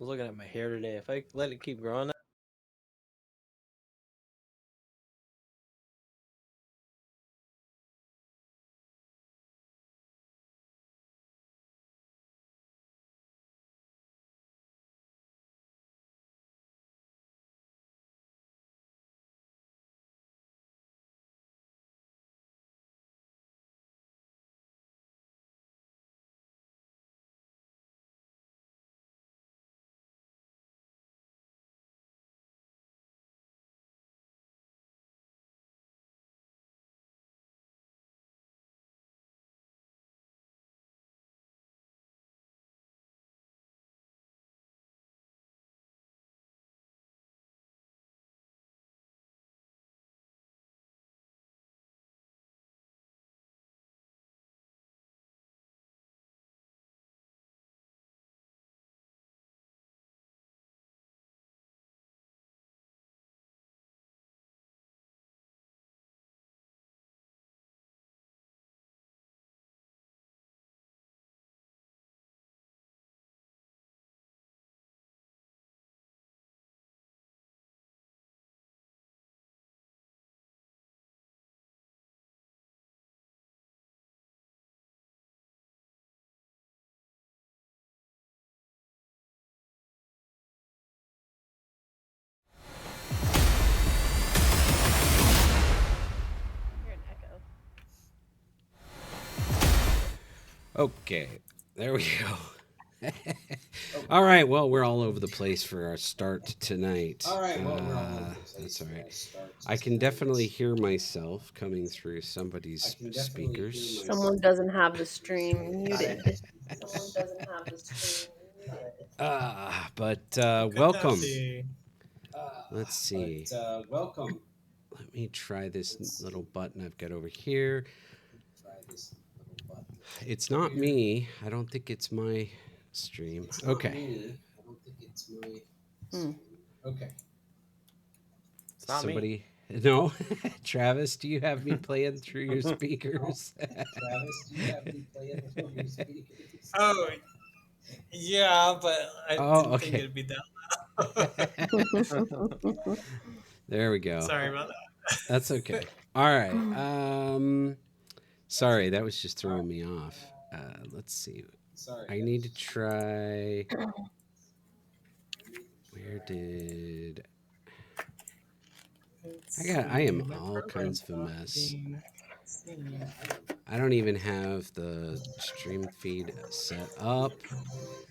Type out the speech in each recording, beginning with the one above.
was looking at my hair today. If I let it keep growing, I hear an echo. Okay, there we go. All right, well, we're all over the place for our start tonight. That's all right. I can definitely hear myself coming through somebody's speakers. Someone doesn't have the stream got it. muted. But Who could that welcome. be? Let's see. Let me try this little button I've got over here. It's not me. I don't think it's my stream. Okay. Hmm. It's not me. Somebody. No, Travis, do you have me playing through your speakers? Oh, yeah, but I Oh, didn't think okay. it'd be that loud. There we go. Sorry about That's okay. All right. Sorry, that was just throwing me off. Let's see. I need to try. Where did that. Let's I got? I am see. My all kinds program's of a not mess. being seen. I don't even have the stream feed set up.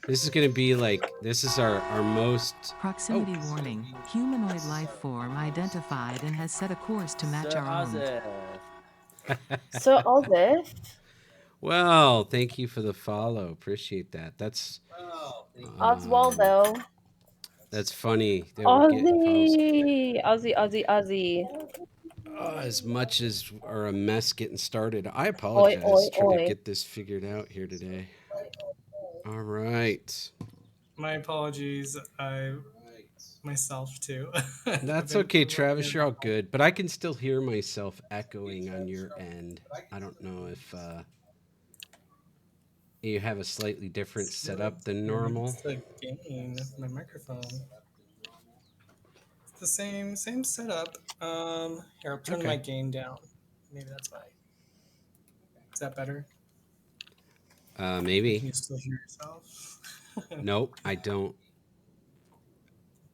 This is gonna be like this is our most. Proximity warning. Humanoid life form identified and has set a course to match Sir our own. Ozef. So all this, Well, thank you for the follow. Appreciate that. Um, Oswaldo, that's funny that we're getting follows. Ozzy. As much as are a mess getting started, I Oi, oi, apologize trying to oi. get this figured out here today. All right. My apologies. I myself too. I've That's been okay, Travis. working. You're all good. But I can still hear myself echoing on your end. I don't know if you have a slightly different It's really setup than maybe normal. it's the gain of my microphone. It's the same setup. Here I'll turn my Okay. gain down. Maybe that's why. Is that better? Can Maybe. you still hear yourself? Nope, I don't.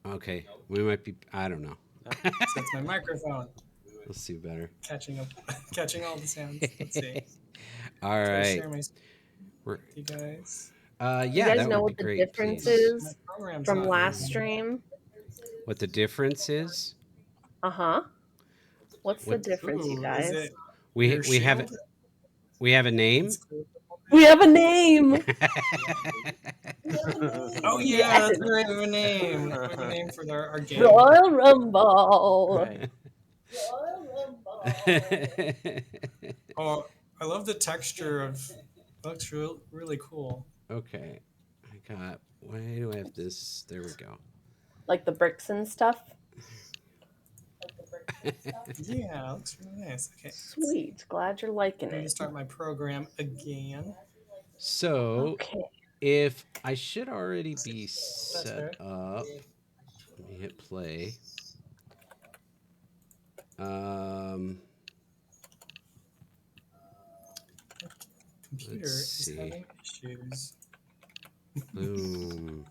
Okay. We might be. I don't know. So it's my microphone We'll see better. catching up, catching all the sounds. Let's see. All Do I right. share my screen We're. with you guys? You Yeah, guys that know would be what the great, difference please. My is program's from not last being. stream? What the difference is? Uh-huh. What's the What difference, you Ooh, is guys? it we your we have shield? we have a It's name. cool. We have a name. Oh yeah, Yes, that's right. We have a name. We have a name for our game. Royal Rumble. Right. Oh, I love the texture of. It looks really cool. Okay. I got. Why do I have this? There we go. Like the bricks and stuff. Yeah, it looks really nice. Okay, Sweet. Glad you're liking I need to it. start my program again. So Okay. if I should already be set Better. up, let me hit play. Um, let's Computer is see. having issues. Boom.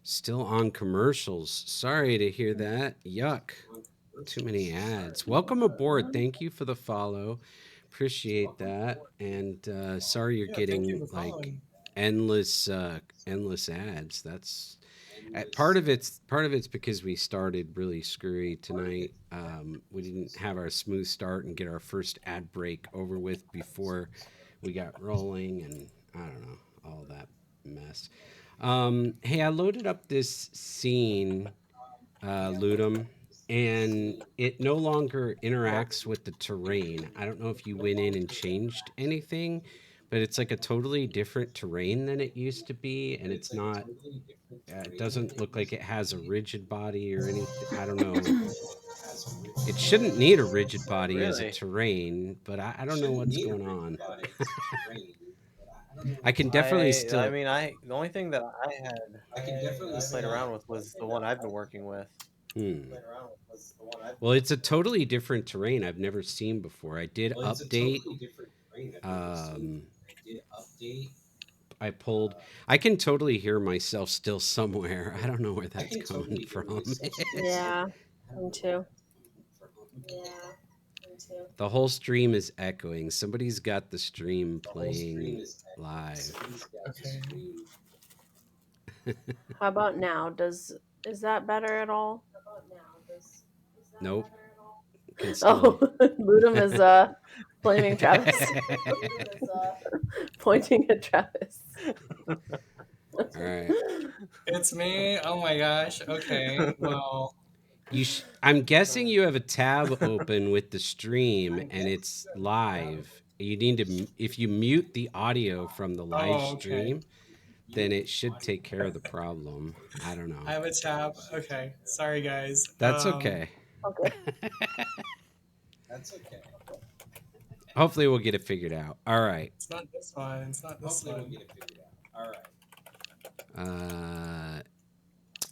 Still on commercials. Sorry to hear that. Yuck. Too many ads. Welcome aboard. Thank you for the follow. Appreciate that. And sorry you're Yeah, thank you getting for like following. endless ads. That's part of it's because we started really screwy tonight. We didn't have our smooth start and get our first ad break over with before we got rolling, and I don't know, all that mess. Hey, I loaded up this scene, Ludum, and it no longer interacts with the terrain. I don't know if you went in and changed anything, but it's like a totally different terrain than it used to be, and it's not. It doesn't look like it has a rigid body or anything. I don't know. It shouldn't need a rigid body as a Really? terrain, but I don't know what's going on. I can definitely I still. mean, the only thing that I had played around with was the one I've been working with. Hmm. Well, it's a totally different terrain I've never seen before. I did update. Um, I pulled. I can totally hear myself still somewhere. I don't know where that's coming from. Yeah, me too. The whole stream is echoing. Somebody's got the stream playing live. Okay. How about now? Is that better at all? Nope. Can Oh, still. Ludum is blaming Travis, pointing at Travis. All right. It's me. Oh my gosh. Okay. Well, I'm guessing you have a tab open with the stream and it's live. You need to if you mute the audio from the live oh, okay. stream, then it should take care of the problem. I don't I know. have a tab. Okay. Sorry, guys. That's okay. Okay. Hopefully we'll get it figured out. All right. It's not this one. It's not this one. Uh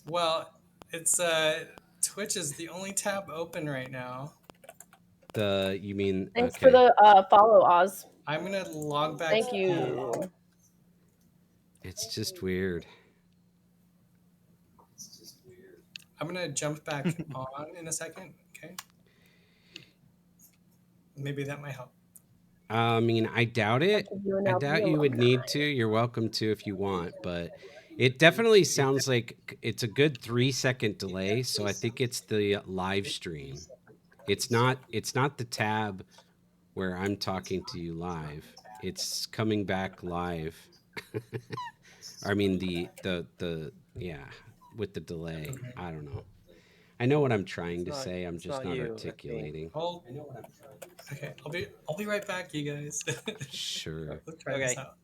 Well, it's Twitch is the only tab open right now. you mean Thanks for okay. the follow, Oz. I'm gonna log back Thank in. you. It's just weird. I'm gonna jump back on in a second. Okay. Maybe that might help. I mean, I doubt it. You and I now be doubt you would alone. need to. You're welcome to if you want, but it definitely sounds like it's a good 3-second delay. So I think it's the live stream. It's not the tab where I'm talking to you live. It's coming back live. I mean the yeah, with the delay. Okay. I don't know. I know what I'm trying It's to not. say. I'm It's just not not you. It's me. articulating. Hold. Okay. I'll be right back, you guys. Sure. Let's try this Okay. out.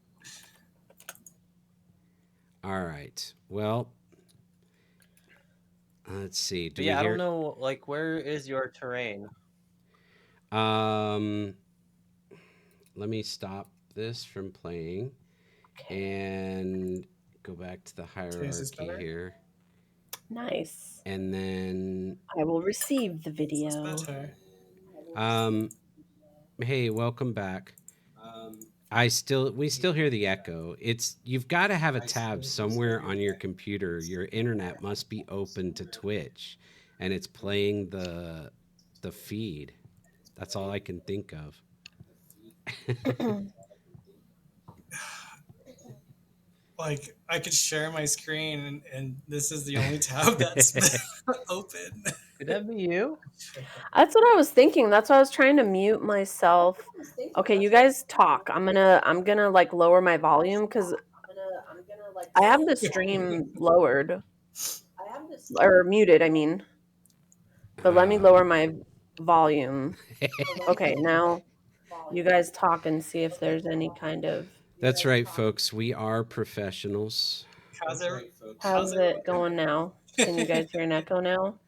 All right. Well, let's see. Do But we yeah, I don't hear? know. Like, where is your terrain? Um, let me stop this from playing and go back to the Okay, is this hierarchy better? here. Nice. And then, I will receive the Is this video. better? hey, welcome back. We still hear the echo. You've got to have a tab somewhere on your computer. Your internet must be open to Twitch, and it's playing the feed. That's all I can think of. Like I could share my screen, and this is the only tab that's open. Could that be you? That's what I was thinking. That's why I was trying to mute myself. Okay, you guys talk. I'm gonna like lower my volume because I have the stream lowered or muted. I mean, but let me lower my volume. Okay, now you guys talk and see if there's any kind of. That's right, folks. We are professionals. How's How's everyone it going now? Can you guys hear an echo now?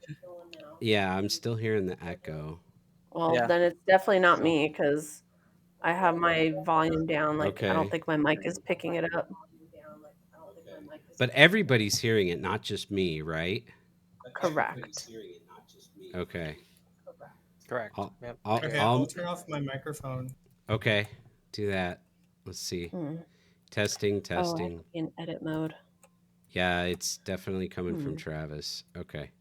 Yeah, I'm still hearing the echo. Well, Yeah. then it's definitely not So, me because I have my volume down. Like I don't Okay. think my mic is picking it up. But everybody's hearing it, not just me, right? Correct. Okay. Correct. I'll, Yep, I I'll, hear Okay, it. I'll I'll, turn off my microphone. okay. Do that. Let's see. Hmm. Testing, Oh, I have to testing. be in edit mode. Yeah, it's definitely coming from Hmm. Travis. Okay.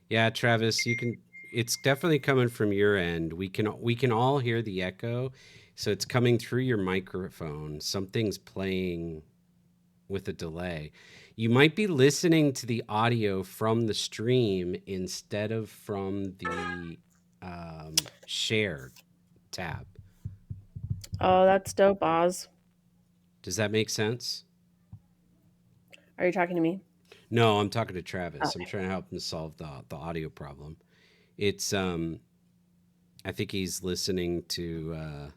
Yeah, Travis, you can. It's definitely coming from your end. We can all hear the echo, so it's coming through your microphone. Something's playing with a delay. You might be listening to the audio from the stream instead of from the share tab. Oh, that's dope, Oz. Does that make sense? Are you talking to me? No, I'm talking to Travis. I'm Okay. trying to help him solve the audio problem. It's I think he's listening to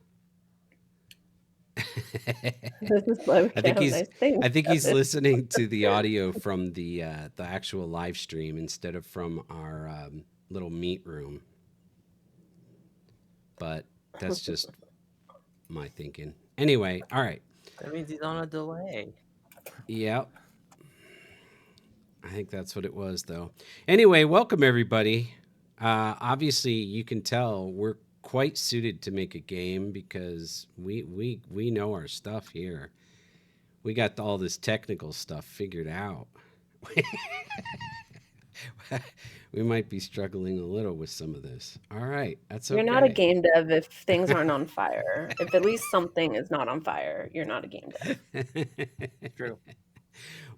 This is my I think webcam. he's Nice thing. I think he's listening to the audio from the actual live stream instead of from our little meet room. But that's just my thinking. Anyway, all right. That means he's on a delay. Yep. I think that's what it was, though. Anyway, welcome everybody. Obviously, you can tell we're quite suited to make a game because we know our stuff here. We got all this technical stuff figured out. We might be struggling a little with some of this. All right, that's You're not a okay. game dev if things aren't on fire. If at least something is not on fire, you're not a game dev. True.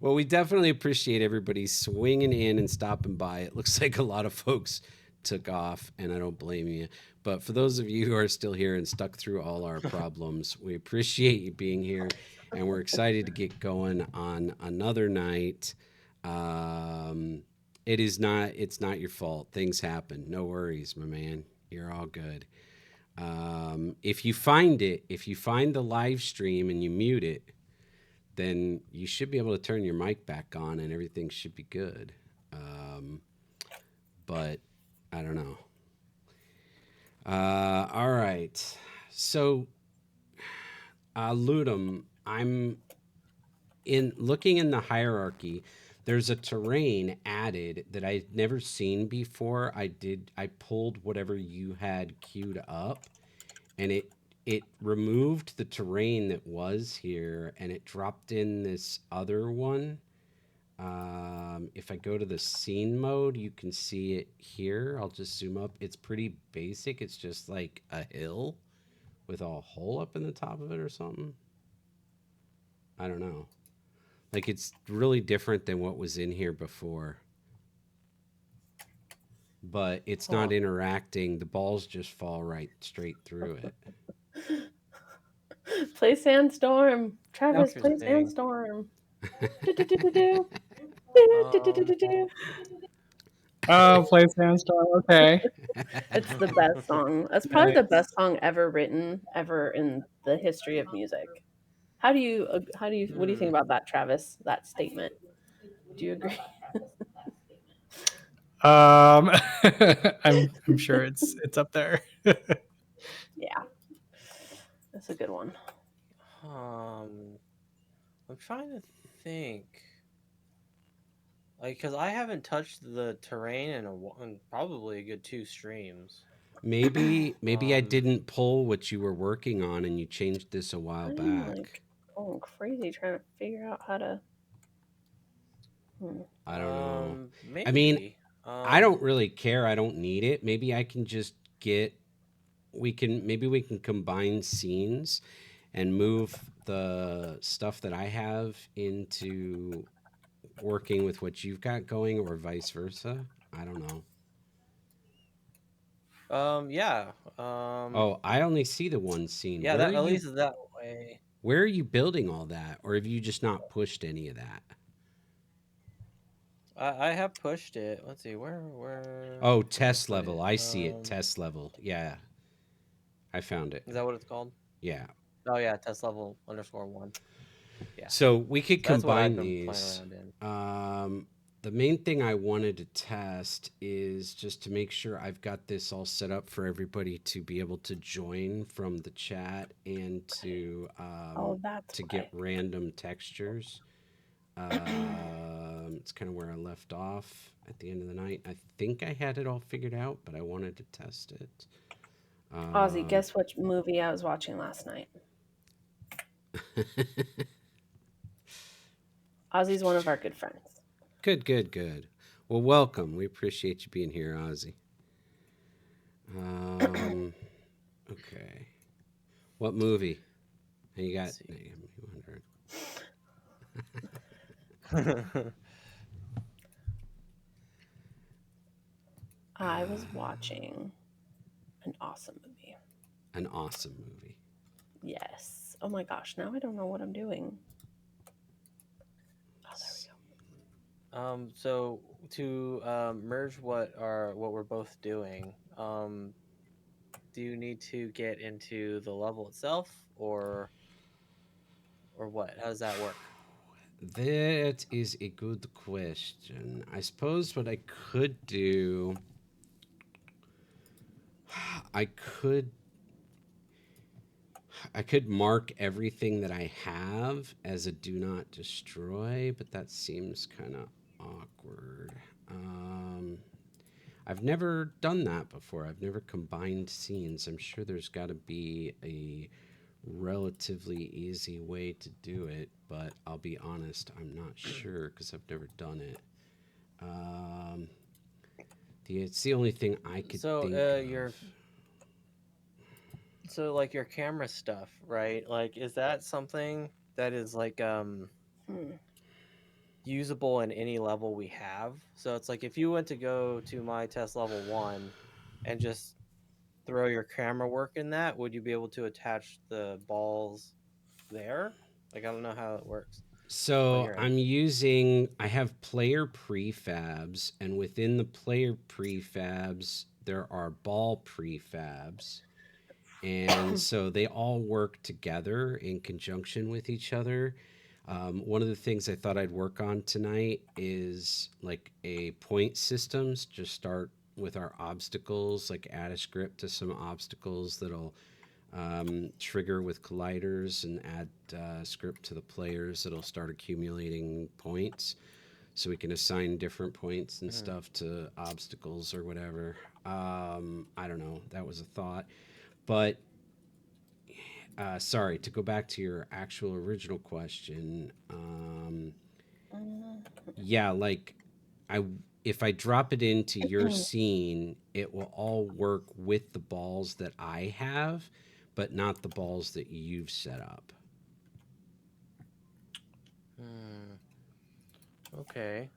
Well, we definitely appreciate everybody swinging in and stopping by. It looks like a lot of folks took off, and I don't blame you. But for those of you who are still here and stuck through all our problems, we appreciate you being here, and we're excited to get going on another night. Um, it's not your fault. Things happen. No worries, my man. You're all good. If you find the live stream and you mute it, then you should be able to turn your mic back on and everything should be good. Um, but I don't know. All right. So, Ludum, I'm in looking in the hierarchy. There's a terrain added that I'd never seen before. I pulled whatever you had queued up, and it removed the terrain that was here, and it dropped in this other one. If I go to the scene mode, you can see it here. I'll just zoom up. It's pretty basic. It's just like a hill with a hole up in the top of it or something. I don't know. Like it's really different than what was in here before. But it's Huh. not interacting. The balls just fall right straight through it. Play Sandstorm. Travis, play Interesting. Sandstorm. Do-do-do-do-do. Do-do-do-do-do. Oh, play Sandstorm. Okay. It's the best song. That's probably Nice. the best song ever written, ever in the history of music. What do you think about that, Travis? That statement? Do you agree? Um, I'm sure it's up there. Yeah, that's a good one. I'm trying to think. Like, cause I haven't touched the terrain in probably a good 2 streams. Maybe I Um, didn't pull what you were working on and you changed this a while I'm back. like going crazy trying to figure out how to. I don't know. I mean, maybe. I don't really care. I don't need it. Maybe I can just get maybe we can combine scenes and move the stuff that I have into working with what you've got going or vice versa. I don't know. Yeah. Oh, I only see the one scene. Yeah. That at least is that way. Where are you building all that or have you just not pushed any of that? I have pushed it. Let's see. Oh, Where did I test put level. it? I see it. Test level. Yeah. I found it. Is that what it's called? Yeah. Oh yeah, test level _1. Yeah. So we could So that's what I've combine been playing these. around in. The main thing I wanted to test is just to make sure I've got this all set up for everybody to be able to join from the chat and Oh, that's to why. get random textures. It's kind of where I left off at the end of the night. I think I had it all figured out, but I wanted to test it. Ozzy, guess which movie I was watching last night? Ozzy's one of our good friends. Good, good, good. Well, welcome. We appreciate you being here, Ozzy. Okay. What movie? You got. I was watching an awesome movie. An awesome movie. Yes. Oh my gosh, now I don't know what I'm doing. Oh, there we go. So to merge what we're both doing, do you need to get into the level itself, or what? How does that work? That is a good question. I suppose what I could do, I could mark everything that I have as a do not destroy, but that seems kind of awkward. I've never done that before. I've never combined scenes. I'm sure there's got to be a relatively easy way to do it, but I'll be honest, I'm not sure because I've never done it. It's the only thing I could think of. So like your camera stuff, right? Like, is that something that is like usable in any level we have? So it's like if you went to go to my test level 1 and just throw your camera work in that, would you be able to attach the balls there? Like, I don't know how it works. So I have player prefabs, and within the player prefabs, there are ball prefabs. And so they all work together in conjunction with each other. One of the things I thought I'd work on tonight is like a point systems. Just start with our obstacles, like add a script to some obstacles that'll trigger with colliders, and add script to the players that'll start accumulating points. So we can assign different points and stuff to obstacles or whatever. I don't know. That was a thought. But sorry, to go back to your actual original question. Yeah, like if I drop it into your scene, it will all work with the balls that I have, but not the balls that you've set up. Okay.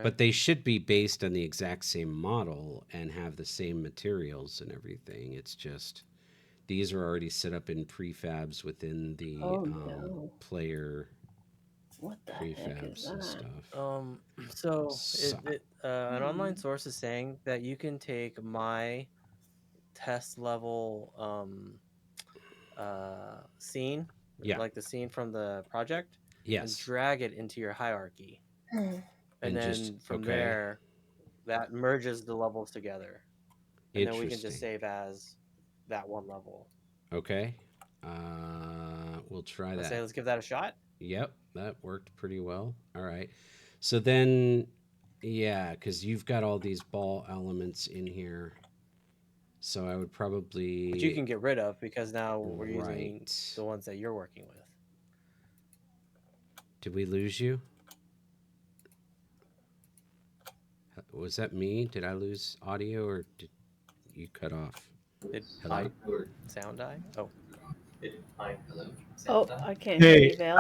But they should be based on the exact same model and have the same materials and everything. It's just these are already set up in prefabs within the player. What the prefabs heck is and that? stuff. An online source is saying that you can take my test level scene, like the scene from the project, and drag it into your hierarchy. And then from there, that merges the levels together. And then we can just save as that one level. Okay. We'll try that. Let's give that a shot. Yep, that worked pretty well. All right. So then, yeah, because you've got all these ball elements in here. So I would probably... Which you can get rid of because now we're using the ones that you're working with. Did we lose you? Was that me? Did I lose audio or did you cut off? Did I sound die? Oh. Oh, I can't hear you, Vale.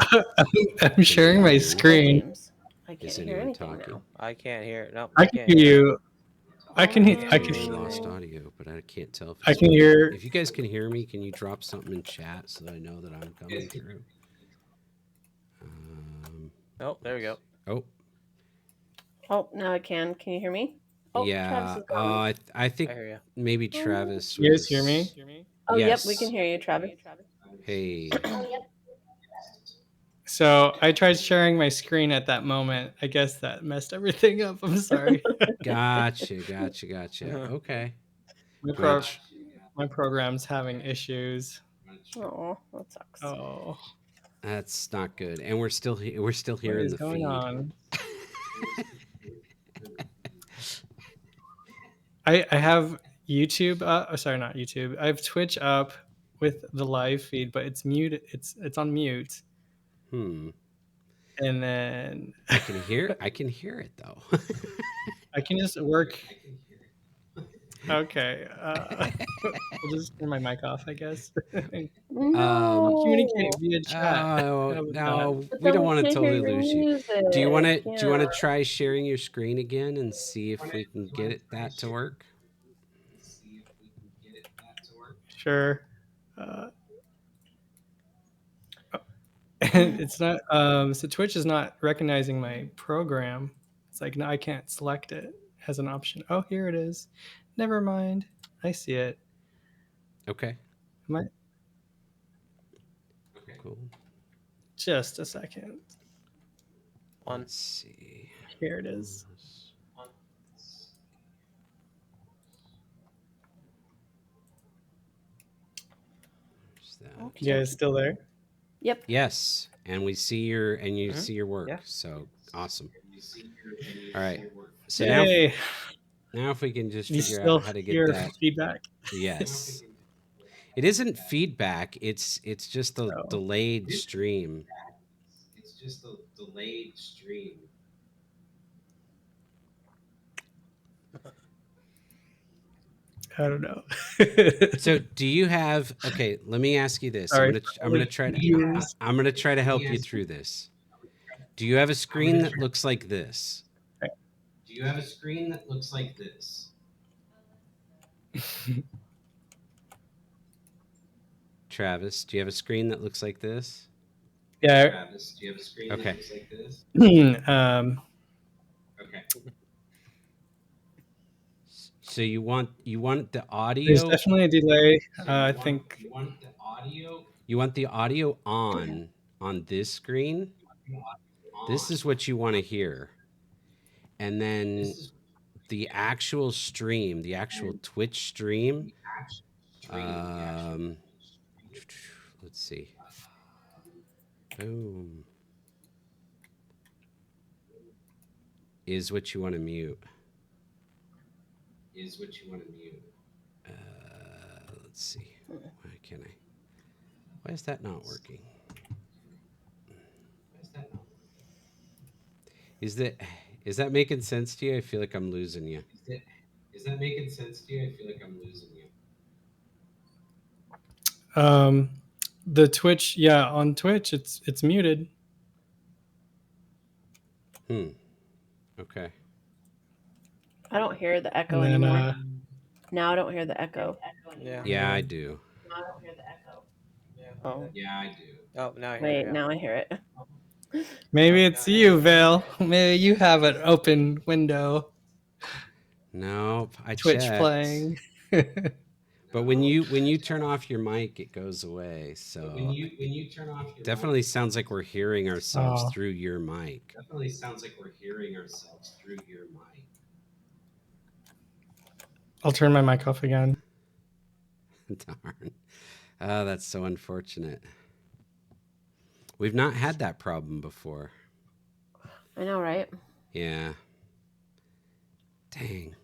I'm sharing my screen. I can't hear anything now. I can't hear it. No, I can hear you. I can hear. We lost audio, but I can't tell if I can hear. If you guys can hear me, can you drop something in chat so that I know that I'm coming through? Oh, there we go. Oh, now I can. Can you hear me? Oh, yeah. I think maybe Travis. You guys hear me? Oh, yes. Yep, we can hear you, Travis. Hey. So I tried sharing my screen at that moment. I guess that messed everything up. I'm sorry. Gotcha. Okay. My program's having issues. Oh, that sucks. Oh. That's not good. And we're still hearing the going feed. On? I have YouTube. Sorry, not YouTube. I have Twitch up with the live feed, but it's muted. It's on mute. Hmm. And then I can hear it though. I can just work. Okay. We'll just turn my mic off, I guess. No. Communicate via chat. Oh no, But we then don't we want to can't hear totally your lose you. music. Do you want to Yeah. try sharing your screen again and see if we can get that to work? Sure. It's not. So Twitch is not recognizing my program. It's like, no, I can't select it as an option. Oh, here it is. Never mind. I see it. Okay. Am I? Cool. Just a second. Let's see. Here it is. Okay. You guys still there? Yep. Yes, and we see your see your work. Yeah. So awesome. All right. So Yay. now if we can just You figure still out how to get hear that feedback. Yes. It isn't feedback. It's just a Oh. delayed stream. I don't know. So do you have? Okay, let me ask you this. Sorry, I'm gonna try to help you through this. Do you have a screen that looks like this? Travis, do you have a screen that looks like this? Yeah. Okay. So you want the audio? There's definitely a delay. I think. You want the audio on this screen? This is what you want to hear. And then the actual stream, the actual Twitch stream. Let's see. Boom. Is what you want to mute. Let's see. Why can't I? Why is that not working? Is that making sense to you? I feel like I'm losing you. The Twitch, yeah, on Twitch, it's muted. Okay. I don't hear the echo anymore. Now I don't hear the echo. Yeah, I do. Oh. Yeah, I do. Oh, now I hear Wait, now I hear it. Maybe it's you, Vale. Maybe you have an open window. Nope, I Twitch checked. playing. But when you turn off your mic, it goes away. So when you turn off your definitely mic, sounds like we're hearing ourselves through your mic. I'll turn my mic off again. Darn. Oh, that's so unfortunate. We've not had that problem before. I know, right? Yeah. Dang.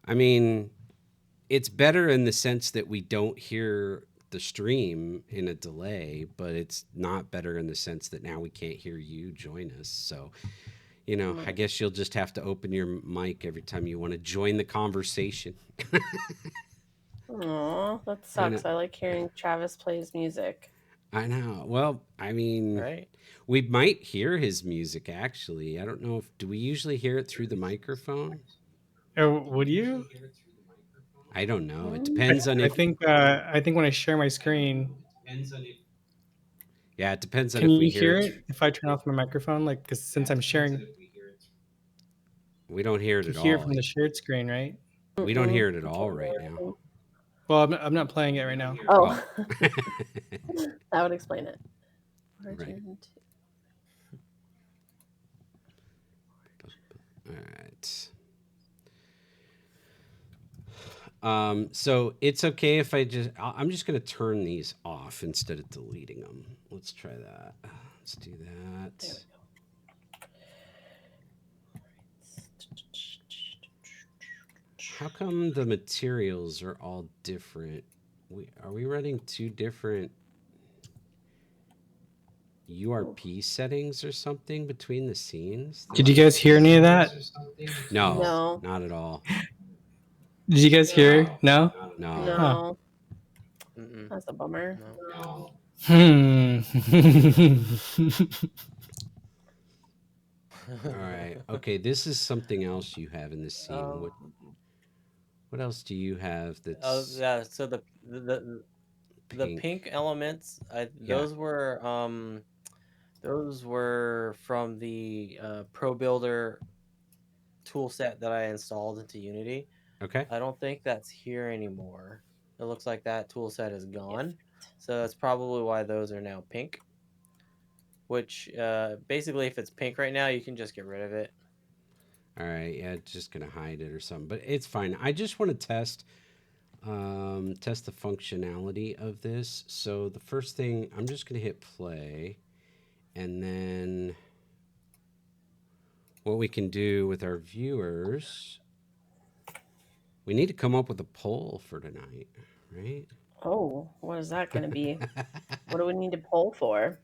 I mean, it's better in the sense that we don't hear the stream in a delay, but it's not better in the sense that now we can't hear you join us. So, I guess you'll just have to open your mic every time you want to join the conversation. Aw, that sucks. I like hearing Travis plays music. I know. Well, I mean, we might hear his music actually. I don't know do we usually hear it through the microphone? Or would you? I don't know. It depends on if I think when I share my screen. Yeah, it depends on Can if we you hear it. it if I turn off my microphone? Like, because since I'm sharing, we don't hear it you at hear all. it from the shared screen, right? We don't hear it at all right now. Well, I'm not playing it right now. Oh, that would explain it. Right. All right. So it's okay if I'm just going to turn these off instead of deleting them. Let's try that. Let's do that. There we go. How come the materials are all different? Are we running two different URP settings or something between the scenes? Did you guys hear any of that? No, not at all. Did you guys hear? No? No. No. Mm-mm. That's a bummer. No. All right. Okay, this is something else you have in the scene. What else do you have that's Oh yeah, so the pink? pink elements, those were from the Pro Builder tool set that I installed into Unity. Okay. I don't think that's here anymore. It looks like that tool set is gone. So that's probably why those are now pink. Which basically, if it's pink right now, you can just get rid of it. All right. Yeah, it's just gonna hide it or something, but it's fine. I just want to test the functionality of this. So the first thing, I'm just gonna hit play, and then what we can do with our viewers, we need to come up with a poll for tonight, right? Oh, what is that going to be? What do we need to poll for?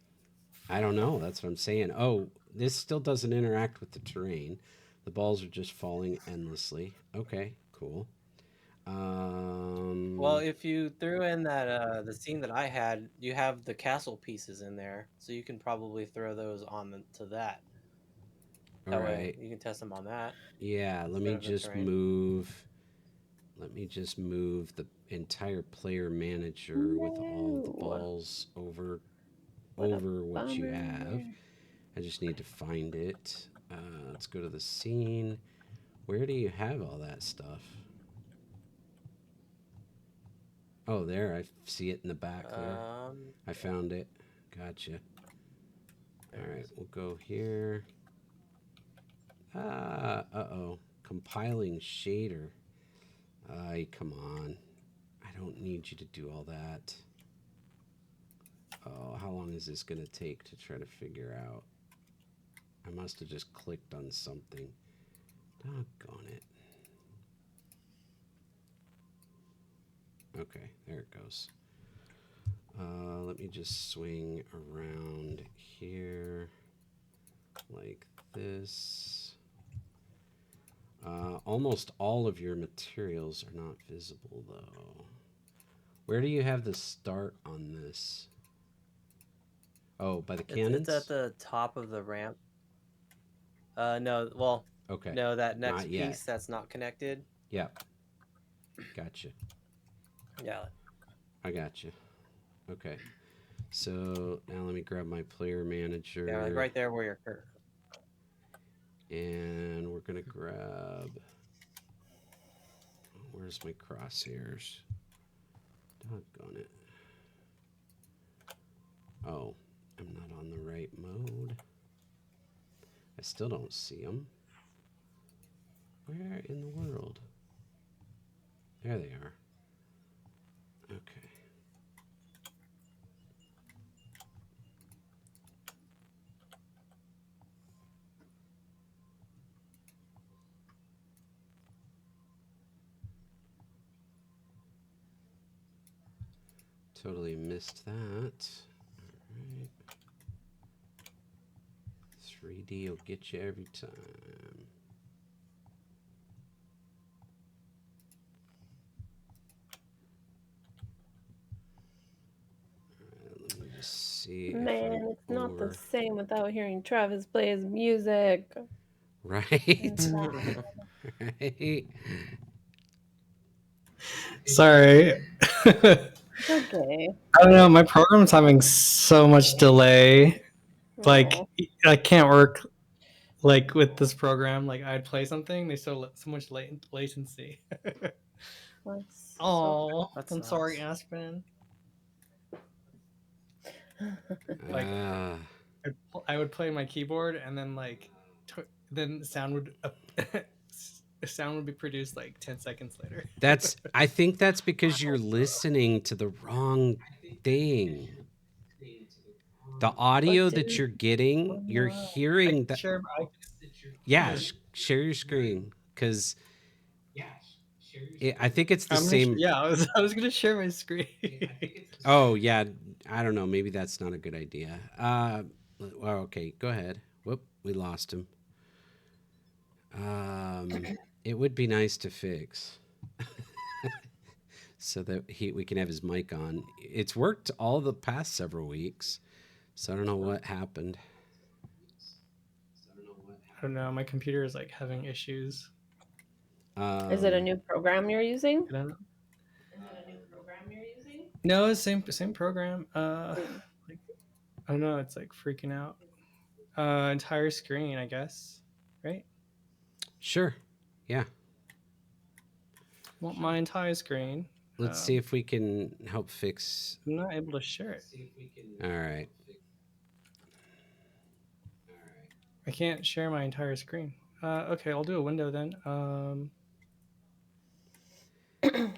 I don't know. That's what I'm saying. Oh, this still doesn't interact with the terrain. The balls are just falling endlessly. Okay, cool. Well, if you threw in that the scene that I had, you have the castle pieces in there, so you can probably throw those on to that. That way you can test them on that. Yeah, let me just move. Let me just move the entire player manager with all the balls over what you have. I just need to find it. Let's go to the scene. Where do you have all that stuff? Oh, there. I see it in the back there. I found it. Gotcha. All right, we'll go here. Uh-oh. Compiling shader. Come on. I don't need you to do all that. Oh, how long is this going to take to try to figure out? I must have just clicked on something. Doggone it. Okay, there it goes. Let me just swing around here like this. Almost all of your materials are not visible, though. Where do you have the start on this? Oh, by the cannons? It's at the top of the ramp. No, well, okay. No, that next piece that's not connected. Yep. Gotcha. Yeah. I gotcha. Okay. So now let me grab my player manager. Yeah, like right there where you're hurt. And we're going to grab... Where's my crosshairs? Doggone it. Oh, I'm not on the right mode. I still don't see them. Where in the world? There they are. Okay. Totally missed that. All right. 3D will get you every time. Let me just see. Man, it's not the same without hearing Travis play his music. Right. Right. Sorry. It's okay. I don't know. My program's having so much delay. Like, I can't work like with this program. Like, I'd play something, there's so much latency. Oh, I'm sorry, Aspen. Like, I would play my keyboard, and then like then sound would the sound would be produced like 10 seconds later. I think that's because you're listening to the wrong thing. The audio that you're getting, you're hearing that. Yeah, share your screen because I think it's the same. I was gonna share my screen. Oh yeah, I don't know. Maybe that's not a good idea. Well, okay, go ahead. Whoop, we lost him. It would be nice to fix so that we can have his mic on. It's worked all the past several weeks, so I don't know what happened. I don't know. My computer is like having issues. Is it a new program you're using? I don't know. No, it's same program. Like, I don't know. It's like freaking out. Entire screen, I guess. Right? Sure. Yeah. Want my entire screen. Let's see if we can help fix. I'm not able to share it. All right. I can't share my entire screen. Okay, I'll do a window then. I think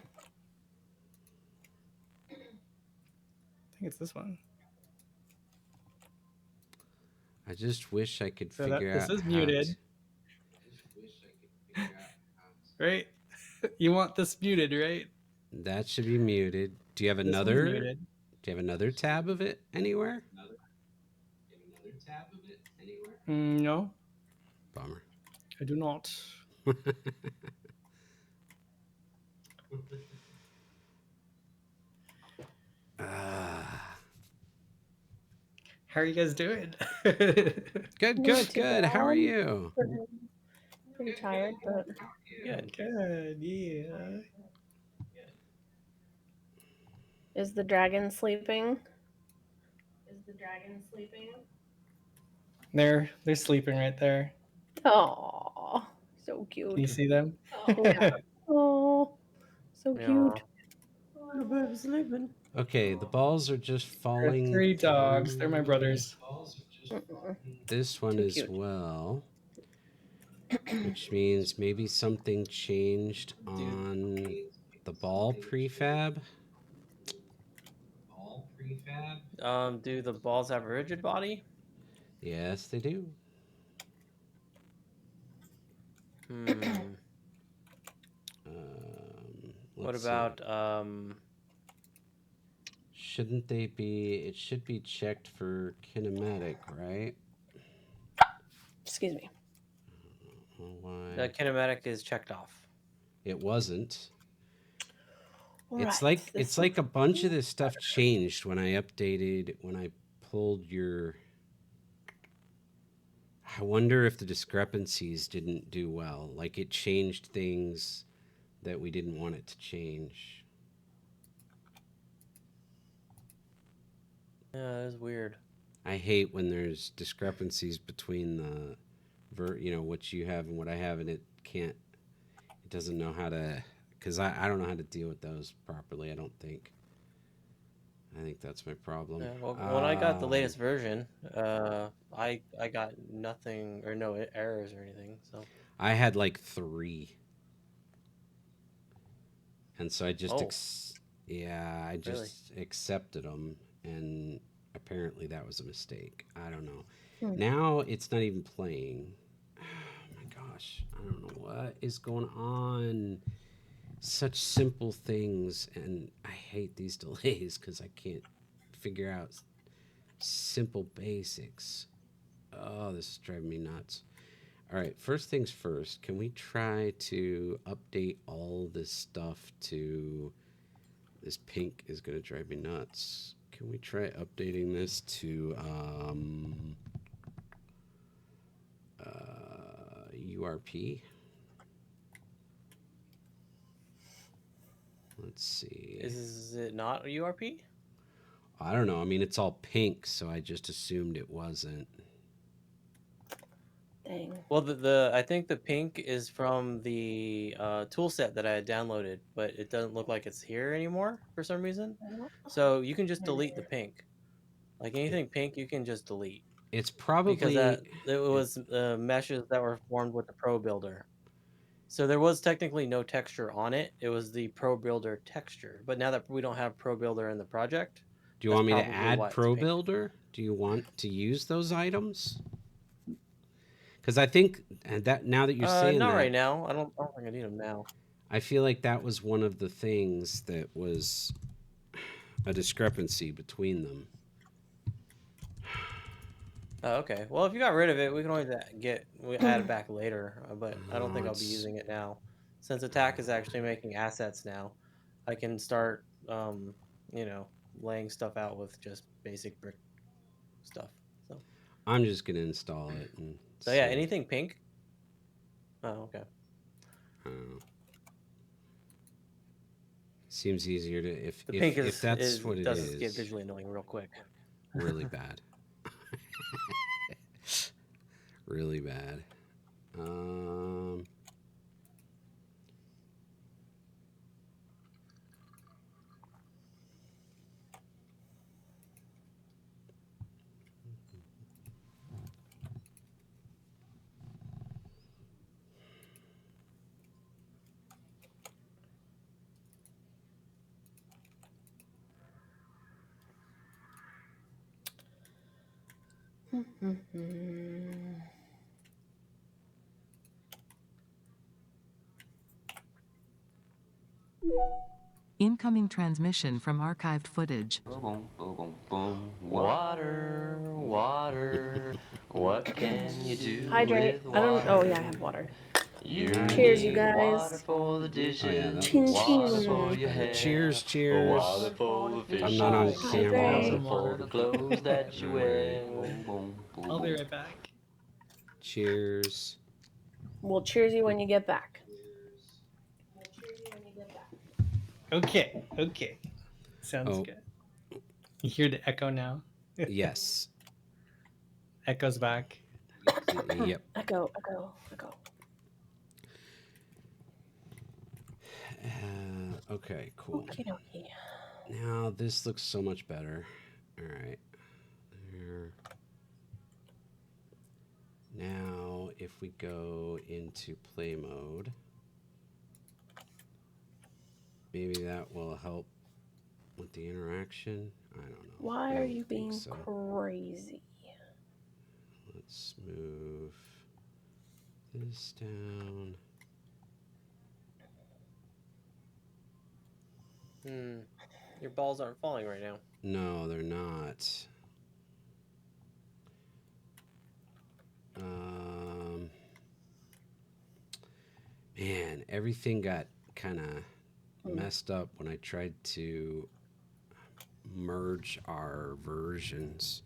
it's this one. I just wish I could figure out. This is muted. Right? You want this muted, right? That should be muted. Do you have another? Do you have another tab of it anywhere? No. Bummer. I do not. How are you guys doing? Good. How are you? Pretty tired, but good. Yeah. Is the dragon sleeping? They're sleeping right there. Oh, so cute. Do you see them? Oh, so cute. The baby's sleeping. Okay, the balls are just falling. 3 dogs. They're my brothers. This one as well. Which means maybe something changed on the ball prefab. Do the balls have a rigid body? Yes, they do. What about Shouldn't they be? It should be checked for kinematic, right? Excuse me. Why? The kinematic is checked off. It wasn't. Right, it's like a bunch of this stuff changed when I pulled your. I wonder if the discrepancies didn't do well. Like it changed things that we didn't want it to change. Yeah, that is weird. I hate when there's discrepancies between the what you have and what I have, and it doesn't know how to, because I don't know how to deal with those properly. I think that's my problem. Yeah, well, when I got the latest version, I got nothing or no errors or anything. So I had like 3, and so I just accepted them, and apparently that was a mistake. I don't know. Now it's not even playing. Oh my gosh, I don't know what is going on. Such simple things, and I hate these delays because I can't figure out simple basics. Oh, this is driving me nuts. All right, first things first, can we try to update all this stuff to... This pink is going to drive me nuts. Can we try updating this to URP? Let's see. Is it not a URP? I don't know. I mean, it's all pink, so I just assumed it wasn't. Dang. Well, I think the pink is from the tool set that I had downloaded, but it doesn't look like it's here anymore for some reason. So you can just delete the pink. Like anything pink, you can just delete. It's probably because it was meshes that were formed with the Pro Builder. So there was technically no texture on it. It was the Pro Builder texture. But now that we don't have Pro Builder in the project, do you want me to add Pro Builder? Do you want to use those items? Because I think that now that you're saying not that, right now. I don't think I need them now. I feel like that was one of the things that was a discrepancy between them. Oh, okay. Well, if you got rid of it, we can always add it back later. But I don't think I'll be using it now, since attack is actually making assets now. I can start, laying stuff out with just basic brick stuff. So I'm just gonna install it. And so yeah, anything pink. Oh, okay. Seems easier to if that's what it does get visually annoying real quick. Really bad. Really bad. Incoming transmission from archived footage. Boom, boom, boom, boom. Water, water. What can you do? Hydrate. With I don't. water? Oh yeah, I have water. Cheers, you guys. Water for the dishes. Oh, yeah, that Chin looks chin. For your hair. Cheers. Water for the fish. I'm not on camera. Water for the clothes that you wear. Boom, boom, I'll be right back. Cheers. We'll cheers you when you get back. Okay. Sounds good. You hear the echo now? Yes. Echo's back. Yep. Echo. Okay, cool. Okay. Now this looks so much better. All right. There. Now, if we go into play mode, maybe that will help with the interaction. I don't know. Why are you being crazy? Let's move this down. Your balls aren't falling right now. No, they're not. Man, everything got kind of messed up when I tried to merge our versions.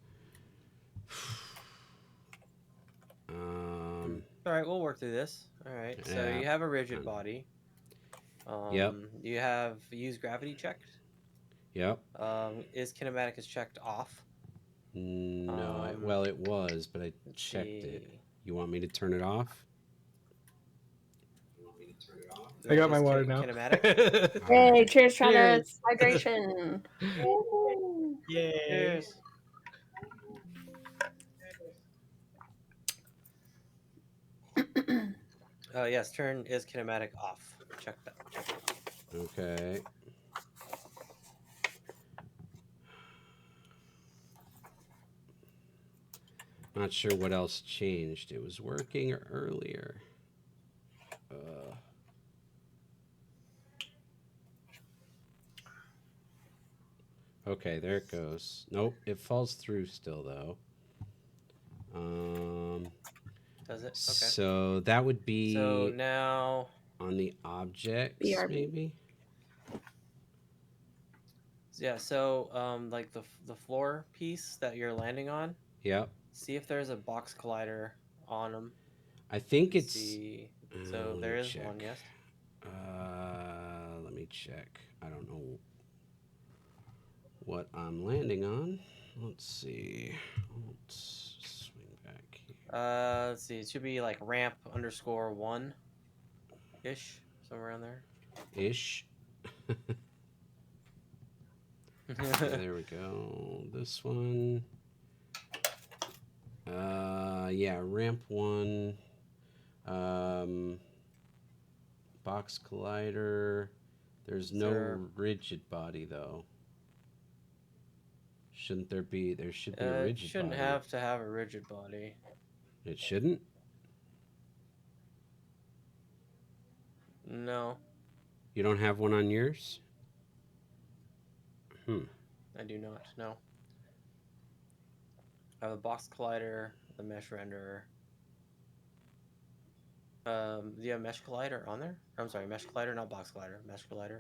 All right, we'll work through this. All right, so you have a rigid body. Yep. You have use gravity checked. Yep. Is kinematic is checked off? No, well, it was, but I checked it. You want me to turn it off? I got my water now. Kinematic. Hey, cheers, Travis. Hydration. Yay. Cheers. Yes, turn is kinematic off. Check that. Okay. Not sure what else changed. It was working earlier. Okay, there it goes. Nope, it falls through still though. Does it? Okay. So that would be. So now on the objects, BRB. maybe. Yeah. So like the floor piece that you're landing on. Yep. See if there's a box collider on them. I think it's. So there is one. Yes. Let me check. I don't know what I'm landing on. Let's see. Let's swing back here. Let's see. It should be like ramp _1 ish, somewhere around there. Ish. Okay, there we go. This one. Yeah, ramp 1. box collider. There's no rigid body though. Shouldn't there be? There should be a rigid body. It shouldn't have to have a rigid body. It shouldn't? No. You don't have one on yours? I do not, no. I have a box collider, the mesh renderer. Do you have mesh collider on there? I'm sorry, mesh collider, not box collider. Mesh collider.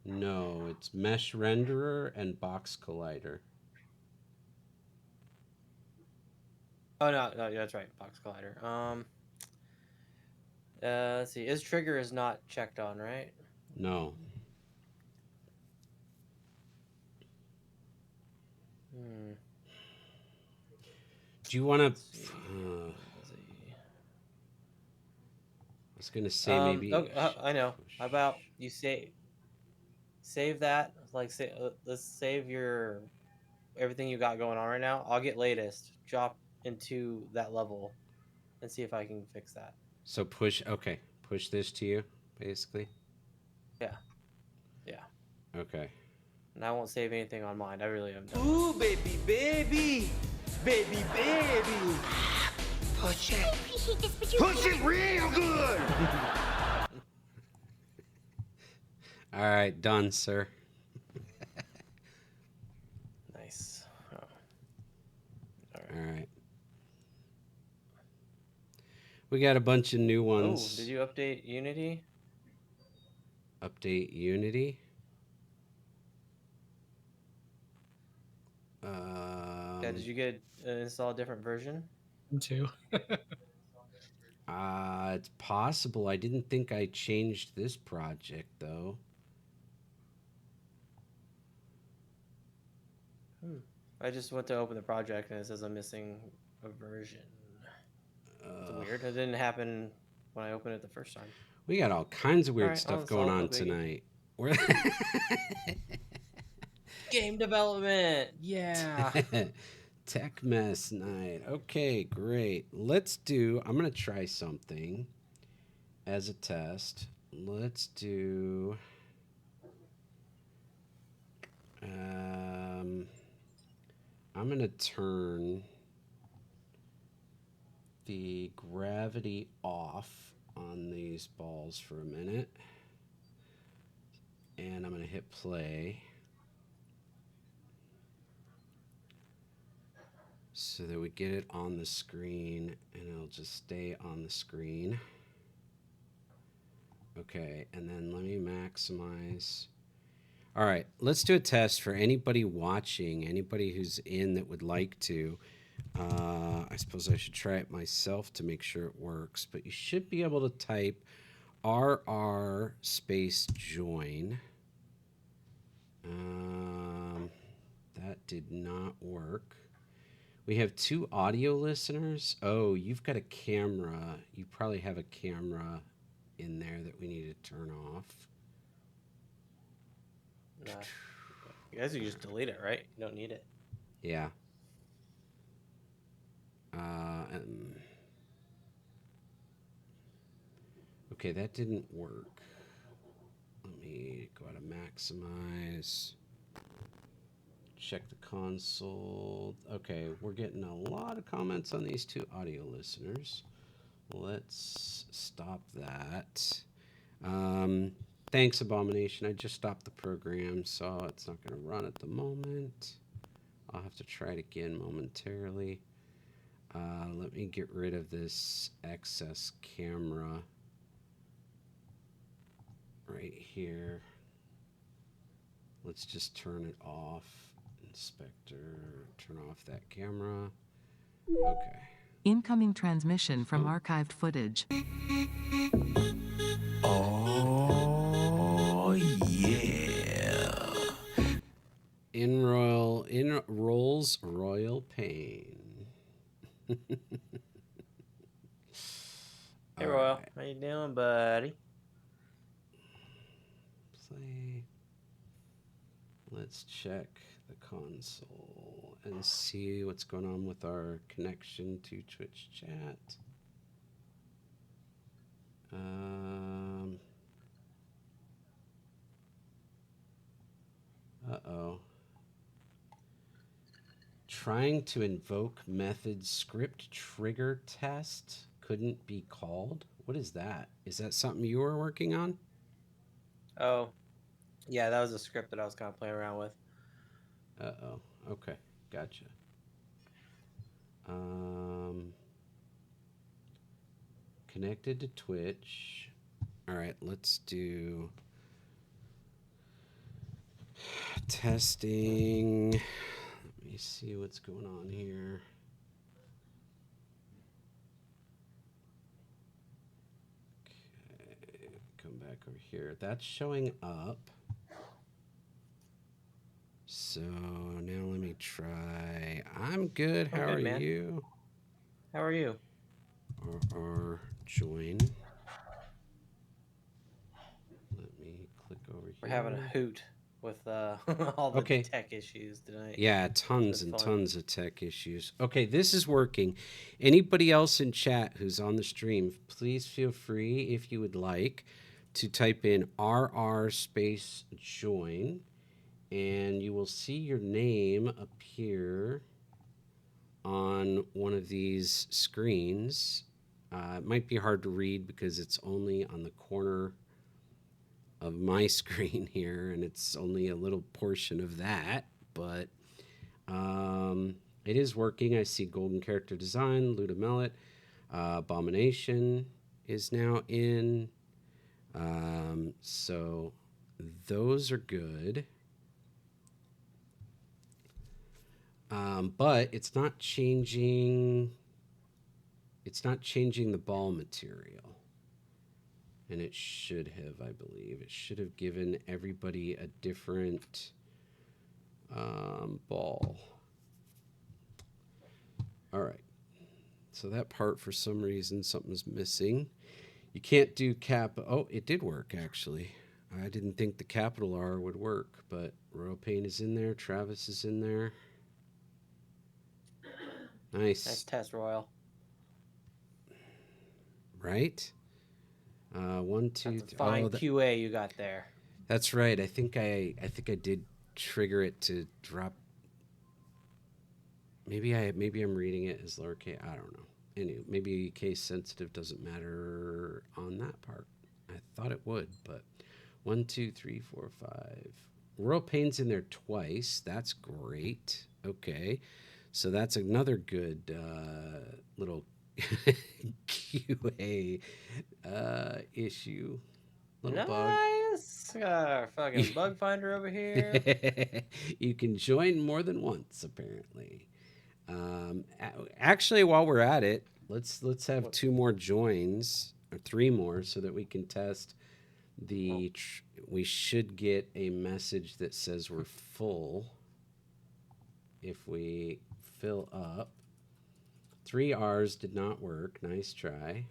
No, it's mesh renderer and box collider. Oh no, that's right, box collider. Let's see. Is trigger is not checked on, right? No. Do you want to? I was gonna say maybe. I know. How about you save that? Like, let's save your everything you got going on right now. I'll get latest. Drop into that level, and see if I can fix that. So push. Okay, push this to you, basically. Yeah. Yeah. Okay. And I won't save anything on mine. I really am done. Ooh, baby, baby, baby, baby. Push it. Push it real good. All right, done, sir. Nice. Oh. All right. We got a bunch of new ones. Oh, did you update Unity? Update Unity? Yeah, did you get install a different version? Me too. It's possible. I didn't think I changed this project though. I just went to open the project and it says I'm missing a version. It's weird. It didn't happen when I opened it the first time. We got all kinds of weird stuff going on tonight. Game development. Yeah. Tech mess night. Okay, great. I'm going to try something as a test. Let's do... I'm going to turn the gravity off on these balls for a minute. And I'm going to hit play. So that we get it on the screen, and it'll just stay on the screen. Okay, and then let me maximize. All right, let's do a test for anybody watching, anybody who's in that would like to. I suppose I should try it myself to make sure it works, but you should be able to type RR space join. That did not work. We have 2 audio listeners. Oh, you've got a camera. You probably have a camera in there that we need to turn off. You guys can just delete it, right? You don't need it. Yeah. Okay, that didn't work. Let me go out of maximize. Check the console. Okay, we're getting a lot of comments on these 2 audio listeners. Let's stop that. Thanks, Abomination. I just stopped the program, so it's not going to run at the moment. I'll have to try it again momentarily. Let me get rid of this excess camera right here. Let's just turn it off. Inspector, turn off that camera. Okay. Incoming transmission from archived footage. Oh, yeah. In rolls royal pain. Hey, Royal. Right. How you doing, buddy? Play. Let's check the console and see what's going on with our connection to Twitch chat. Uh-oh. Trying to invoke method script trigger test couldn't be called. What is that? Is that something you were working on? Oh, yeah, that was a script that I was kind of playing around with. Uh-oh. Okay, gotcha. Connected to Twitch. All right, let's do testing. Let me see what's going on here. Okay, come back over here. That's showing up. So now let me try. I'm good. How are you? How are you? Or join. Let me click over here. We're having a hoot with all the tech issues tonight. Yeah, tons and tons of tech issues. Okay, this is working. Anybody else in chat who's on the stream, please feel free, if you would like, to type in RR space join, and you will see your name appear on one of these screens. It might be hard to read because it's only on the corner of my screen here, and it's only a little portion of that, but it is working. I see Golden Character Design, Luda Mellet, Abomination is now in. So those are good. But it's not changing. It's not changing the ball material. And it should have, I believe. It should have given everybody a different ball. All right. So that part, for some reason, something's missing. You can't do cap. Oh, it did work, actually. I didn't think the capital R would work, but Royal Pain is in there. Travis is in there. Nice. Nice test, Royal. Right? 1, 2, That's a fine QA you got there. That's right. I think I did trigger it to drop. Maybe I'm reading it as lowercase. I don't know. Anyway, maybe case sensitive doesn't matter on that part. I thought it would, but 1, 2, 3, 4, 5. Royal Pain's in there twice. That's great. Okay, so that's another good little QA issue. Little nice. Bug. Got our fucking bug finder over here. You can join more than once, apparently. Actually, while we're at it, let's have 2 more joins or 3 more so that we can test the. We should get a message that says we're full if we fill up. 3 R's did not work. Nice try.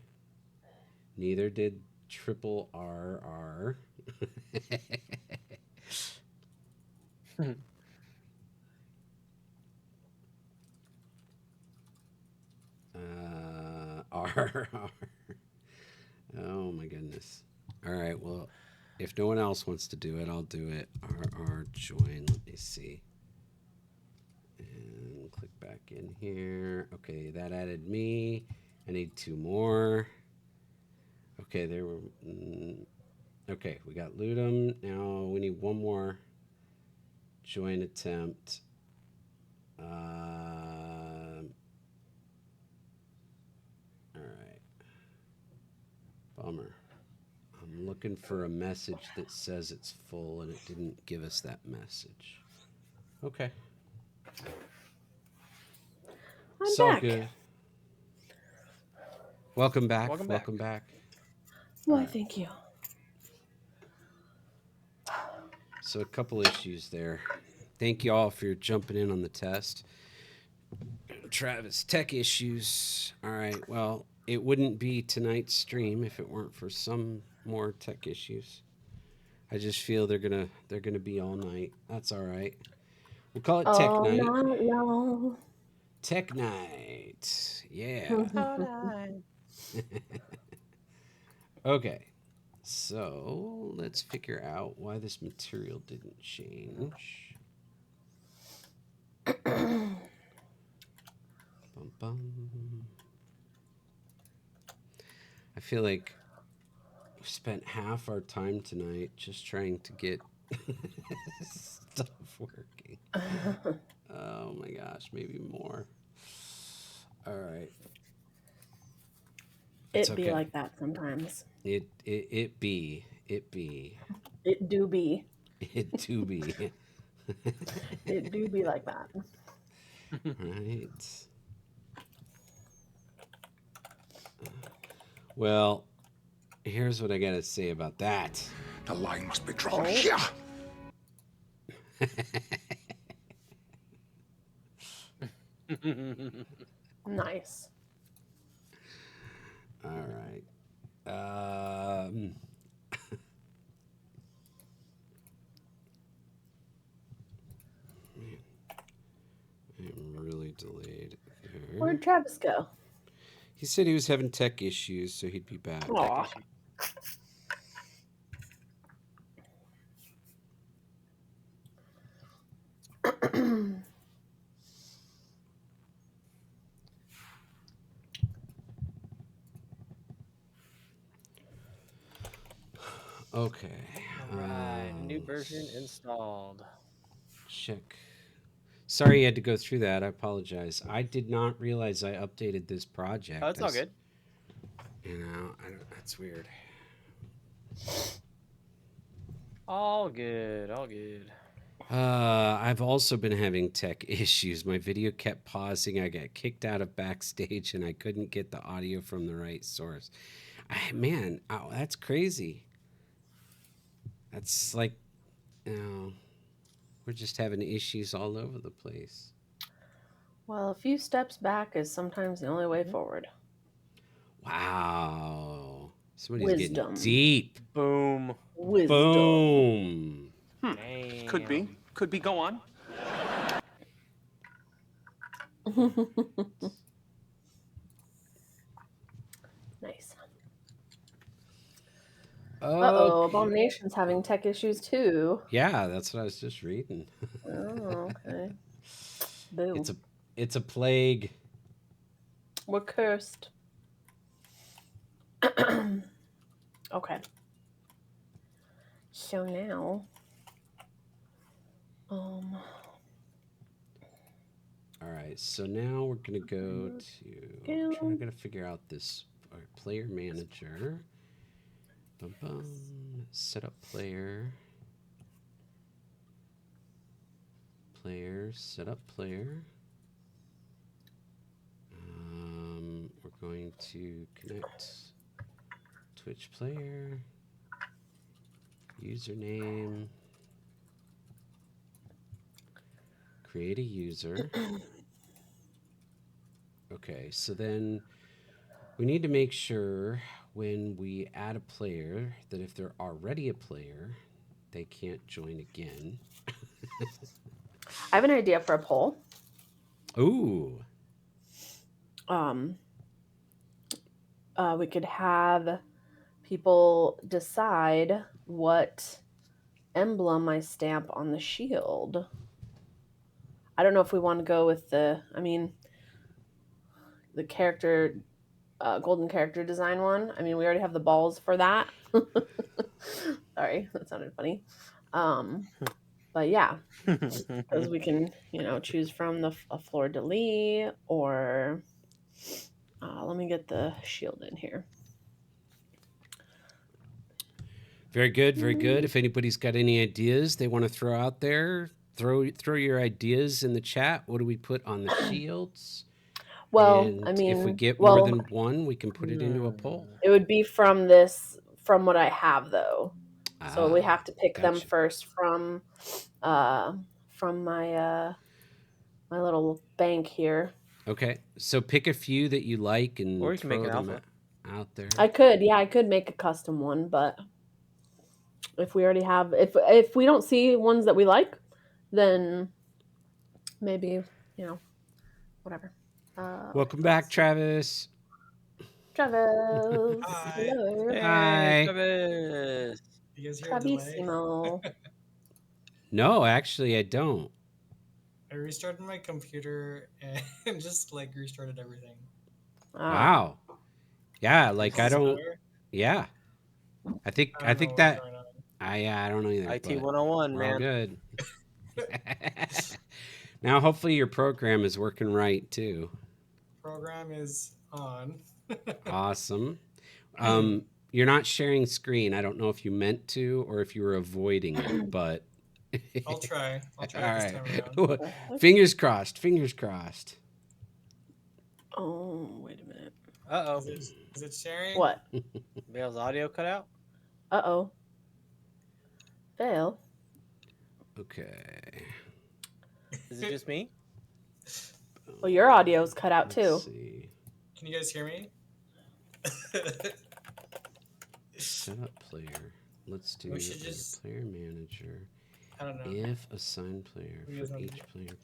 Neither did triple RR. R. Oh my goodness. All right, well, if no one else wants to do it, I'll do it. RR join. Let me see. And click back in here. Okay, that added me. I need 2 more. Okay, there were. Okay, we got Ludum. Now we need 1 more join attempt. All right. Bummer. I'm looking for a message that says it's full, and it didn't give us that message. Okay. I'm back. Good. Welcome back. Welcome back. Why, right. Thank you. So a couple issues there. Thank you all for jumping in on the test. Travis, tech issues. All right. Well, it wouldn't be tonight's stream if it weren't for some more tech issues. I just feel they're gonna be all night. That's all right. We'll call it Tech Night. No. Tech Night. Yeah. All night. Okay. So let's figure out why this material didn't change. I feel like we spent half our time tonight just trying to get stuff working. Oh my gosh, maybe more. All right. It be like that sometimes. It be. It do be. It do be. It do be like that. Right. Well, here's what I gotta say about that. The line must be drawn here. Nice. All right. I'm really delayed there. Where'd Travis go? He said he was having tech issues, so he'd be back. Aw. Okay. All right. New version installed. Check. Sorry you had to go through that. I apologize. I did not realize I updated this project. Oh, it's all good. You know, that's weird. All good. All good. I've also been having tech issues. My video kept pausing. I got kicked out of backstage, and I couldn't get the audio from the right source. Man, that's crazy. That's like, you know, we're just having issues all over the place. Well, a few steps back is sometimes the only way forward. Wow. Somebody's Wisdom. getting deep. Boom. Wisdom. Boom. Damn. Could be. Could be. Go on. Nice. Okay. Abomination's having tech issues too. Yeah, that's what I was just reading. Oh, okay. Boom. It's a plague. We're cursed. Okay. So now, all right. So now we're gonna go to. I'm trying to figure out this player manager. Bum, bum. Set up player. Player. Set up player. We're going to connect Twitch player. Username. Create a user. Okay, so then we need to make sure when we add a player that if they're already a player, they can't join again. I have an idea for a poll. Ooh. We could have people decide what emblem I stamp on the shield. I don't know if we want to go with the character, golden character design one. I mean, we already have the balls for that. Sorry, that sounded funny. But yeah, because we can, choose from a fleur-de-lis or let me get the shield in here. Very good, very good. If anybody's got any ideas they want to throw out there, throw your ideas in the chat. What do we put on the shields? Well, and if we get more than one, we can put it into a poll. It would be from what I have though. So we have to pick them first from my my little bank here. Okay, so pick a few that you like and or you can throw make an them alpha out there. I could make a custom one, but if we already have, if we don't see ones that we like, then maybe whatever. Welcome back, Travis. Travis. Hi. Hello. Hey, Hi. Travis. You guys hear a delay? Travissimo. No, actually, I don't. I restarted my computer and just like restarted everything. Wow. Yeah, like I don't. Yeah, I think that I don't know either. IT but 101, we're all man. good. Now, hopefully, your program is working right too. Program is on. Awesome. You're not sharing screen. I don't know if you meant to or if you were avoiding it, but I'll try. I'll try all this right. time around. Fingers crossed. Fingers crossed. Oh, wait a minute. Uh-oh. Is it sharing? What? Vale's audio cut out? Uh-oh. Vale. Okay. Is it just me? Well, your audio's cut out too. Let's see. Can you guys hear me? Set up player. Let's do just player manager. I don't know. If assign player for each player.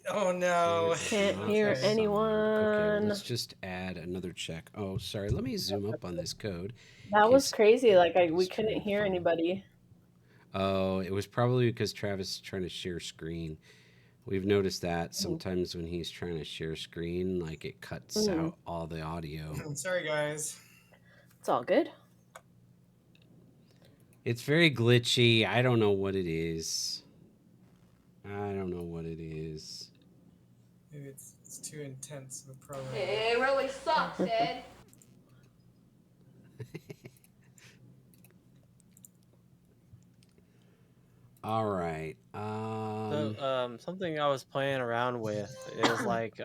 Oh no. Can't hear anyone. Okay, let's just add another check. Oh, sorry. Let me zoom up on this code. That was crazy. Like we couldn't hear anybody. Oh, it was probably because Travis is trying to share screen. We've noticed that sometimes when he's trying to share screen, like it cuts out all the audio. I'm sorry, guys. It's all good. It's very glitchy. I don't know what it is. Maybe it's too intense of a program. It really sucks, Ed. All right. So, something I was playing around with is like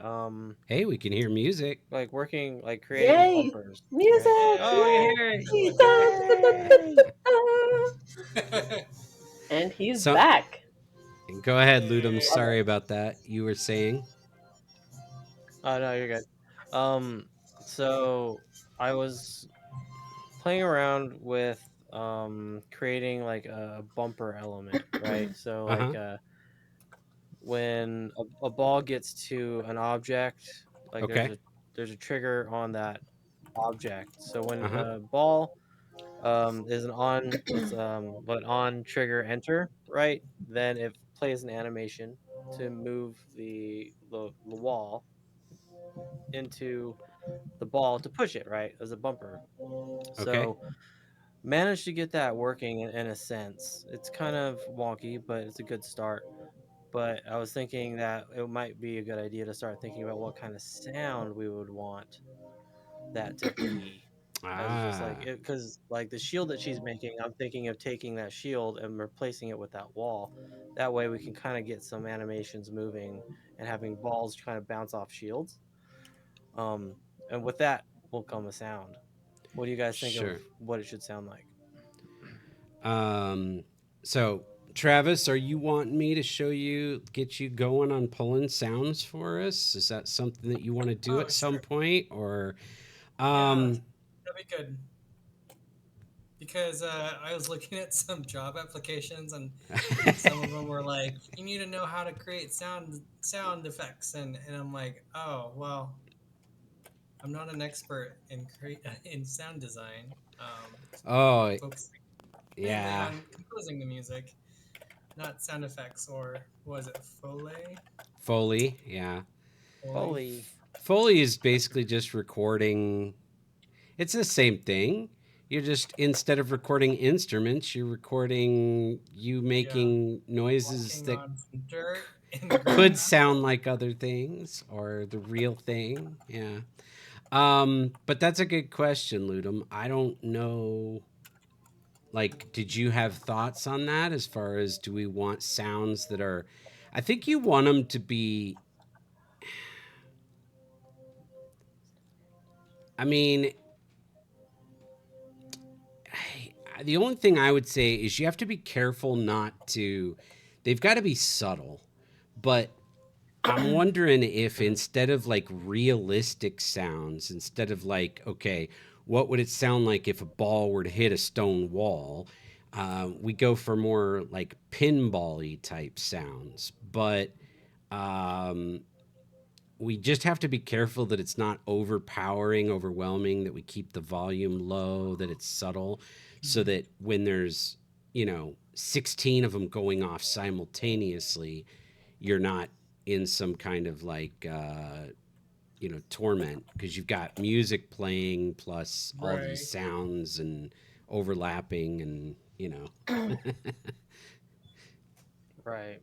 hey, we can hear music. Like working, like creating bumpers. Music. Right? Oh, you hear it. And he's back. Go ahead, Ludum. Sorry about that. You were saying? Oh no, you're good. So I was playing around with creating like a bumper element, right? So like when a ball gets to an object, like there's a trigger on that object. So when a ball is an on but on trigger enter, right? Then it plays an animation to move the wall into the ball to push it, right? As a bumper. So managed to get that working in a sense. It's kind of wonky, but it's a good start. But I was thinking that it might be a good idea to start thinking about what kind of sound we would want that to be. As just like it, because like the shield that she's making, I'm thinking of taking that shield and replacing it with that wall. That way we can kind of get some animations moving and having balls kind of bounce off shields. And with that will come a sound. What do you guys think of what it should sound like? So Travis, are you wanting me to get you going on pulling sounds for us? Is that something that you want to do at some point, or? That'd be good. Because I was looking at some job applications, and some of them were like, "You need to know how to create sound effects," and I'm like, "Oh well, I'm not an expert in sound design." Focusing mainly on composing the music, not sound effects, or was it Foley? Foley, yeah. Foley is basically just recording. It's the same thing. You're just, instead of recording instruments, you're recording you making noises that could sound like other things or the real thing. Yeah. But that's a good question, Ludum. I don't know. Like, did you have thoughts on that as far as do we want sounds that are, I think you want them to be, I mean, the only thing I would say is you have to be careful not to, they've got to be subtle, but I'm wondering if instead of like realistic sounds, instead of like, okay, what would it sound like if a ball were to hit a stone wall? We go for more like pinball-y type sounds, but we just have to be careful that it's not overpowering, overwhelming, that we keep the volume low, that it's subtle, so that when there's, 16 of them going off simultaneously, you're not in some kind of torment, because you've got music playing plus all these Right. sounds and overlapping and. Right.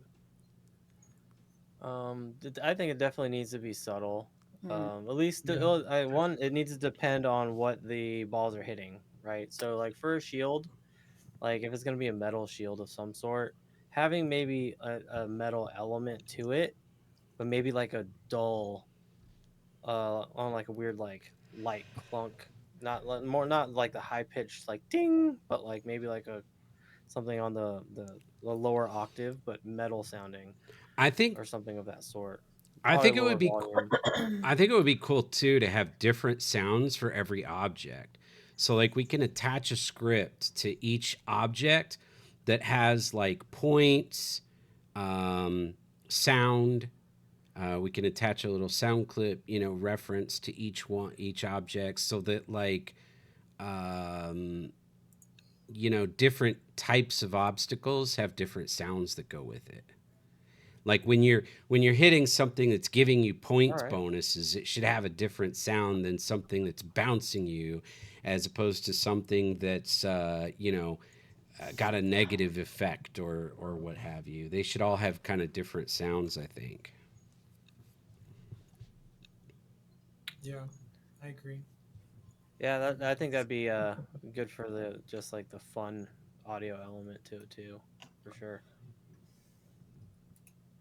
I think it definitely needs to be subtle. At least it needs to depend on what the balls are hitting, right? So like for a shield, like if it's gonna be a metal shield of some sort, having maybe a metal element to it, but maybe like a dull, on like a weird like light clunk, not like the high pitched like ding, but like maybe like a something on the lower octave, but metal sounding I think or something of that sort. I Probably think it would lower be volume. I think it would be cool too to have different sounds for every object. So like we can attach a script to each object that has like points, sound. We can attach a little sound clip, reference to each object, so that um, different types of obstacles have different sounds that go with it. Like when you're hitting something that's giving you All points right. bonuses, it should have a different sound than something that's bouncing you, as opposed to something that's got a negative effect or what have you. They should all have kind of different sounds, I think. Yeah, I agree. Yeah, I think that'd be good for the just like the fun audio element to it too, for sure.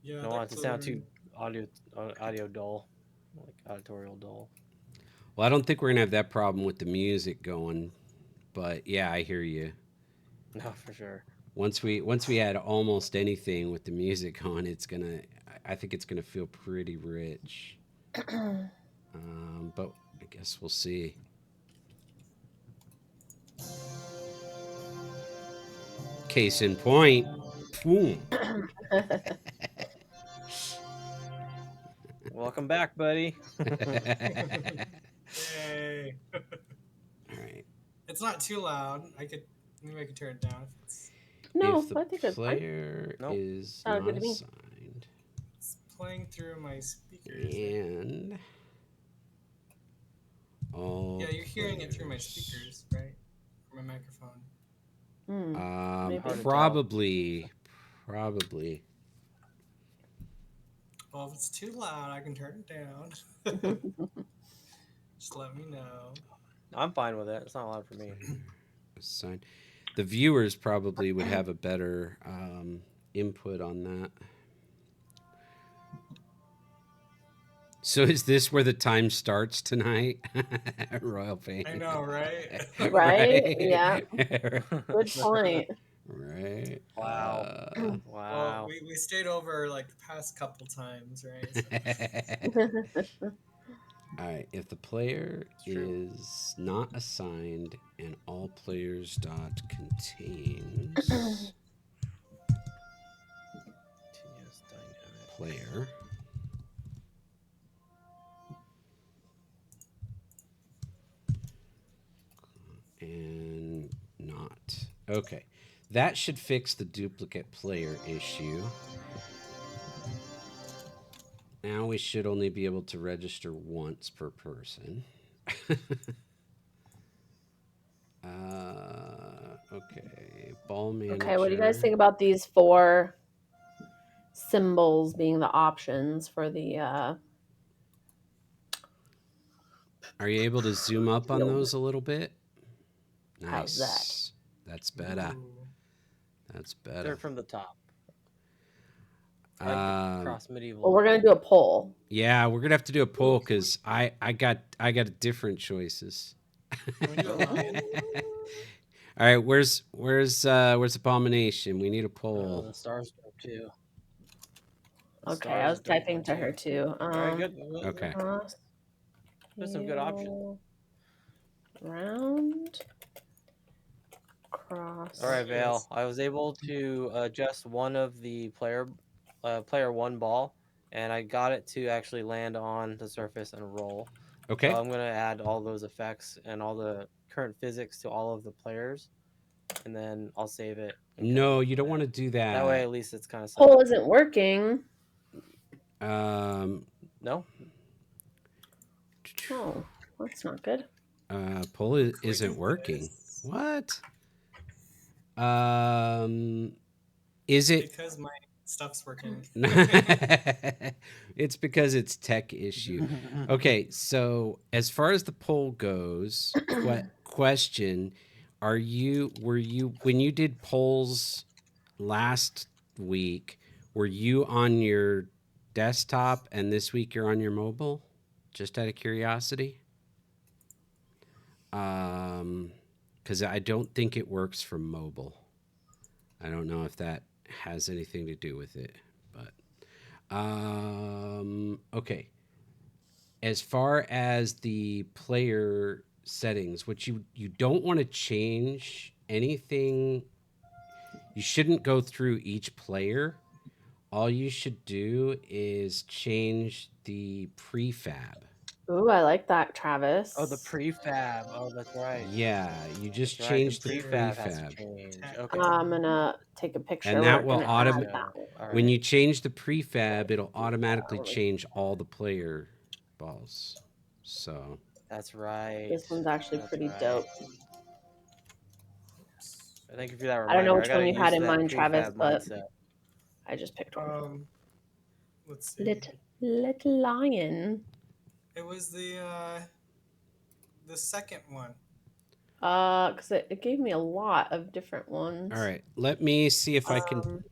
Yeah, You I'd don't want like it to to sound learn. too audio dull, like auditorial dull. Well, I don't think we're gonna have that problem with the music going, but yeah, I hear you. No, for sure. Once we add almost anything with the music on, I think it's gonna feel pretty rich. But I guess we'll see. Case in point, boom. Welcome back, buddy. All Yay! right. It's not too loud. Maybe I could turn it down if If No, the I think it's fine. player Nope. is Sounded good not to me. assigned it's playing through my speakers. Right? and all Yeah, you're hearing it through my players, speakers, right? From my microphone. Maybe. Hard to tell. probably. Well, if it's too loud, I can turn it down. Just let me know. I'm fine with it. It's not loud for me. Assigned. The viewers probably would have a better input on that. So is this where the time starts tonight? Royal Pain. I know, right? Right? Yeah. Good point. Right. Wow. Well, Wow. we stayed over like the past couple times, right? So. All right. If the player It's true. is not assigned and all players dot contains Continuous dynamic. player and not. Okay. That should fix the duplicate player issue. Now we should only be able to register once per person. Okay. Ball manager. Okay, what do you guys think about these 4 symbols being the options for the Are you able to zoom up on field? those a little bit? Nice. How's that? That's better. Ooh. That's better. Start from the top. I like the cross medieval. Well, we're gonna do a poll. Yeah, we're gonna have to do a poll because I got different choices. Can we do a lion? All right, where's Abomination? We need a poll. The stars go too. Okay, I was typing to her too. All right, good. Okay. There's some good options. Round. Cross. All right, Vale. I was able to adjust one of the player 1 ball, and I got it to actually land on the surface and roll. Okay. So I'm gonna add all those effects and all the current physics to all of the players, and then I'll save it. No, you don't want to do that. That way, at least it's kind of. Poll isn't working. No. Oh, that's not good. Poll isn't working. What? Is it because my stuff's working? It's because it's tech issue. Okay, so as far as the poll goes, question: were you when you did polls last week? Were you on your desktop and this week you're on your mobile? Just out of curiosity. Because I don't think it works from mobile. I don't know if that has anything to do with it, but okay. As far as the player settings, what you don't want to change anything. You shouldn't go through each player. All you should do is change the prefab. Ooh, I like that, Travis. Oh, the prefab. Oh, that's right. Yeah, you just That's right. The change the prefab has to prefab. change. Okay. I'm gonna take a picture. And that We're will gonna add automate that. when Right. you change the prefab, it'll automatically change all the player balls. So That's right. This one's actually That's pretty right. dope. Thank you for that I don't know reminder. I which gotta one you use had in that mind, Travis, prefab but mindset. I just picked one. Let's see. Little lion. It was the second one. Because it gave me a lot of different ones. all right, let me see if I can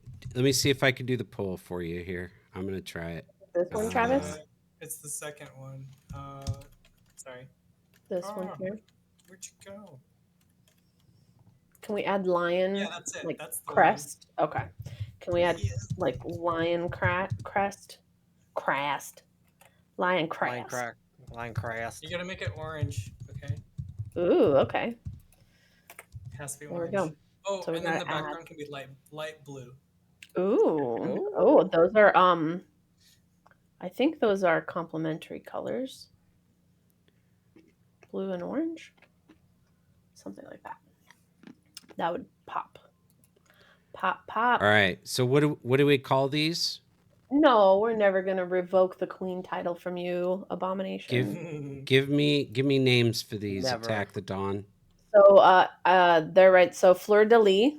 do the poll for you here. I'm gonna try it. This one, Travis? It's the second one. Sorry. This one here. Where'd you go? Can we add lion? Yeah, that's it. Like That's the crest? One. Okay. Can we add like lion crest? Crest. Lion crest. Lion crest. You gotta make it orange, okay? Ooh, okay. It has to be There orange. we go. Oh, So and then the background can be light blue. Ooh. Oh, those are I think those are complementary colors. Blue and orange. Something like that. That would pop. Pop. All right. So what do we call these? No, we're never gonna revoke the queen title from you, Abomination. Give me names for these. Never. Attack the Dawn. So they're right. So Fleur de Lis.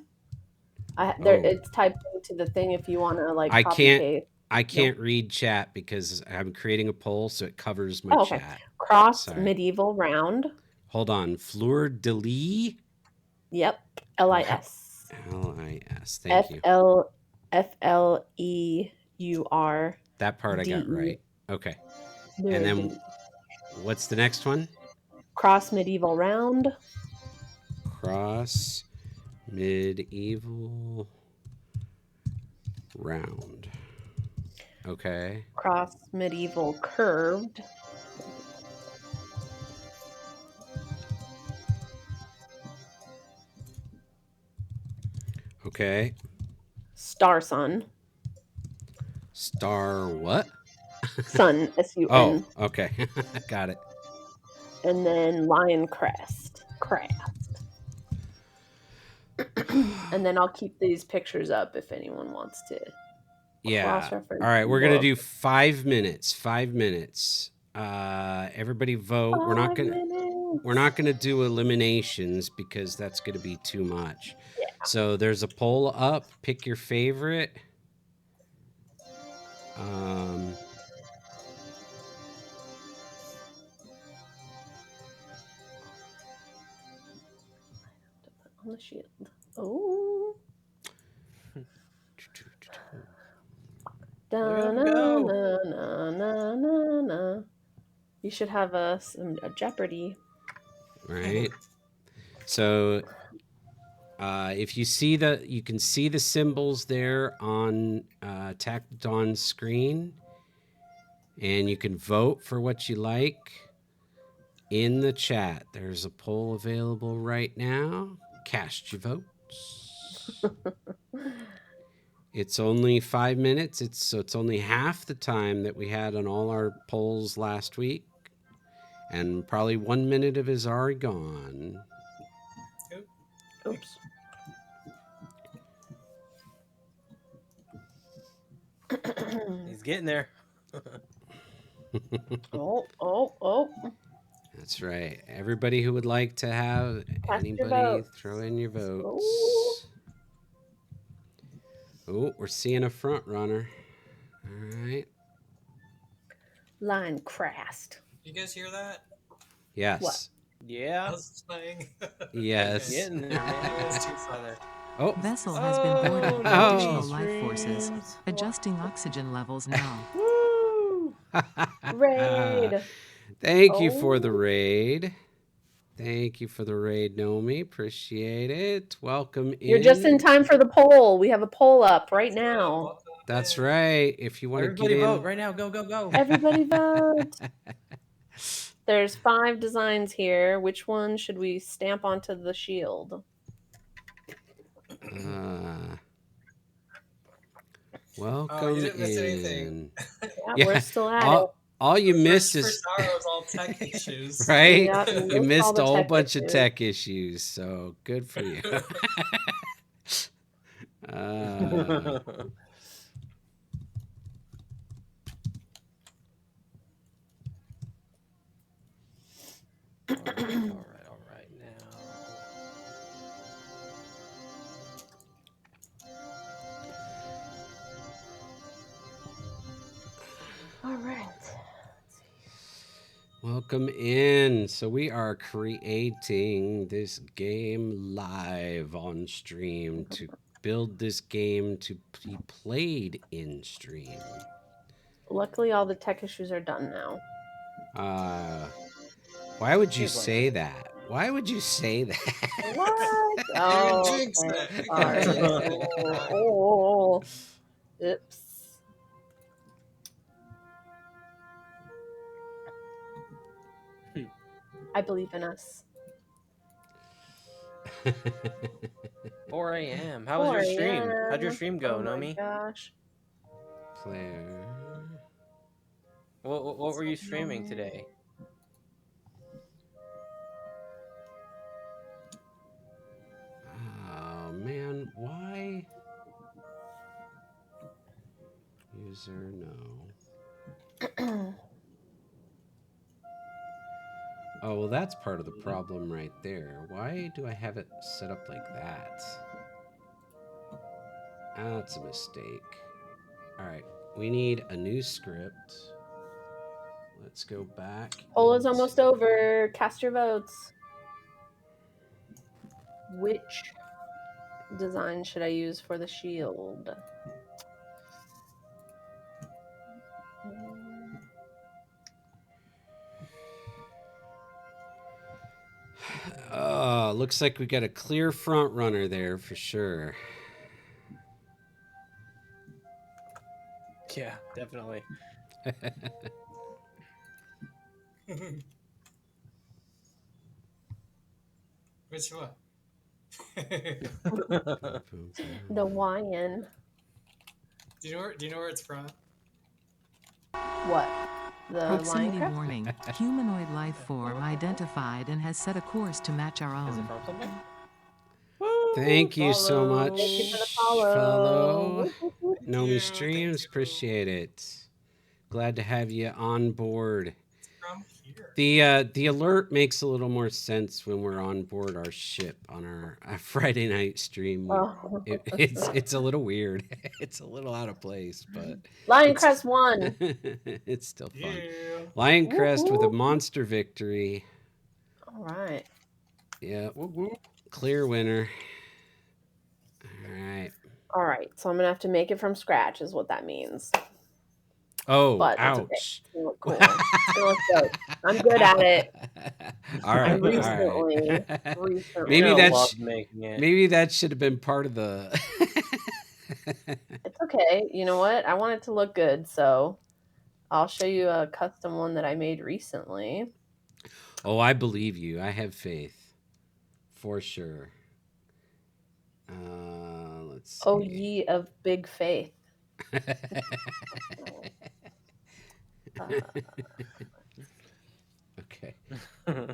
It's typed into the thing if you want to like copy paste. I can't read chat because I'm creating a poll, so it covers my chat. Cross medieval round. Hold on, Fleur de Lis. Yep, LIS. LIS. Thank you. FLEUR. That part I got right. Okay. And then what's the next one? Cross medieval round. Cross medieval round. Okay. Cross medieval curved. Okay. Star sun. Star what? Sun. SUN. Oh, okay. Got it. And then lion crest. And then I'll keep these pictures up if anyone wants to. Yeah. All right, we're gonna do 5 minutes. 5 minutes. Everybody vote. We're not gonna do eliminations because that's gonna be too much. Yeah. So there's a poll up. Pick your favorite. On the shield. Oh. You should have a Jeopardy. Right. So if you see you can see the symbols there on Attack the Dawn screen, and you can vote for what you like in the chat. There's a poll available right now. Cast your votes. It's only 5 minutes. It's only half the time that we had on all our polls last week, and probably 1 minute of it is already gone. Oops. He's getting there. Oh. That's right. Everybody who would like to have Cast your anybody votes. throw in your votes. Oh, we're seeing a front runner. All right. Line crest. You guys hear that? Yes. What? Yeah. I was playing. Yes. Getting there, man. It was too far. Oh. Vessel has been boarded with no additional me life forces. streams. Adjusting oxygen levels now. Woo! Raid. Thank you for the raid. Thank you for the raid, Nomi. Appreciate it. Welcome in. You're just in time for the poll. We have a poll up right now. That's right. If you want to get in. Everybody vote right now. Go, go, go. Everybody vote. There's 5 designs here. Which one should we stamp onto the shield? Welcome you didn't miss in. anything. Yeah, we're still at it. All you missed is first hour was all tech issues. right? Yeah, you missed a whole bunch issues. of tech issues, so good for you. All right now. All right. Welcome in. So we are creating this game live on stream to build this game to be played in stream. Luckily, all the tech issues are done now. Why would you say that? Why would you say that? What? Oh, okay. Sorry. Oh, oops. I believe in us. 4 a.m. How was your stream? How'd your stream go, Nomi? Oh my gosh. Player. What were you streaming today? Oh man, why? User no. Oh, well, that's part of the problem right there. Why do I have it set up like that? That's a mistake. All right, we need a new script. Let's go back. Poll is almost over. Cast your votes. Which design should I use for the shield? Looks like we got a clear front runner there for sure. Yeah, definitely. Which one? The YN. Do you know where it's from? What? The Proximity warning. Humanoid life form identified and has set a course to match our own. Is it from something? Thank you so much, Thank you for the follow. Nomi Streams, appreciate it. Glad to have you on board. The alert makes a little more sense when we're on board our ship on our Friday night stream. It's a little weird. It's a little out of place, but Lioncrest won. It's still fun. Yeah. Lioncrest with a monster victory. All right. Yeah. Clear winner. All right. So I'm gonna have to make it from scratch, is what that means. Oh, but ouch! Okay. Look cool. Look good. I'm good at it. All right. Recently. Maybe that should have been part of the. It's okay. You know what? I want it to look good, so I'll show you a custom one that I made recently. Oh, I believe you. I have faith, for sure. Let's see. Oh, ye of big faith. Okay. All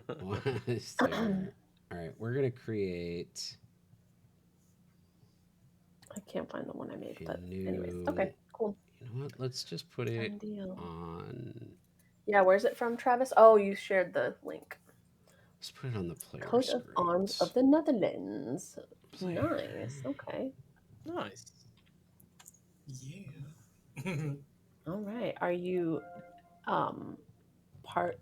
right, we're gonna create. I can't find the one I made, but anyways, okay, cool. You know what? Let's just put it on. Yeah, where's it from, Travis? Oh, you shared the link. Let's put it on the player Coat screen. of Arms of the Netherlands. Nice. Okay. Nice. Yeah. All right. Are you part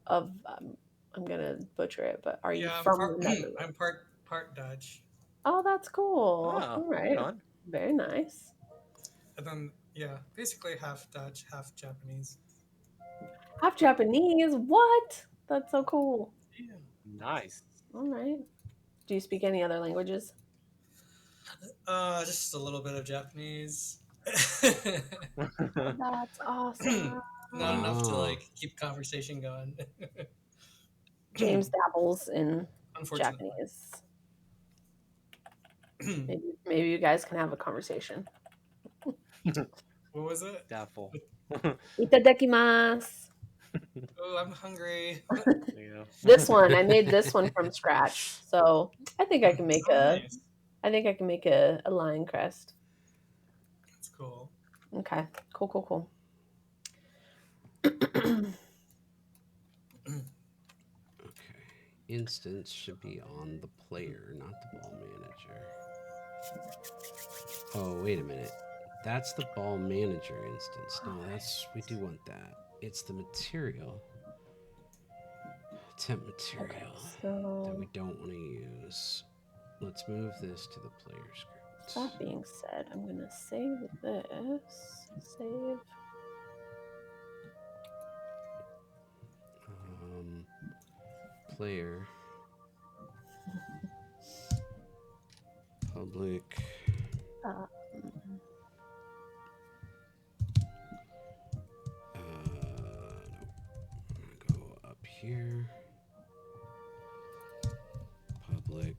of I'm gonna butcher it, but are you from the Netherlands? I'm part Dutch. Oh, that's cool. Oh, All right. on. Very nice. And then basically half Dutch, half Japanese. Half Japanese. What? That's so cool. Yeah. Nice. All right. Do you speak any other languages? Just a little bit of Japanese. That's awesome. Not enough to like keep conversation going. James dabbles in Unfortunately. Japanese. Maybe you guys can have a conversation. What was it? Doubtful. Itadakimasu. Oh, I'm hungry. Yeah. This one, I made this one from scratch, so I think I can make Nice. I think I can make a lion crest. That's cool. Okay, cool. Okay. Instance should be on the player, not the ball manager. Oh, wait a minute. That's the ball manager instance. No, we do want that. It's the material. Temp material that we don't want to use. Let's move this to the player script. That being said, I'm gonna save this. Save. Player. Public. No. Go up here. Public.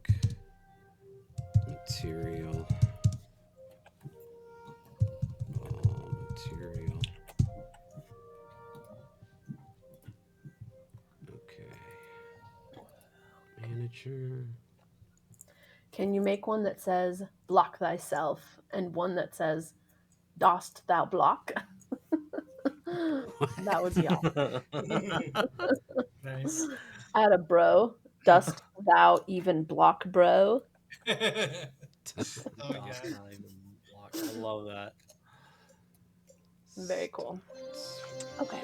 Material. Ball material. Okay. Manager. Can you make one that says block thyself and one that says dost thou block? That would be awesome. Nice. I had a bro. Dost thou even block, bro? Oh yeah. I love that. Very cool. Okay.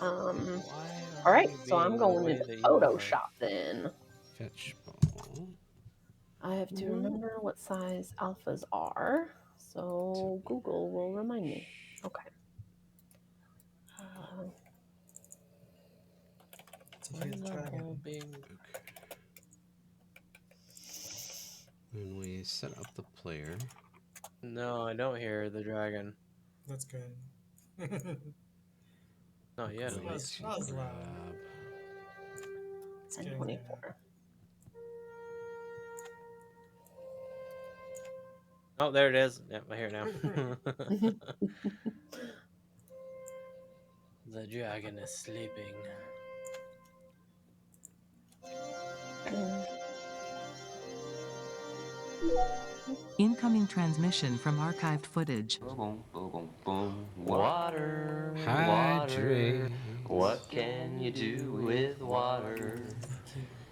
All right, so I'm going into Photoshop then. Fetch ball. I have to remember what size alphas are, so Google will remind me. Okay. When we set up the player. No, I don't hear the dragon. That's good. Not yet. That was loud. 1024. Oh, there it is. Yep, I hear it now. The dragon is sleeping. Incoming transmission from archived footage. Boom, boom, boom, boom. Water, Hydrate. water. What can you do with water?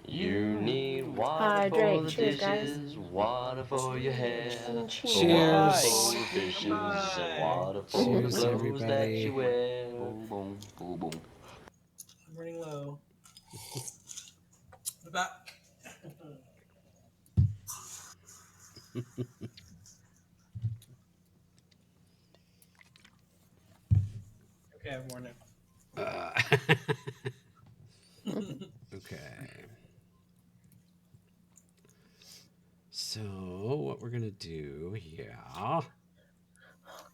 You need water for the Cheers, dishes, guys. water for your hair, Cheers. water for the fishes, water for Cheers, the clothes everybody. that you wear. Boom, boom, boom, boom. I'm running low. What about? Okay, I have more now. Okay. So what we're gonna do,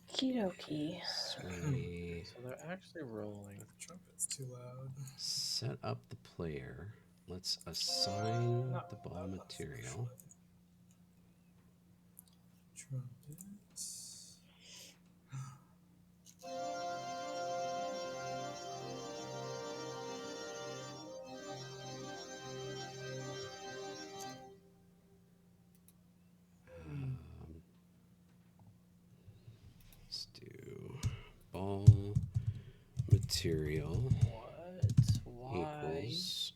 Okie dokie. So they're actually rolling. The trumpet's too loud. Set up the player. Let's assign the ball material. Trumpets. ball material equals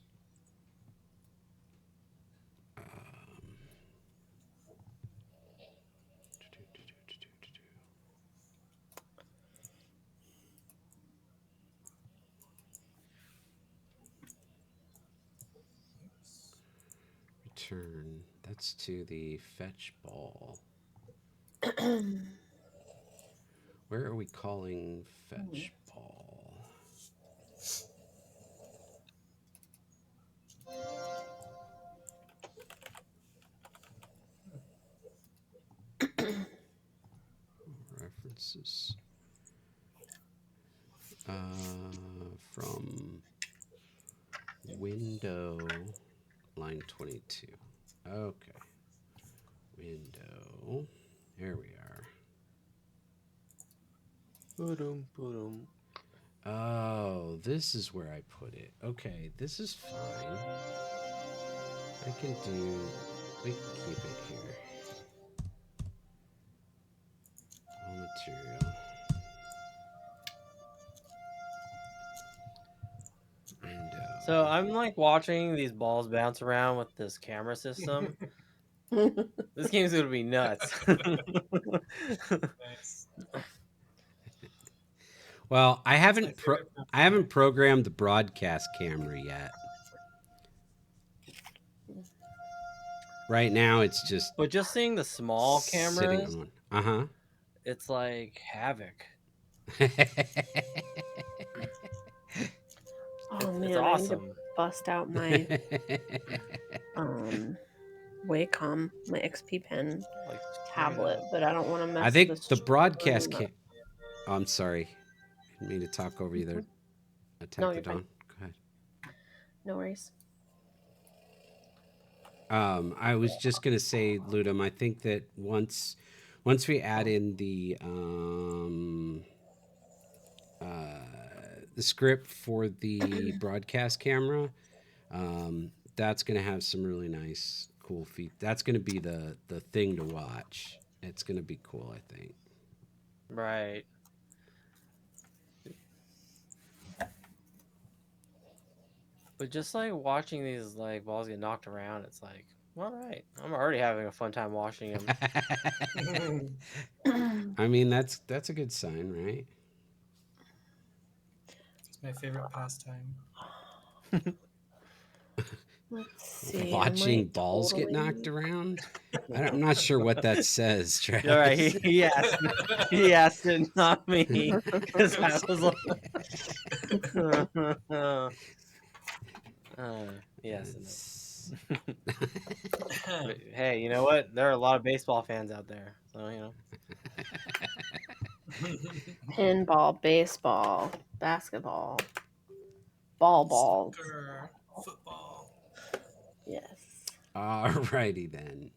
return. That's to the fetch ball. Where are we calling fetch ball? References from window line 22. Okay. Window. There we are. Oh, this is where I put it. Okay, this is fine. We can keep it here. All material. Window. So I'm like watching these balls bounce around with this camera system. This game's gonna be nuts. Nice. Well, I haven't programmed the broadcast camera yet. Right now, it's just. But just seeing the small cameras, it's like havoc. Oh man, it's awesome. I need to bust out my Wacom, my XP Pen tablet, but I don't want to mess. I think the broadcast I'm sorry, I didn't mean to talk over you there. No, you're fine. Go ahead. No worries. I was just gonna say, Ludum, I think that once we add in the script for the broadcast camera, that's gonna have some really nice, cool feet. That's gonna be the thing to watch. It's gonna be cool, I think. Right. But just like watching these like balls get knocked around, it's like, all right, I'm already having a fun time watching them. I mean, that's a good sign, right? It's my favorite pastime. Let's see. Watching balls get knocked around. I'm not sure what that says, Travis. All right, he asked it, not me, because I was like, yes. But, hey, you know what? There are a lot of baseball fans out there, so you know. Pinball, baseball, basketball, ball, soccer, football. Yes. Alrighty then.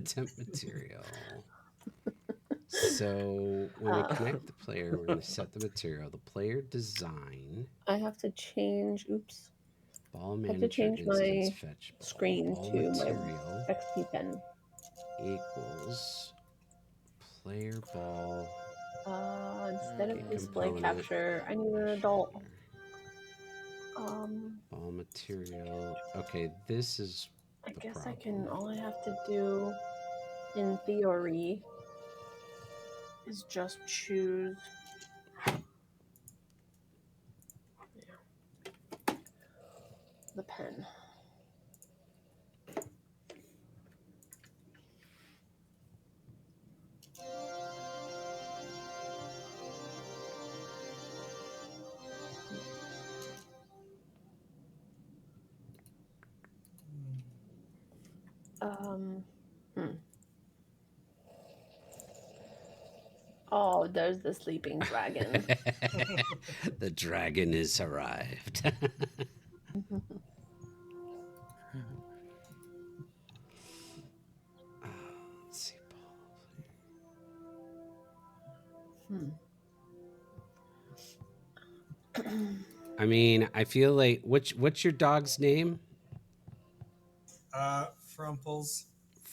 Temp material. So when we connect the player, we're going to set the material. The player design. I have to change. Oops. Ball manager. I have to change my fetch ball. screen ball to material my XP Pen. Equals player ball. Instead of display capture, I need an adult. Ball material. Okay, this is. I guess I can. All I have to do, in theory, is just choose. The pen. Oh, there's the sleeping dragon. The dragon is arrived. Let's see, I mean, I feel like what's your dog's name? Frumples.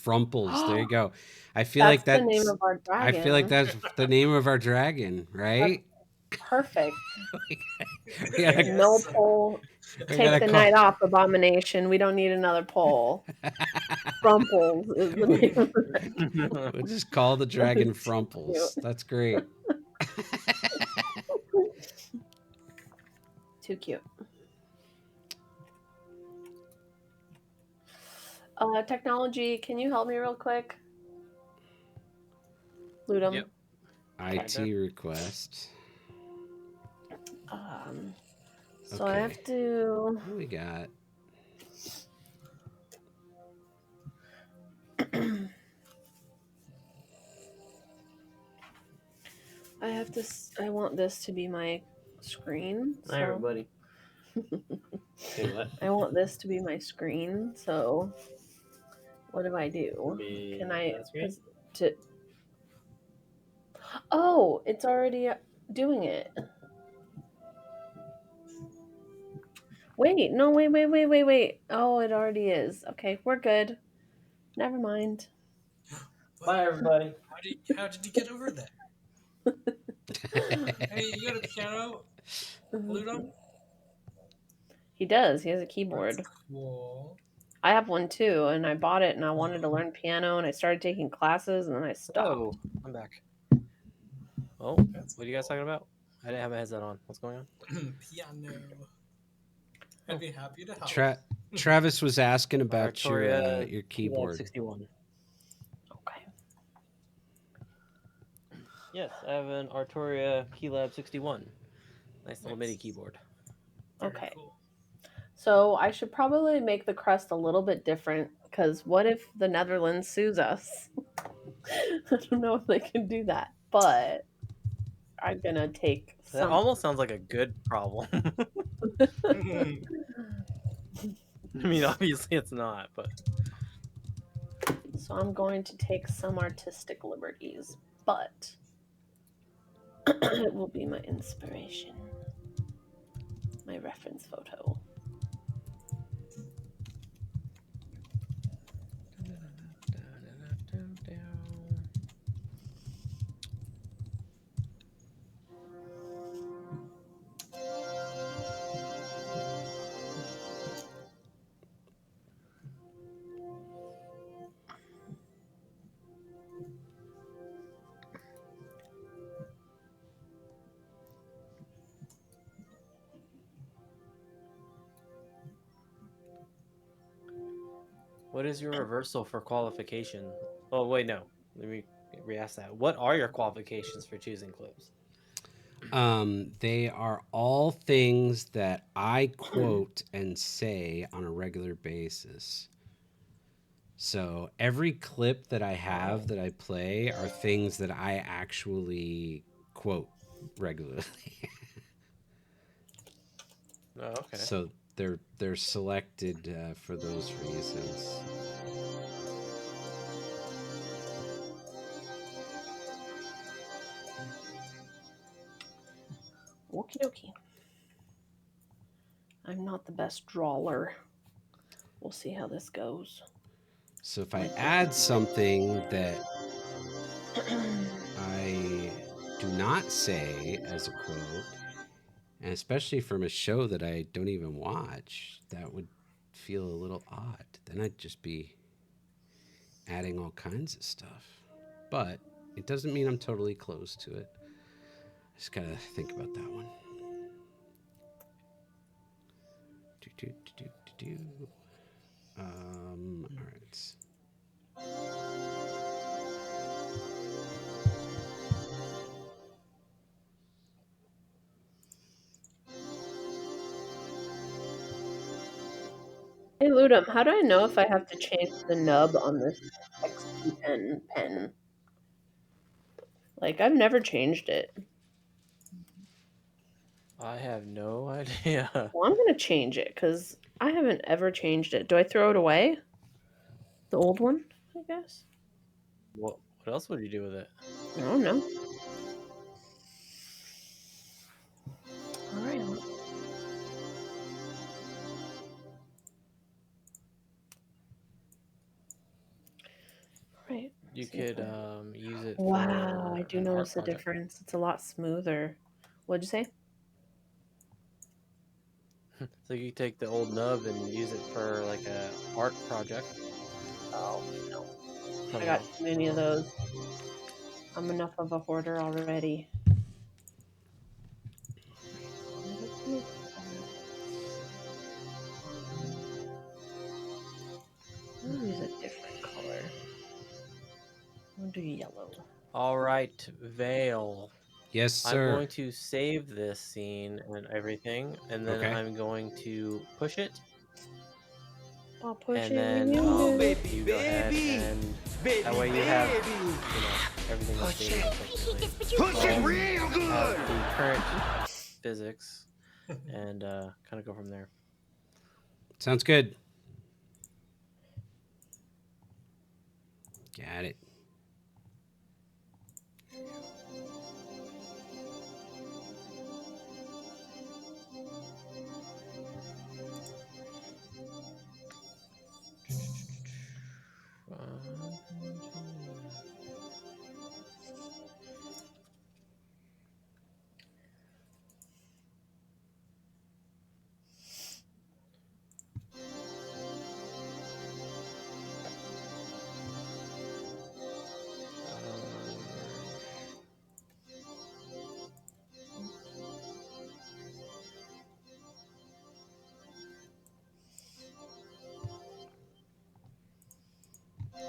Frumples. There you go. I feel like that's the name of our I feel like dragon. that's the name of our dragon, right? Perfect. We gotta, No poll. Take the night off, Abomination. We don't need another poll. Frumples is the name of it. We'll just call the dragon That's Frumples. cute. That's great. Too cute. Technology, can you help me real quick? Ludum. Yep. IT request. So I have to. What do we got? I want this to be my screen. Hi, everybody. Say what? I want this to be my screen. So what do I do? Can I? Oh, it's already doing it. Wait, no, wait. Oh, it already is. Okay, we're good. Never mind. Bye, everybody. How did you get over there? Hey, you got a piano, Ludum? He does. He has a keyboard. That's cool. I have one too, and I bought it, and I wanted to learn piano, and I started taking classes, and then I stopped. Oh, I'm back. Oh, what are you guys talking about? I didn't have my headset on. What's going on? Piano. I'd be happy to help. Travis was asking about Arturia your keyboard. 61. Okay. Yes, I have an Arturia Keylab 61. Nice little MIDI keyboard. Okay. Cool. So I should probably make the crust a little bit different, because what if the Netherlands sues us? I don't know if they can do that, but I'm gonna take some. That almost sounds like a good problem. I mean, obviously it's not, but. So I'm going to take some artistic liberties, but it will be my inspiration, my reference photo. What is your reversal for qualification? Oh, wait, no. Let me re-ask that. What are your qualifications for choosing clips? They are all things that I quote and say on a regular basis. So every clip that I have that I play are things that I actually quote regularly. Oh, okay. So they're selected for those reasons. Okie dokie. I'm not the best drawer. We'll see how this goes. So if I add something that I do not say as a quote, and especially from a show that I don't even watch, that would feel a little odd. Then I'd just be adding all kinds of stuff. But it doesn't mean I'm totally closed to it. I just gotta think about that one. All right. Hey Ludum, how do I know if I have to change the nub on this XP pen? Like, I've never changed it. I have no idea. Well, I'm gonna change it because I haven't ever changed it. Do I throw it away? The old one, I guess. What else would you do with it? I don't know. All right. You could use it Wow, for I do an art notice a project. difference. It's a lot smoother. What'd you say? So you take the old nub and use it for like a art project. Oh, no. Oh, I got wow. too many of those. I'm enough of a hoarder already. I'll use a different color. I'll do yellow. All right, Vale. Yes, sir. I'm going to save this scene and everything, and then I'm going to push it. I'll push and it then when you do. you go ahead and that way you have everything updated appropriately. Push it real good. Have the current physics and kind of go from there. Sounds good. Got it.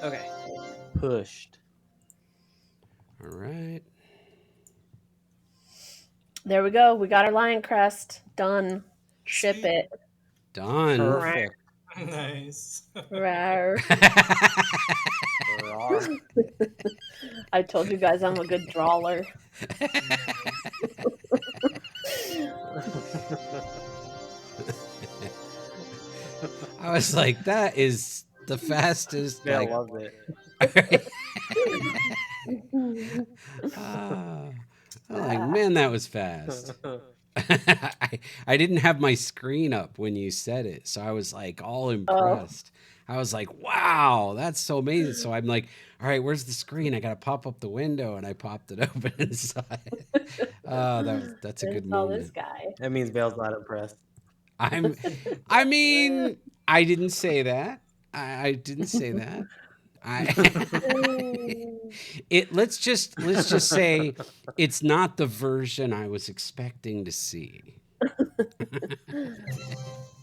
Okay. Pushed. All right. There we go. We got our lion crest. Done. Ship Sweet. it. Done. Perfect. Nice. Rawr. Rawr. I told you guys I'm a good drawler. I was like, that is the fastest. Yeah, like, I loved it. I'm like, man, that was fast. I didn't have my screen up when you said it, so I was like all impressed. I was like, wow, that's so amazing. So I'm like, all right, where's the screen? I got to pop up the window, and I popped it open and saw it. That's a good moment. This guy. That means Vale's not impressed. I mean, I didn't say that. I didn't say that. Let's just say it's not the version I was expecting to see.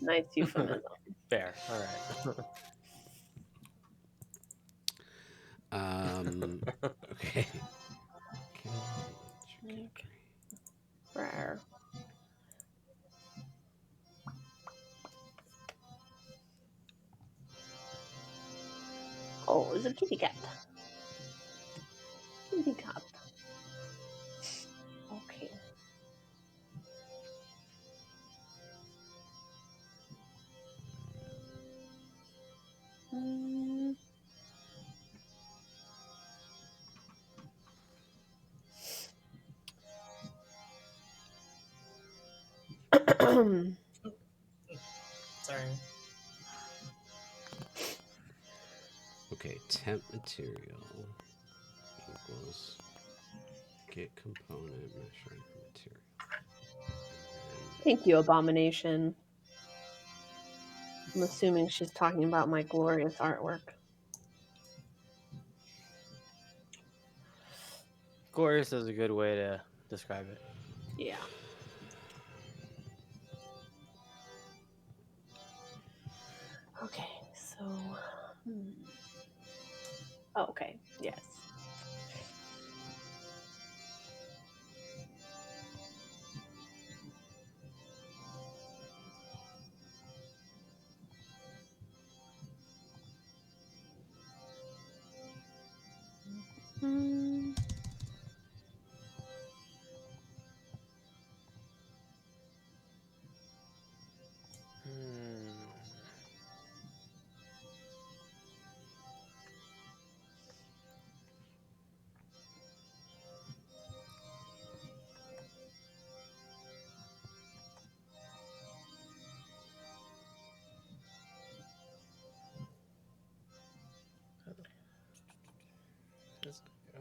Nice euphemism. Fair. All right. Okay. Rawr. Oh, it's a kitty cat. Kitty cat. Okay. Sorry. Okay, temp material equals get component measuring material. Thank you, Abomination. I'm assuming she's talking about my glorious artwork. Glorious is a good way to describe it. Yeah. Okay, so... Oh, okay, yes.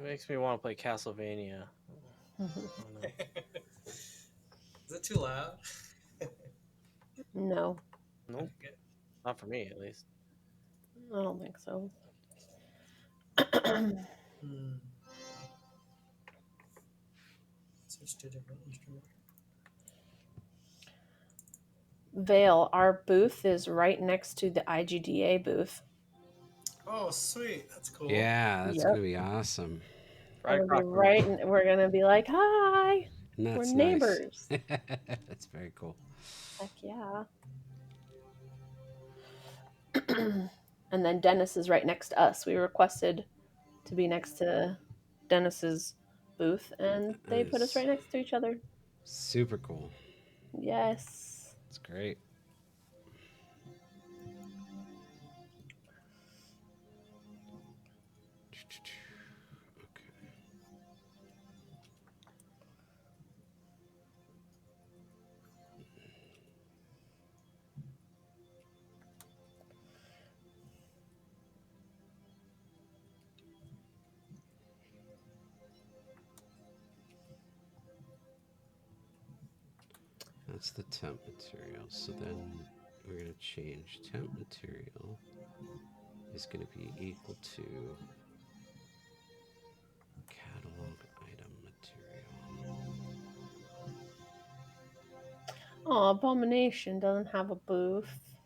makes me want to play Castlevania. Is it too loud? No. Nope. Not for me, at least. I don't think so. Switch to a different instrument. Vale, our booth is right next to the IGDA booth. Oh, sweet. That's cool. Yeah, that's going to be awesome. Right we're going to be like, hi. We're neighbors. Nice. That's very cool. Heck yeah. And then Dennis is right next to us. We requested to be next to Dennis's booth, and they put us right next to each other. Super cool. Yes. It's great. That's the temp material. So then we're going to change temp material is going to be equal to catalog item material. Oh, Abomination doesn't have a booth.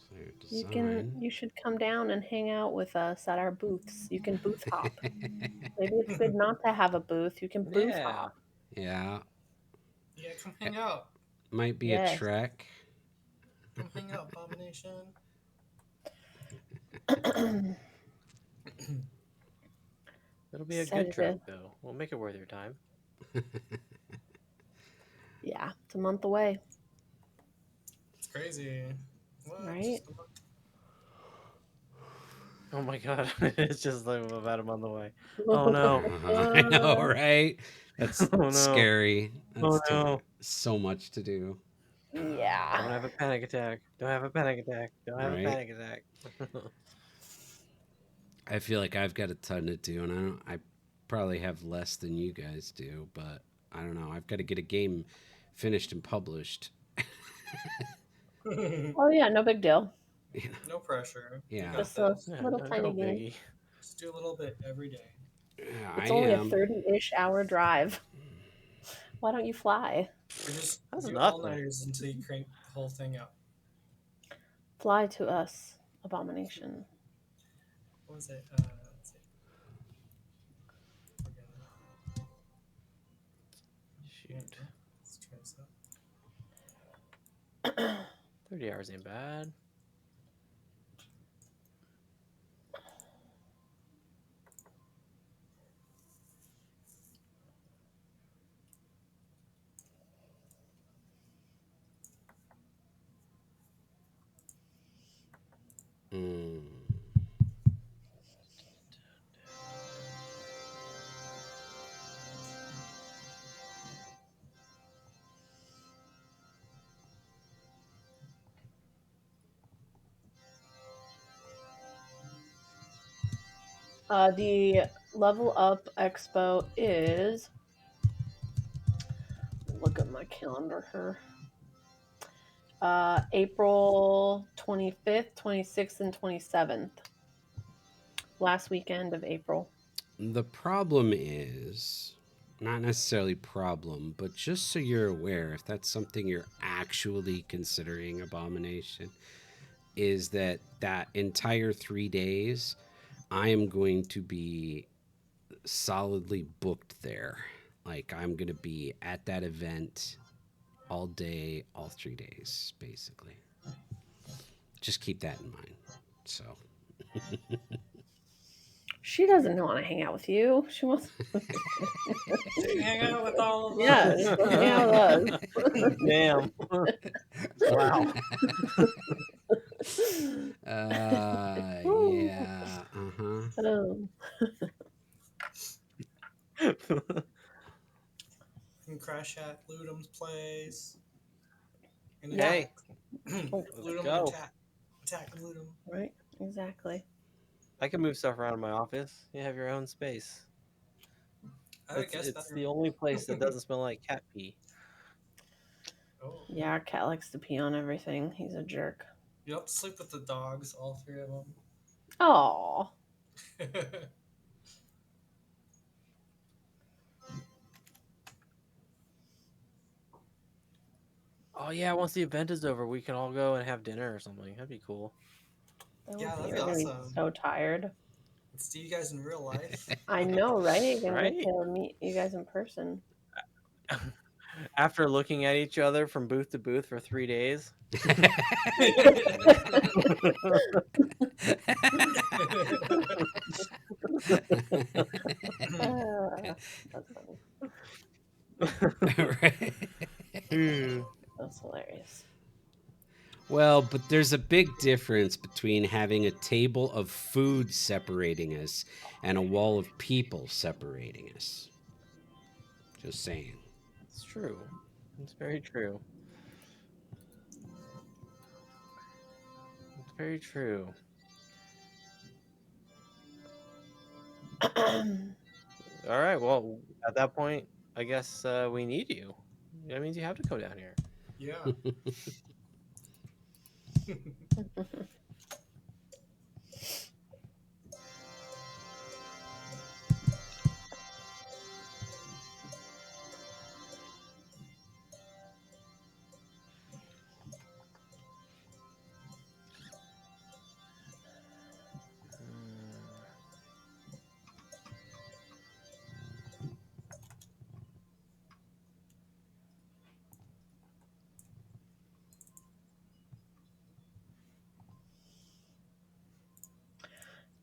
Player design. You should come down and hang out with us at our booths. You can booth hop. Maybe it's good not to have a booth. You can booth hop. Yeah. Yeah, come hang out. Might be a trek. Come hang out, Abomination. It'll be a good trip, though. We'll make it worth your time. Yeah, it's a month away. It's crazy. What? Right? Oh my god, it's just like about a month away. Oh no. I know, right? That's scary. That's so much to do. Yeah. Don't have a panic attack. Don't have a panic attack. Don't have a panic attack. I feel like I've got a ton to do, and I probably have less than you guys do, but I don't know. I've got to get a game finished and published. Oh yeah, no big deal. You know? No pressure. Yeah. Just a little tiny game. Biggie. Just do a little bit every day. Yeah, it's only a 30-ish hour drive. Why don't you fly? Or just That's do nothing. all-nighters until you crank the whole thing out. Fly to us, Abomination. What was it? Let's see. Shoot. Let's try this out. 30 hours ain't bad. The Level Up Expo is... Look at my calendar here. April 25th, 26th, and 27th. Last weekend of April. The problem is, not necessarily problem, but just so you're aware, if that's something you're actually considering, Abomination, is that entire 3 days, I am going to be solidly booked there. Like, I'm going to be at that event all day, all 3 days, basically. Just keep that in mind. So. She doesn't want to hang out with you. She wants to hang out with all of us. Yeah, hang out with us. Damn. Wow. Yeah. And crash at Ludum's place. And hey, Ludum go. Attack Ludum. Right, exactly. I can move stuff around in my office. You have your own space. It's the only place that doesn't smell like cat pee. Oh. Yeah, cat likes to pee on everything. He's a jerk. You have to sleep with the dogs, all 3 of them. Oh. Oh yeah, once the event is over, we can all go and have dinner or something. That'd be cool. Yeah, that'd be You're gonna be awesome. so tired. See you guys in real life. I know, right? You're gonna Right? get to meet you guys in person. After looking at each other from booth to booth for 3 days. That's funny. That's hilarious. Well, but there's a big difference between having a table of food separating us and a wall of people separating us. Just saying. It's true. It's very true. It's very true. All right. Well, at that point, I guess we need you. That means you have to come down here. Yeah.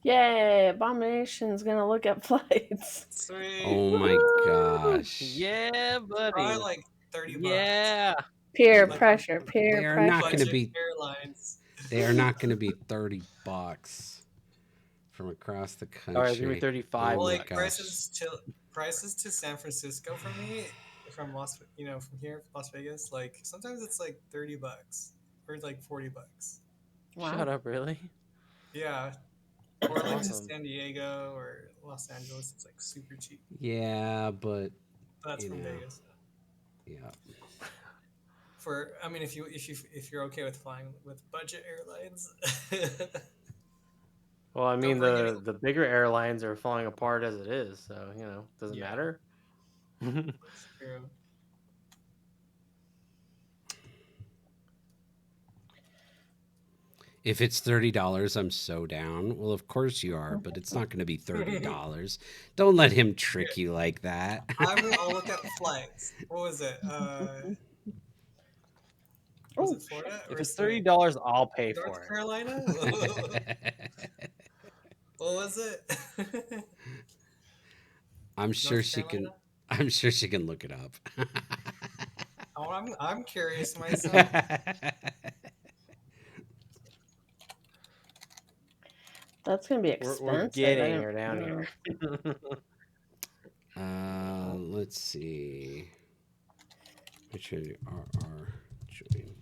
Yay! Abomination's gonna look at flights. Sweet. Oh my gosh. Yeah, buddy. Probably like 30 bucks. Yeah. Peer Like, pressure. Peer They are pressure. not going to Budget be. airlines. They are not going to be $30 from across the country. All right, it's gonna be 35. Oh my Like gosh. prices to San Francisco for me from from here Las Vegas, like sometimes it's like 30 bucks or like 40 bucks. Wow. Shut up, really? Yeah. Or That's like awesome. to San Diego or Los Angeles, it's like super cheap. Yeah, but That's from Vegas. Yeah. I mean, if you're okay with flying with budget airlines. Well, I mean, the bigger airlines are falling apart as it is, so doesn't matter. That's true. If it's $30, I'm so down. Well, of course you are, but it's not going to be $30. Don't let him trick you like that. I'll look at flights. What was it? Was it Florida? If it's $30, I'll pay for it. North Carolina? What was it? I'm sure she can. I'm sure she can look it up. I'm curious myself. That's gonna be expensive. We're getting her down here. Let's see. Which RR join.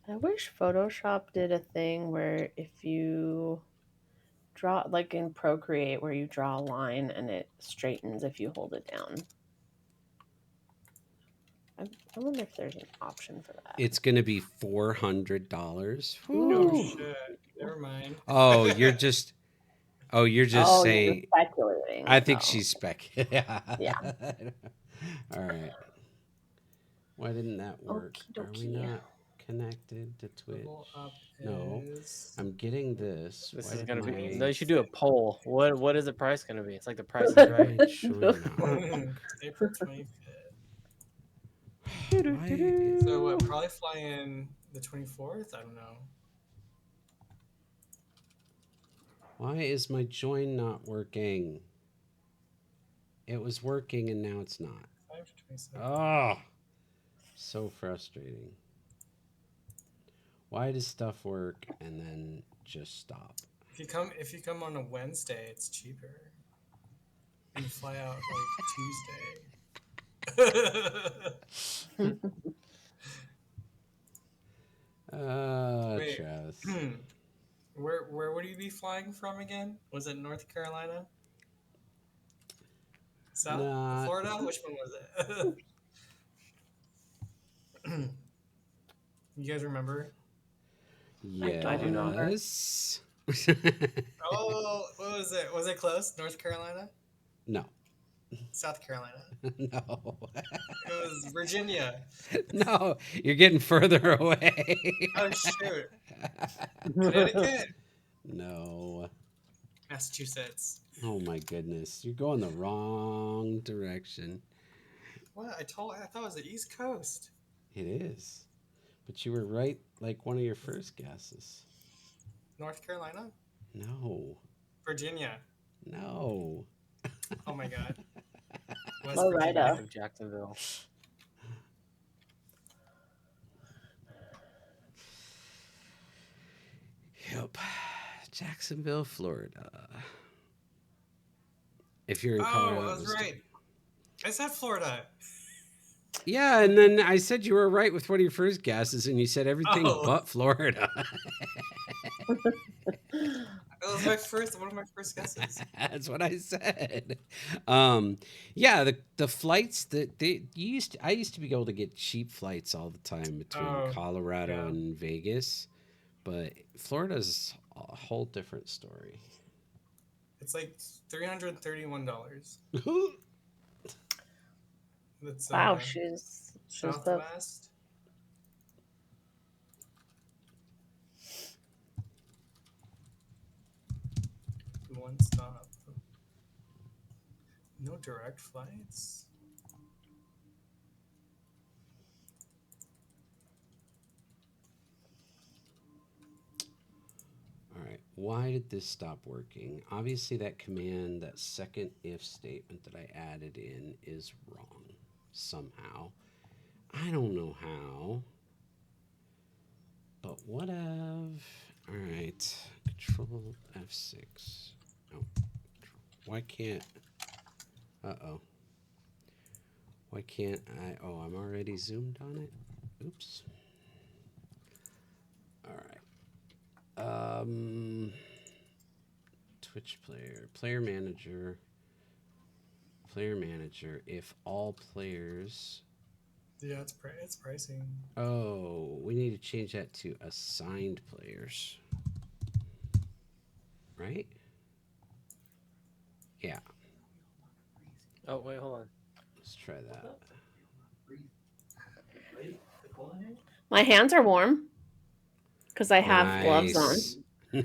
I wish Photoshop did a thing where if you draw, like in Procreate, where you draw a line and it straightens if you hold it down. I wonder if there's an option for that. It's going to be $400. Oh shit! Never mind. Oh, you're just. Oh, you're just saying. You're speculating. I think she's speculating. Yeah. All right. Why didn't that work? Are we not connected to Twitch? No. I'm getting this. This is gonna be. No, you should do a poll. What is the price gonna be? It's like the price is right. April 25th. So what? Probably fly in the 24th. I don't know. Why is my join not working? It was working and now it's not. 5/27. Oh, so frustrating. Why does stuff work and then just stop? If you come on a Wednesday, it's cheaper. And you fly out like Tuesday. Wait, Chess. Where would you be flying from again? Was it North Carolina? South Florida? Which one was it? You guys remember? Yes. I do not. Oh, what was it? Was it close? North Carolina? No. South Carolina. No. It was Virginia. No, you're getting further away. Oh shoot. Connecticut? No. Massachusetts. Oh my goodness. You're going the wrong direction. What? I thought it was the East Coast. It is. But you were right like one of your first guesses. North Carolina? No. Virginia. No. Oh my god. West Virginia. Jacksonville. Yep. Jacksonville, Florida. If you're in Colorado. Colorado. I was right. I said Florida. Yeah, and then I said you were right with one of your first guesses, and you said everything but Florida. That was one of my first guesses. That's what I said. Yeah, the flights that I used to be able to get cheap flights all the time between Colorado and Vegas, but Florida's a whole different story. It's like $331. That's wow, she's Southwest. One stop. No direct flights. All right, why did this stop working? Obviously that command, that second if statement that I added in is wrong somehow. I don't know how. But what of... All right, Control F6. Oh, why can't... Uh-oh. Why can't I... Oh, I'm already zoomed on it? Oops. All right. Twitch player manager, if all players... Yeah, it's pricing. Oh, we need to change that to assigned players. Right? Yeah. Oh, wait, hold on. Let's try that. My hands are warm because I have gloves on.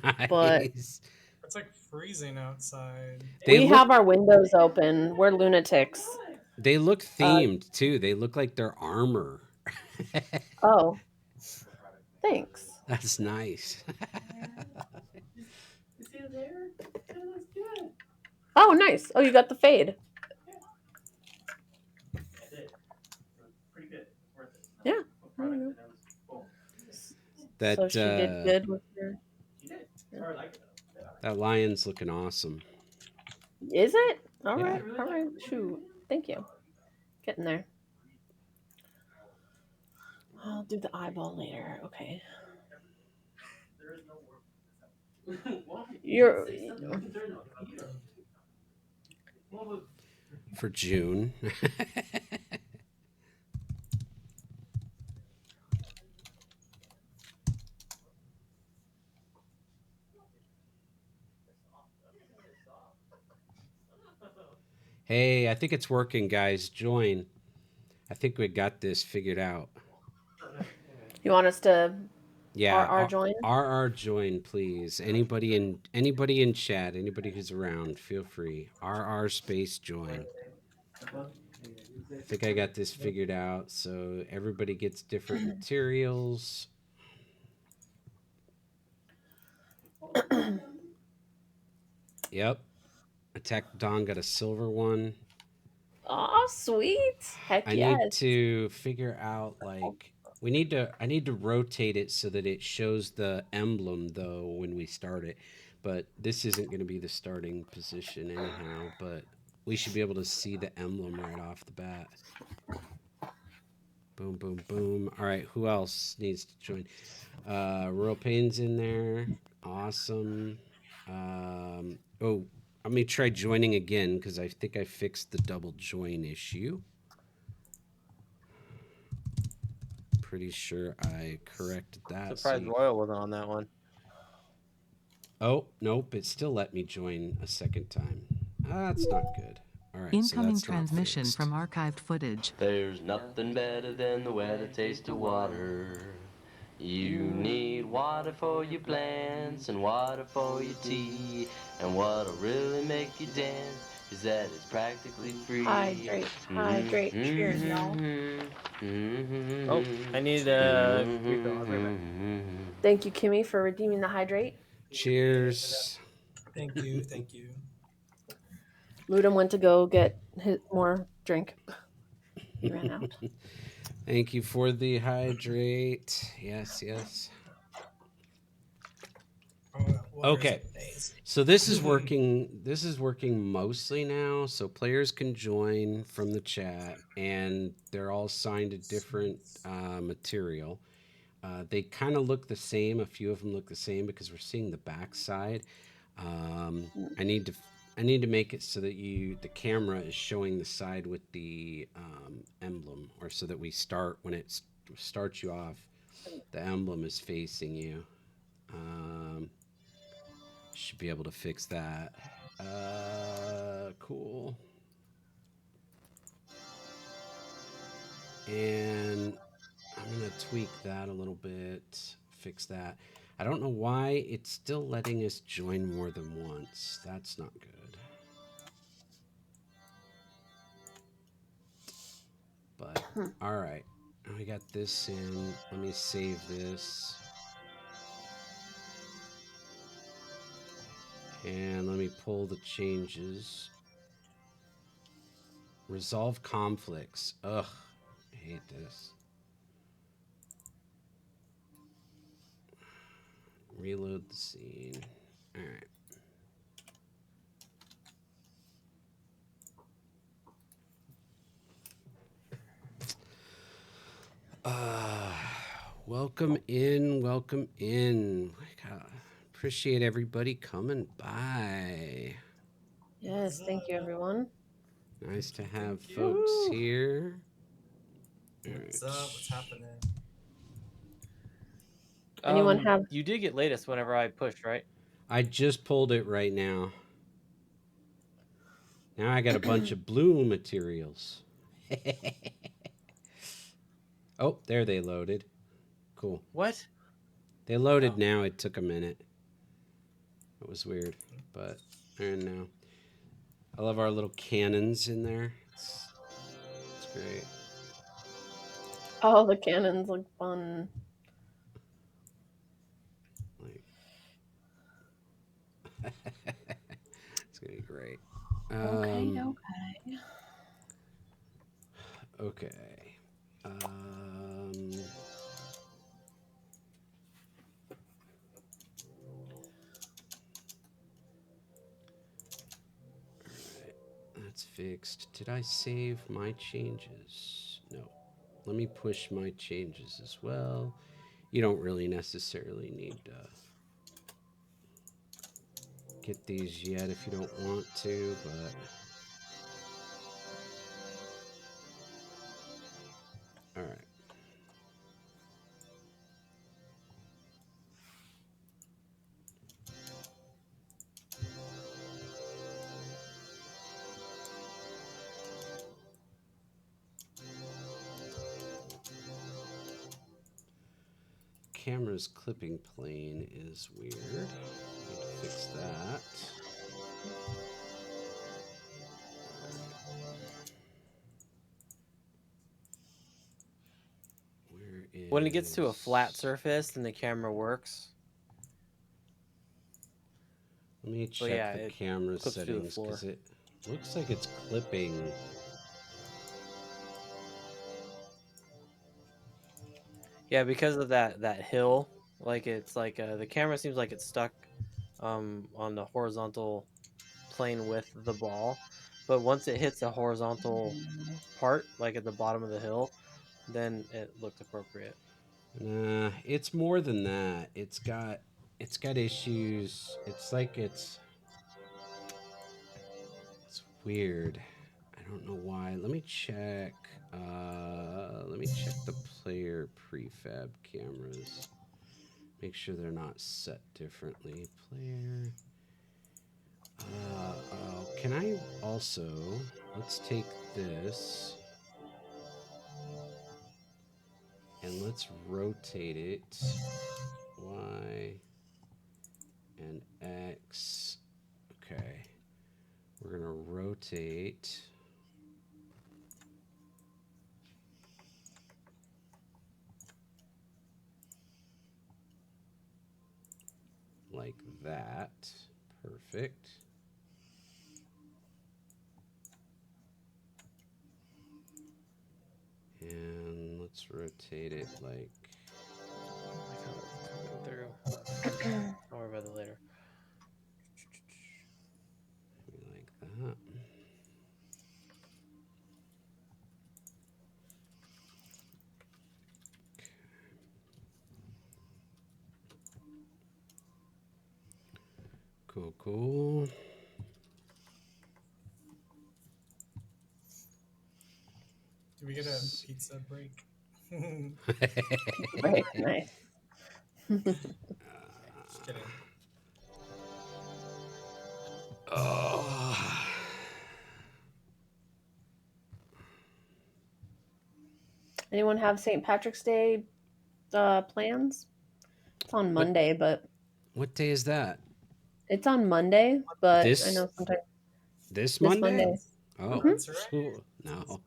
Nice. But it's like freezing outside. We have our windows open. We're lunatics. They look themed too. They look like they're armor. Oh. Thanks. That's nice. Oh, nice. Oh, you got the fade. Yeah. That, so she did good with her. That lion's looking awesome. Is it? All right. All right. Shoot. Thank you. Getting there. I'll do the eyeball later. Okay. You're for June. Hey, I think it's working, guys. Join. I think we got this figured out. You want us to RR join? RR join, please. Anybody in chat, anybody who's around, feel free. RR space join. I think I got this figured out. So everybody gets different materials. Yep. Attack Dawn got a silver one. Oh, sweet. Heck I need to figure out, like, I need to rotate it so that it shows the emblem though when we start it. But this isn't going to be the starting position anyhow, but we should be able to see the emblem right off the bat. Boom, boom, boom. All right, who else needs to join? Royal Pain's in there. Awesome. Oh, Let me try joining again because I think I fixed the double join issue. Pretty sure I corrected that. Surprised Royal wasn't on that one. Oh, nope. It still let me join a second time. That's not good. All right, Incoming so that's transmission not from archived footage. There's nothing better than the way to taste of water. You need water for your plants and water for your tea. And what'll really make you dance is that it's practically free. Hydrate, hydrate. Cheers, y'all. Oh, I need a refill. I'll be right back. Thank you, Kimmy, for redeeming the hydrate. Cheers. Thank you, thank you. Ludum went to go get more drink. He ran out. Thank you for the hydrate. Yes, yes. Okay. So this is working. This is working mostly now. So players can join from the chat, and they're all signed to different material. They kind of look the same. A few of them look the same because we're seeing the back side. I need to make it so that the camera is showing the side with the emblem, or so that we start when it starts you off, the emblem is facing you. Should be able to fix that. Cool. And I'm gonna tweak that a little bit, fix that. I don't know why it's still letting us join more than once. That's not good. But all right, we got this in. Let me save this. And let me pull the changes. Resolve conflicts. Ugh, I hate this. Reload the scene. All right. Welcome in, welcome in. Appreciate everybody coming by. Yes, thank you, everyone. Nice to have folks here. What's up? What's happening? Anyone have? You did get latest whenever I pushed, right? I just pulled it right now. Now I got a bunch of blue materials. Oh, there they loaded. Cool. What? They loaded now. It took a minute. It was weird, but and now I love our little cannons in there. It's great. Oh, the cannons look fun. Like, it's gonna be great. Okay. Okay. That's fixed. Did I save my changes? No. Let me push my changes as well. You don't really necessarily need to get these yet if you don't want to, but all right. Camera's clipping plane is weird. Need to fix that. When it gets to a flat surface and the camera works. Let me check the camera settings because it looks like it's clipping. Yeah, because of that hill, like it's like the camera seems like it's stuck on the horizontal plane with the ball, but once it hits a horizontal part, like at the bottom of the hill, then it looked appropriate. Nah, it's more than that. It's got issues. It's like it's weird. I don't know why. Let me check. Let me check the player prefab cameras. Make sure they're not set differently. Player. Can I also? Let's take this and let's rotate it. Y and X. Okay. We're gonna rotate. Like that. Perfect. And let's rotate it like. I'll worry about it later. Maybe like that. Cool, cool. Do we get a pizza break? Right, nice. Just kidding. Oh. Anyone have St. Patrick's Day plans? It's on Monday, but what day is that? it's on Monday, but This I know sometimes this this Monday? Monday. Oh, That's right. no.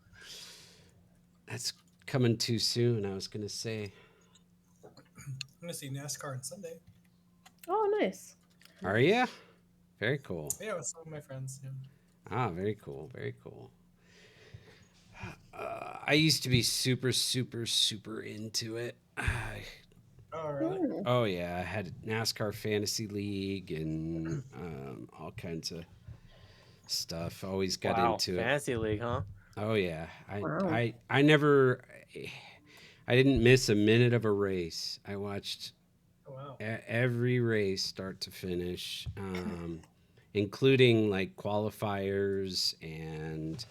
That's coming too soon. I was gonna say. I'm gonna see NASCAR on Sunday. Oh, nice. Are you? Very cool. Yeah, with some of my friends. Yeah. Ah, very cool. Very cool. I used to be super, super, super into it. Oh, really? Oh yeah, I had NASCAR Fantasy League and all kinds of stuff. Always got into it. Fantasy League, huh? Oh yeah, Wow. I never, I didn't miss a minute of a race. I watched every race start to finish, including like qualifiers and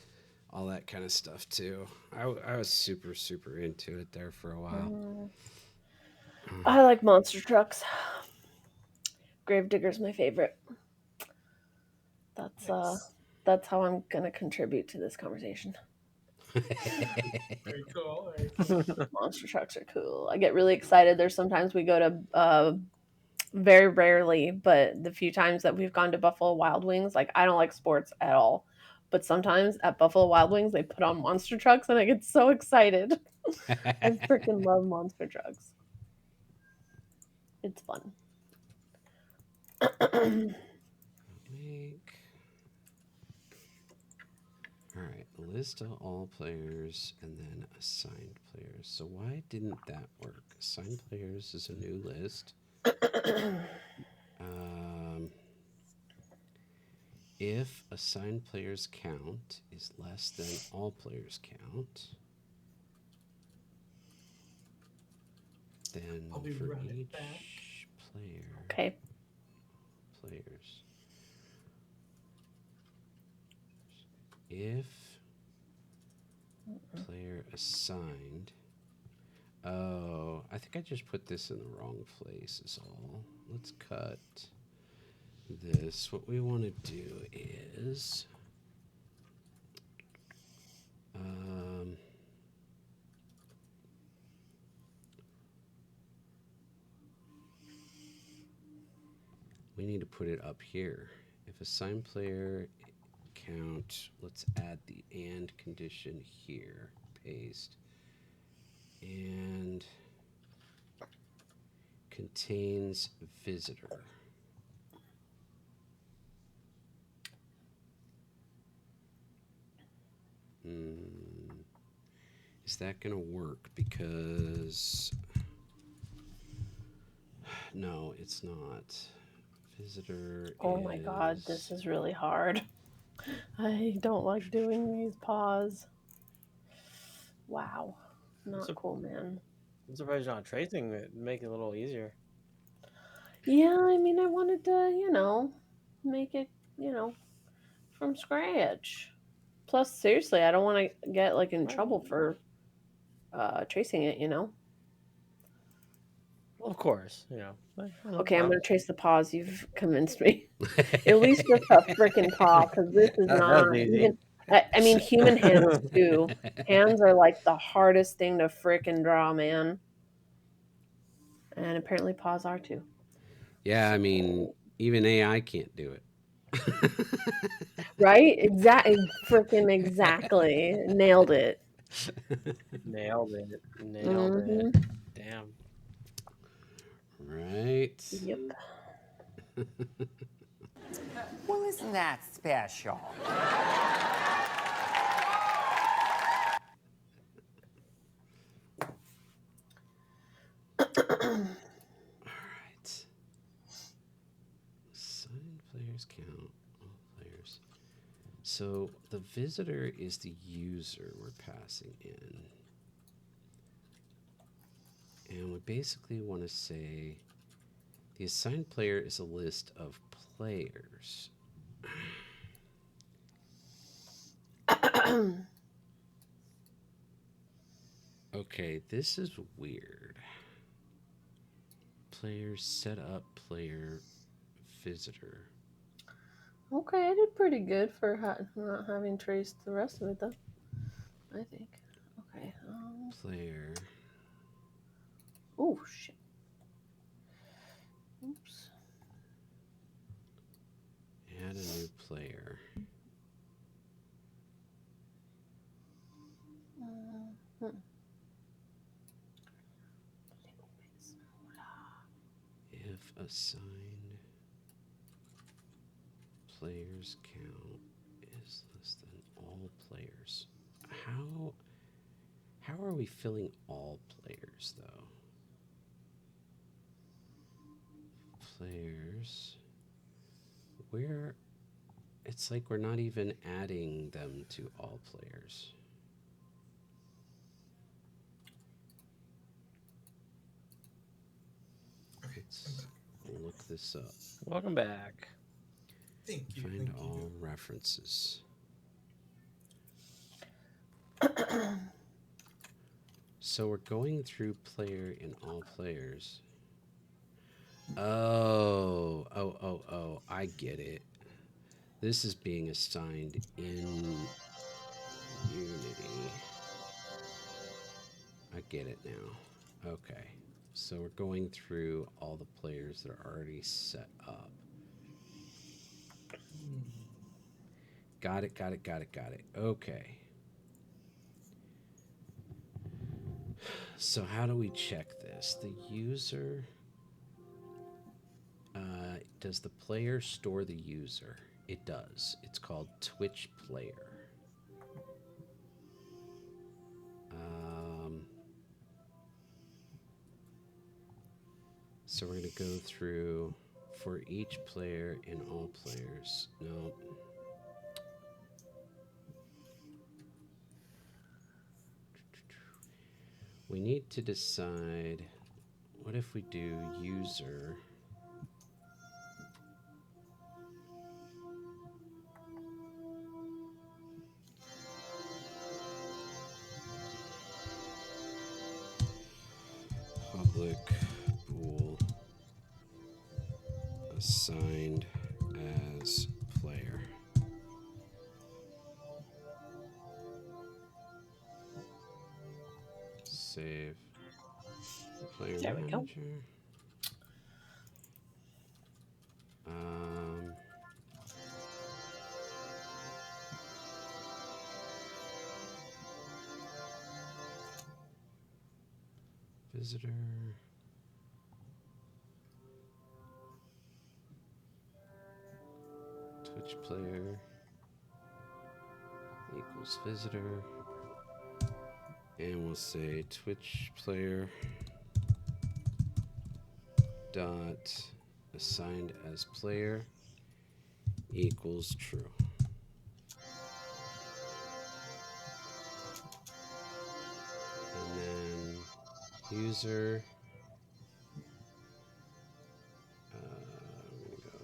all that kind of stuff too. I was super, super into it there for a while. I like monster trucks. Gravedigger's my favorite. That's how I'm gonna contribute to this conversation. Very cool. Very cool. Monster trucks are cool. I get really excited. There's sometimes we go to very rarely, but the few times that we've gone to Buffalo Wild Wings, like I don't like sports at all. But sometimes at Buffalo Wild Wings they put on monster trucks and I get so excited. I freaking love monster trucks. It's fun. All right, list of all players and then assigned players. So why didn't that work? Assigned players is a new list. If assigned players count is less than all players count, then for each player, players, if player assigned, oh, I think I just put this in the wrong place is all. Let's cut this. What we want to do is we need to put it up here. If assigned player count, let's add the and condition here. Paste. And contains visitor. Is that going to work? Because no, it's not. Visitor. Oh my god, this is really hard. I don't like doing these pause. Wow. Not cool, man. I'm surprised you're not tracing it. Make it a little easier. Yeah, I mean, I wanted to, make it, from scratch. Plus, seriously, I don't want to get like in trouble for tracing it, you know? Well, of course, you know. Okay, I'm gonna trace the paws. You've convinced me. At least just a freaking paw, because this is not even. I mean, human hands too. Hands are like the hardest thing to freaking draw, man. And apparently, paws are too. Yeah, I mean, even AI can't do it. Right? Freaking exactly. Nailed it. Nailed it. Damn. Right. Yep. Well, isn't that special? Alright. Assign players count. All players. So the visitor is the user we're passing in. And we basically want to say the assigned player is a list of players. Okay, this is weird. Players set up player visitor. Okay, I did pretty good for not having traced the rest of it, though. I think. Okay. Player. Oh, shit. Oops. Add a new player. If assigned players count is less than all players. How are we filling all players though? Players. Where it's like we're not even adding them to all players. Let's look this up. Welcome back. Thank you. Find all references. So we're going through player in all players. Oh, I get it. This is being assigned in Unity. I get it now. Okay. So we're going through all the players that are already set up. Got it. Okay. So how do we check this? The user, does the player store the user? It does. It's called Twitch Player. So we're going to go through for each player in all players. No. We need to decide, what if we do user public bool assigned as player. Save player There we go. manager. Visitor. Twitch player equals visitor. And we'll say Twitch player dot assigned as player equals true. And then user, I'm gonna go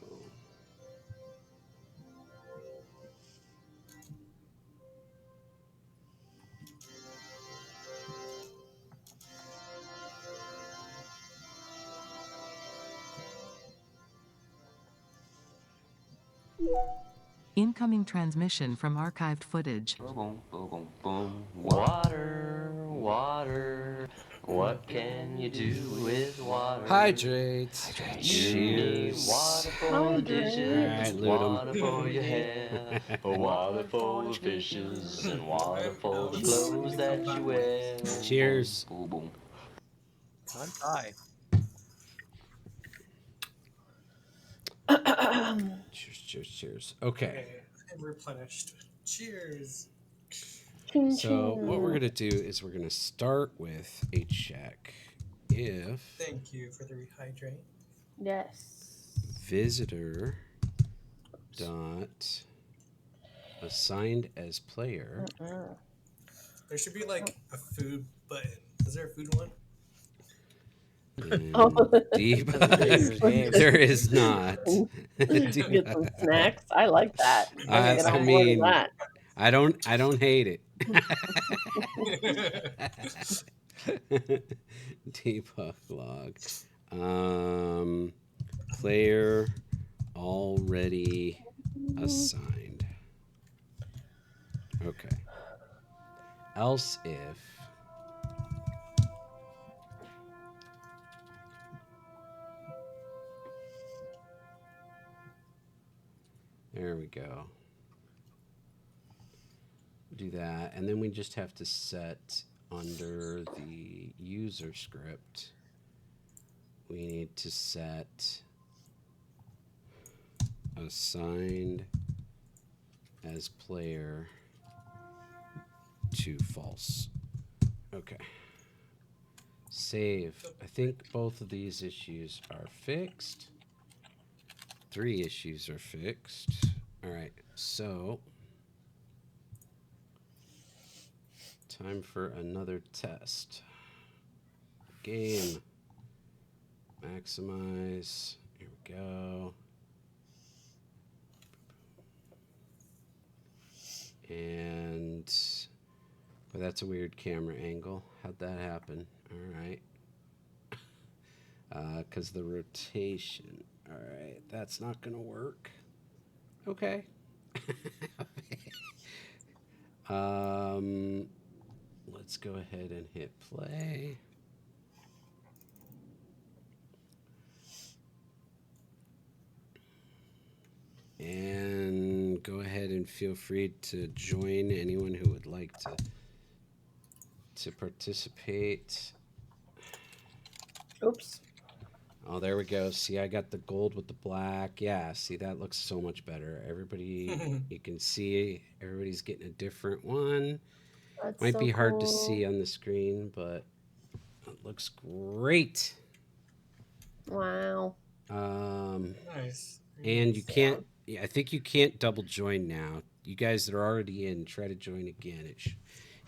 Incoming transmission from archived footage. Boom, boom, boom, boom. Water, water. What can you do with water? Hydrate. You need Cheers. water for the dishes, All right, loot 'em. water for your hair, water for the fishes, and water for the clothes that you wear. Cheers. Boom, boom, boom. Can't die. Cheers, cheers, cheers. Okay. I'm replenished. Cheers. So what we're gonna do is we're gonna start with a check if Thank you for the rehydrate. Yes. visitor dot assigned as player. There should be like a food button. Is there a food one? There is not. Get some snacks. I like that. I mean, I don't hate it. Debug log. Player already assigned. Okay. Else if there we go. Do that, and then we just have to set under the user script. We need to set assigned as player to false. Okay. Save. I think both of these issues are fixed. 3 issues are fixed. All right. So time for another test. Game. Maximize. Here we go. And but that's a weird camera angle. How'd that happen? All right. Because the rotation. All right. That's not going to work. Okay. Let's go ahead and hit play. And go ahead and feel free to join anyone who would like to participate. Oops. Oh, there we go. See, I got the gold with the black. Yeah, see, that looks so much better. Everybody, you can see everybody's getting a different one. That's Might so be hard to cool. see on the screen, but it looks great. Wow. Nice. And you can't, I think you can't double join now. You guys that are already in, try to join again.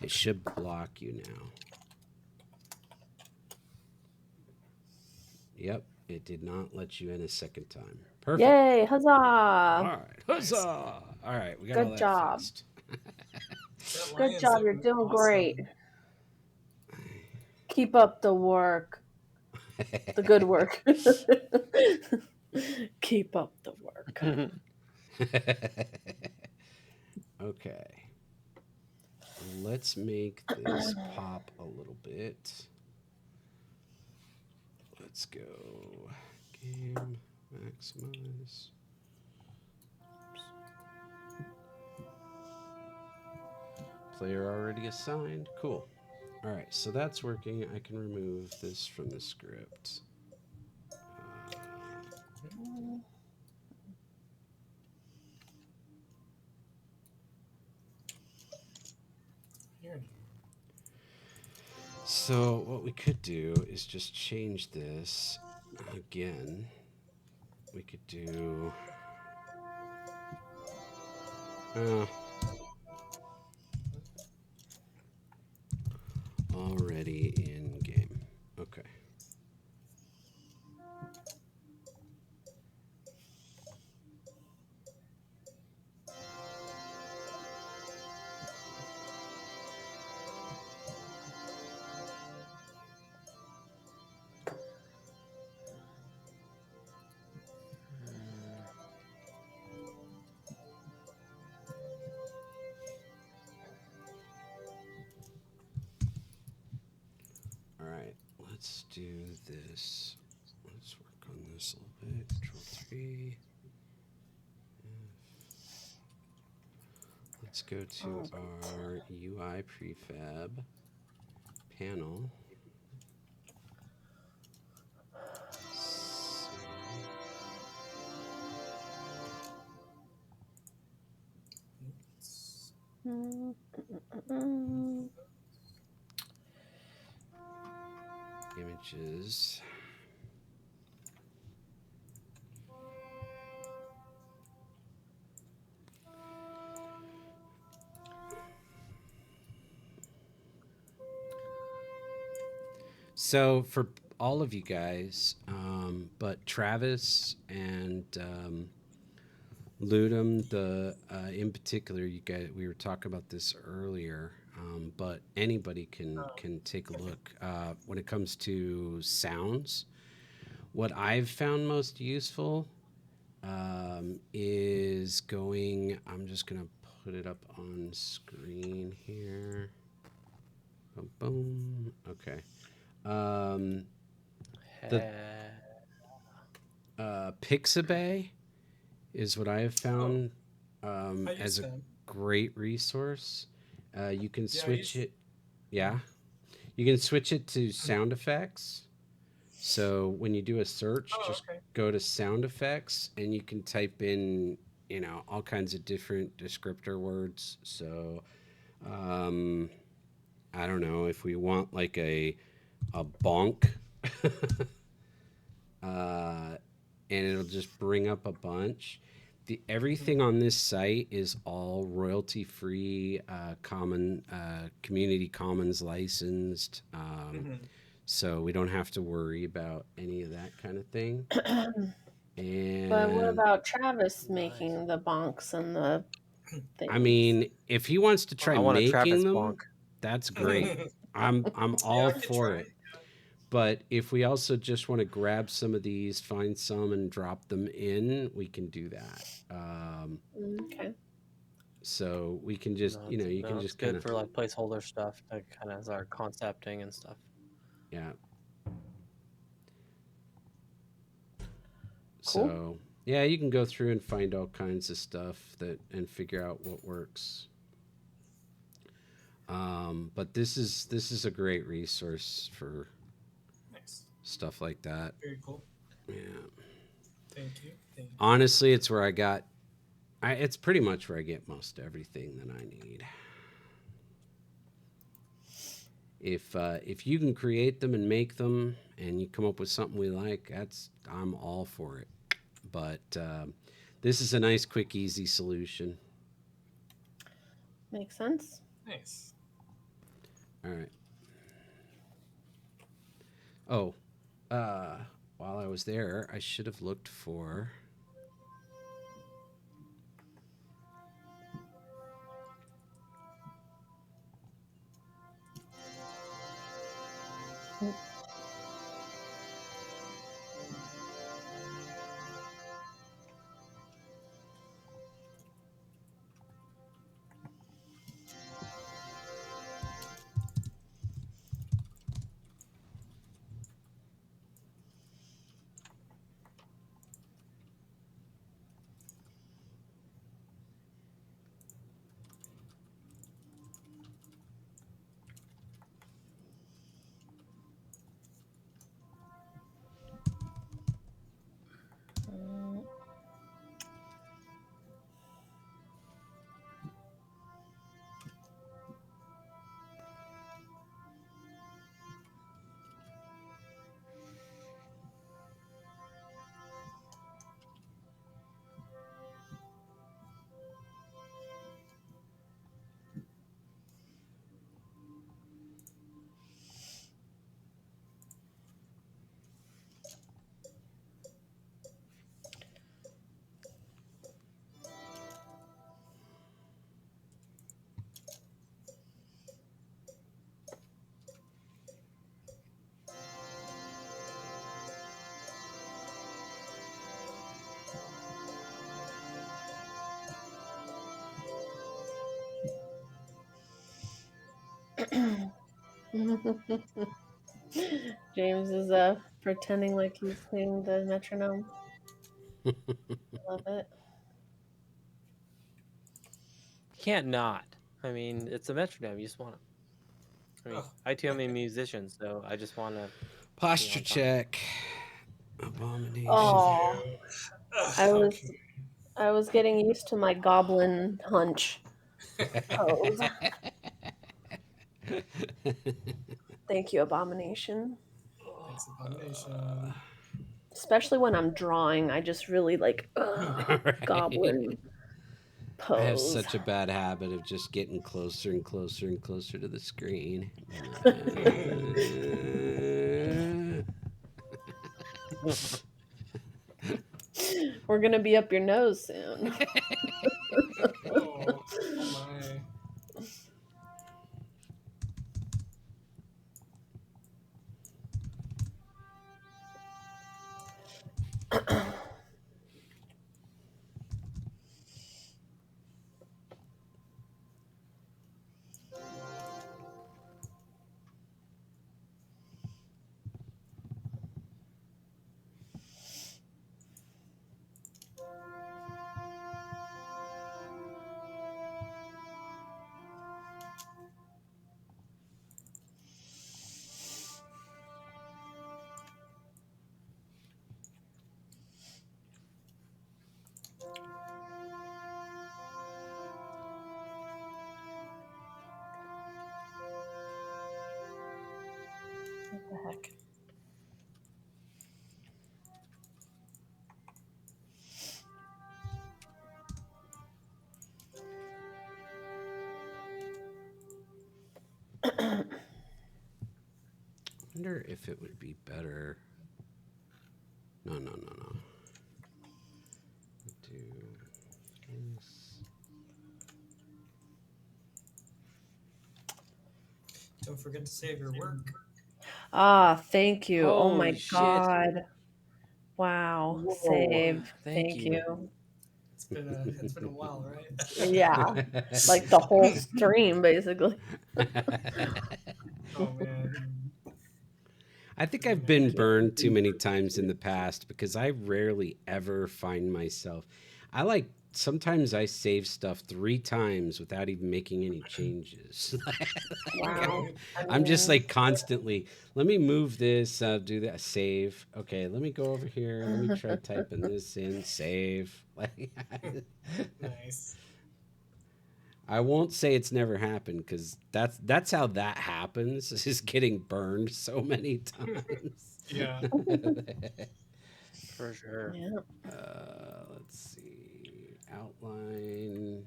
It should block you now. Yep, it did not let you in a second time. Perfect. Yay, huzzah. All right, huzzah. All right, we got all that job. fixed. Good job, you're doing great. Keep up the work. The good work. Keep up the work. Okay. Let's make this pop a little bit. Let's go. Game, maximize. Player already assigned. Cool. All right, so that's working. I can remove this from the script. So what we could do is just change this again. We could do already in game. Okay. let's do this. Let's work on this a little bit. Control 3. Let's go to our UI prefab panel. Images. So for all of you guys, but Travis and Ludum, in particular, you guys, we were talking about this earlier, but anybody can take a look when it comes to sounds. What I've found most useful is going. I'm just gonna put it up on screen here. Boom, boom. Okay. Pixabay is what I have found as a great resource. You can switch it. Yeah. You can switch it to sound effects. So when you do a search, just go to sound effects and you can type in, all kinds of different descriptor words. So I don't know if we want like a bonk. And it'll just bring up a bunch. Everything on this site is all royalty free, community commons licensed. So we don't have to worry about any of that kind of thing. But what about Travis making the bonks and the things? I mean, if he wants to try making them, bonk. That's great. I'm all for it. But if we also just want to grab some of these, find some, and drop them in, we can do that. Okay. So we can just, you can just kind of good for like placeholder stuff, to kind of as our concepting and stuff. Yeah. Cool. So yeah, you can go through and find all kinds of stuff and figure out what works. But this is a great resource for stuff like that. Very cool. Yeah. Thank you. Honestly, it's where it's pretty much where I get most everything that I need. If you can create them and make them and you come up with something we like, I'm all for it. But this is a nice, quick, easy solution. Makes sense. Nice. All right. Oh, while I was there, I should have looked for. James is pretending like he's playing the metronome. Love it. Can't not. I mean, it's a metronome. You just want to. I mean, I too am a musician, so I just want to. Posture check. Abomination. Oh, I was getting used to my goblin hunch pose. Thank you, Abomination. Thanks, Abomination. Especially when I'm drawing, I just really like right. goblin pose. I have such a bad habit of just getting closer and closer and closer to the screen. We're gonna be up your nose soon. Oh my. What the heck? I wonder if it would be better. No. Do this. Don't forget to save your work. Ah, thank you. Oh my shit. God. Wow. Whoa. Save. Thank you. It's been a while, right? Yeah. Like the whole stream, basically. Oh man. I think I've been burned too many times in the past because I rarely ever find myself. Sometimes I save stuff 3 times without even making any changes. Wow. I'm just like constantly, let me move this, do that, save. Okay, let me go over here. Let me try typing this in, save. Nice. I won't say it's never happened because that's how that happens, is getting burned so many times. Yeah. For sure. Yeah. Let's see. Outline.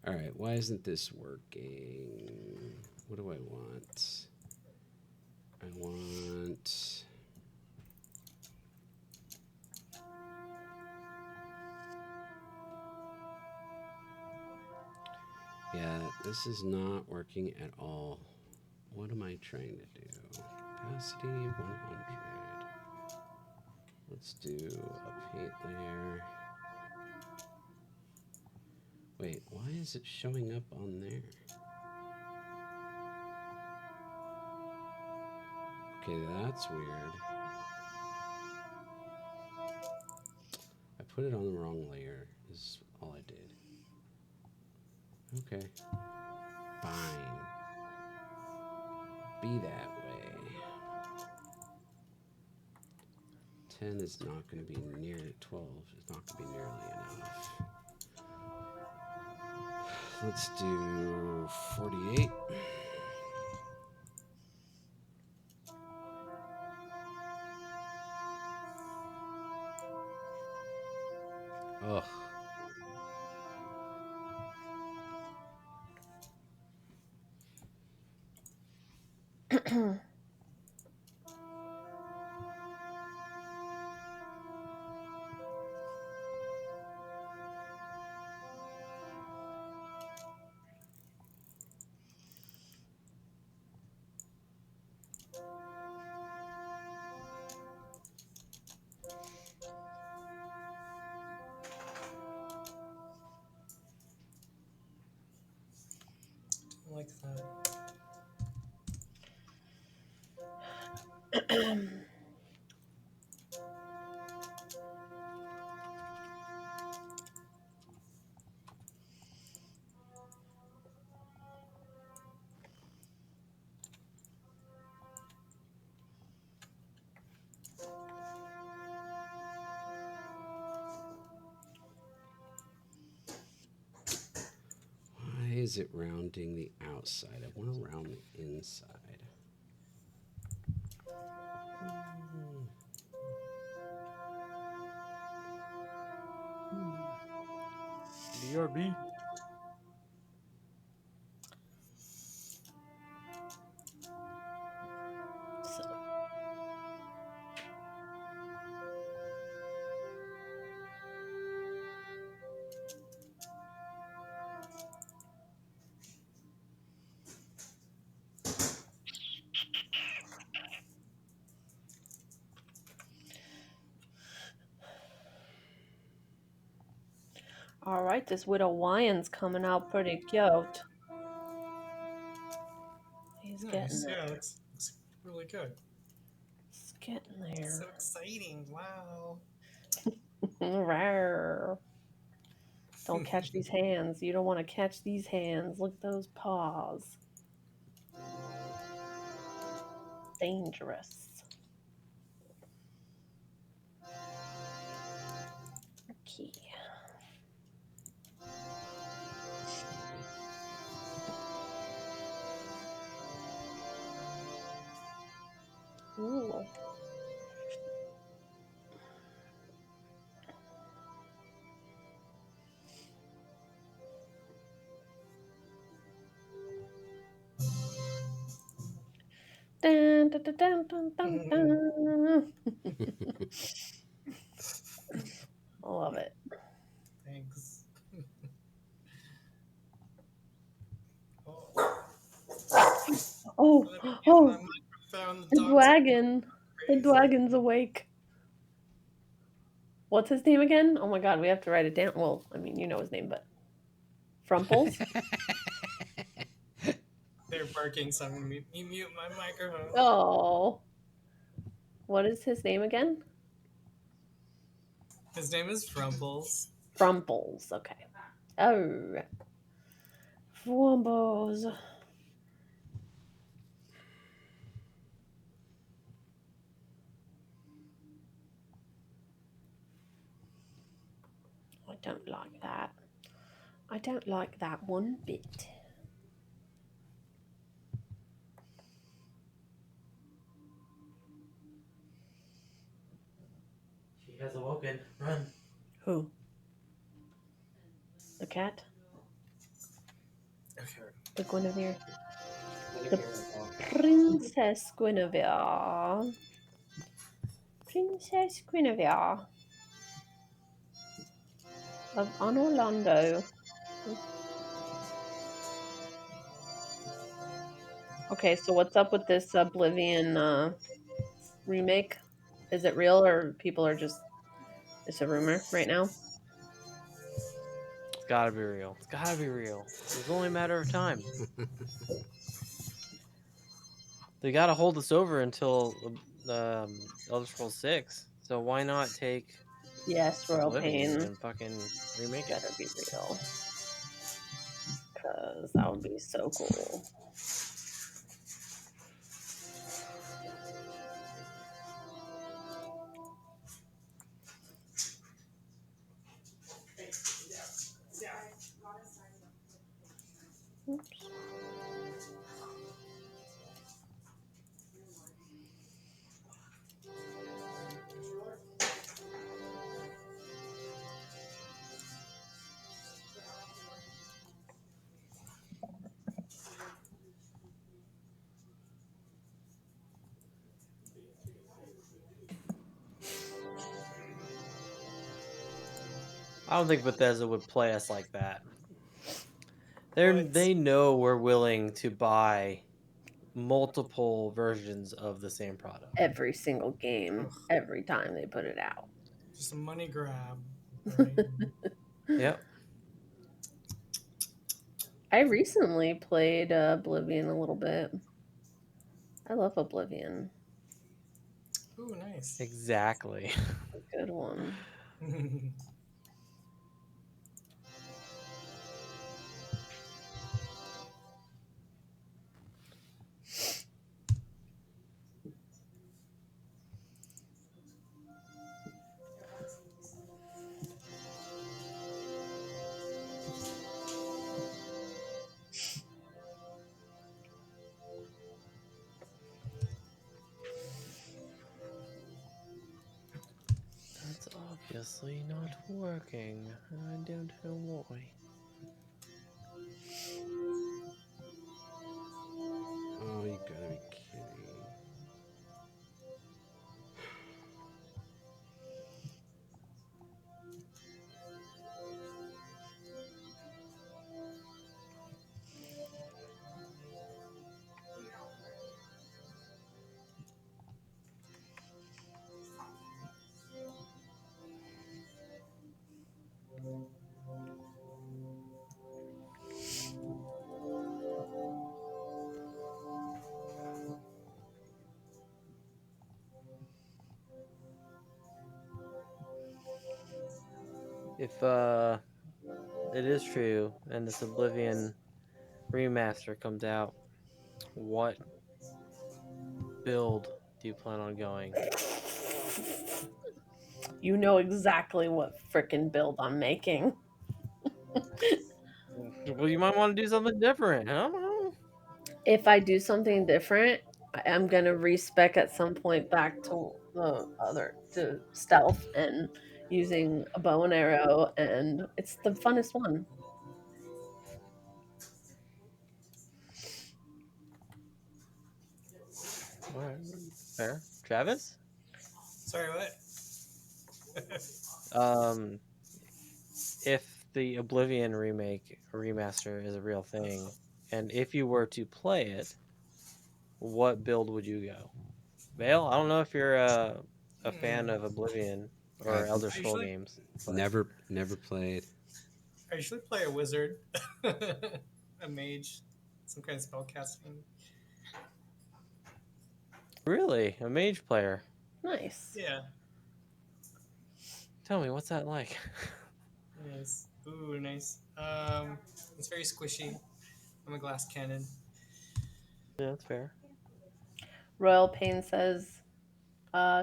All right, why isn't this working? What do I want? I want... Yeah, this is not working at all. What am I trying to do? Opacity 100. Let's do a paint layer. Wait, why is it showing up on there? Okay, that's weird. I put it on the wrong layer, is all I did. Okay. Fine. Be that way. 10 is not going to be near 12. It's not going to be nearly enough. Let's do 48. Ugh. Like that. Why is it rounding the outside? I want to round the inside. BRB. All right, this Widow Wyand's coming out pretty cute. He's nice. getting there. Yeah, looks really good. It's getting there. So exciting! Wow. Don't catch these hands. You don't want to catch these hands. Look at those paws. Dangerous. Okay. Ooh. Dun, dun, dun, dun, dun, dun, dun. I love it. Thanks. Oh, the dragon. The dragon's awake. What's his name again? Oh my god, we have to write it down. Well, I mean, you know his name, but Frumples? They're barking, so I'm gonna mute my microphone. Oh. What is his name again? His name is Frumples. Frumples, okay. Oh. Frumples. I don't like that. I don't like that one bit. She has awoken. Run. Who? The cat? Okay. The Guinevere? The Princess Guinevere. Princess Guinevere of Orlando. Okay, so what's up with this Oblivion remake? Is it real or people are just it's a rumor right now? It's gotta be real. It's gotta be real. It's only a matter of time. They gotta hold us over until Elder Scrolls 6. So why not take Yes, Royal Oblivion Pain. and fucking remake it? Better be real. Because that would be so cool. Oops. I don't think Bethesda would play us like that. They know we're willing to buy multiple versions of the same product. Every single game, every time they put it out. Just a money grab, right? Yep. I recently played Oblivion a little bit. I love Oblivion. Ooh, nice. Exactly. Good one. That's obviously not working. I don't know why. Oh, you gotta be kidding. If it is true and this Oblivion remaster comes out, what build do you plan on going? You know exactly what frickin' build I'm making. Well, you might want to do something different. I don't know. If I do something different, I am gonna respec at some point back to the other to stealth and using a bow and arrow, and it's the funnest one. All right, fair. Travis? Sorry, what? If the Oblivion remake or remaster is a real thing, and if you were to play it, what build would you go? Vale, I don't know if you're a fan of Oblivion or I've Elder I Scroll usually games, but never played. I usually play a wizard, a mage, some kind of spell casting. really, a mage player. Nice. Yeah, Tell me, what's that like? nice. Ooh, nice. It's very squishy. I'm a glass cannon. Yeah, that's fair. Royal Pain says,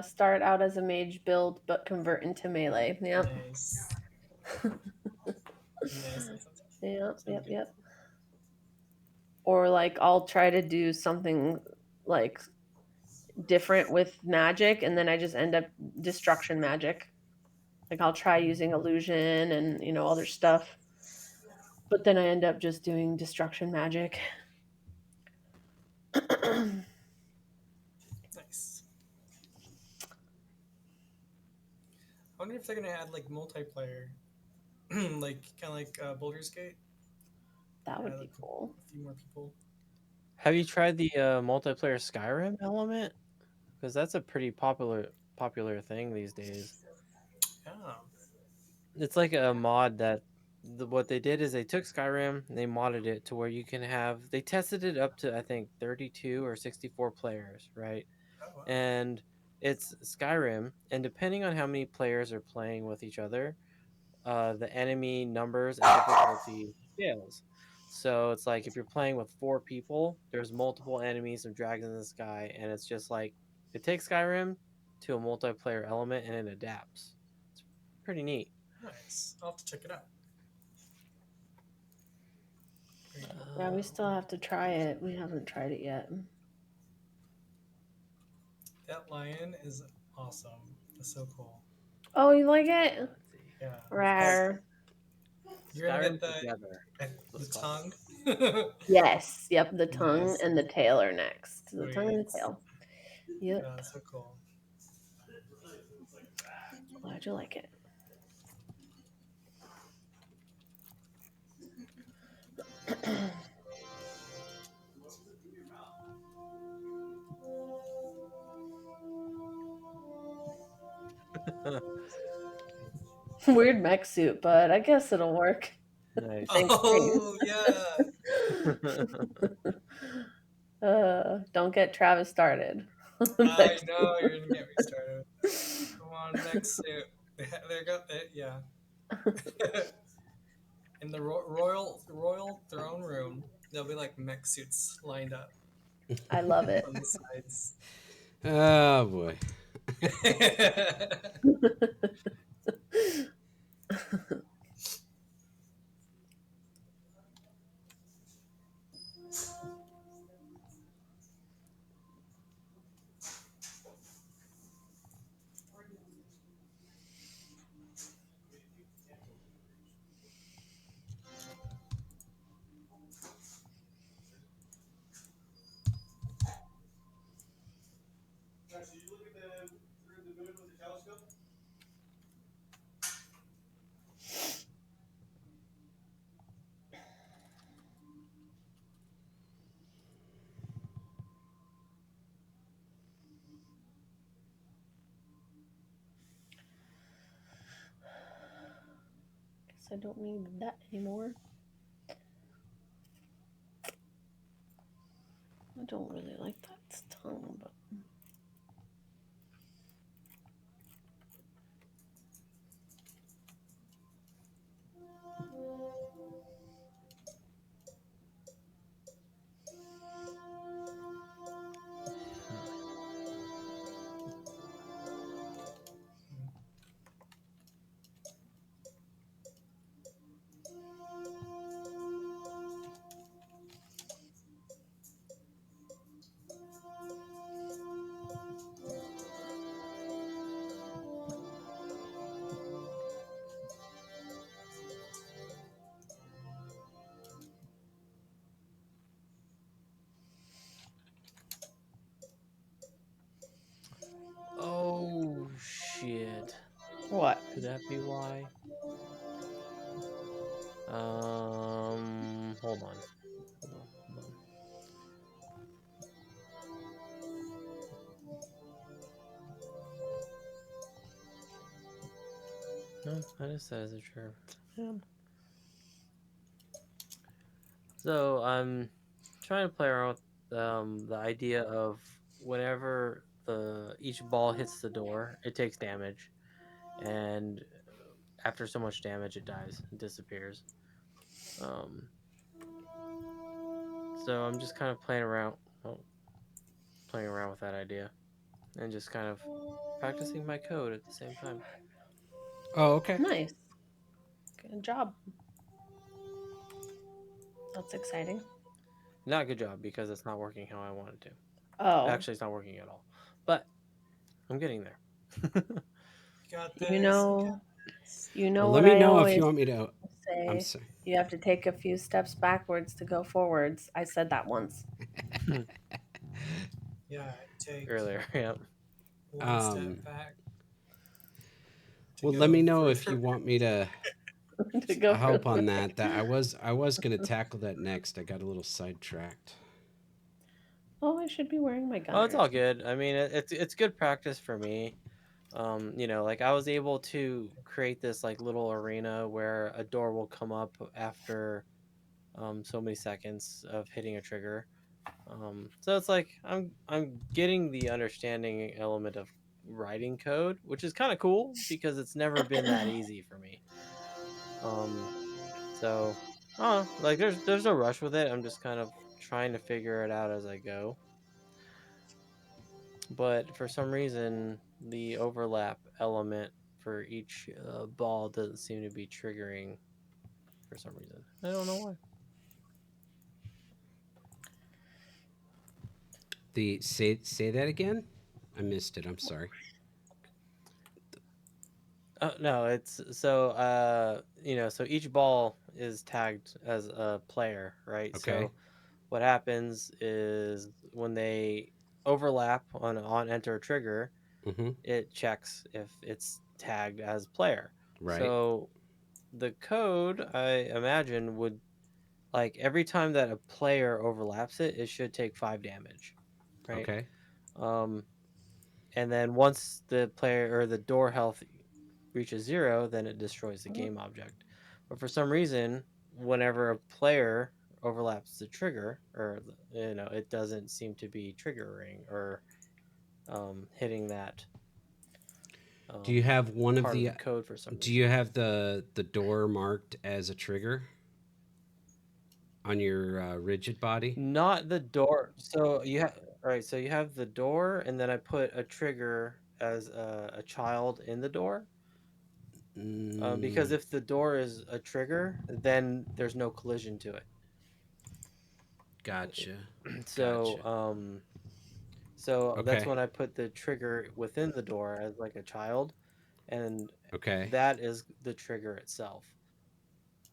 start out as a mage build, but convert into melee. Yep. Nice. Nice. That Yep. sounds good. Or like I'll try to do something like different with magic, and then I just end up destruction magic. Like I'll try using illusion and other stuff, but then I end up just doing destruction magic. Nice. I wonder if they're gonna add like multiplayer, like kind of like Baldur's Gate. That would Add be like cool. a few more people. Have you tried the multiplayer Skyrim element? Because that's a pretty popular thing these days. Yeah. It's like a mod that what they did is they took Skyrim and they modded it to where you can have they tested it up to I think 32 or 64 players, right? Oh wow. And it's Skyrim, and depending on how many players are playing with each other, the enemy numbers and difficulty scales. So it's like if you're playing with 4 people, there's multiple enemies of dragons in the sky, and it's just like it takes Skyrim to a multiplayer element and it adapts. It's pretty neat. Nice. I'll have to check it out. Very cool. Yeah, we still have to try it. We haven't tried it yet. That lion is awesome. It's so cool. Oh, you like it? Yeah. Rare. You're gonna Skyrim get the Together. the What's called. tongue. Yes. Yep. The tongue Nice. and the tail are next. The tongue and Sweet. the tail. Yep. Yeah, so cool. Glad you like it. Weird mech suit, but I guess it'll work. Nice. Same Oh yeah. Don't get Travis started. I know you're gonna get me started. Come on, mech suit. They got it. Yeah. In the royal throne room, there'll be like mech suits lined up I love it. on the sides. Oh boy. Guess I don't need that anymore. I don't really like that tongue, but Oh shit. what? Could that be why? Hold on. Hold on. No, I just said as a true. Man. So I'm trying to play around with the idea of whenever each ball hits the door, it takes damage, and after so much damage, it dies, it disappears. Um, so I'm just kind of playing around with that idea, and just kind of practicing my code at the same time. Oh, okay. Nice. Good job. That's exciting. Not a good job because it's not working how I wanted to. Oh. Actually, it's not working at all. But I'm getting there. Got this. You know Well, let what me I know if you always want me to. I'm say? sorry. You have to take a few steps backwards to go forwards. I said that once. Yeah, take Earlier, yeah. one step back. Well, let me know further. if you want me to to go help further. on that. That I was gonna tackle that next. I got a little sidetracked. Oh, I should be wearing my gun. Oh, it's all good. I mean, it's good practice for me. Like I was able to create this like little arena where a door will come up after so many seconds of hitting a trigger. So it's like I'm getting the understanding element of writing code, which is kind of cool because it's never been that easy for me. So like there's no rush with it. I'm just kind of trying to figure it out as I go. But for some reason, the overlap element for each ball doesn't seem to be triggering for some reason. I don't know why. The say that again. I missed it. I'm sorry. No, it's so so each ball is tagged as a player, right? Okay. So what happens is when they overlap on enter trigger, Mm-hmm. it checks if it's tagged as player. Right. So the code I imagine would like every time that a player overlaps it, it should take 5 damage, right? Okay. Um, and then once the player or the door health reaches 0, then it destroys the game object. But for some reason, whenever a player overlaps the trigger, or it doesn't seem to be triggering, or hitting that. Do you have one of the code for some reason. Do you have the door marked as a trigger on your rigid body? Not the door. So you have So you have the door, and then I put a trigger as a child in the door. Because if the door is a trigger, then there's no collision to it. Gotcha. So gotcha. so that's when I put the trigger within the door as like a child, and that is the trigger itself.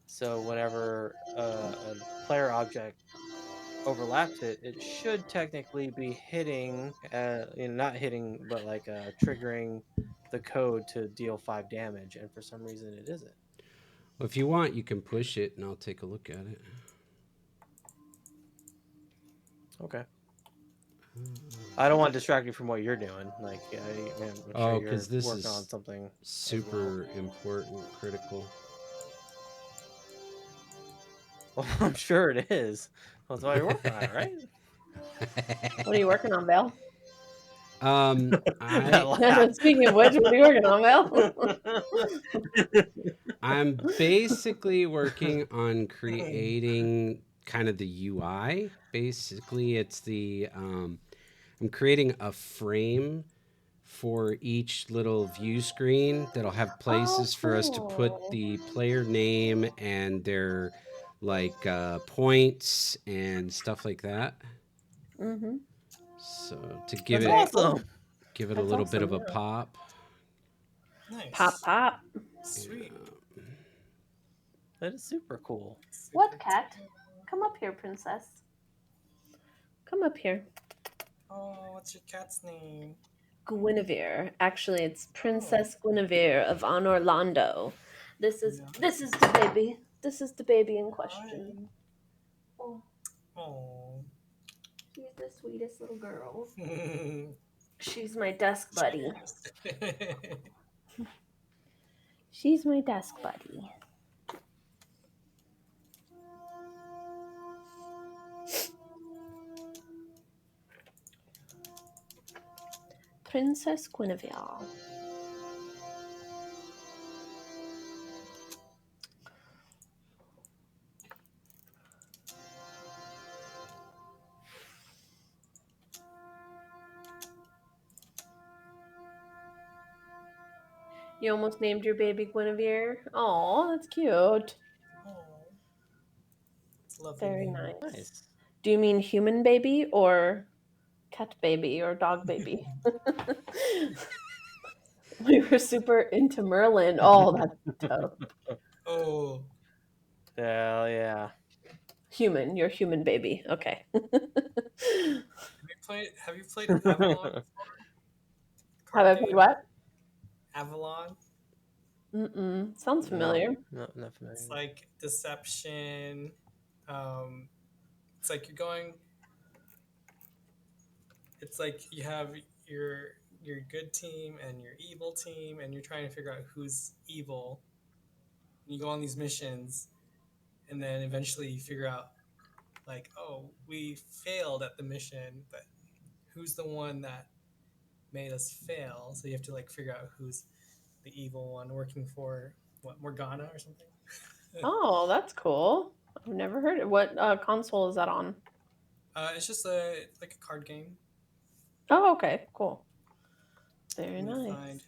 So whenever a player object overlaps it, it should technically be hitting, not hitting, but like triggering the code to deal 5 damage, and for some reason it isn't. Well, if you want, you can push it, and I'll take a look at it. Okay. I don't want to distract you from what you're doing. Like, I'm sure you're this working is on something super important, critical. Well, I'm sure it is. That's why you're working on it, right? What are you working on, Val? Speaking of which, what are you working on, Val? I'm basically working on creating kind of the UI. Basically, it's the I'm creating a frame for each little view screen that'll have places for us to put the player name and their points and stuff like that. Mm-hmm. So to give That's awesome. Give it a little bit of a pop. Nice. Pop. Sweet. That is super cool. What, cat? Come up here, princess. Come up here. Oh, what's your cat's name? Guinevere. Actually, it's Princess Guinevere of Orlando. This is the baby. This is the baby in question. Oh. She's the sweetest little girl. She's my desk buddy. She's my desk buddy. Princess Guinevere. You almost named your baby Guinevere? Oh, that's cute. It's lovely. Very nice. Do you mean human baby or cat baby or dog baby? We were super into Merlin. Oh, that's dope. Oh. Hell yeah. Human, you're human baby. Okay. Have you played Avalon before? Have I played what? Avalon. Sounds familiar. No, not familiar. It's like deception. It's like you're going. It's like you have your good team and your evil team, and you're trying to figure out who's evil. And you go on these missions, and then eventually you figure out, like, oh, we failed at the mission, but who's the one that made us fail? So you have to figure out who's the evil one working for Morgana or something. Oh, that's cool. I've never heard it. What console is that on? It's just a card game. Oh, okay, cool. Very nice.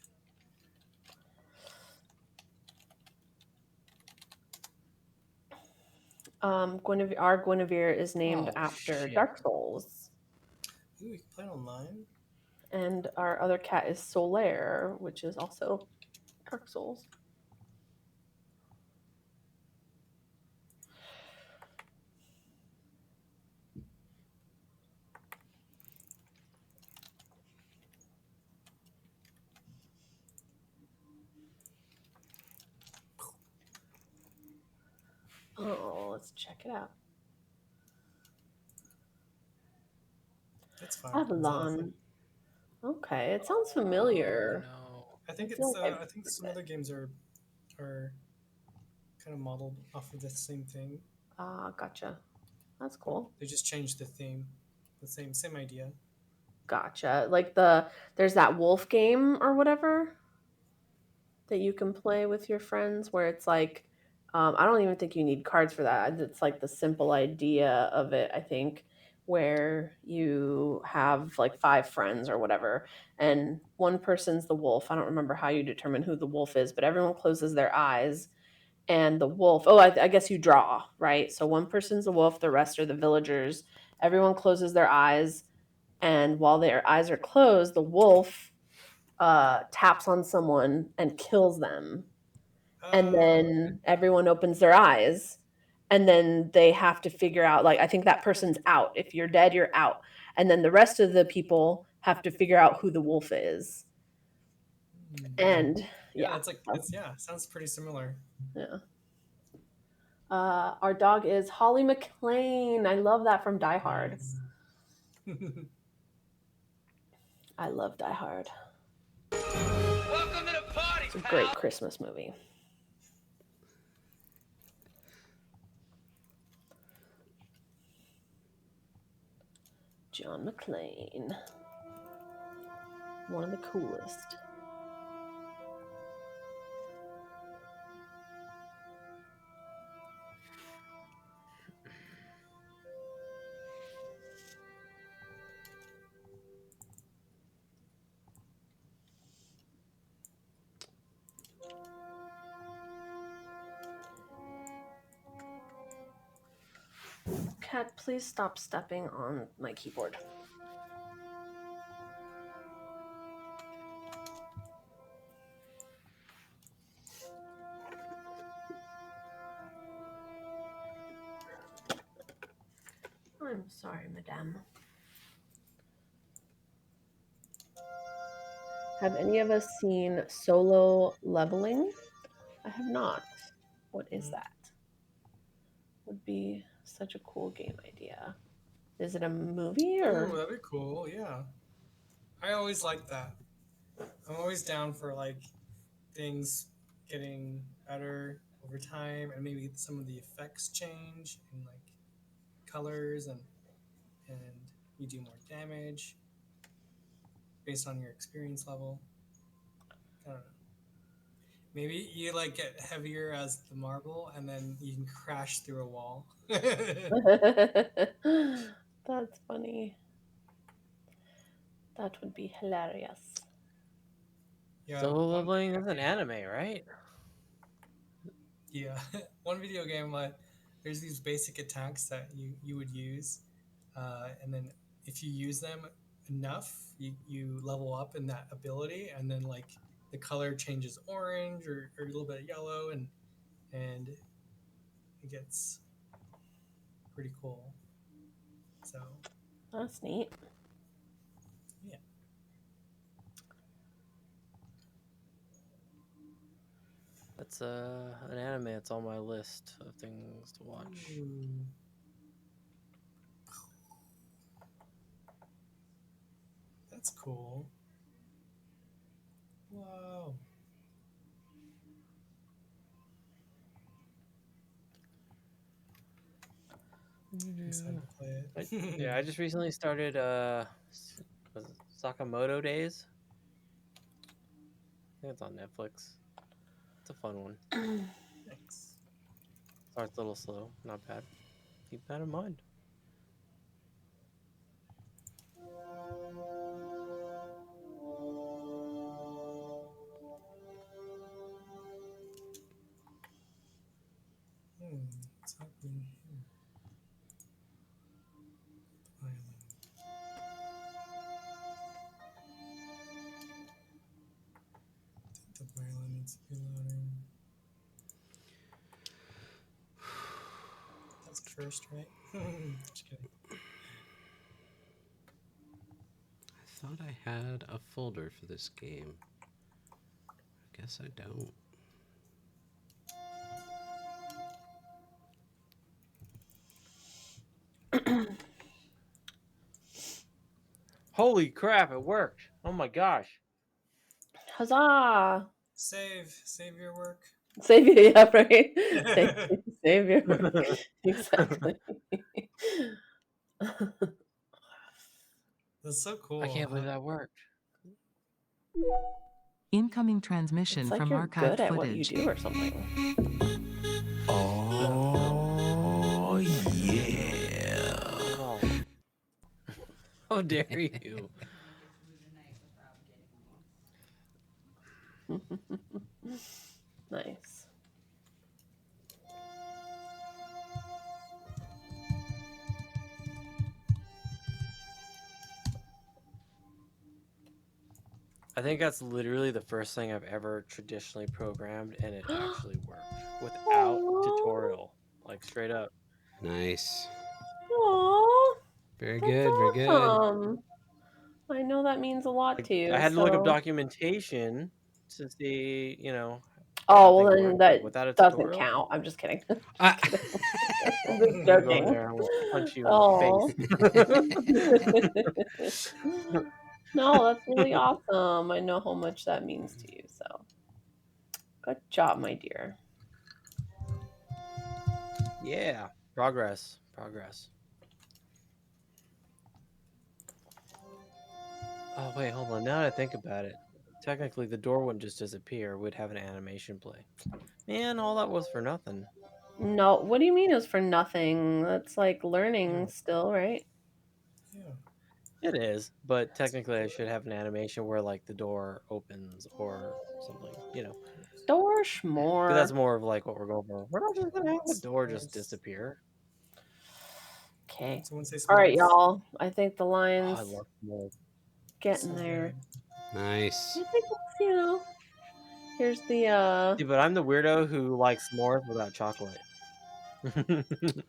Guinevere is named after Dark Souls. Ooh, you can play online. And our other cat is Solaire, which is also Dark Souls. Oh, let's check it out. That's fine. Avalon. Okay, it sounds familiar. No. I think it's. I think some other games are kind of modeled off of the same thing. Ah, gotcha. That's cool. They just changed the theme. The same idea. Gotcha. Like there's that wolf game or whatever that you can play with your friends where it's like, I don't even think you need cards for that. It's like the simple idea of it, I think, where you have like 5 friends or whatever, and one person's the wolf. I don't remember how you determine who the wolf is, but everyone closes their eyes, and the wolf, oh, I guess you draw, right? So one person's the wolf, the rest are the villagers. Everyone closes their eyes, and while their eyes are closed, the wolf taps on someone and kills them. And then everyone opens their eyes, and then they have to figure out, like, I think that person's out. If you're dead, you're out. And then the rest of the people have to figure out who the wolf is. And yeah, it's like sounds pretty similar. Yeah. Our dog is Holly McClane. I love that from Die Hard. Nice. I love Die Hard. Welcome to the party, it's a great Christmas movie. John McClane. One of the coolest. Cat, please stop stepping on my keyboard. I'm sorry, madame. Have any of us seen Solo Leveling? I have not. What is that? Would be such a cool game idea. Is it a movie or? Ooh, that'd be cool. Yeah, I always like that. I'm always down for like things getting better over time, and maybe some of the effects change and like colors, and you do more damage based on your experience level. I don't know. Maybe you like get heavier as the marble, and then you can crash through a wall. That's funny. That would be hilarious. Yeah, Solo Leveling is an anime, right? Yeah, one video game. There's these basic attacks that you would use, and then if you use them enough, you level up in that ability, and then like the color changes orange or a little bit of yellow, and it gets pretty cool. So that's neat. Yeah. That's an anime that's on my list of things to watch. Ooh. That's cool. Wow. Excited to play it. I just recently started Sakamoto Days. I think it's on Netflix. It's a fun one. Thanks. Starts a little slow, not bad. Keep that in mind. What's happening here? The violin needs to be louder. That's first, right? Just kidding. I thought I had a folder for this game. I guess I don't. Holy crap, it worked. Oh my gosh. Huzzah. Save your work. Save your, yeah, right? Save your work. Exactly. That's so cool. I can't believe that worked. Incoming transmission It's like from you're archived good at what you footage. do or something. Oh, yeah. Oh. How dare you? Nice. I think that's literally the first thing I've ever traditionally programmed, and it actually worked without tutorial, like straight up. Nice. Aww. Very That's good. Very good. awesome. I know that means a lot to you. I had to look up So. documentation to see, Oh, how well, things then work, but that without a doesn't tutorial, count. I'm just kidding. Ah. I'm just you go in joking. there and we'll punch you in Oh. the face. No, that's really awesome. I know how much that means to you. So, good job, my dear. Yeah, progress. Oh wait, hold on. Now that I think about it, technically the door wouldn't just disappear. We'd have an animation play. Man, all that was for nothing. No, what do you mean it was for nothing? That's like learning still, right? Yeah. It is, but technically I should have an animation where like the door opens or something, Door Because schmore. that's more of like what we're going for. We're not just gonna have the door just disappear. Okay. Someone say All right, s'mores. y'all. I think the Oh, I lion's love s'mores. getting So there. good. Nice. I think it's, here's the See, but I'm the weirdo who likes s'mores without chocolate.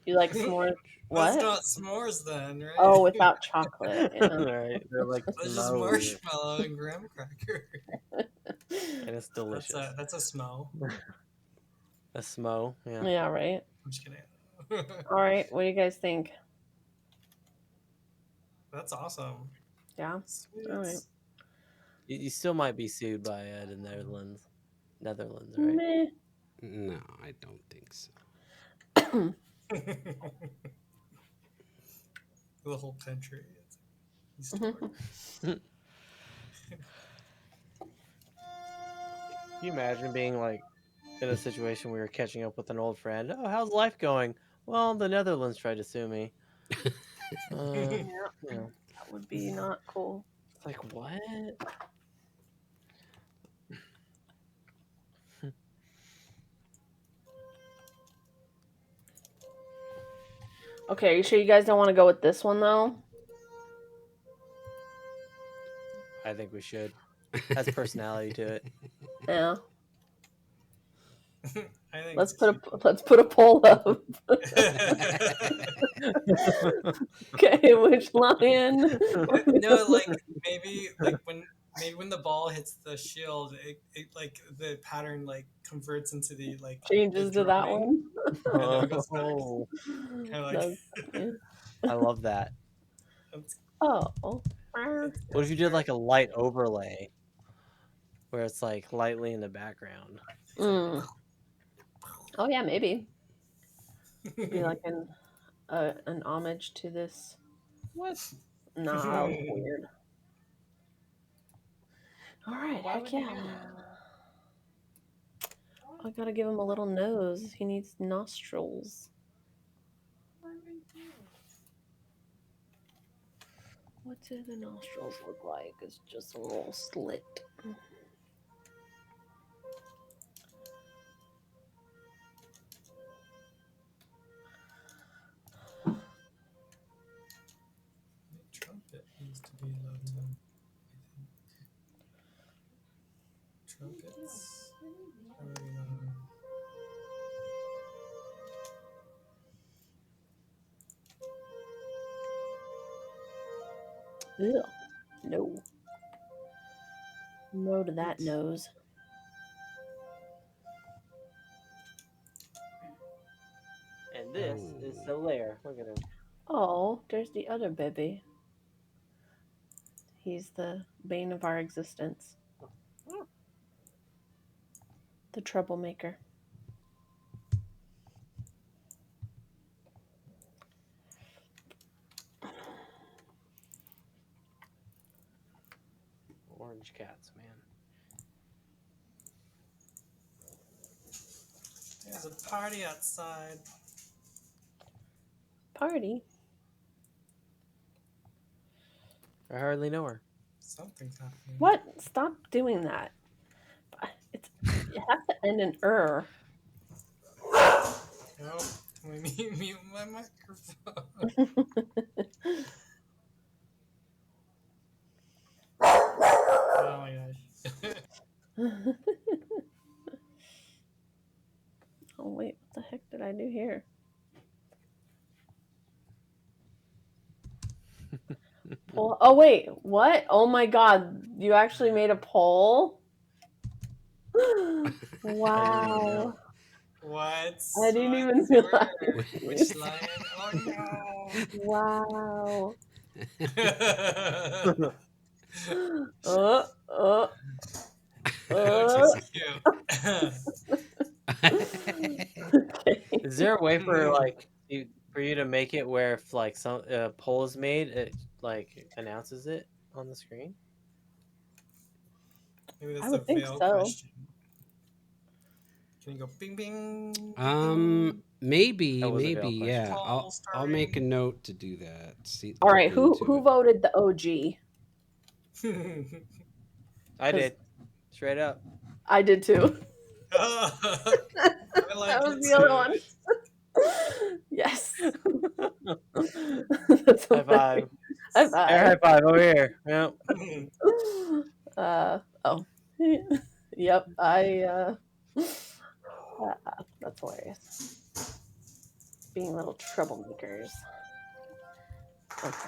you like s'mores That's what? not s'mores then, right? Oh, without chocolate. Yeah. Right? They're like That's just s'mores, marshmallow and graham cracker. and it's delicious. That's a smo. A smo, yeah. Yeah, right. I'm just kidding. All right. What do you guys think? That's awesome. Yeah. Sweet. All right. You still might be sued by the Netherlands, right? Meh. No, I don't think so. The whole country. Can you imagine being like in a situation where you're catching up with an old friend? Oh, how's life going? Well, the Netherlands tried to sue me. Yeah, that would be not cool. It's like, what? Okay, are you sure you guys don't want to go with this one though? I think we should. Has personality to it. Yeah. I think Let's put a poll up. Okay, which lion? No, like maybe when the ball hits the shield, it like the pattern like converts into the like changes the to that drumming, one. and then it goes back. Oh, Kind of like I love that. Oh. What if you did like a light overlay where it's like lightly in the background? Mm. Oh yeah, maybe. Could be like an homage to this. What? Nah, that was weird. All right, heck yeah. I gotta give him a little nose. He needs nostrils. What do the nostrils look like? It's just a little slit. trumpet needs to be low tone. Trumpets are very low. Ugh. No. No to that nose. And this is Solaire. Look at him. Oh, there's the other baby. He's the bane of our existence. The troublemaker. Orange cats, man. There's a party outside. Party? I hardly know her. Something's happening. What? Stop doing that. It has to end in Nope. Let me mute my microphone. Oh my gosh. Oh wait, what the heck did I do here? Poll. Oh wait, what? Oh my god, you actually made a poll? Wow. What? I didn't even realize. Which lion? Oh no! Wow. Oh, just cute. Okay. Is there a way for for you to make it where if like some poll is made, it like announces it on the screen? Maybe that's I a would think veil so. question. Can you go bing bing? Bing, Maybe, That was a veil question. yeah. I'll make a note to do that. See, All right, look who into it. voted the OG? I did. Straight up. I did too. I like That was it the other one. too. Yes. That's High five. High Air five. high five over here. Yep. Oh. Yep. That's hilarious. Being little troublemakers. Okay.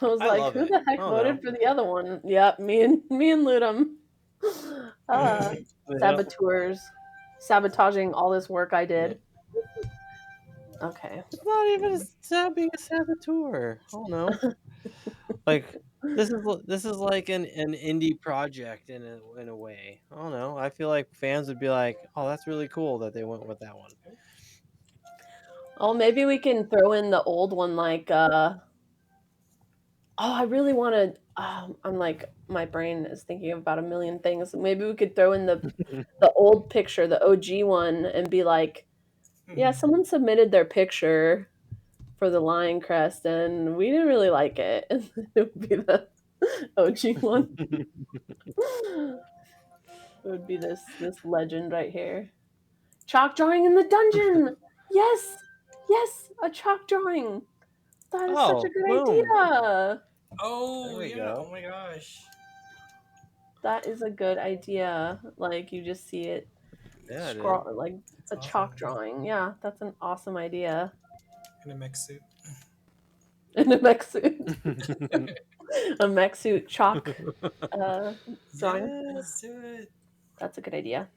I was like, love who it. the heck Oh, voted no. for the other one? Yep, me and Ludum. Yep. Saboteurs. Sabotaging all this work I did. Okay. It's not even being a saboteur. Oh no. Like this is like an indie project in a way. I don't know. I feel like fans would be like, "Oh, that's really cool that they went with that one." Oh, maybe we can throw in the old one like I really want to I'm like my brain is thinking about a million things. Maybe we could throw in the old picture, the OG one and be like, yeah, someone submitted their picture for the lion crest and we didn't really like it. And it would be the OG one. It would be this legend right here. Chalk drawing in the dungeon. Yes. Yes, a chalk drawing. That is such a good boom. idea. Oh There we yeah! go. Oh my gosh! That is a good idea. Like you just see it Yeah, it scroll is. like That's a awesome. chalk drawing. Yeah, that's an awesome idea. In a mech suit. In a mech suit. A mech suit chalk drawing. Yes, do it. That's a good idea.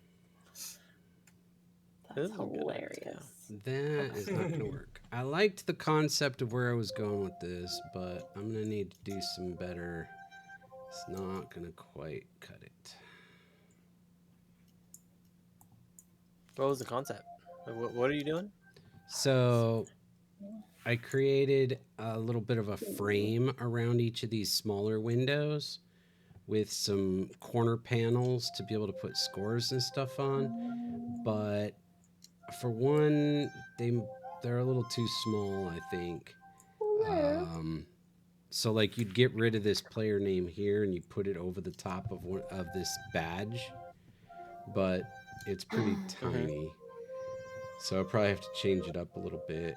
That's This is a good idea. hilarious. That is not going to work. I liked the concept of where I was going with this, but I'm going to need to do some better. It's not going to quite cut it. What was the concept? What are you doing? So I created a little bit of a frame around each of these smaller windows with some corner panels to be able to put scores and stuff on. But for one, they're a little too small, I think. So like you'd get rid of this player name here and you put it over the top of one of this badge, but it's pretty tiny. So I probably have to change it up a little bit.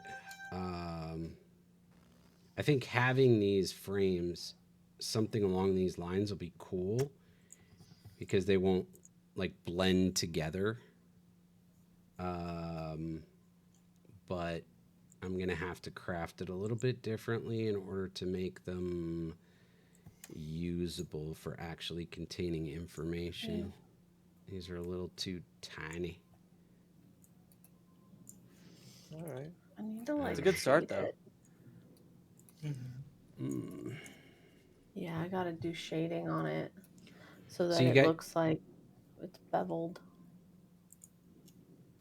I think having these frames, something along these lines will be cool because they won't like blend together. But I'm going to have to craft it a little bit differently in order to make them usable for actually containing information. Yeah. These are a little too tiny. All right. I need to like. It's a good start though. Yeah, I gotta do shading on it so that it looks like it's beveled.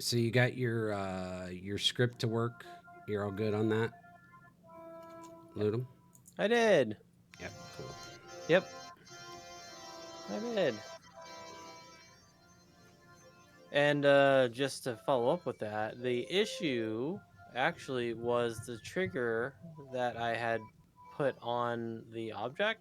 So you got your script to work. You're all good on that, Ludum? I did. Yep. I did. And just to follow up with that, the issue actually was the trigger that I had put on the object.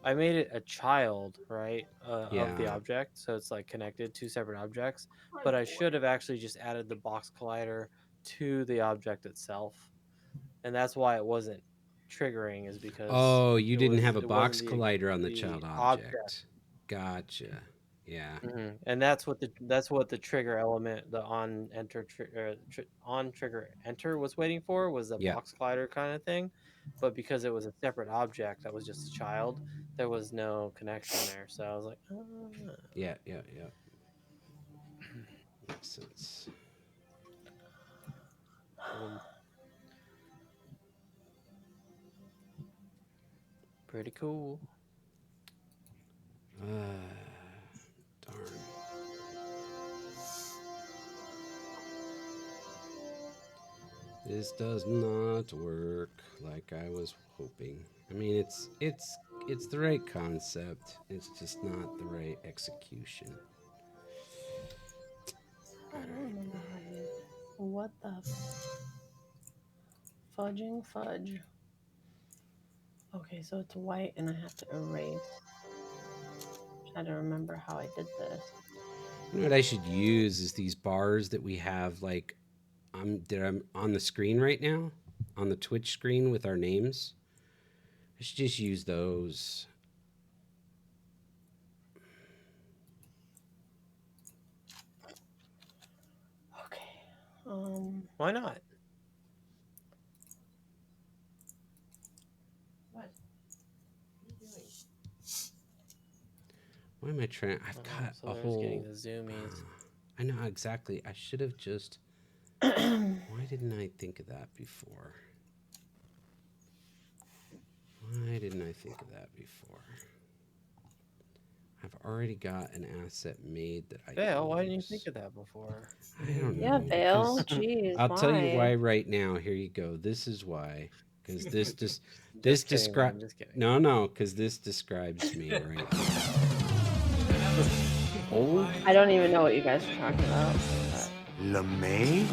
I made it a child, right, of the object, so it's like connected to separate objects. But I should have actually just added the box collider to the object itself, and that's why it wasn't triggering. Is because you didn't have a it box wasn't collider on the the child object. object. Gotcha. Yeah. And that's what the trigger element, the on enter on trigger enter was waiting for, was the Yeah. box collider kind of thing. But because it was a separate object that was just a child, there was no connection there. So I was like, Yeah. Makes sense. Pretty cool. Darn. This does not work like I was hoping. I mean, it's the right concept. It's just not the right execution. I don't remember how to. What the fudging fudge? Okay, so it's white, and I have to erase. Try to remember how I did this. You know what I should use is these bars that we have, like, I'm on the screen right now, on the Twitch screen with our names. I should just use those. Okay. Why not? What? Why am I trying? I've got So a there's whole. getting the zoomies. I know exactly. I should have just. Why didn't I think of that before? Why didn't I think of that before? I've already got an asset made that I. Vale, why didn't you think of that before? I don't know. Yeah, Vale. Jeez, I'll tell you why why? right now. Here you go. This is why. Because this just describes. No, because this describes me right now. Old? I don't even know what you guys are talking about. LeMay?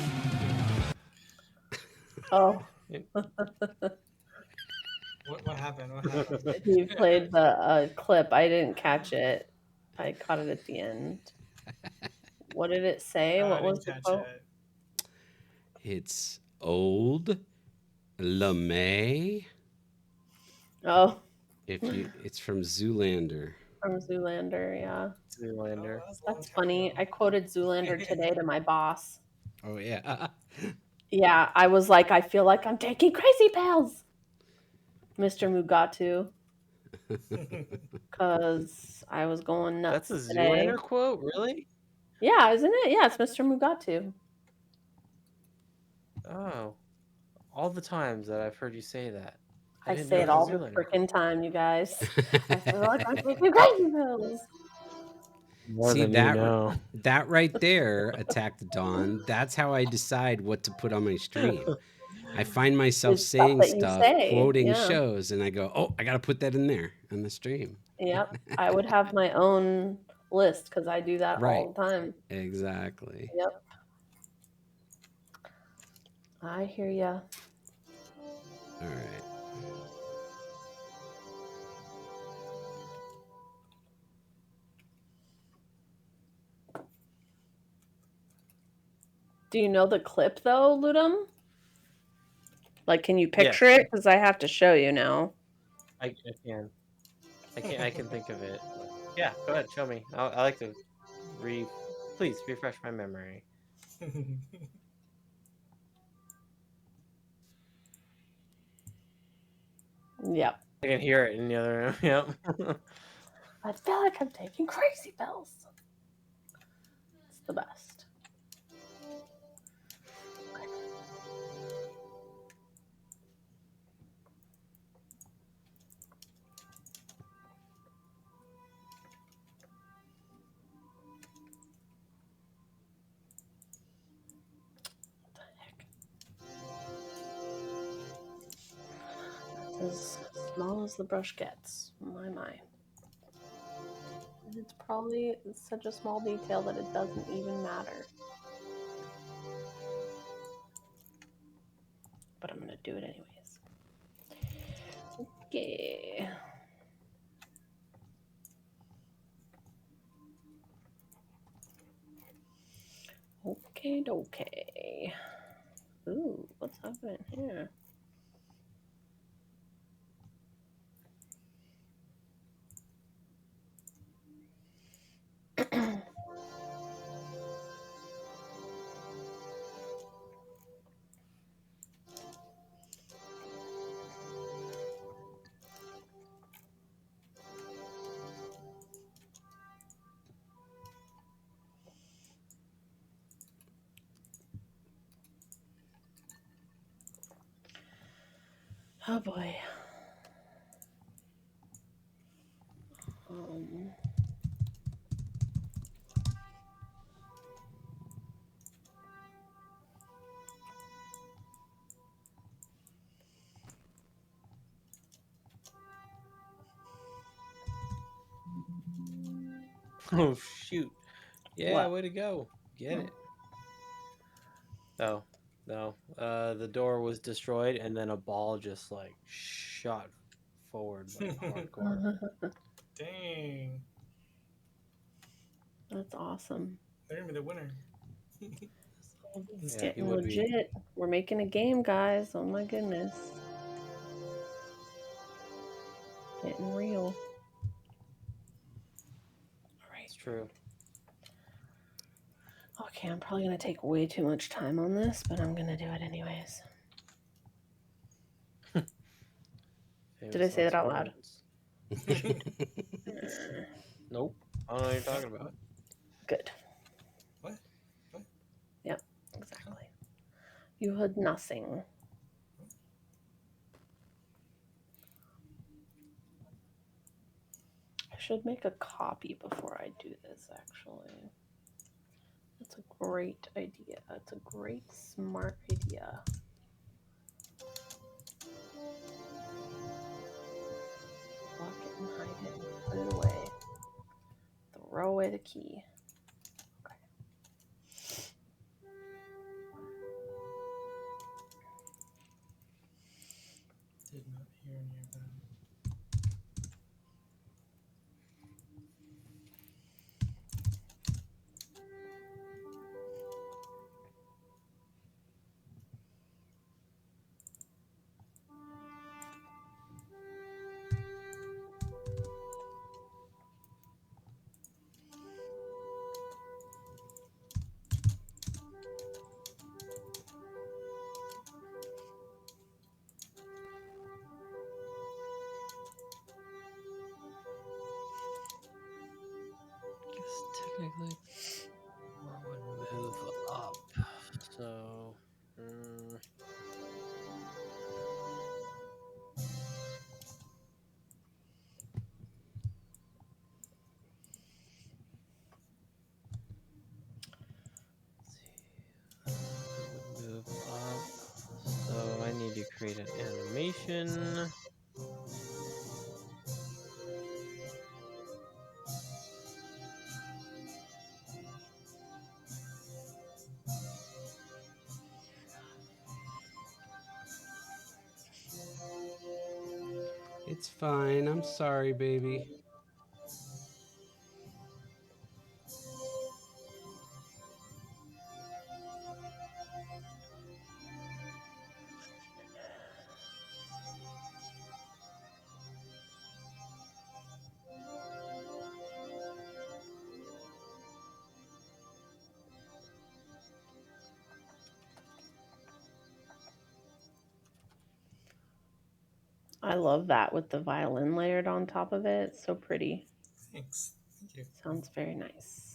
Oh. What happened? What happened? He played the clip. I didn't catch it. I caught it at the end. What did it say? What was the quote? It's old LeMay. Oh. It's from Zoolander. From Zoolander, yeah. Zoolander. That's funny. I quoted Zoolander today to my boss. Oh yeah. Yeah, I was like, I feel like I'm taking crazy pills, Mr. Mugatu. Because I was going nuts. That's a today. Zoolander quote, really? Yeah, isn't it? Yeah, it's Mr. Mugatu. Oh, all the times that I've heard you say that. I say it all the freaking time, you guys. I feel like I'm taking crazy pills. See that that right there, Attack the Dawn. That's how I decide what to put on my stream. I find myself saying stuff, quoting shows, and I go, "Oh, I got to put that in there on the stream." Yep, I would have my own list because I do that all the time. Exactly. Yep. I hear ya. All right. Do you know the clip though, Ludum? Like, can you picture it? Because I have to show you now. I can. I can think of it. Yeah, go ahead, show me. I like to please refresh my memory. Yep. I can hear it in the other room. Yep. I feel like I'm taking crazy pills. It's the best. What the heck? This is small as the brush gets. My. And it's probably such a small detail that it doesn't even matter. But I'm gonna do it anyways. Okay. Okay. Ooh, what's happening here? Oh boy. Oh shoot! Yeah, What? way to go! Get it. Oh no, the door was destroyed, and then a ball just like shot forward like hardcore. Dang. That's awesome. They're gonna be the winner. It's Yeah, he getting would be. legit. We're making a game, guys. Oh my goodness. Getting real. Alright. It's true. Okay, I'm probably gonna take way too much time on this, but I'm gonna do it anyways. Did I say that out loud? Nope. I don't know what you're talking about. Good. What? Yep, exactly. You heard nothing. I should make a copy before I do this, actually. That's a great idea. That's a great, smart idea. Lock it and hide it and put it away. Throw away the key. Okay. Did not hear any of that. Technically, one would move up. So, let's see. Move up. So I need to create an animation. It's fine. I'm sorry, baby. I love that with the violin layered on top of it. It's so pretty. Thanks. Thank you. Sounds very nice.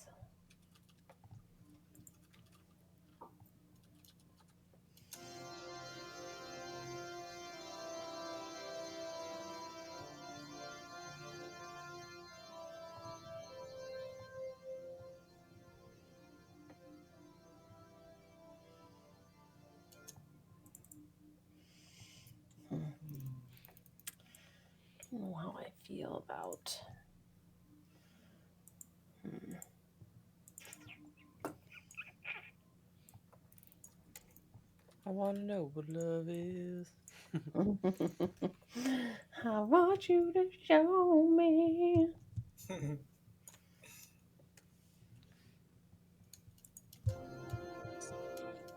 don't know how I feel about. I want to know what love is. I want you to show me.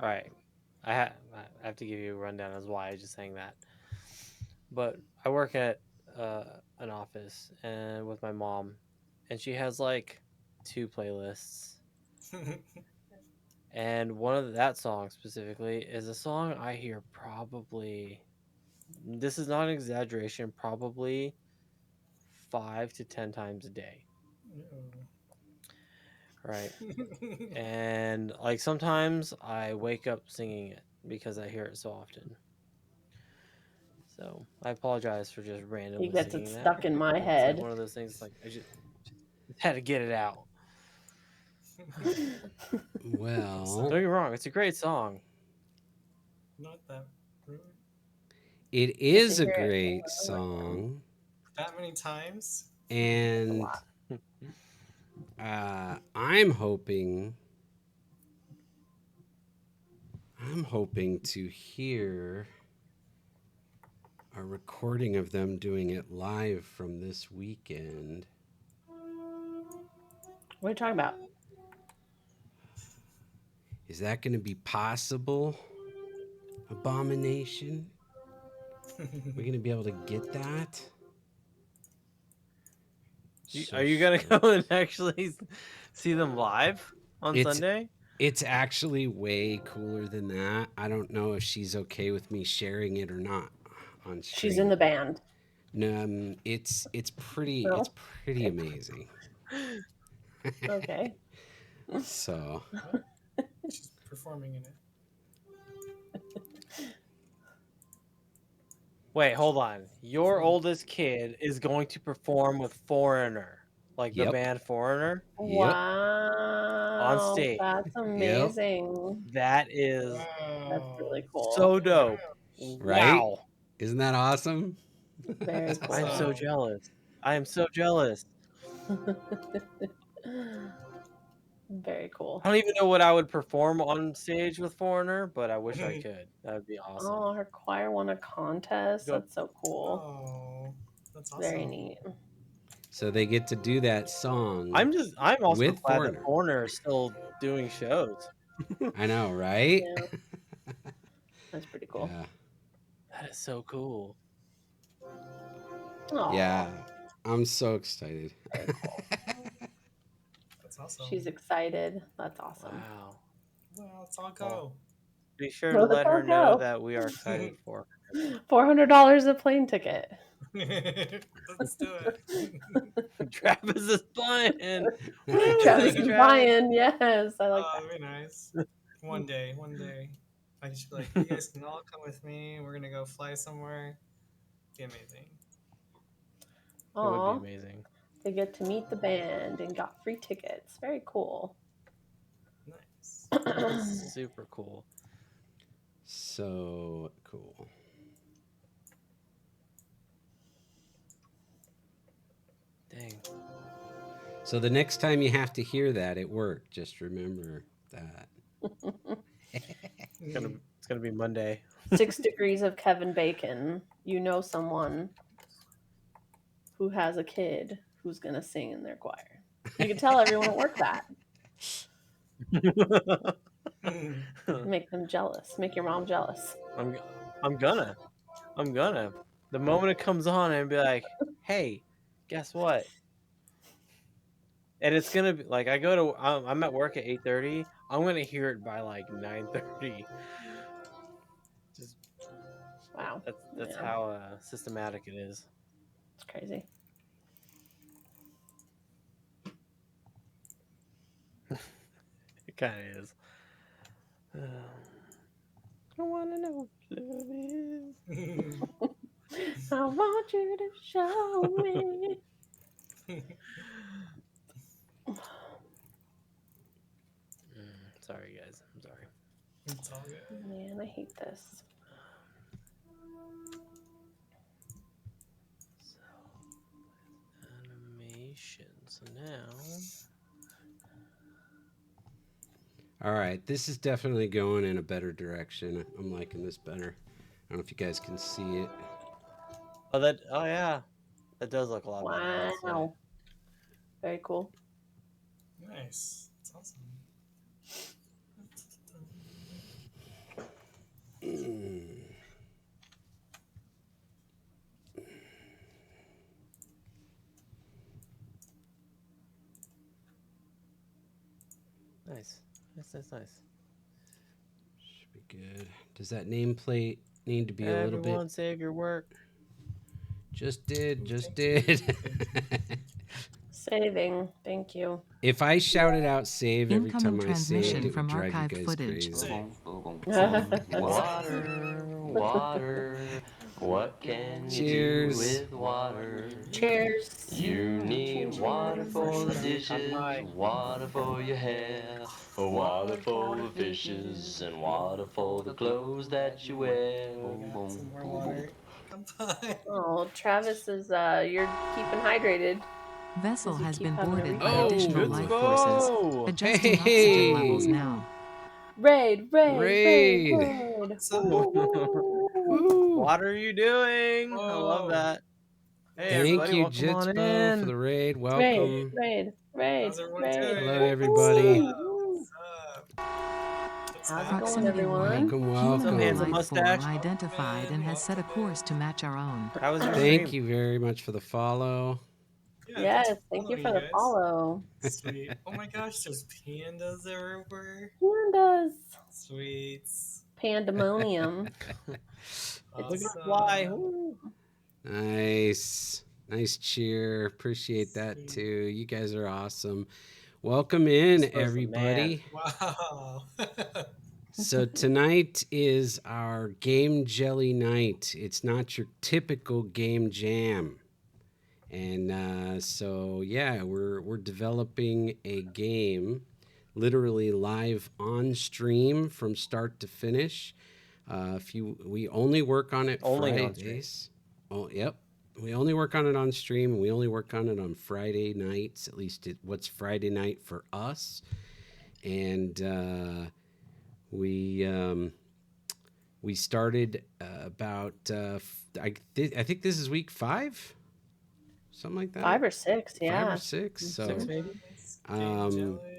All right. I have to give you a rundown as why I just saying that. But I work at an office and with my mom, and she has like 2 playlists. And one of that song specifically is a song I hear probably, this is not an exaggeration, probably 5 to 10 times a day. Right. And like sometimes I wake up singing it because I hear it so often. So I apologize for just randomly He gets singing it that. stuck in my It's head. like one of those things like I just had to get it out. Well, don't get me wrong, it's a great song. Not that rude. It is a great song. That many times? And I'm hoping to hear a recording of them doing it live from this weekend. What are you talking about? Is that going to be possible? Abomination? We're going to be able to get that? Are you going to go and actually see them live on Sunday? It's actually way cooler than that. I don't know if she's okay with me sharing it or not on stream. She's in the band. No, it's pretty amazing. Okay. So she's performing in it. Wait, hold on. Your oldest kid is going to perform with Foreigner, like the band Foreigner? Wow. On stage. That's amazing. That is That's really cool. so dope. Right? Wow. Isn't that awesome? Very cool. I'm so jealous. I am so jealous. Very cool. I don't even know what I would perform on stage with Foreigner, but I wish I could. That would be awesome. Oh, her choir won a contest. That's so cool. Oh, that's awesome. Very neat. So they get to do that song. I'm also with glad Foreigner. that Foreigner is still doing shows. I know, right? Yeah. That's pretty cool. Yeah. That is so cool. Aww. Yeah. I'm so excited. Very cool. That's awesome. She's excited. That's awesome. Wow. Well, let's all go. Be sure to let her know that we are excited for her. $400 a plane ticket. Let's do it. Travis is buying. Travis is buying. Yes, I like that. That'd be nice. One day. I just be like, you guys can all come with me. We're gonna go fly somewhere. It'd be amazing. It would be amazing. They get to meet the band and got free tickets. Very cool. Nice. That's super cool. So cool. Dang. So the next time you have to hear that at work, just remember that. It's gonna be Monday. 6 degrees of Kevin Bacon. You know someone who has a kid who's gonna sing in their choir. You can tell everyone at work that. Make them jealous. Make your mom jealous. I'm gonna. The moment it comes on and be like, hey, guess what? And it's gonna be like I'm at work at 8:30. I'm gonna hear it by like 9:30. Just wow. That's how systematic it is. It's crazy. It kind of is. I want to know what love is. I want you to show me. Sorry, guys. I'm sorry. It's all good. Man, I hate this. Animation. So now. All right, this is definitely going in a better direction. I'm liking this better. I don't know if you guys can see it. Oh yeah, that does look a lot better. Wow. Very cool. Nice. That's awesome. Nice. Nice. Should be good. Does that nameplate need to be a little bit? Everyone save your work. Just did. Saving. Thank you. If I shouted out save every Incoming time I saved, transmission it would from drive you archived guys footage. crazy. Water, what can you do Cheers. with water? Cheers. You need water for the dishes, water for your hair, water for the fishes, and water for the clothes that you wear. Some more water. Oh, Travis is you're keeping hydrated. Vessel has been having a boarded by refill. additional life forces. Adjusting oxygen Hey! levels now. Raid. Raid. Woo. What are you doing? I love Whoa. that. Hey, Thank everybody, you, welcome on Jitspo, for in. the raid. Welcome. Raid. How's everyone doing? Hello, everybody. What's up? How's it going, Proximity everyone? warning. Welcome. Humanoid handsome life mustache. form identified and has set a course to match our own. How was your Thank stream? you very much for the follow. Yes, thank you for the follow. Sweet. Oh my gosh, there's pandas everywhere. Pandas. Sweets. Pandemonium. Look at the fly. Nice cheer. Appreciate that too. You guys are awesome. Welcome in, everybody. Wow. So tonight is our Game Jelly night. It's not your typical game jam. And so yeah, we're developing a game literally live on stream from start to finish. We only work on it Only on Fridays. Oh, yep. We only work on it on stream, and we only work on it on Friday nights. At least what's Friday night for us. And we started about I think this is week 5, something like that. 5 or 6, yeah. 5 or 6. So 6 maybe.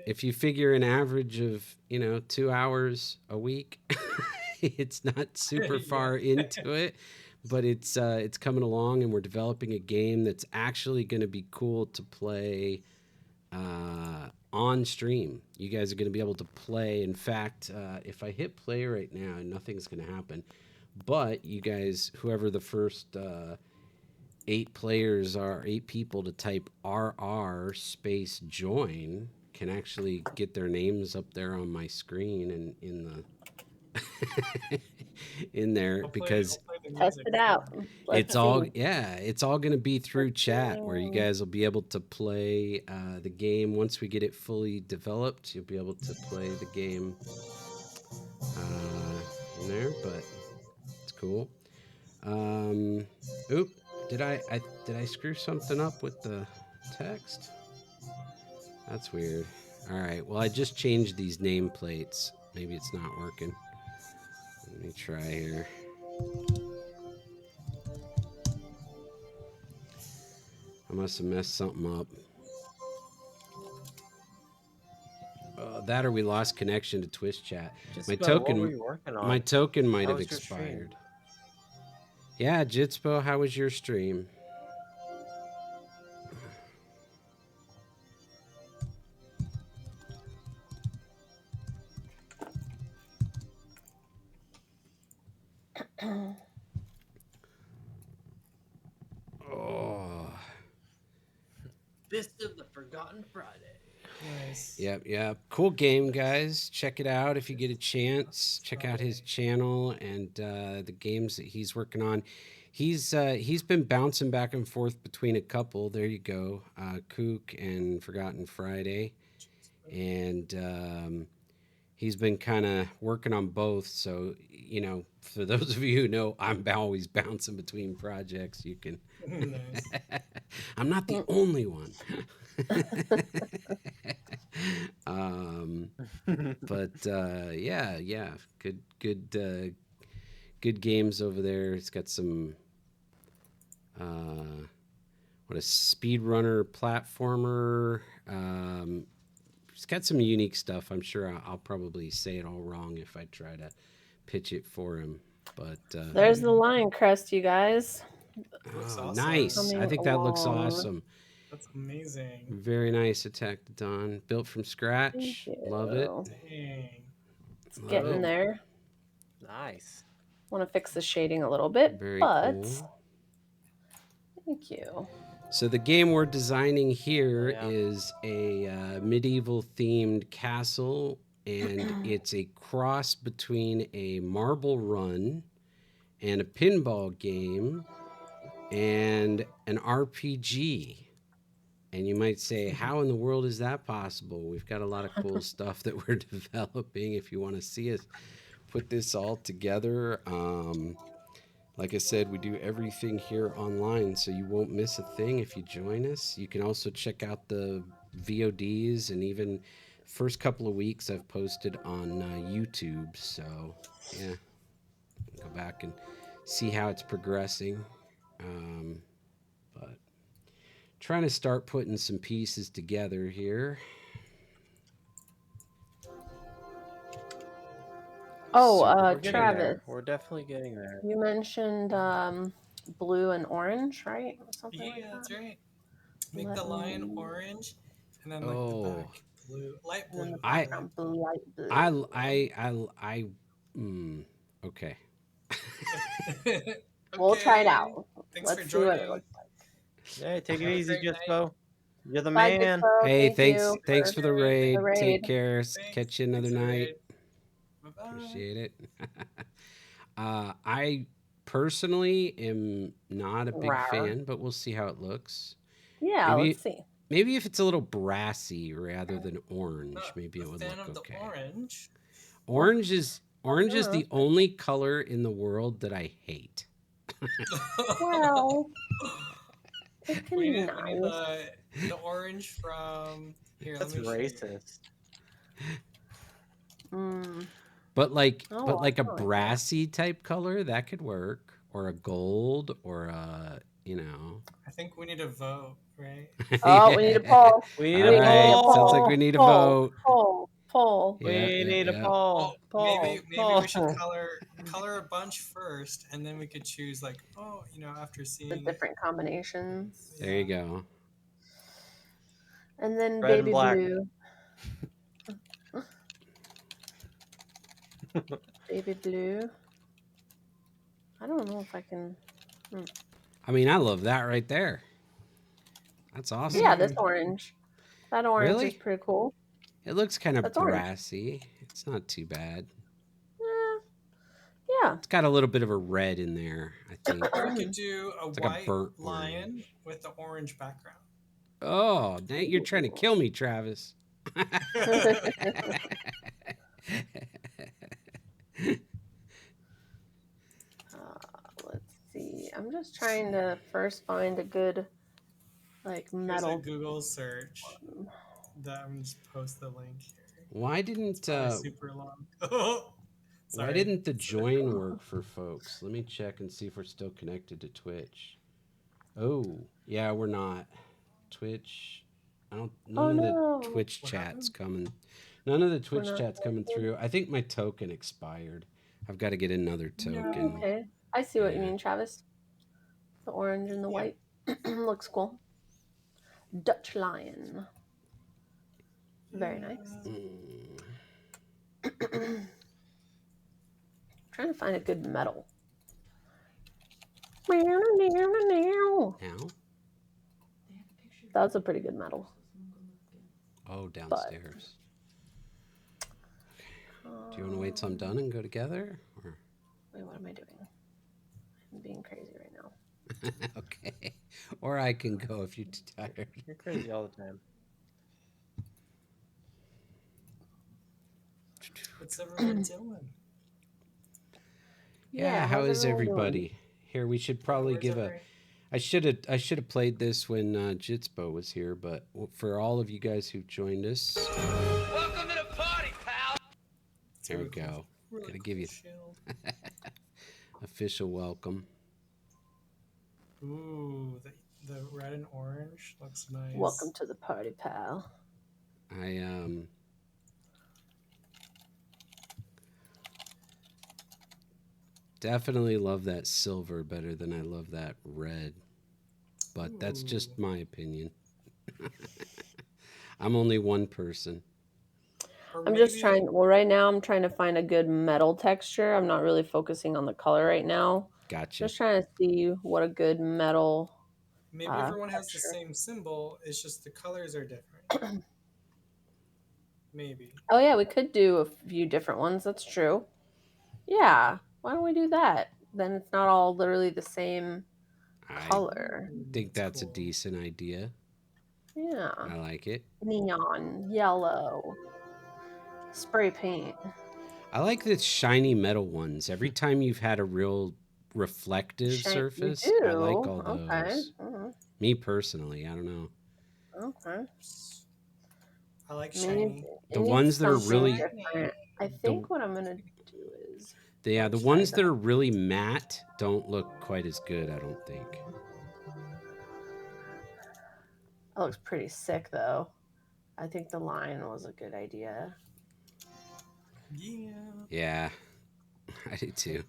If you figure an average of 2 hours a week, it's not super far into it, but it's coming along, and we're developing a game that's actually going to be cool to play on stream. You guys are going to be able to play. In fact, if I hit play right now, nothing's going to happen. But you guys, whoever the first 8 players are, 8 people to type RR space join, can actually get their names up there on my screen and in the in there, because test it out. it's all going to be through chat, where you guys will be able to play the game. Once we get it fully developed, you'll be able to play the game in there, but it's cool. Did I screw something up with the text? That's weird. All right, well, I just changed these nameplates. Maybe it's not working. Let me try here. I must have messed something up. That, or we lost connection to Twitch chat. My token might have expired. Yeah, Jitspo, how was your stream? Fist of the Forgotten Friday. Nice. Yep. Cool game, guys. Check it out if you get a chance. Check out his channel and the games that he's working on. He's been bouncing back and forth between a couple. There you go, Kook and Forgotten Friday, and he's been kind of working on both. So for those of you who know, I'm always bouncing between projects. You can I'm not the only one. But yeah, good games over there. It's got some what a speedrunner platformer. It's got some unique stuff. I'm sure I'll probably say it all wrong if I try to pitch it for him. But there's the lion crest, you guys. Looks awesome. Nice. I think that looks awesome. That's amazing. Very nice, Attack the Dawn. Built from scratch. Love it. Dang. It's getting there. Nice. Want to fix the shading a little bit, Very but cool. Thank you. So the game we're designing here is a medieval themed castle, and it's a cross between a marble run and a pinball game and an RPG. And you might say, how in the world is that possible? We've got a lot of cool stuff that we're developing. If you want to see us put this all together, like I said, we do everything here online, so you won't miss a thing if you join us. You can also check out the VODs, and even first couple of weeks I've posted on YouTube. So yeah, go back and see how it's progressing. But trying to start putting some pieces together here. Oh, Travis. We're definitely getting there. You mentioned blue and orange, right? Something like that. That's right. Make the lion orange, and then like the back blue, light blue. And the background light blue. Okay. We'll try it out. Thanks Let's for see what it joining. looks like. Hey, take it easy, Jispo. You're the Bye, man. Jispo. Hey, Thank thanks for the raid. the raid. Take care. Catch you another night. Bye-bye. Appreciate it. I personally am not a big fan, but we'll see how it looks. Yeah, let's see. Maybe if it's a little brassy rather than orange, maybe it would look okay. Orange is the only color in the world that I hate. Well, it can we be need, nice. We need the orange from here. That's racist. But like a brassy type color that could work, or a gold, or a I think we need a vote, right? Oh, we need a poll. We need a poll. Sounds like we need a vote. Poll. We need a poll. Maybe we should color a bunch first, and then we could choose after seeing the different combinations. There you go. And then Red baby and black. blue. Baby blue. I don't know if I can. I mean, I love that right there. That's awesome. Yeah, this orange. That orange is pretty cool. It looks kind of brassy. Orange. It's not too bad. Yeah. It's got a little bit of a red in there, I think. Or we could do a white lion with the orange background. Oh, now you're trying to kill me, Travis. Let's see. I'm just trying to first find a good metal. Here's a Google search. I'm just post the link here. Why didn't super long? Why didn't the join work for folks? Let me check and see if we're still connected to Twitch. Oh, yeah, we're not. Twitch. None of the Twitch chats coming. None of the Twitch chats coming through. I think my token expired. I've got to get another token. Okay. I see what you mean, Travis. The orange and the white. Looks cool. Dutch lion. Very nice. Trying to find a good metal. Ow. That's a pretty good metal. Oh, downstairs. Do you want to wait till I'm done and go together? Or? Wait, what am I doing? I'm being crazy right now. Okay. Or I can go if you're too tired. You're crazy all the time. What's everyone doing? Yeah, how is everybody? Here, we should probably give I should have played this when Jitspo was here, but for all of you guys who joined us, welcome to the party, pal. There we go. Really Gotta cool give you shield. official welcome. Ooh, the red and orange looks nice. Welcome to the party, pal. I definitely love that silver better than I love that red. But that's just my opinion. I'm only one person. I'm just trying, well, right now I'm trying to find a good metal texture. I'm not really focusing on the color right now. Gotcha. Just trying to see what a good metal Maybe everyone has the same symbol, it's just the colors are different. Maybe. Oh yeah, we could do a few different ones. That's true. Yeah, why don't we do that? Then it's not all literally the same color. I think that's cool. A decent idea. Yeah. I like it. Neon, yellow, spray paint. I like the shiny metal ones. Every time you've had a real reflective surface, I like all those. Okay. Mm-hmm. Me personally, I don't know. Okay. I like shiny. The ones that are really different. I think what I'm gonna do is the ones that are really matte don't look quite as good, I don't think. That looks pretty sick though. I think the line was a good idea. Yeah. Yeah. I do too.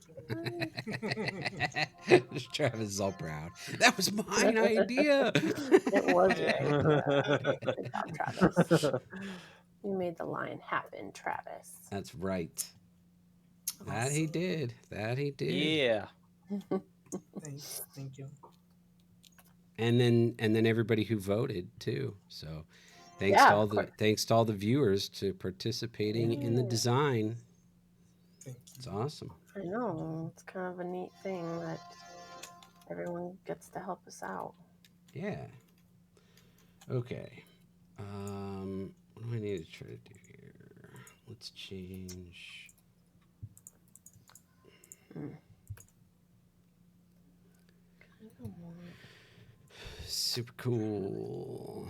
Travis is all proud. That was my idea. It was your idea. Good job, Travis. You made the line happen, Travis. That's right. Awesome. That he did. Yeah. Thanks. Thank you. And then everybody who voted too. So thanks to all the viewers to participating in the design. It's awesome. I know. It's kind of a neat thing that everyone gets to help us out. Yeah. Okay. What do I need to try to do here? Let's change. Super cool.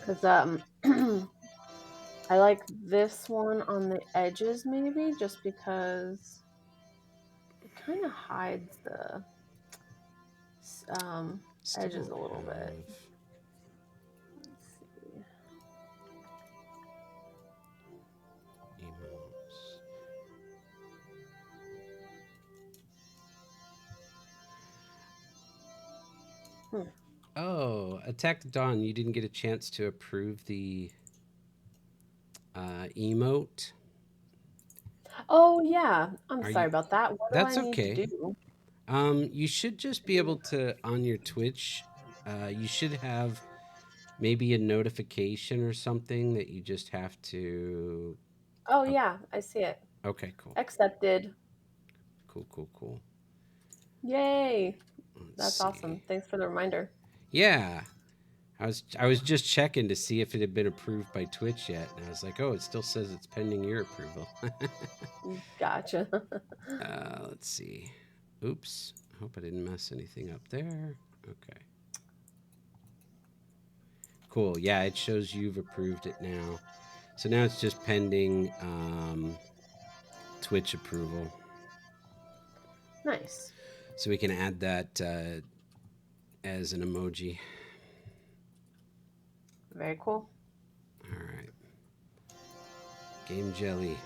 Because I like this one on the edges maybe just because it kind of hides the edges a little bit. Let's see. Emotes. Oh, Attack the Dawn, you didn't get a chance to approve the emote. Oh yeah, I'm sorry about that. What do I need to do? You should just be able to, on your Twitch, you should have maybe a notification or something that you just have to. Oh yeah, I see it. Okay, cool. Accepted. Cool. Yay. That's awesome. Thanks for the reminder. Yeah. I was just checking to see if it had been approved by Twitch yet, and I was like, oh, it still says it's pending your approval. Gotcha. Let's see. Oops. I hope I didn't mess anything up there. Okay. Cool. Yeah, it shows you've approved it now. So now it's just pending Twitch approval. Nice. So we can add that as an emoji. Very cool. All right. Game Jelly.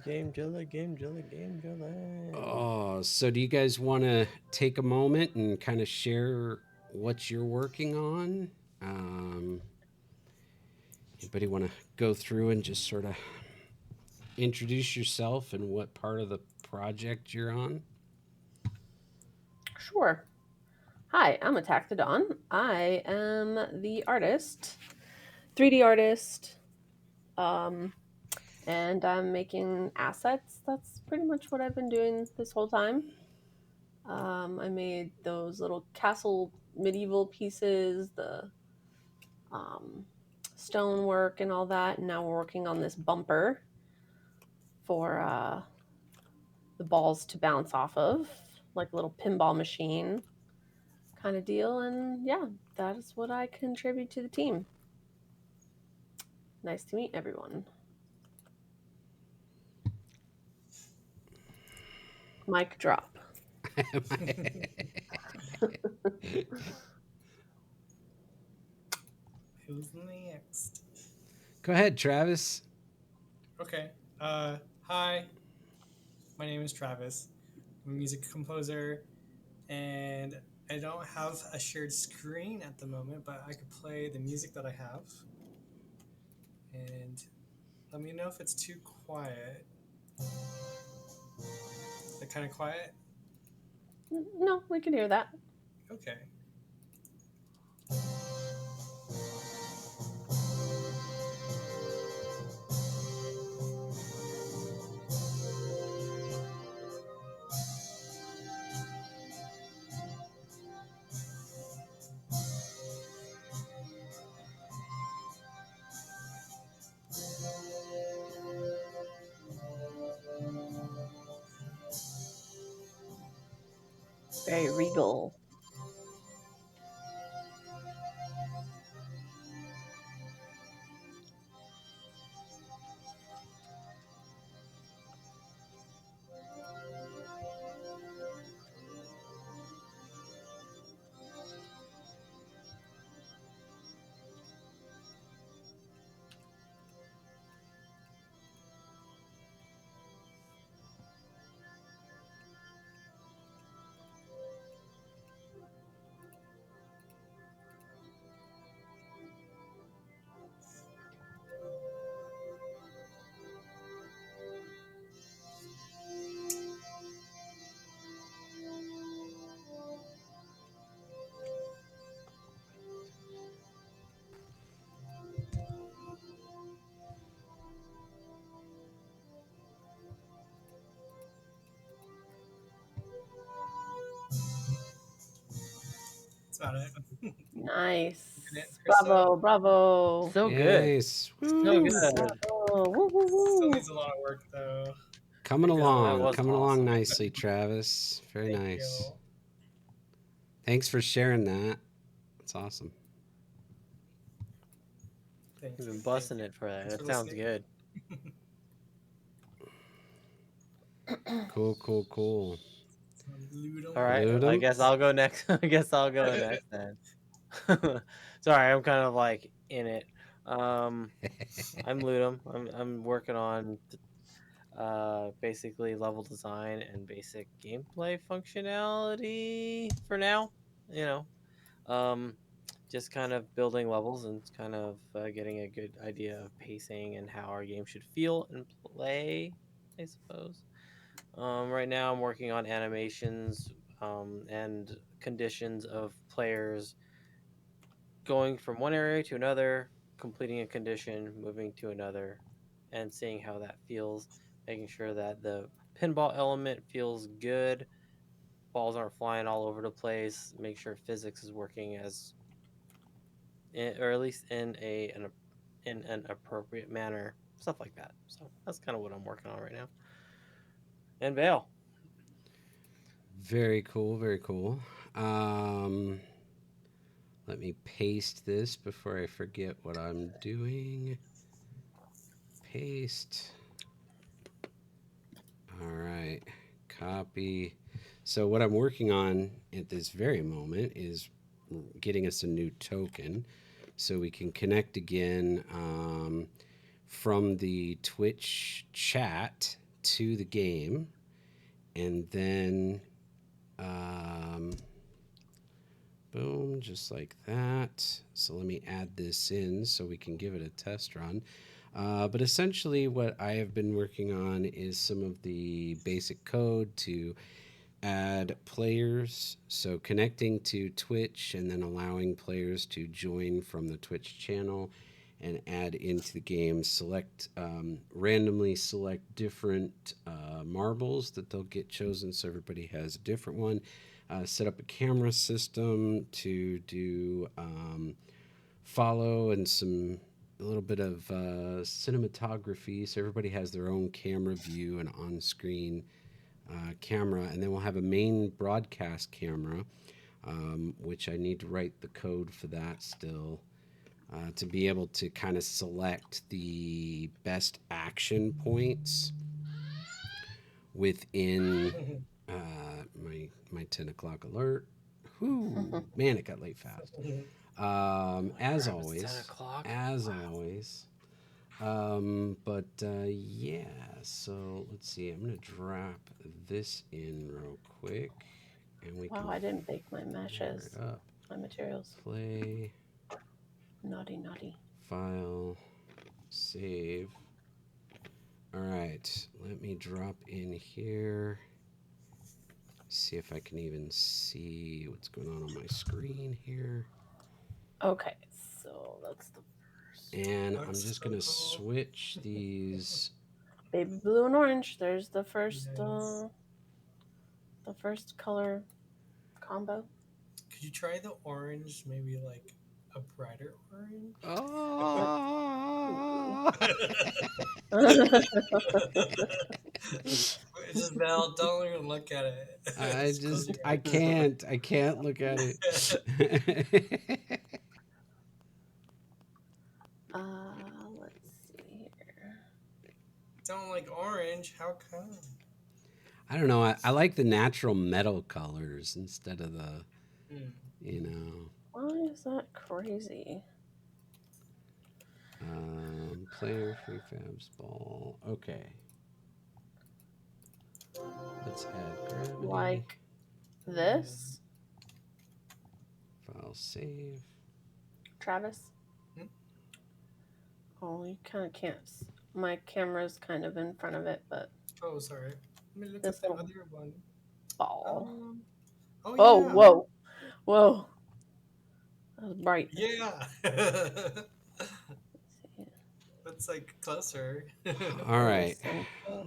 Game Jelly. Game Jelly. Oh, so do you guys want to take a moment and kind of share what you're working on? Anybody want to go through and just sort of introduce yourself and what part of the project you're on? Sure. Hi, I'm Attack the Dawn. I am the artist, 3D artist, and I'm making assets. That's pretty much what I've been doing this whole time. I made those little castle medieval pieces, the stonework and all that. And now we're working on this bumper for the balls to bounce off of, like a little pinball machine kind of deal. And yeah, that is what I contribute to the team. Nice to meet everyone. Mic drop. Who's next? Go ahead, Travis. Okay. Hi. My name is Travis. I'm a music composer, and I don't have a shared screen at the moment, but I could play the music that I have. And let me know if it's too quiet. Is it kind of quiet? No, we can hear that. Okay. Very regal. That's about it. Nice. Crystal? Bravo. So good. Nice. So good. Oh, woo, woo, woo. Still needs a lot of work, though. Coming Because along. was Coming along awesome. nicely, Travis. Very Thank nice. you. Thanks for sharing that. That's awesome. Thank You've you. been busting it for that. Thanks That for sounds listening. good. Cool. All right. Ludum? I guess I'll go next. I guess I'll go next then. Sorry, I'm kind of like in it. I'm Ludum. I'm working on basically level design and basic gameplay functionality for now. You know, just kind of building levels and kind of getting a good idea of pacing and how our game should feel and play, I suppose. Right now, I'm working on animations and conditions of players going from one area to another, completing a condition, moving to another, and seeing how that feels, making sure that the pinball element feels good, balls aren't flying all over the place, make sure physics is working as or at least in an appropriate manner, stuff like that. So that's kind of what I'm working on right now. And Vale. Very cool. Let me paste this before I forget what I'm doing. Paste. All right. Copy. So what I'm working on at this very moment is getting us a new token so we can connect again from the Twitch chat to the game. And then boom, just like that. So let me add this in so we can give it a test run. But essentially what I have been working on is some of the basic code to add players. So connecting to Twitch and then allowing players to join from the Twitch channel and add into the game, randomly select different marbles that they'll get chosen so everybody has a different one. Set up a camera system to do follow and a little bit of cinematography. So everybody has their own camera view and on-screen camera, and then we'll have a main broadcast camera, which I need to write the code for that still. To be able to kind of select the best action points within my 10 o'clock alert. Whoo, man, it got late fast. As always, yeah. So let's see. I'm gonna drop this in real quick, and we can. Wow, I didn't bake my meshes. My materials. Play. Naughty. File. Save. All right. Let me drop in here. See if I can even see what's going on my screen here. Okay, so that's the first. And I'm just gonna switch these. Baby blue and orange. There's the first color combo. Could you try the orange? Maybe like a brighter orange. Oh. Isabel, don't even look at it. I can't look at it. Let's see here. Don't like orange? How come? I don't know. I like the natural metal colors instead of the, you know. Why is that crazy? Player prefabs ball. Okay. Let's add gravity. Like this? File save. Travis? Oh, you kind of can't. My camera's kind of in front of it, but. Oh, sorry. Let me look at the other one. Ball. Oh, oh, yeah. Whoa. That was bright. Yeah. That's like closer. All right.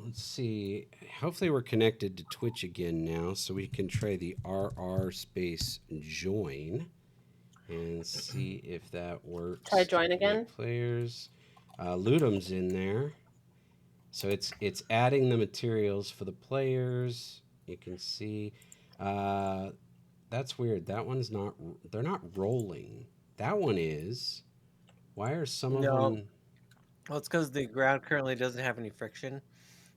Let's see. Hopefully we're connected to Twitch again now, so we can try the RR space join and see if that works. Try join again. Players. Ludum's in there. So it's adding the materials for the players. You can see. That's weird. That one's not. They're not rolling. That one is. Why are some of them? Well, it's because the ground currently doesn't have any friction.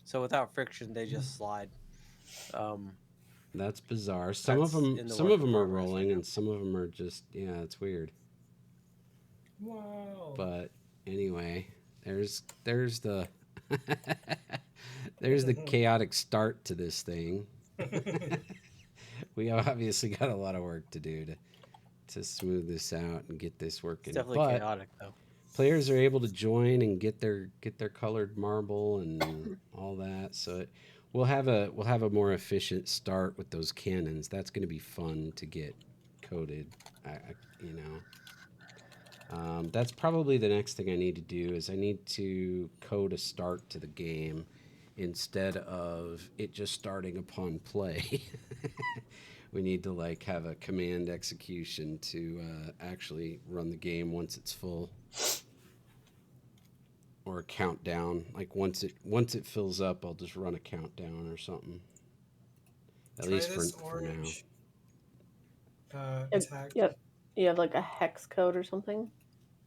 So without friction, they just slide. That's bizarre. Some of them are rolling, and some of them are just it's weird. Wow. But anyway, there's the there's the chaotic start to this thing. We obviously got a lot of work to do to smooth this out and get this working. It's definitely chaotic though. Players are able to join and get their colored marble and all that. So we'll have a more efficient start with those cannons. That's going to be fun to get coded. That's probably the next thing I need to do is I need to code a start to the game instead of it just starting upon play. We need to have a command execution to actually run the game once it's full, or a countdown. Like once it fills up, I'll just run a countdown or something. At least for now. Attack. Yep. You have like a hex code or something.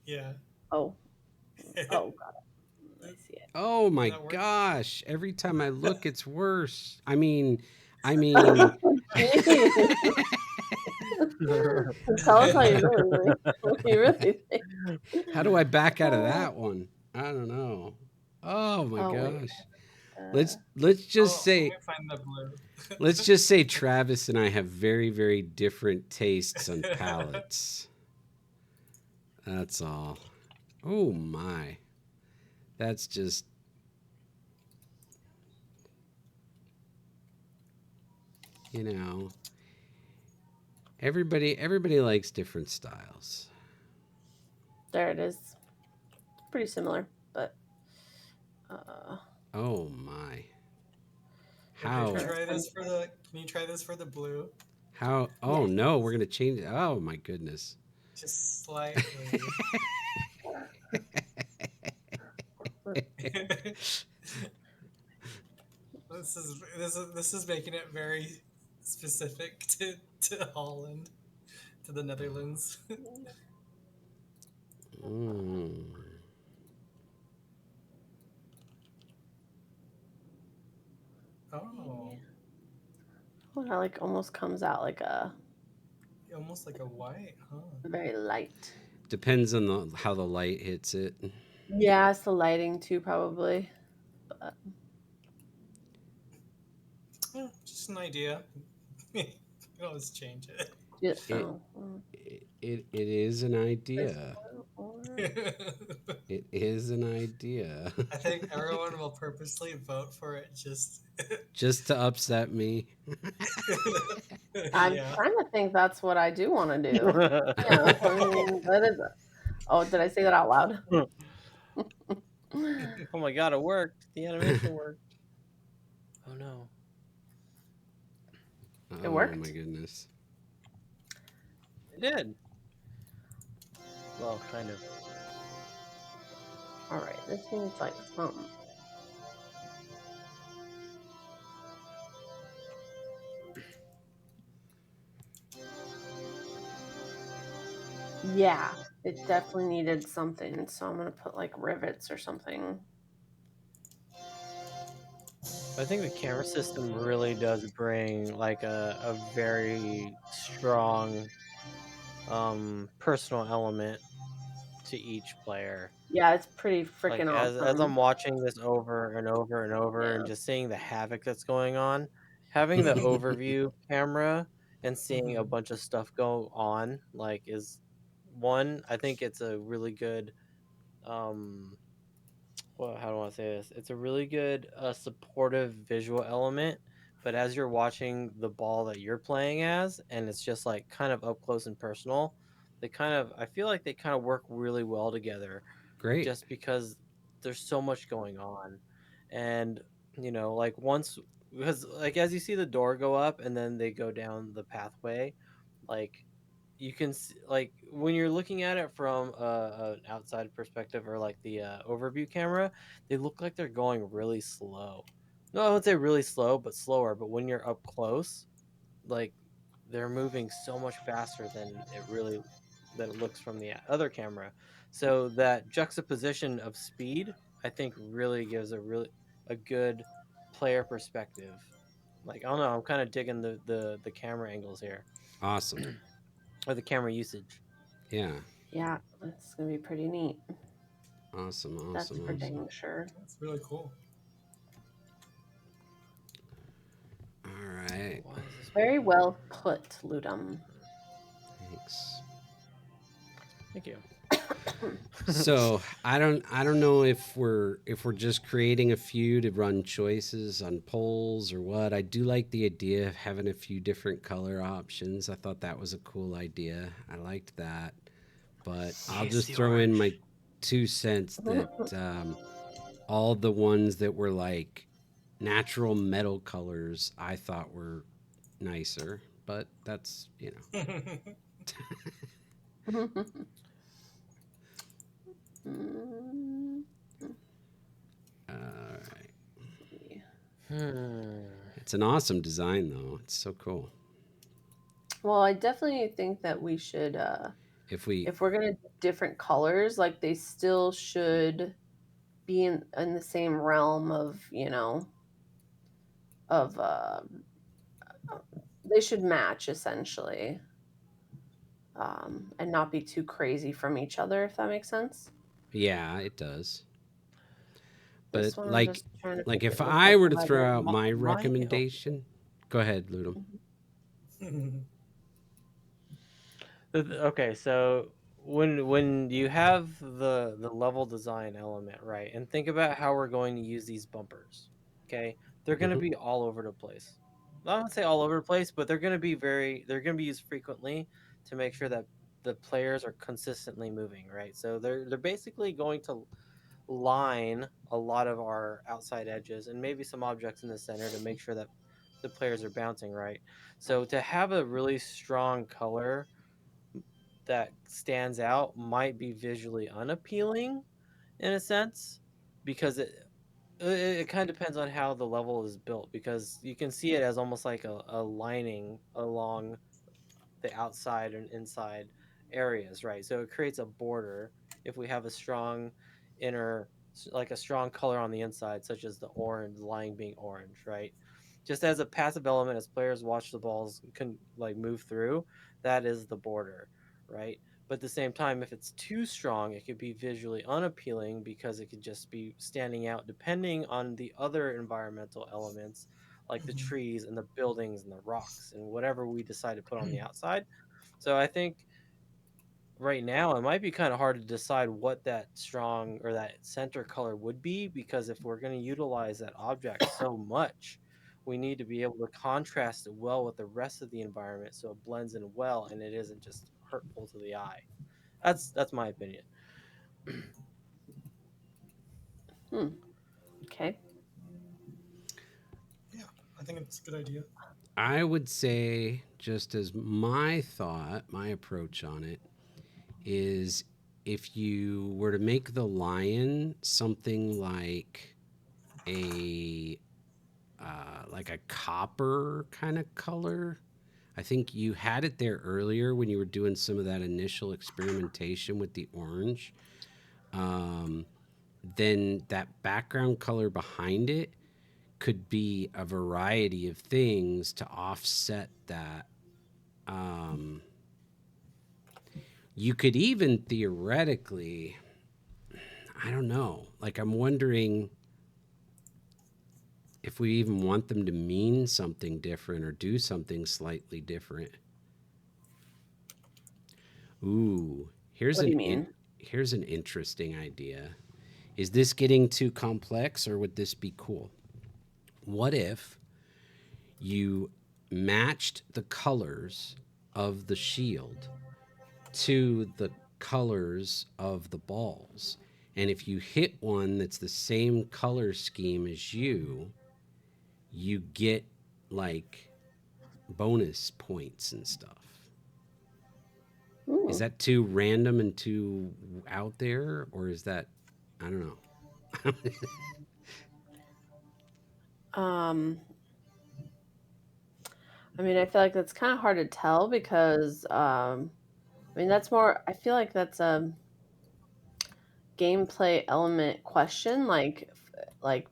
Yeah. Oh, got it. I see it. Oh my gosh! Every time I look, it's worse. I mean. Tell us how you really think. How do I back out of that one? I don't know. Oh my gosh! Let's just say. Let's just say Travis and I have very, very different tastes on palettes. That's all. Oh my. That's just. Everybody likes different styles. There it is. Pretty similar, but. Oh my. How? Can you try this for the blue? How? Oh no, we're gonna change it. Oh my goodness. Just slightly. This is making it very specific to Holland, to the Netherlands. Oh. Well, it like almost comes out like almost like a white, huh? Very light. Depends on how the light hits it. Yeah, it's the lighting too, probably. But just an idea. You can always change it. Yeah, it is an idea. It is an idea. I think everyone will purposely vote for it just to upset me. I'm trying to think that's what I do want to do. Yeah, I mean, that is. Oh, did I say that out loud? Oh my god, it worked. The animation worked. Oh no. It worked? Oh my goodness. It did. Well, kind of. All right, this seems like something. Yeah, it definitely needed something, so I'm gonna put like rivets or something. I think the camera system really does bring like a very strong personal element to each player. Yeah, it's pretty freaking Like as awesome. I'm watching this over and over and over and just seeing the havoc that's going on, having the overview camera and seeing a bunch of stuff go on like is one, I think it's a really good well, how do I want to say this? It's a really good supportive visual element, but as you're watching the ball that you're playing as, and it's just like kind of up close and personal, I feel like they kind of work really well together. Great. Just because there's so much going on, and like once because like as you see the door go up and then they go down the pathway, like you can see, like when you're looking at it from an outside perspective or like the overview camera, they look like they're going really slow. No, I would say really slow, but slower. But when you're up close, like they're moving so much faster than it looks from the other camera. So that juxtaposition of speed, I think, really gives a good player perspective. Like I don't know, I'm kind of digging the camera angles here. Awesome. Or the camera usage. Yeah. Yeah, it's gonna be pretty neat. Awesome. That's for dang sure. That's really cool. All right. Very well put, Ludum. Thanks. Thank you. So I don't know if we're just creating a few to run choices on polls or what. I do like the idea of having a few different color options. I thought that was a cool idea. I liked that, but I'll just throw in my 2 cents that all the ones that were like natural metal colors I thought were nicer, but that's All right. It's an awesome design, though. It's so cool. Well, I definitely think that we should, if we're gonna do different colors, like they still should be in the same realm of of they should match essentially, and not be too crazy from each other, if that makes sense. Yeah, it does. This But one, I'm just trying to make if it look I like were to leather. throw out my recommendation, go ahead, Ludum. Okay, so when you have the level design element, right, and think about how we're going to use these bumpers. Okay, they're going to be all over the place. I don't say all over the place, but they're going to be used frequently to make sure that the players are consistently moving, right? So they're basically going to line a lot of our outside edges and maybe some objects in the center to make sure that the players are bouncing right. So to have a really strong color that stands out might be visually unappealing in a sense, because it kind of depends on how the level is built, because you can see it as almost like a lining along the outside and inside areas, right? So it creates a border if we have a strong like a strong color on the inside, such as the orange, line being orange, right? Just as a passive element, as players watch the balls can like move through, that is the border, right? But at the same time, if it's too strong, it could be visually unappealing because it could just be standing out depending on the other environmental elements like the trees and the buildings and the rocks and whatever we decide to put on the outside. So I think right now it might be kind of hard to decide what that strong or that center color would be, because if we're going to utilize that object so much, we need to be able to contrast it well with the rest of the environment so it blends in well and it isn't just hurtful to the eye. That's my opinion. Okay. Yeah, I think it's a good idea. I would say, just as my thought, my approach on it is, if you were to make the lion something a like a copper kind of color. I think you had it there earlier when you were doing some of that initial experimentation with the orange. Um, then that background color behind it could be a variety of things to offset that. Um, you could even theoretically, I don't know, like I'm wondering if we even want them to mean something different or do something slightly different. Ooh, What do you mean? here's an interesting idea. Is this getting too complex, or would this be cool? What if you matched the colors of the shield to the colors of the balls? And if you hit one that's the same color scheme as you get like bonus points and stuff. Is that too random and too out there, or is that, I don't know. I mean, I feel like that's kind of hard to tell because I mean, that's more, I feel like that's a gameplay element question, like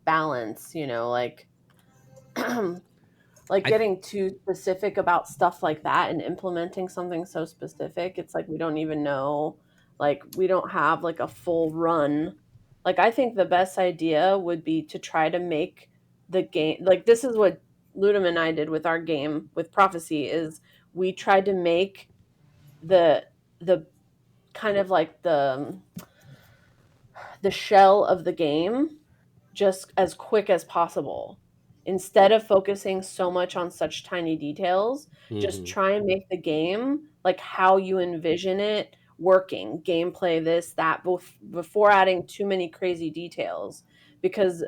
balance, like like I th- getting too specific about stuff like that and implementing something so specific. It's like we don't even know, like we don't have like a full run. Like I think the best idea would be to try to make the game, like this is what Ludum and I did with our game with Prophecy, is we tried to make the kind of like the shell of the game just as quick as possible. Instead of focusing so much on such tiny details, just try and make the game like how you envision it working, gameplay, this, that, before adding too many crazy details. Because,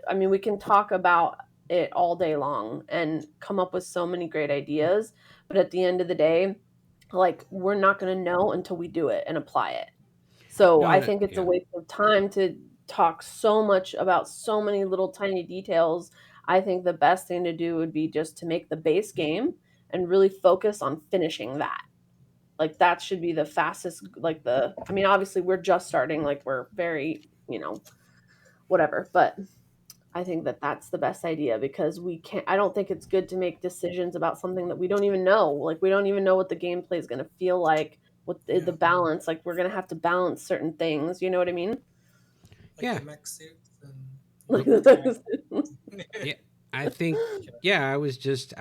I mean, we can talk about it all day long and come up with so many great ideas. But at the end of the day, like, we're not going to know until we do it and apply it. So no, I think it's a yeah. waste of time to talk so much about so many little tiny details. I think the best thing to do would be just to make the base game and really focus on finishing that. Like that should be the fastest, like I mean, obviously we're just starting, like we're very, whatever, but I think that that's the best idea because I don't think it's good to make decisions about something that we don't even know. Like we don't even know what the gameplay is going to feel like, what the balance, like we're going to have to balance certain things. You know what I mean? Like Yeah. the mech suits and Like Yeah, I think, yeah, I was just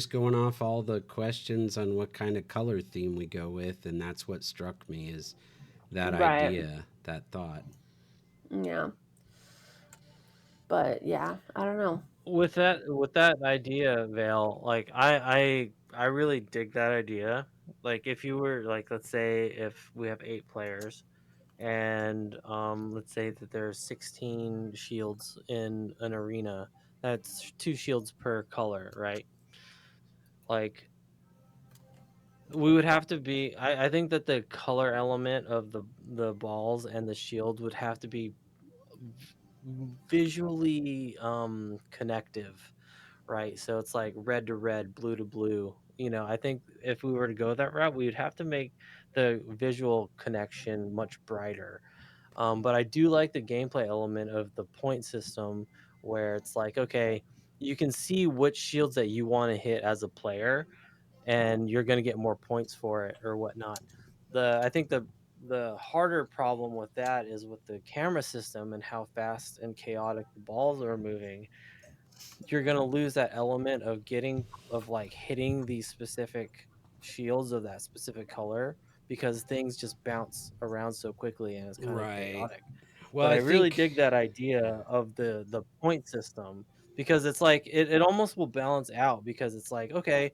going off all the questions on what kind of color theme we go with, and that's what struck me, is that right. idea, that thought. Yeah. But yeah, I don't know. With that idea, Vale, like I really dig that idea. Like if you were like, let's say if we have 8 players, and let's say that there's 16 shields in an arena, that's 2 shields per color, right? Like we would have to be. I think that the color element of the balls and the shield would have to be visually connective, right? So it's like red to red, blue to blue. I think if we were to go that route, we would have to make the visual connection much brighter. But I do like the gameplay element of the point system where it's like, okay, you can see which shields that you want to hit as a player, and you're going to get more points for it or whatnot. I think the harder problem with that is with the camera system and how fast and chaotic the balls are moving. You're going to lose that element of like hitting these specific shields of that specific color because things just bounce around so quickly and it's kind of Right. chaotic. Well, But I I really think dig that idea of the point system because it's like it almost will balance out because it's like, okay,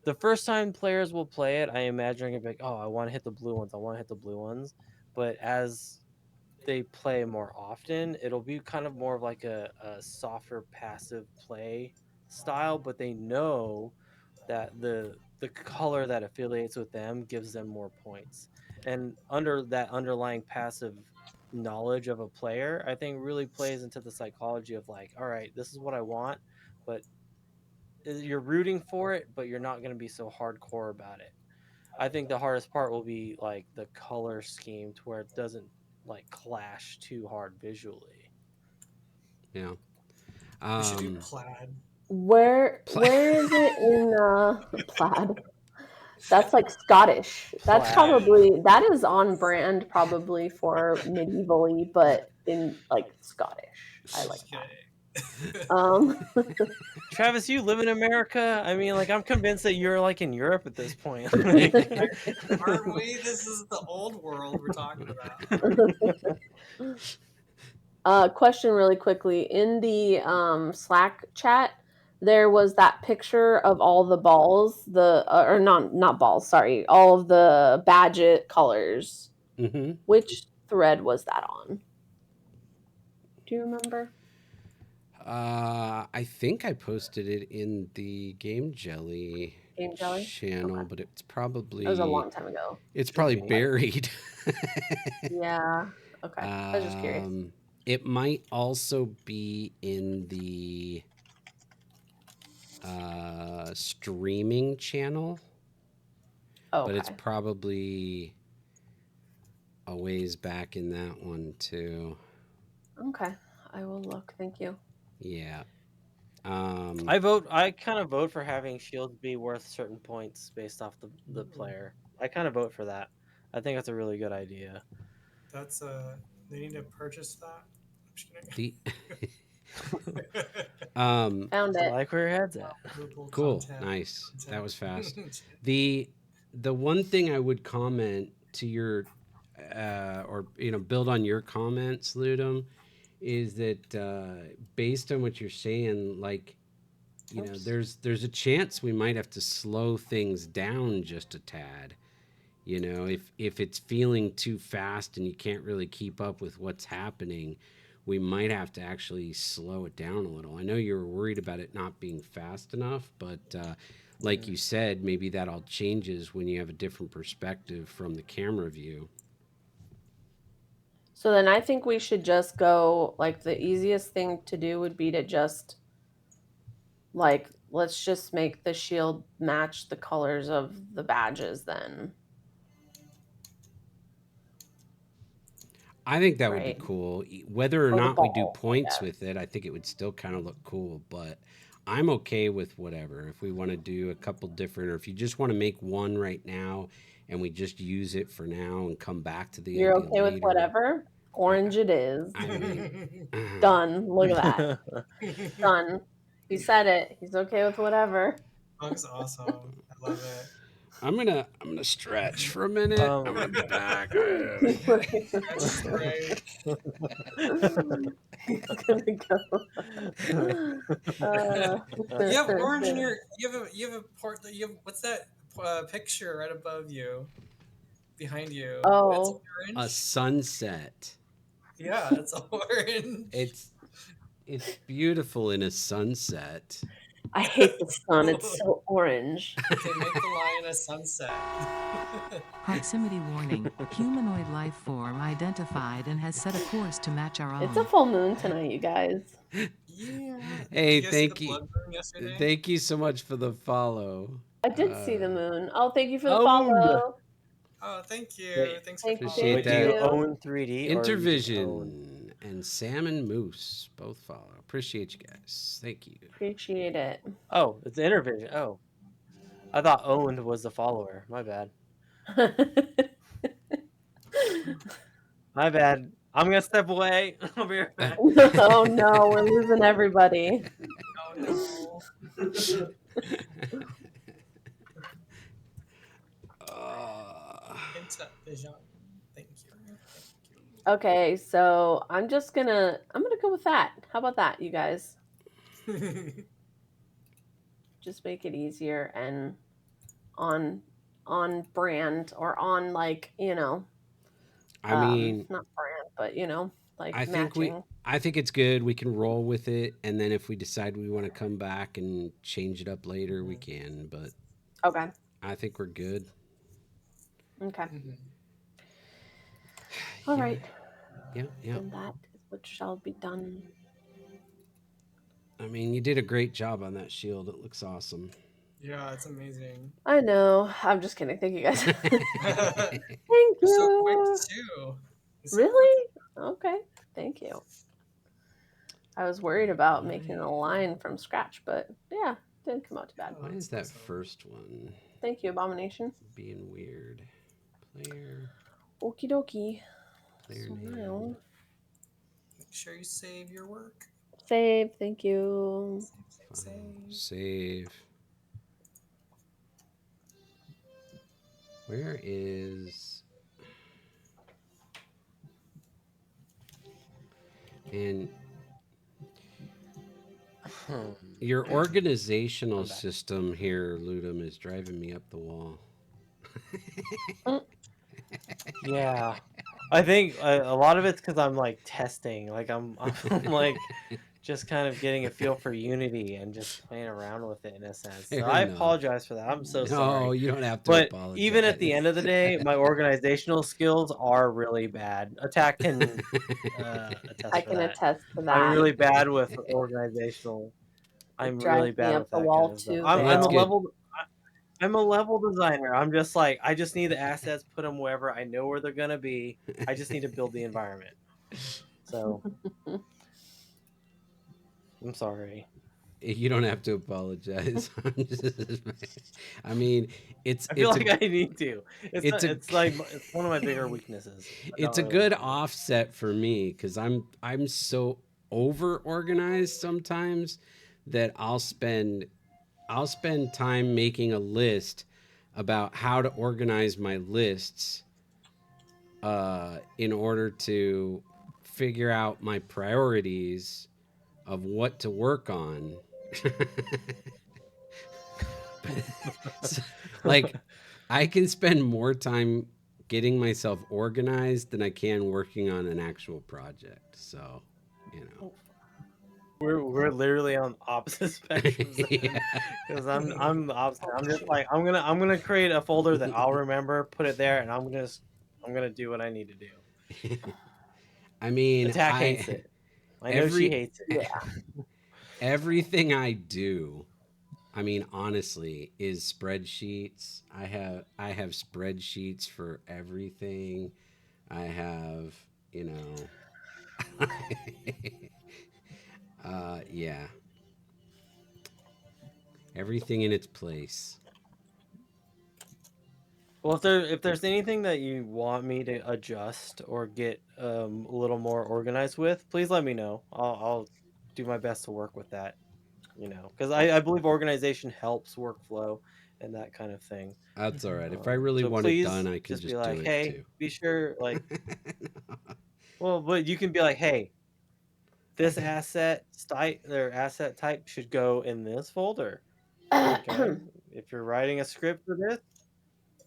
the first time players will play it, I imagine it'll be like, "Oh, I wanna hit the blue ones, I wanna hit the blue ones." But as they play more often, it'll be kind of more of like a softer passive play style, but they know that the color that affiliates with them gives them more points. And under that underlying passive knowledge of a player, I think really plays into the psychology of like, "All right, this is what I want," but you're rooting for it, but you're not going to be so hardcore about it. I think the hardest part will be like the color scheme to where it doesn't like clash too hard visually. yeah. We should do plaid. Where is it in plaid? That's like Scottish. Plaid. That is on brand probably for medievally, but in like Scottish. I like that. Travis, you live in America. I mean, like, I'm convinced that you're like in Europe at this point. Like, Aren't we? This is the old world we're talking about. Question really quickly. In the Slack chat, there was that picture of all the balls, or not balls, sorry, all of the badge colors. Mm-hmm. Which thread was that on? Do you remember? I think I posted it in the Game Jelly channel, okay. but it's probably That was a long time ago. It's probably buried. Yeah. Okay. I was just curious. It might also be in the streaming channel. Okay. But it's probably a ways back in that one too. Okay. I will look. Thank you. Yeah. I kind of vote for having shields be worth certain points based off the player. I kind of vote for that. I think that's a really good idea. That's they need to purchase that. I'm just kidding. Found it. I like where your head's at. Cool. Nice. That was fast. The one thing I would comment to your or build on your comments, Ludum, is that based on what you're saying, like there's a chance we might have to slow things down just a tad. If it's feeling too fast and you can't really keep up with what's happening, we might have to actually slow it down a little. I know you were worried about it not being fast enough, but like you said, maybe that all changes when you have a different perspective from the camera view. So then I think we should just go, like, the easiest thing to do would be to just, like, let's just make the shield match the colors of the badges then. I think that would be cool. Whether or not we do points with it, I think it would still kind of look cool, but I'm okay with whatever. If we want to do a couple different, or if you just want to make one right now and we just use it for now and come back to the You're idea okay later. With whatever? Orange it is. I mean, done. Look at that. Done. He said it. He's okay with whatever. Looks awesome. I love it. I'm gonna stretch for a minute. I'm gonna be back. He's gonna go. You have orange in your. You have a port. You have what's that picture right above you, behind you? Oh, it's orange. A sunset. Yeah, it's orange. It's beautiful in a sunset. I hate the sun. It's so orange. Okay, make the lion a sunset. Proximity warning. Humanoid life form identified and has set a course to match our own. It's a full moon tonight, you guys. Yeah. Hey, Did you guys see the thank you. blood moon yesterday? Thank you so much for the follow. I did see the moon. Oh, thank you for the Owned. follow. Oh, thank you. Wait, Thanks for Thank you, Appreciate following. thank do you that. you. own 3D or you just own? Intervision and Sam and Moose both follow. Appreciate you guys. Thank you. Appreciate it. Oh, it's Intervision. Oh, I thought owned was the follower. My bad. My bad. I'm gonna step away. I'll be right back. Oh no, we're losing everybody. Oh no. Intervision. Thank you. Okay, so I'm gonna go with that. How about that, you guys? Just make it easier and on brand or on like, I mean, not brand, but like I think matching. I think it's good. We can roll with it, and then if we decide we want to come back and change it up later, we can. But Okay. I think we're good. Okay. Mhm. All right. Yeah. Then that is what shall be done. I mean, you did a great job on that shield. It looks awesome. Yeah, it's amazing. I know. I'm just kidding. Thank you guys. Thank You're so quick you. too. Really? Okay. Thank you. I was worried about making a line from scratch, but yeah, didn't come out too bad. Why is that first one Thank you, Abomination. being weird? Player. Okie dokie. Player So name. now, Make sure you save your work. save. Thank you. Save. Where is... And your organizational system here, Ludum, is driving me up the wall. Yeah, I think a lot of it's because I'm like testing. Like I'm like just kind of getting a feel for Unity and just playing around with it in a sense. So I apologize for that. I'm so sorry. No, you don't have to but apologize. Even at the end of the day, my organizational skills are really bad. Attack can attest I for can that. attest to that. I'm really bad with organizational. I'm really bad with that kind of stuff. I'm a level designer. I'm just like, I just need the assets, put them wherever I know where they're gonna be. I just need to build the environment. So I'm sorry. You don't have to apologize. I mean, I feel like I need to. It's one of my bigger weeknesses. It's a good offset for me because I'm so over organized sometimes that I'll spend time making a list about how to organize my lists in order to figure out my priorities of what to work on. Like, I can spend more time getting myself organized than I can working on an actual project. So, we're literally on opposite spectrums because I'm the opposite. I'm just like I'm gonna create a folder that I'll remember, put it there, and I'm gonna do what I need to do. I mean, Attack hates it. I know she hates it. Yeah. Everything I do, I mean, honestly, is spreadsheets. I have spreadsheets for everything. I have, yeah, everything in its place. Well, if there's anything that you want me to adjust or get a little more organized with, please let me know. I'll do my best to work with that. Because I believe organization helps workflow and that kind of thing. That's all right. If I really want it done, I can just be like, do it hey, too. be sure, like, well, but you can be like, hey, this asset type should go in this folder. Okay, if you're writing a script for this,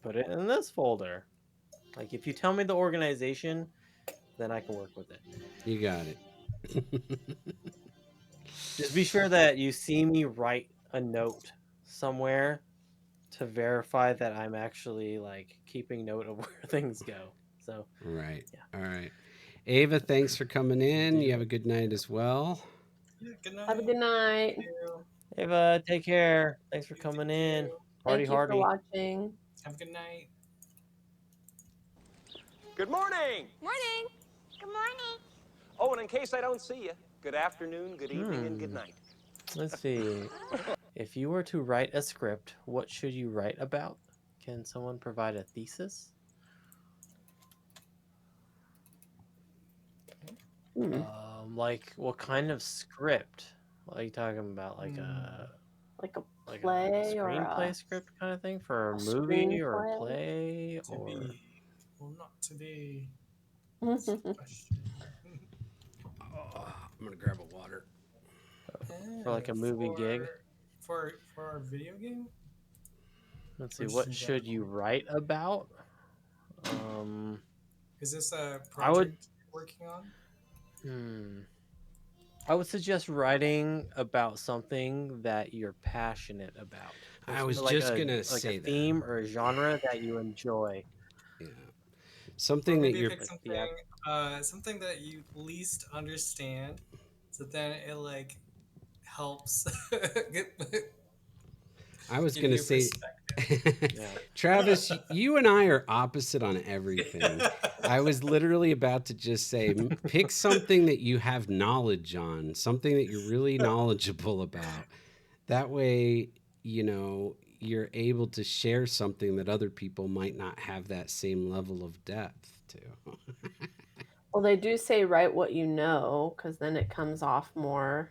put it in this folder. Like, if you tell me the organization, then I can work with it. You got it. Just be sure that you see me write a note somewhere to verify that I'm actually like keeping note of where things go. So Right. Yeah. All right. Ava, thanks for coming in. You have a good night as well. Yeah, good night. Have a good night. Ava, take care. Thanks for coming in. Party Thank you for hardy. watching. Have a good night. Good morning. Morning. Good morning. Oh, and in case I don't see you, good afternoon, good evening, and good night. Let's see. If you were to write a script, what should you write about? Can someone provide a thesis? Like what kind of script? What are you talking about? Like a play or screenplay a script kind of thing for a a movie or a screenplay? play Not today. I'm gonna grab a water. For like a movie gig. For our video game. Let's see. What should you write about? Is this a project you're working on? I would suggest writing about something that you're passionate about. I was like just gonna like say a theme or a genre that you enjoy. Yeah. Or Something that maybe you're pick something that you least understand, so then it like helps. I was give going to you say, perspective. Travis, you and I are opposite on everything. I was literally about to just say, pick something that you have knowledge on, something that you're really knowledgeable about. That way, you know, you're able to share something that other people might not have that same level of depth to. Well, they do say write what you know, because then it comes off more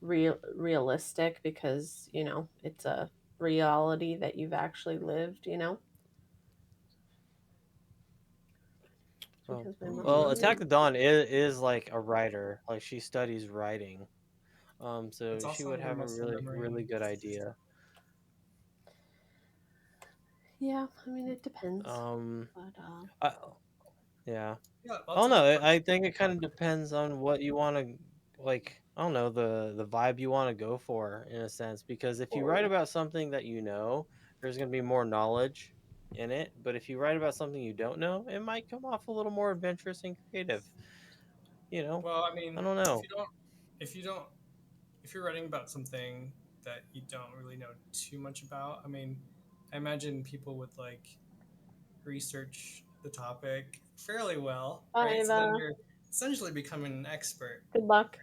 realistic, because you know it's a reality that you've actually lived. You know. Well, Attack the Dawn is like a writer. Like she studies writing. So It's she also would your have a muscle memory. really good idea. Yeah, I mean it depends. Yeah. Yeah, I don't know. I think it kind of depends on what you want to like. I don't know the vibe you want to go for in a sense, because if you write about something that you know, there's going to be more knowledge in it. But if you write about something you don't know, it might come off a little more adventurous and creative. You know. Well, I mean, I don't know. if you're writing about something that you don't really know too much about, I mean, I imagine people would like research the topic fairly well, right? So then you're essentially becoming an expert. Good luck.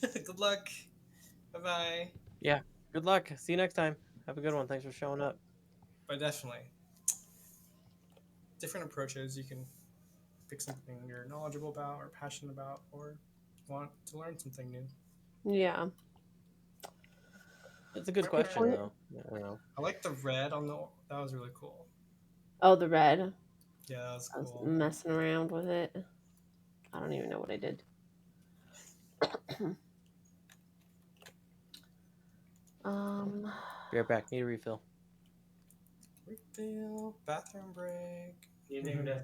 Right? Good luck. Bye bye. Yeah. Good luck. See you next time. Have a good one. Thanks for showing up. But definitely, different approaches. You can pick something you're knowledgeable about or passionate about or want to learn something new. Yeah. It's a good question, though. I don't know. I like the red on the. That was really cool. Oh, the red. Yeah, that was cool. I was messing around with it. I don't even know what I did. Be right back. Need a refill. Refill. Bathroom break. You need a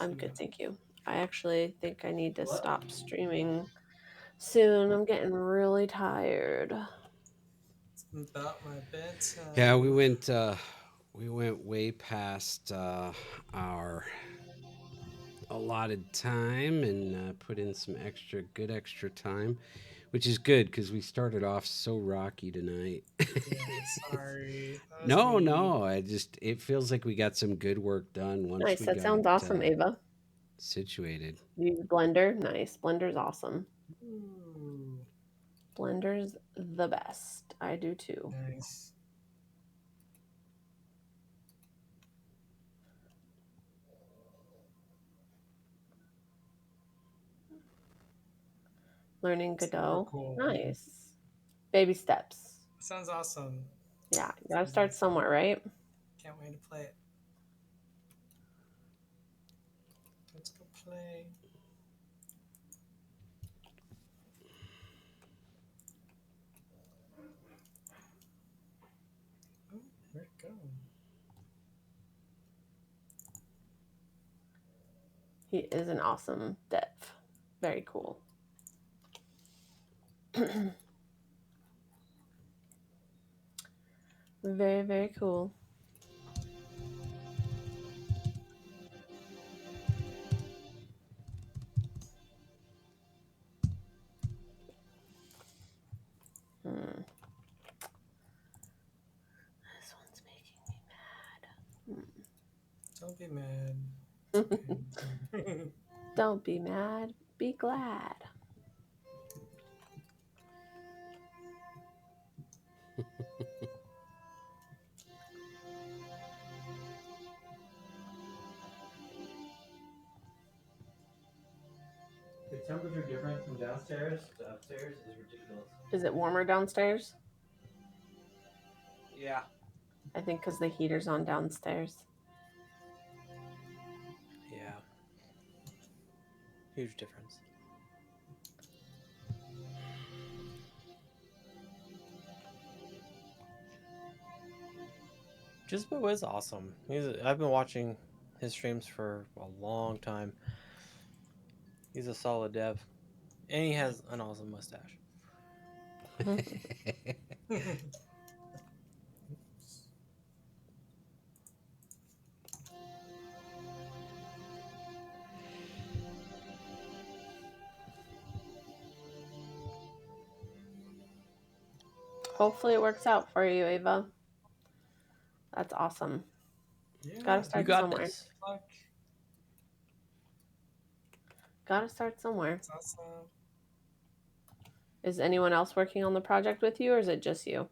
I'm good, thank you. I actually think I need to stop streaming soon. I'm getting really tired. It's about my bedtime. Yeah, we went way past our allotted time and put in some extra time, which is good because we started off so rocky tonight. Sorry. No, it feels like we got some good work done once Nice. we That got sounds awesome, Ava. situated. You use Blender? Nice. Blender's awesome. Ooh. Blender's the best. I do too. Nice. Learning Godot. Cool. Nice. Baby steps. Sounds awesome. Yeah, you gotta start somewhere, right? Can't wait to play it. Let's go play. Oh, where'd it go? He is an awesome dev. Very cool. Very, very cool. This one's making me mad. Don't be mad. Okay. Don't be mad. Be glad. The temperature difference from downstairs to upstairs is ridiculous. Is it warmer downstairs? Yeah. I think because the heater's on downstairs. Yeah. Huge difference. Jisbo is awesome. I've been watching his streams for a long time. He's a solid dev. And he has an awesome mustache. Hopefully it works out for you, Ava. That's awesome. Yeah, Gotta start you got somewhere. this. Gotta start somewhere. That's awesome. Is anyone else working on the project with you, or is it just you?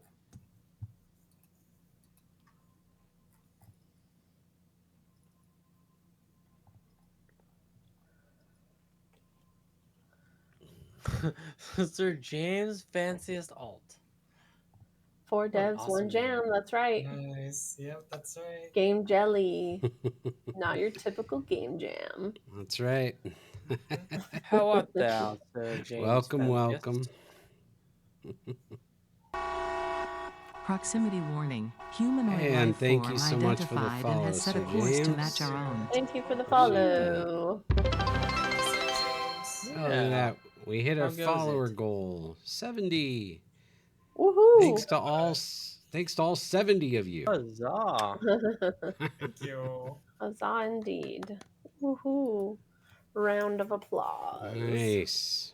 Sir James' fanciest alt. 4 devs, awesome 1 jam. name. That's right. Nice. Yep, that's right. Game jelly. Not your typical game jam. That's right. How art thou, Sir James? Welcome, welcome. Proximity warning. Humanoid And life thank form you so much for the identified and follow, has set a Sir course to James. match our own. Thank you for the Appreciate follow. Oh, look at that. We hit our How goes follower it? goal. 70. Woohoo! Thanks to all 70 of you. Huzzah. Thank you. Huzzah indeed. Woohoo. Round of applause. Nice.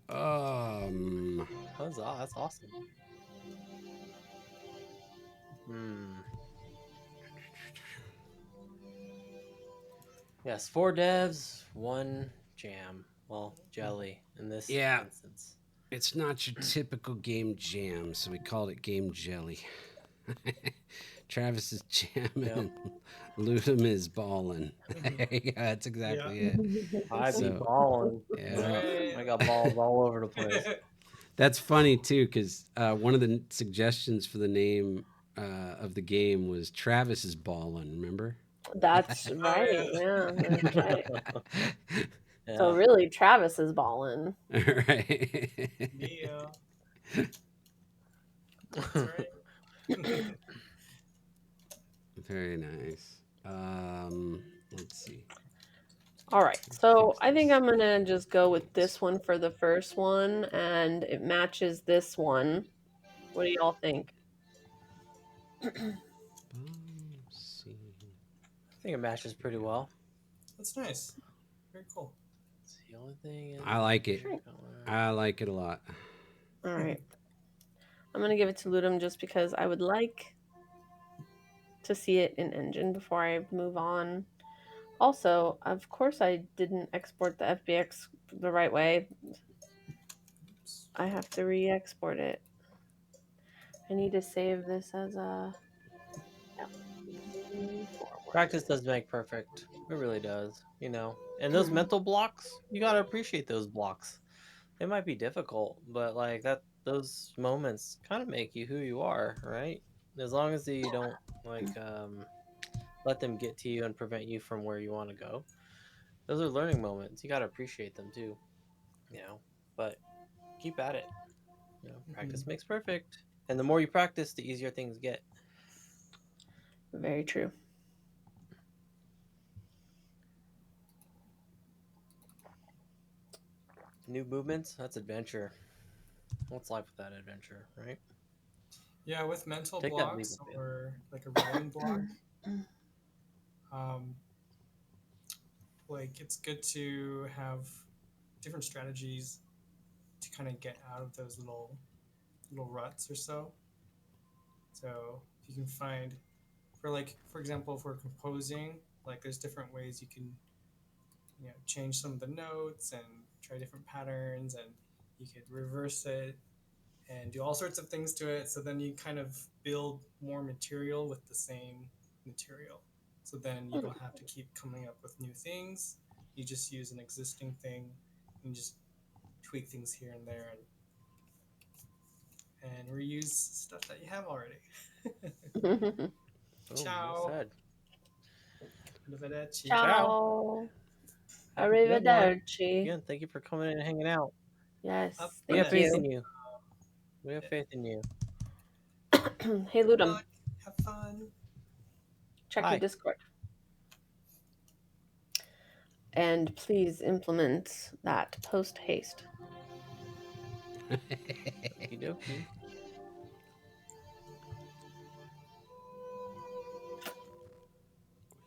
All right. Huzzah, that's awesome. Yes, 4 devs, 1 jam. Well, jelly in this instance. It's not your typical game jam, so we called it game jelly. Travis is jamming and Ludum is balling. Yeah, that's exactly it. I be balling. Yeah. I got balls all over the place. That's funny too, because one of the suggestions for the name of the game was Travis is ballin'. Remember? That's right. Yeah, that's right. Yeah. So really, Travis is balling. Right. Yeah. That's right. Very nice. Let's see. All right, so I think I'm gonna just go with this one for the first one, and it matches this one. What do y'all think? I think it matches pretty well. That's nice. Very cool. It's the only thing. I like it. I like it a lot. All right. I'm going to give it to Ludum just because I would like to see it in Engine before I move on. Also, of course, I didn't export the FBX the right way. I have to re-export it. I need to save this as a... Practice does make perfect. It really does, you know. And those mental blocks, you got to appreciate those blocks. They might be difficult, but like those moments kind of make you who you are, right? As long as you don't like let them get to you and prevent you from where you want to go. Those are learning moments. You got to appreciate them too, you know. But keep at it. You know, practice makes perfect. And the more you practice, the easier things get. Very true. New movements, that's adventure. What's life without adventure, right? Yeah, with mental Take that leap blocks of faith. or like a writing block, like it's good to have different strategies to kind of get out of those little ruts or so. So if you can find, for example, if we're composing, like there's different ways you can change some of the notes and try different patterns, and you could reverse it and do all sorts of things to it. So then you kind of build more material with the same material. So then you don't have to keep coming up with new things. You just use an existing thing and just tweak things here and there and reuse stuff that you have already. Ciao. Well said. Arrivederci. Ciao. Have a good one. Arrivederci. Again, thank you for coming in and hanging out. Yes, We have thank faith you. in you. We have faith in you. Hey, Ludum. Have fun. Check your Discord. And please implement that post haste. Okie dokie.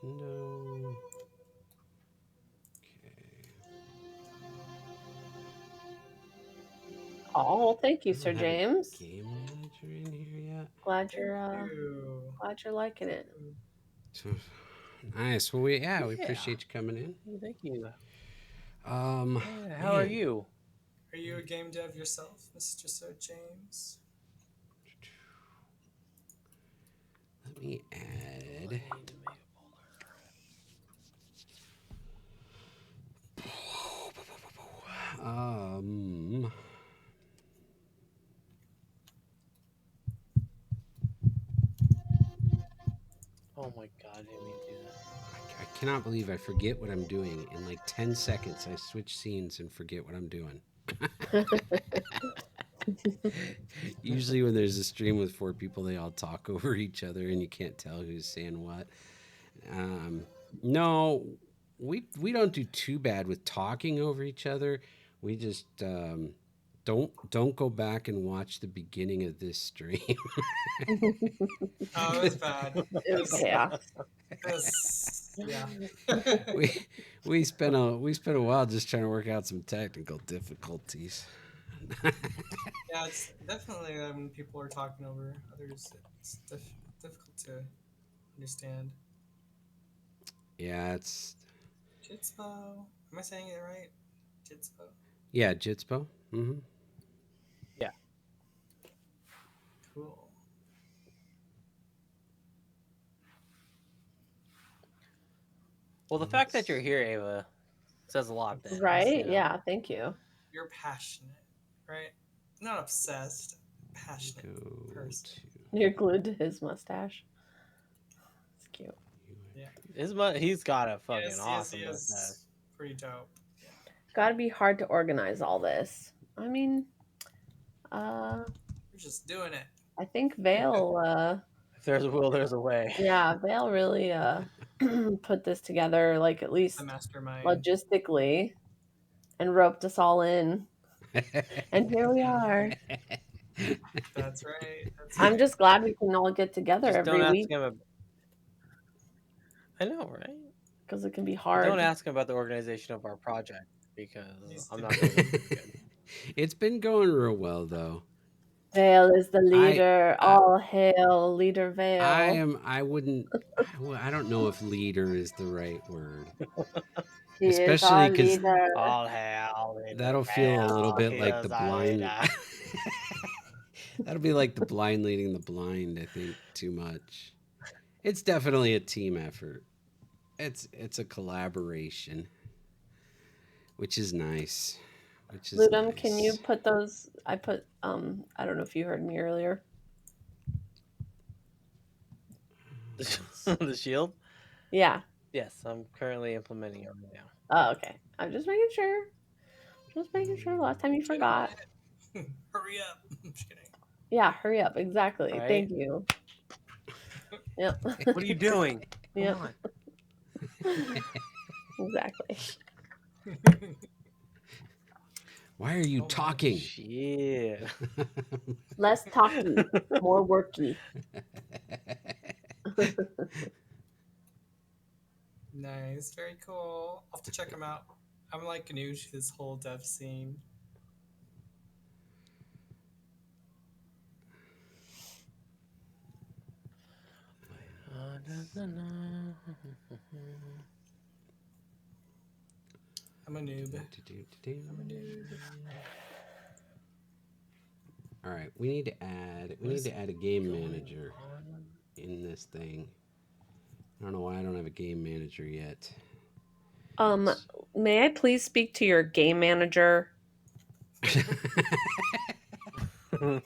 Window. Oh, thank you, Sir James. Game manager in here yet? Glad you're liking it. Nice. Well, we appreciate you coming in. Thank you. How are you? Are you a game dev yourself, Mr. Sir James? Let me add. Oh my god, I didn't mean to do that. I cannot believe I forget what I'm doing. In like 10 seconds, I switch scenes and forget what I'm doing. Usually when there's a stream with 4 people, they all talk over each other and you can't tell who's saying what. No, we don't do too bad with talking over each other. We just don't go back and watch the beginning of this stream. Oh, it was bad. It was chaos. Yeah. we spent a while just trying to work out some technical difficulties. Yeah, it's definitely when people are talking over others, it's difficult to understand. Yeah, it's Jitspo. Am I saying it right? Jitspo. Yeah, Jitspo. Mm-hmm. Yeah. Cool. Well, the fact that you're here, Ava, says a lot. Then, right? Yeah. Thank you. You're passionate, right? Not obsessed. Passionate person. You're glued to his mustache. It's cute. Yeah. He's got a fucking awesome he mustache. is pretty dope. Yeah. Gotta be hard to organize all this. I mean, we're just doing it. I think Vale. If there's a will, there's a way. Yeah, Vale really put this together, like at least logistically, and roped us all in. And here we are. That's right. I'm just glad we can all get together every week. I know, right? Because it can be hard. But don't ask him about the organization of our project because I'm not going to do good. It's been going real well, though. Vale is the leader. All hail, Leader Vale. I don't know if leader is the right word. He Especially because all hail. That'll feel a little bit like the blind. That'll be like the blind leading the blind. I think too much. It's definitely a team effort. It's a collaboration, which is nice. Ludum, nice. Can you put those? I put. I don't know if you heard me earlier. The shield. Yeah. Yes, I'm currently implementing it right now. Oh, okay. I'm just making sure. Last time you forgot. Hurry up. I'm just kidding. Yeah, hurry up. Exactly. Right? Thank you. Yep. What are you doing? Yep. Come on. Exactly. Why are you talking? Shit. Less talky, more worky. Nice, very cool. I'll have to check them out. I'm like new to this whole dev scene. I'm a noob. I'm a noob. All right, we need to add a game manager in this thing. I don't know why I don't have a game manager yet. May I please speak to your game manager? I'm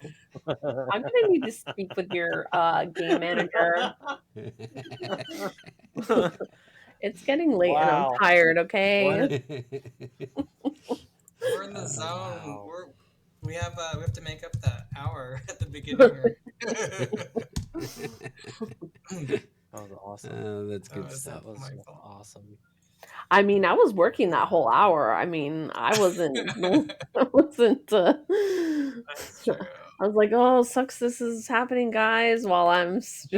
gonna need to speak with your game manager. It's getting late and I'm tired, okay? We're in the zone. Wow. We have to make up that hour at the beginning. That was awesome. That's good stuff. That was awesome. I mean, I was working that whole hour. I mean, I wasn't. I wasn't. That's true. I was like, "Oh, sucks! This is happening, guys." While I'm just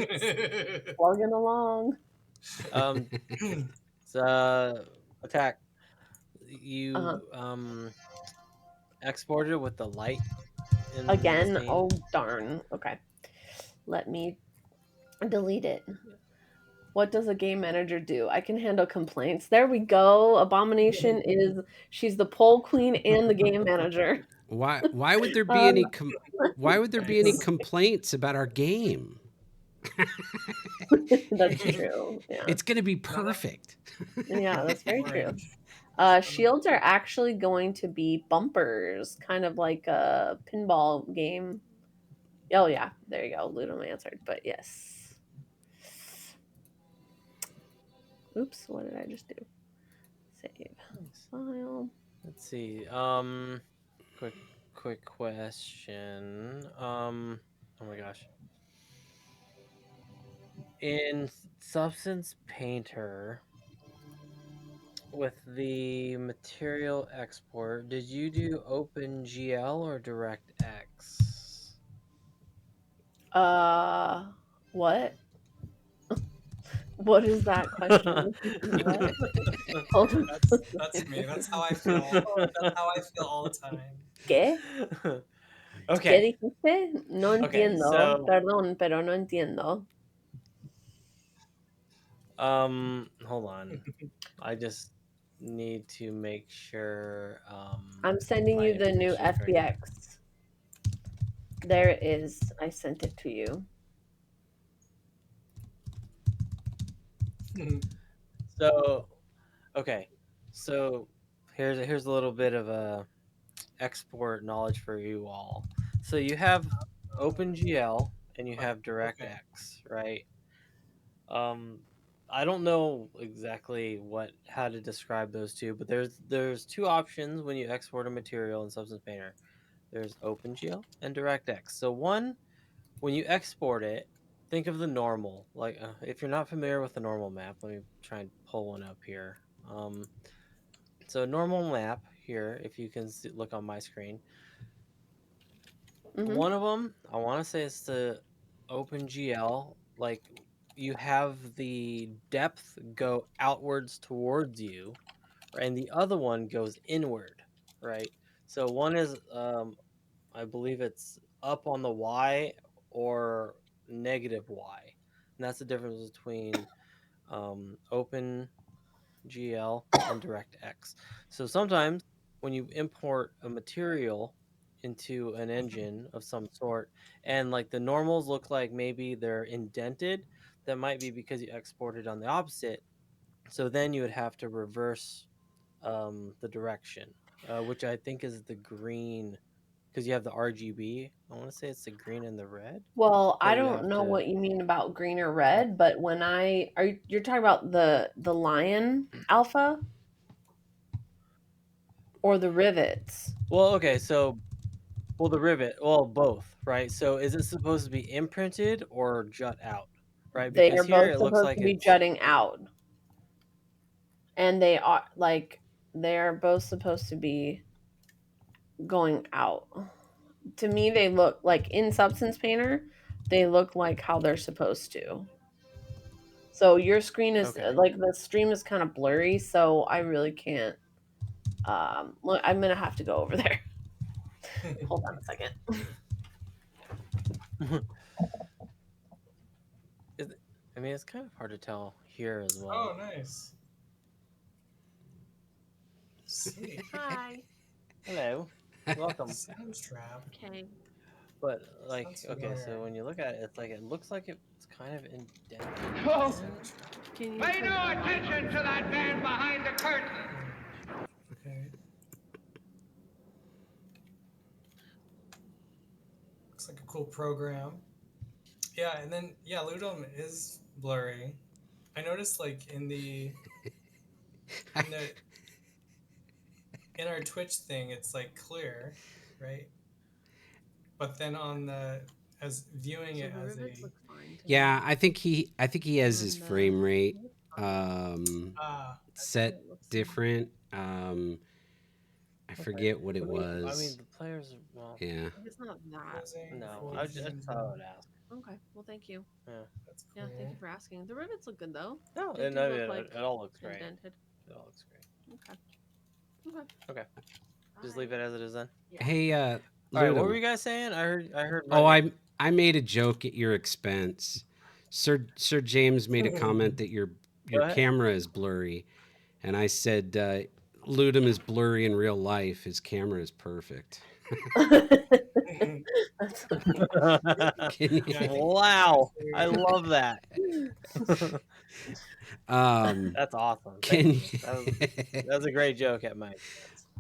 plugging along. Attack. You exported with the light in Again. the scene. Oh darn. Okay, let me delete it. What does a game manager do? I can handle complaints. There we go. Abomination is she's the poll queen and the game manager. Why would there be any complaints about our game? That's true. Yeah. It's going to be perfect. Yeah, that's very true. Shields are actually going to be bumpers, kind of like a pinball game. Oh yeah, there you go. Ludum answered, but yes. Oops, what did I just do? Save file. Let's see. Quick question. Oh my gosh. In Substance Painter, with the material export, did you do OpenGL or DirectX? What? What is that question? What? That's me. That's how I feel. That's how I feel all the time. ¿Qué? Okay. ¿Qué dijiste? No entiendo. So, Perdón, pero no entiendo. hold on. I just need to make sure. I'm sending you the new FBX. There it is. I sent it to you. So, okay. So here's a little bit of a export knowledge for you all. So you have OpenGL and you have DirectX, right? I don't know exactly how to describe those two, but there's two options when you export a material in Substance Painter. There's OpenGL and DirectX. So when you export it, think of the normal. Like if you're not familiar with the normal map, let me try and pull one up here. So normal map here, if you can look on my screen. Mm-hmm. One of them, I want to say it's the OpenGL. Like you have the depth go outwards towards you, right? And the other one goes inward, right? So one is, I believe it's up on the Y or negative Y, and that's the difference between OpenGL and DirectX. So sometimes when you import a material into an engine of some sort and like the normals look like maybe they're indented, that might be because you exported on the opposite. So then you would have to reverse the direction, which I think is the green, because you have the RGB. I want to say it's the green and the red. Well, I don't know what you mean about green or red, but when you're talking about the Lion Alpha or the rivets? Well, okay, so the rivet, well, both, right? So is it supposed to be imprinted or jut out, right? They Because are here both it looks supposed like to be it's jutting out. And they are both supposed to be going out. To me, they look like in Substance Painter, they look like how they're supposed to. So your screen is like the stream is kind of blurry, so I really can't. Look, I'm gonna have to go over there. Hold on a second. I mean, it's kind of hard to tell here as well. Oh, nice. Sweet. Hi. Hello. Welcome. Sound trap. Okay. But like, okay, so when you look at it, it's like it looks like it's kind of indented. Oh. Can you Pay no attention to that man behind the curtain. Okay. Looks like a cool program. Yeah, and then Ludum is blurry. I noticed like in our Twitch thing, it's like clear, right? But then on the as viewing it as a yeah, I think he has his frame rate set different. I forget what it was. I mean, the players. Well, yeah. It's not that. No, I just thought I would ask. Okay. Well, thank you. Yeah. That's cool. Yeah, thank you for asking. The rivets look good though. No, They do look like it all looks great. indented. It all looks great. Okay. Okay. Just leave it as it is then. Yeah. Hey, all right, what were you guys saying? I heard. Oh, I made a joke at your expense. Sir James made a comment that your camera is blurry, and I said Ludum is blurry in real life. His camera is perfect. Wow, I love that. That's awesome. That was a great joke at Mike.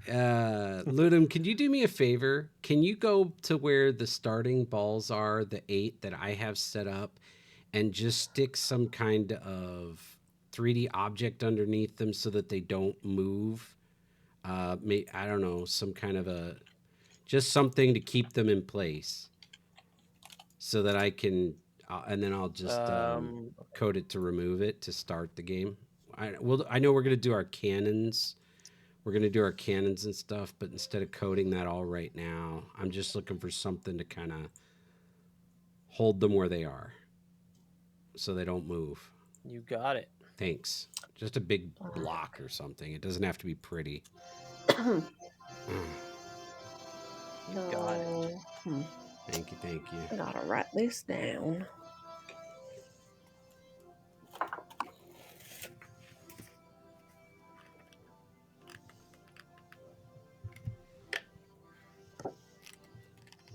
Ludum, can you do me a favor? Can you go to where the starting balls are, the 8 that I have set up, and just stick some kind of 3D object underneath them so that they don't move? I don't know, some kind of just something to keep them in place so that I can, and then I'll just code it to remove it to start the game. I know we're going to do our cannons. We're going to do our cannons and stuff, but instead of coding that all right now, I'm just looking for something to kind of hold them where they are so they don't move. You got it. Thanks. Just a big block or something. It doesn't have to be pretty. You got it. Thank you. I gotta write this down.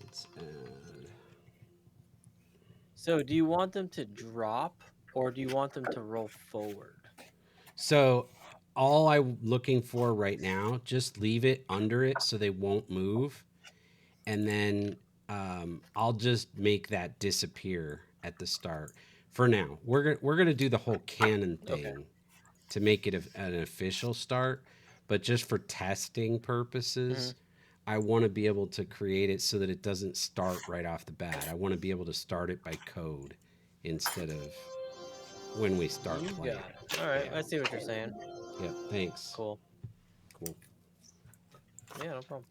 Let's add. So, do you want them to drop or do you want them to roll forward? So, all I'm looking for right now, just leave it under it so they won't move. And then I'll just make that disappear at the start. For now, we're gonna do the whole cannon thing to make it an official start. But just for testing purposes, I want to be able to create it so that it doesn't start right off the bat. I want to be able to start it by code instead of when we start playing. Got it. All right, I see what you're saying. Yep. Thanks. Cool. Yeah, no problem.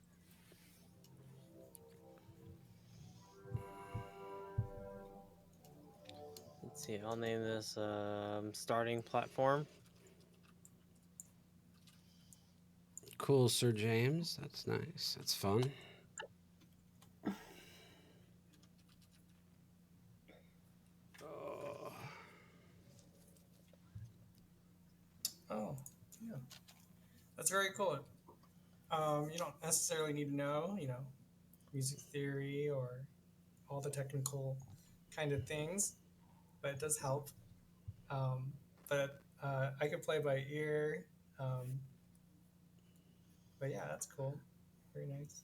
Let's see. I'll name this starting platform. Cool, Sir James. That's nice. That's fun. Oh, yeah. That's very cool. You don't necessarily need to know, music theory or all the technical kind of things, but it does help. But I could play by ear. But yeah, that's cool. Very nice.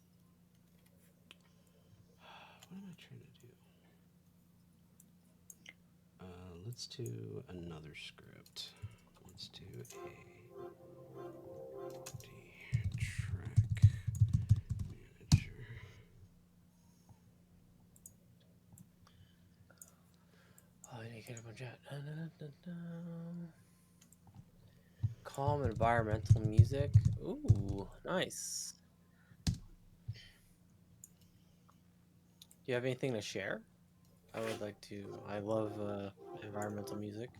What am I trying to do? Let's do another script. Let's do a track manager. Oh, I need to get a bunch of calm environmental music. Ooh, nice. you have anything to share? I would like to. I love environmental music.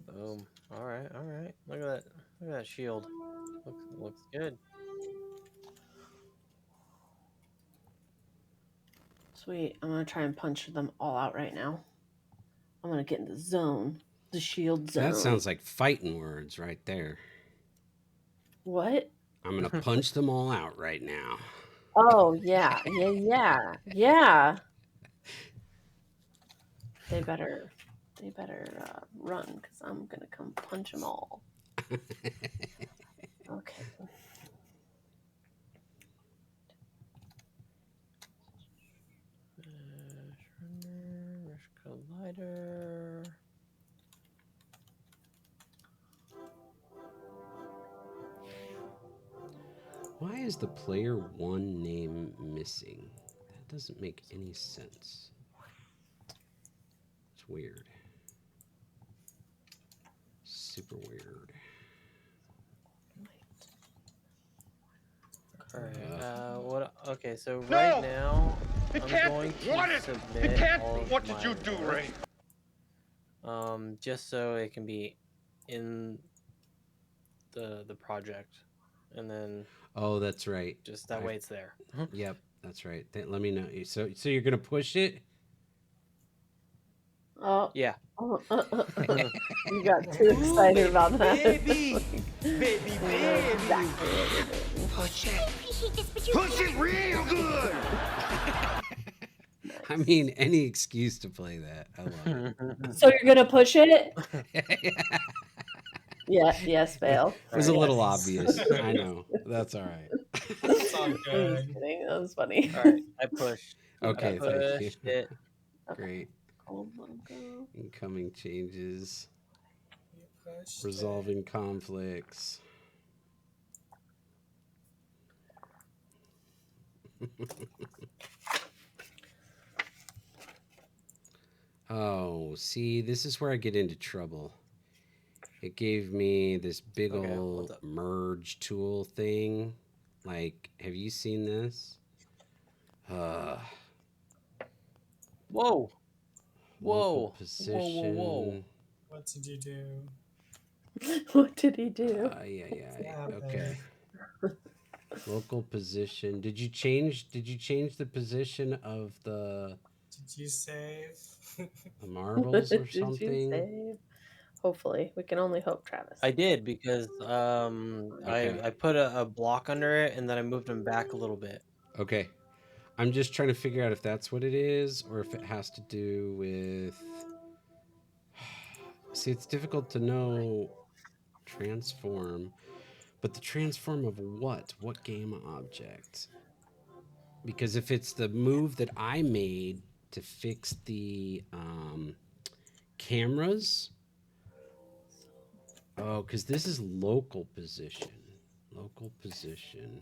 Boom. All right. All right. Look at that. Look at that shield. Looks good. Sweet. I'm gonna try and punch them all out right now. I'm gonna get in the zone, the shield zone. That sounds like fighting words right there. What? I'm gonna punch them all out right now. Oh yeah. Yeah. They better run because I'm gonna come punch them all. Okay. Collider. Why is the player 1 name missing? That doesn't make any sense. It's weird. Super weird. All right. What? Okay. So right now, I'm going to submit all of What did you do, Ray? Just so it can be in the project, and then. Oh, that's right. Just that way it's there. Yep, that's right. Let me know. So you're gonna push it? Oh yeah. You got too excited about that. Baby, exactly what you're doing. Push it. Push it real good. I mean, any excuse to play that. I love it. So you're gonna push it? Yeah. Yes, fail. It was a little obvious. I know. That's all right. It's all I'm just good. kidding. That was funny. All right. I pushed. Okay, I pushed thank you. it. Great. Logo. Incoming changes. You pushed Resolving conflicts. Oh, see, this is where I get into trouble. It gave me this big old merge tool thing. Like, have you seen this? Whoa. Local Whoa. position. Whoa. What did you do? What did he do? Yeah. Okay. Local position. Did you change the position of the Did you save? the marbles or Did you something? save? Hopefully. We can only hope, Travis. I did because I put a block under it and then I moved them back a little bit. Okay. I'm just trying to figure out if that's what it is or if it has to do with. See, it's difficult to know transform, but the transform of what? What game object? Because if it's the move that I made to fix the cameras. Oh, because this is local position. Local position.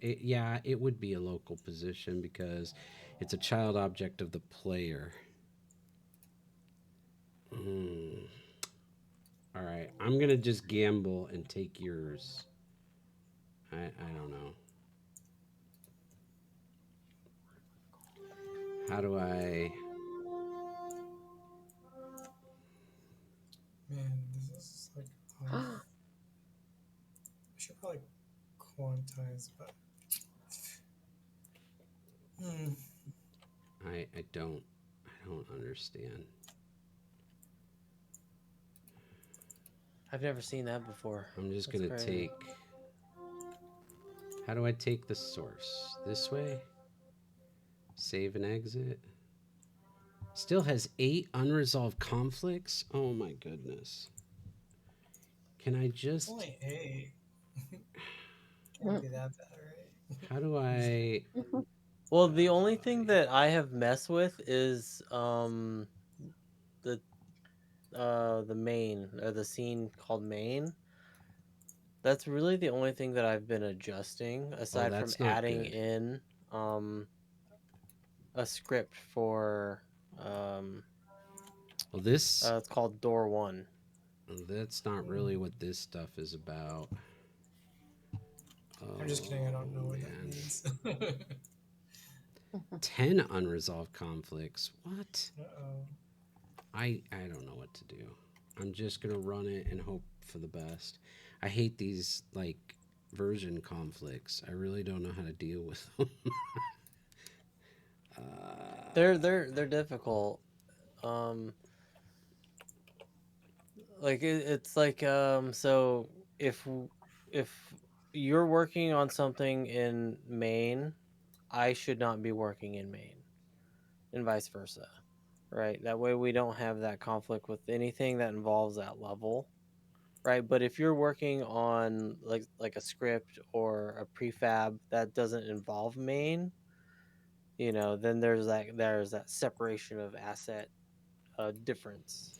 Yeah, it would be a local position because it's a child object of the player. All right, I'm gonna just gamble and take yours. I don't know. How do I? Man, this is like I should probably quantize, but I don't understand. I've never seen that before. I'm just gonna take. How do I take the source? This way? Save and exit. Still has 8 unresolved conflicts? Oh my goodness. Can I just... It's only 8. Can't be that bad, right? How do I... Well, the only thing that I have messed with is the main or the scene called main. That's really the only thing that I've been adjusting aside from adding in a script for Well, this It's called door 1. That's not really what this stuff is about. I'm just kidding. I don't know what that means. 10 unresolved conflicts. What? Uh-oh. I don't know what to do. I'm just gonna run it and hope for the best. I hate these like version conflicts. I really don't know how to deal with them. They're difficult. Like it's like so if you're working on something in Maine, I should not be working in Maine, and vice versa, right? That way we don't have that conflict with anything that involves that level, right? But if you're working on like a script or a prefab that doesn't involve Maine, then there's that separation of asset difference.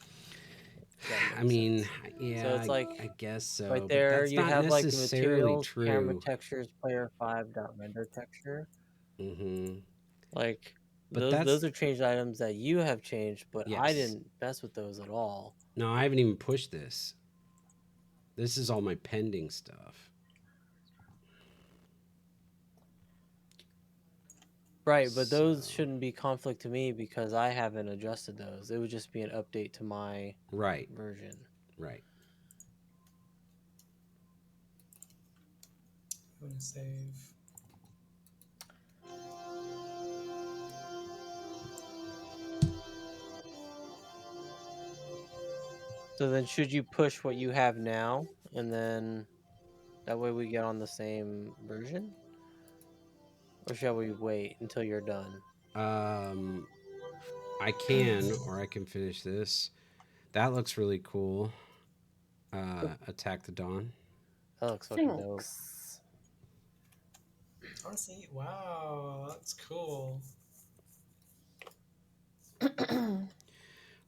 If that I makes mean, sense. So yeah, it's like I guess right so, but there, that's you not have like the necessarily materials, camera true. textures, player 5 dot render texture. Mm-hmm. Like But those are changed items that you have changed, but I yes. didn't mess with those at all. No, I haven't even pushed this. This is all my pending stuff. Right, but those shouldn't be conflict to me because I haven't adjusted those. It would just be an update to my version. Right. I'm gonna save. So then should you push what you have now and then that way we get on the same version? Or shall we wait until you're done? I can, or I can finish this. That looks really cool. Attack the Dawn. That looks fucking dope. I want to see. Wow, that's cool.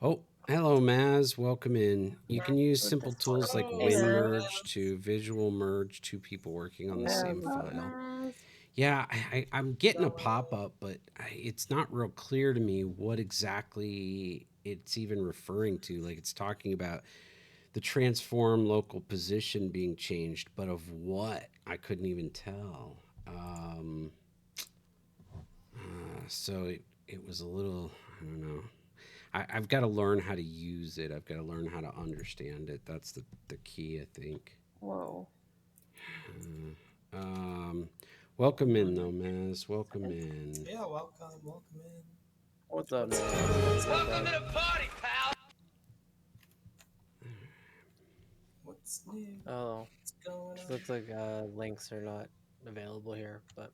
Oh, hello, Maz. Welcome in. You can use simple tools like WinMerge to visual merge two people working on the same file. Yeah, I'm getting a pop-up, but it's not real clear to me what exactly it's even referring to. Like it's talking about the transform local position being changed, but of what? I couldn't even tell. So it was a little, I don't know. I've got to learn how to use it. I've got to learn how to understand it. That's the key, I think. Whoa. Welcome in, though, Maz. Welcome in. Yeah, welcome in. What's up, man? Welcome to the party, pal. What's new? Oh, what's going on? Looks like links are not available here, but.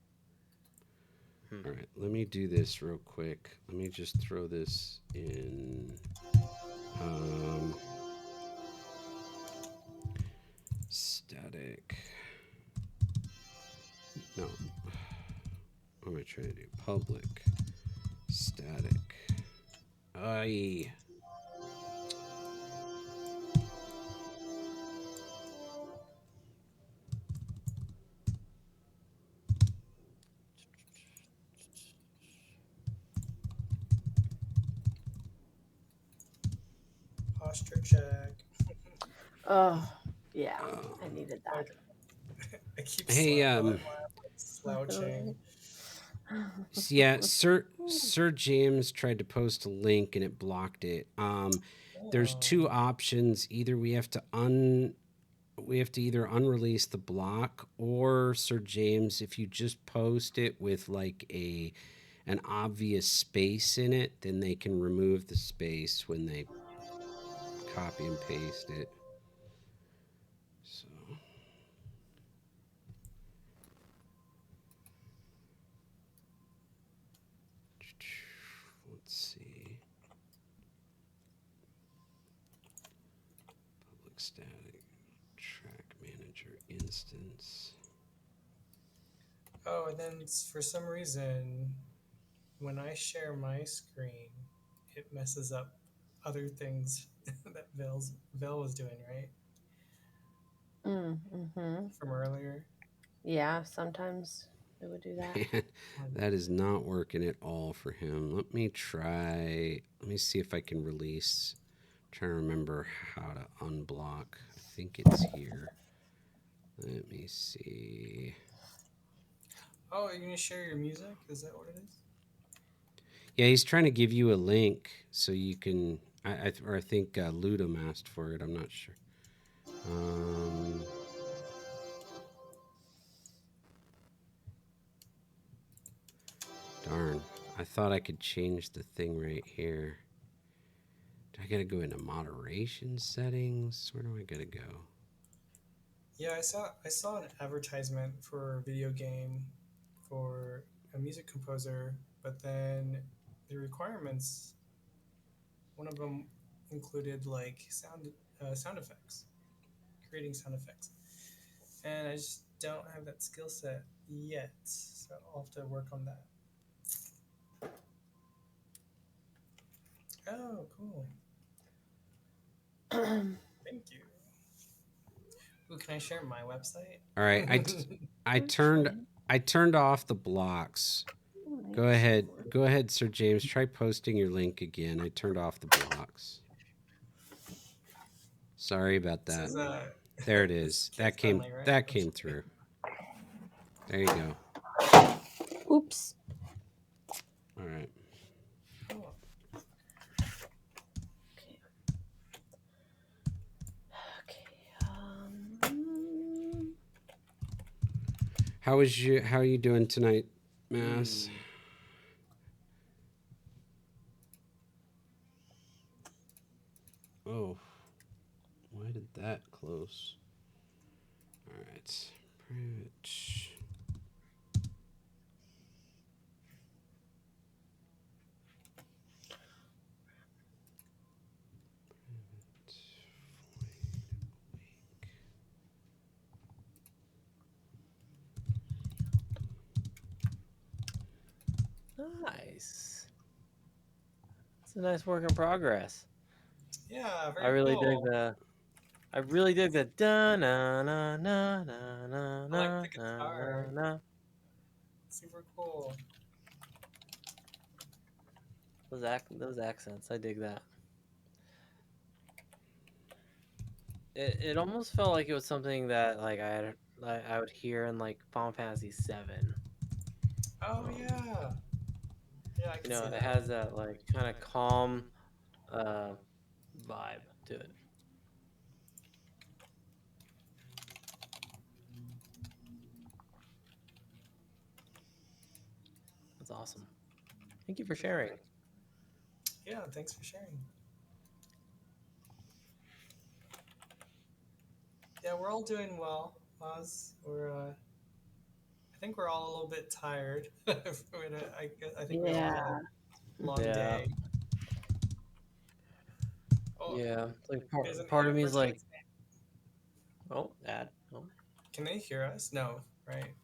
All right, let me do this real quick. Let me just throw this in. Static. No. What am I trying to do? Public. Static. Aye. Posture check. Oh, yeah. I needed that. I keep slouching. Yeah, Sir James tried to post a link and it blocked it. There's two options. Either we have to either unrelease the block, or Sir James, if you just post it with like an obvious space in it, then they can remove the space when they copy and paste it. So let's see. Public static track manager instance. Oh, and then for some reason, when I share my screen, it messes up other things that Vel was doing, right? Mm-hmm. From earlier. Yeah, sometimes. it would do that. Man, that is not working at all for him. Let me see if I can release. I'm trying to remember how to unblock. I think it's here. Let me see. Oh, you're gonna share your music? Is that what it is? Yeah, he's trying to give you a link so you can. I think Ludum asked for it. I'm not sure. Darn. I thought I could change the thing right here. Do I gotta go into moderation settings? Where do I gotta go? Yeah, I saw an advertisement for a video game for a music composer, but then the requirements, one of them included like sound effects, creating sound effects, and I just don't have that skill set yet, so I'll have to work on that. Oh, cool. Thank you. Ooh, can I share my website? All right, I turned off the blocks. Go ahead, Sir James. Try posting your link again. I turned off the blocks. Sorry about that. There it is. That came friendly, right? that came through. There you go. Oops. All right. Cool. How are you doing tonight, Mass? Oh, why did that close? All right, private. Nice. It's a nice work in progress. Yeah, very I really cool. dig the da na na na na na I like the na guitar. na. Super cool. Those accents, I dig that. It almost felt like it was something that like I would hear in like Final Fantasy VII. Oh yeah. Yeah, I can see It that. has that like kind of calm vibe to it. That's awesome. Thank you for sharing. Yeah, thanks for sharing. Yeah, we're all doing well, Oz. I think we're all a little bit tired. I think we all had a long day. Oh, yeah, like there's an part ad of me for is like, Jake's ad. Oh. Can they hear us? No, right?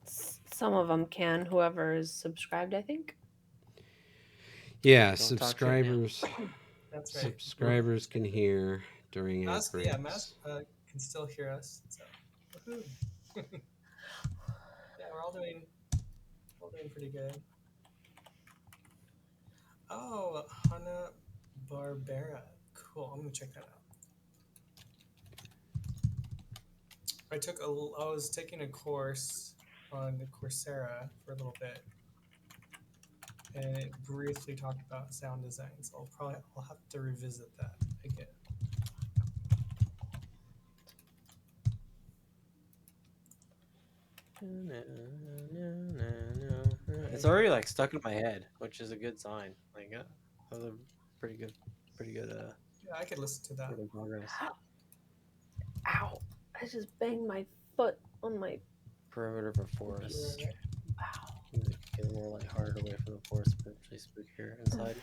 Some of them can. Whoever is subscribed, I think. Yeah, Don't subscribers. That's right. Subscribers can hear during ad breaks. Yeah, Mask can still hear us. So, woohoo! Yeah, we're all doing pretty good. Oh, Hanna Barbera. Cool. I'm gonna check that out. I was taking a course on the Coursera for a little bit, and it briefly talked about sound design. So I'll have to revisit that again. It's already like stuck in my head, which is a good sign. Like that was a pretty good. Yeah, I could listen to that. Progress. Ow! I just banged my foot on my perimeter of a forest. Wow. Get a little lighthearted away from the forest, but actually spookier inside.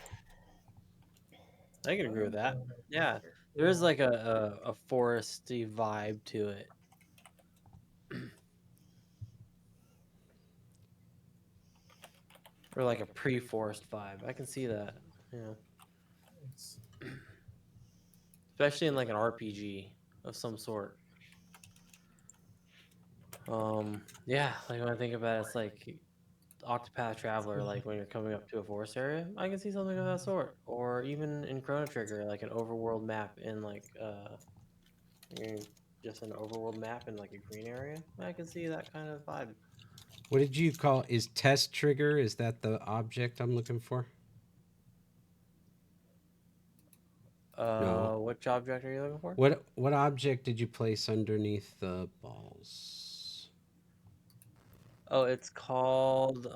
I can agree with that. Yeah, there is like a foresty vibe to it. Or like a pre-forest vibe. I can see that. Yeah. Especially in like an RPG of some sort. Yeah, like when I think about it, it's like Octopath Traveler, like when you're coming up to a forest area, I can see something of that sort. Or even in Chrono Trigger, like an overworld map in like just an overworld map in like a green area. I can see that kind of vibe. What did you call? Is test trigger? Is that the object I'm looking for? No. Which object are you looking for? What object did you place underneath the balls? Oh, it's called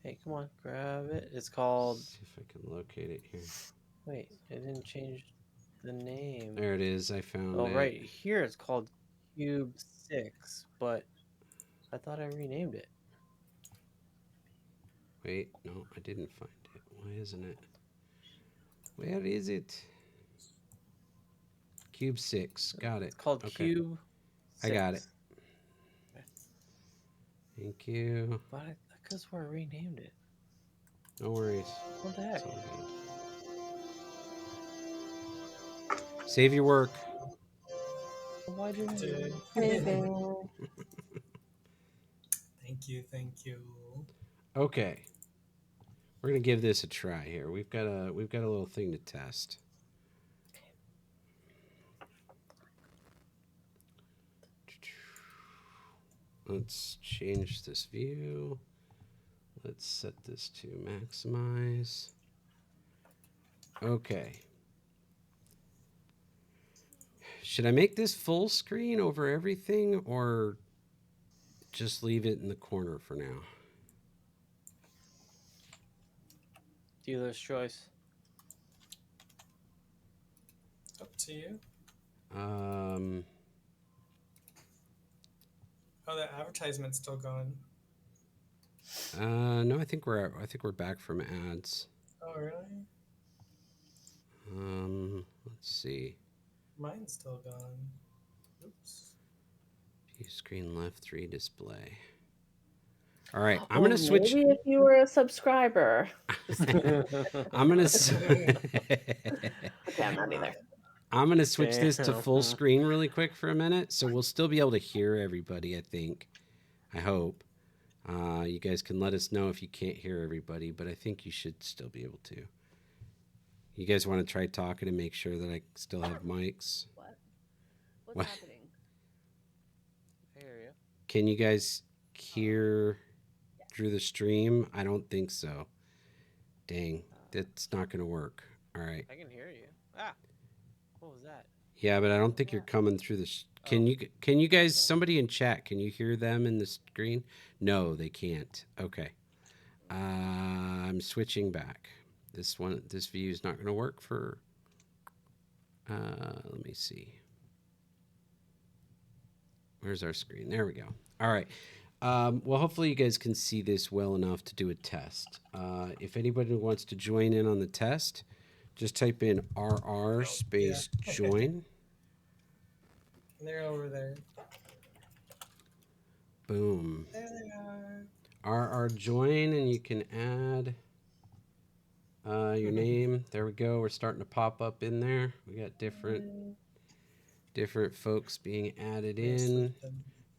Hey, come on, grab it. It's called. See if I can locate it here. Wait, it didn't change the name. There it is. I found it. Oh, right here it's called Cube 6, but I thought I renamed it. Wait, no, I didn't find it. Why isn't it? Where is it? Cube 6. Got it. It's called Cube 6. I got it. Thank you. But I could have sworn I renamed it. No worries. What the heck? Save your work. Why didn't you? Thank you. Okay. We're gonna give this a try here. We've got a little thing to test. Let's change this view. Let's set this to maximize. Okay. Should I make this full screen over everything or just leave it in the corner for now? Dealer's choice. Up to you. Oh, the advertisement's still going. No, I think we're back from ads. Oh, really? Let's see. Mine's still gone. Oops. View screen left 3 display. All right, I'm gonna switch. Maybe if you were a subscriber. I'm gonna. Okay, I'm not either. I'm gonna switch this to full screen really quick for a minute, so we'll still be able to hear everybody. I think. I hope. You guys can let us know if you can't hear everybody, but I think you should still be able to. You guys want to try talking and make sure that I still have mics? What's happening? I hear you. Can you guys hear through the stream? I don't think so. Dang, that's not going to work. All right. I can hear you. Ah, what was that? Yeah, but I don't think you're coming through the. Can you guys? Somebody in chat, can you hear them in the screen? No, they can't. Okay. I'm switching back. This view is not going to work for. Let me see. Where's our screen? There we go. All right. Well, hopefully you guys can see this well enough to do a test. If anybody wants to join in on the test, just type in RR space join. They're over there. Boom. There they are. RR join, and you can add your name. There we go. We're starting to pop up in there. We got different folks being added in.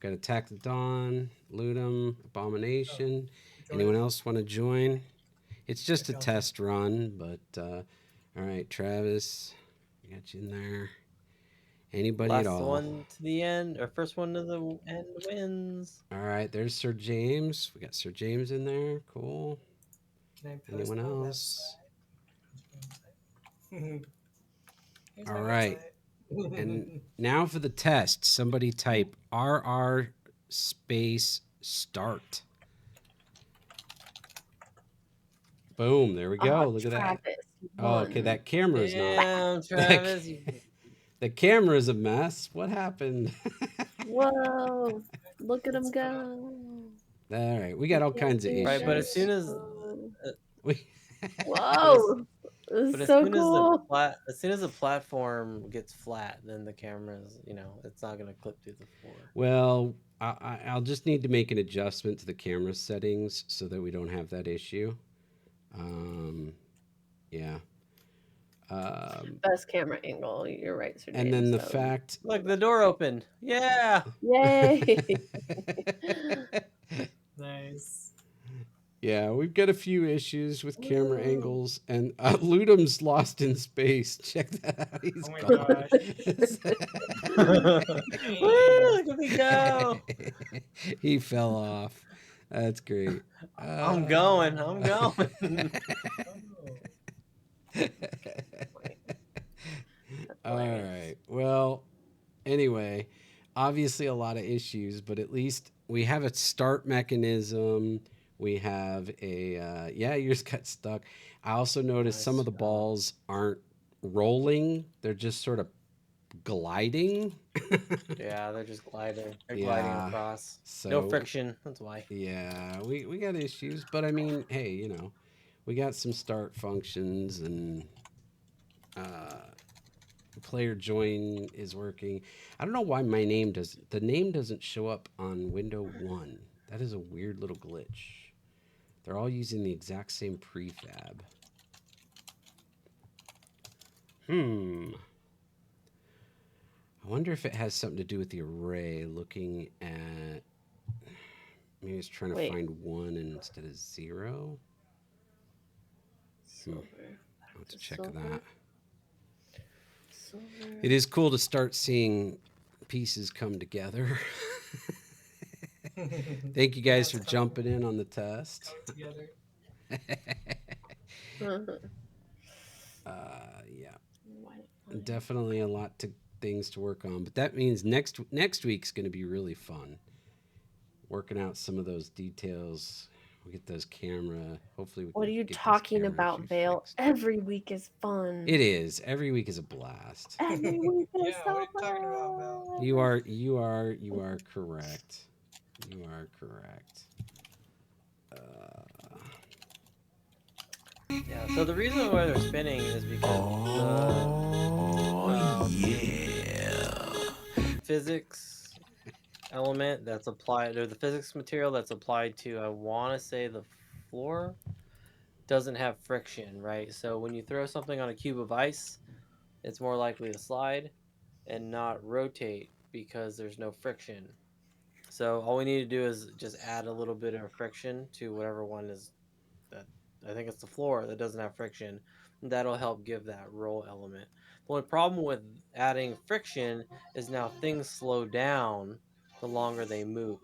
Got Attack the Dawn, Ludum, Abomination. Anyone else want to join? It's just a test run, but all right, Travis, we got you in there. Anybody Last at all? one to the end, or first one to the end wins. All right, there's Sir James. We got Sir James in there. Cool. Anyone else? All right. And now for the test. Somebody type RR space start. Boom. There we go. Look at that. Oh, okay. That camera is not. Travis. The camera is a mess. What happened? Whoa. Look at him go. All right. We got all kinds of issues. Right, but as soon as. Whoa. It's so cool. As soon as the platform gets flat, then the camera's, it's not going to clip through the floor. Well, I'll just need to make an adjustment to the camera settings so that we don't have that issue. Yeah. Best camera angle. You're right, Sir James. And then the fact, look, the door opened. Yeah. Yay. Nice. Yeah, we've got a few issues with camera angles, and Ludum's lost in space. Check that out. He's Oh my gone. Woo, look at me go. He fell off. That's great. I'm going. I'm going. All right. Well, anyway, obviously a lot of issues, but at least we have a start mechanism. We have a yours got stuck. I also noticed some of the balls aren't rolling; they're just sort of gliding. Yeah, they're just gliding. They're gliding across. So no friction. That's why. Yeah, we got issues, but I mean, hey, we got some start functions and player join is working. I don't know why the name doesn't show up on window 1. That is a weird little glitch. They're all using the exact same prefab. I wonder if it has something to do with the array. Looking at, maybe it's trying to find 1 instead of 0. I'll have to check that. It is cool to start seeing pieces come together. Thank you guys for jumping in on the test. Yeah, definitely a lot to things to work on, but that means next week's going to be really fun. Working out some of those details. We'll get those camera. Hopefully, we can. What are you get talking about, Vale? fixed. Every week is fun. It is. Every week is a blast. Every week is so what are you talking about, Val? You are correct. You are correct. Yeah. So the reason why they're spinning is because physics element that's applied, or the physics material that's applied to, I want to say, the floor doesn't have friction, right? So when you throw something on a cube of ice, it's more likely to slide and not rotate because there's no friction. So all we need to do is just add a little bit of friction to whatever one is that, I think it's the floor that doesn't have friction. That'll help give that roll element. The only problem with adding friction is now things slow down the longer they move.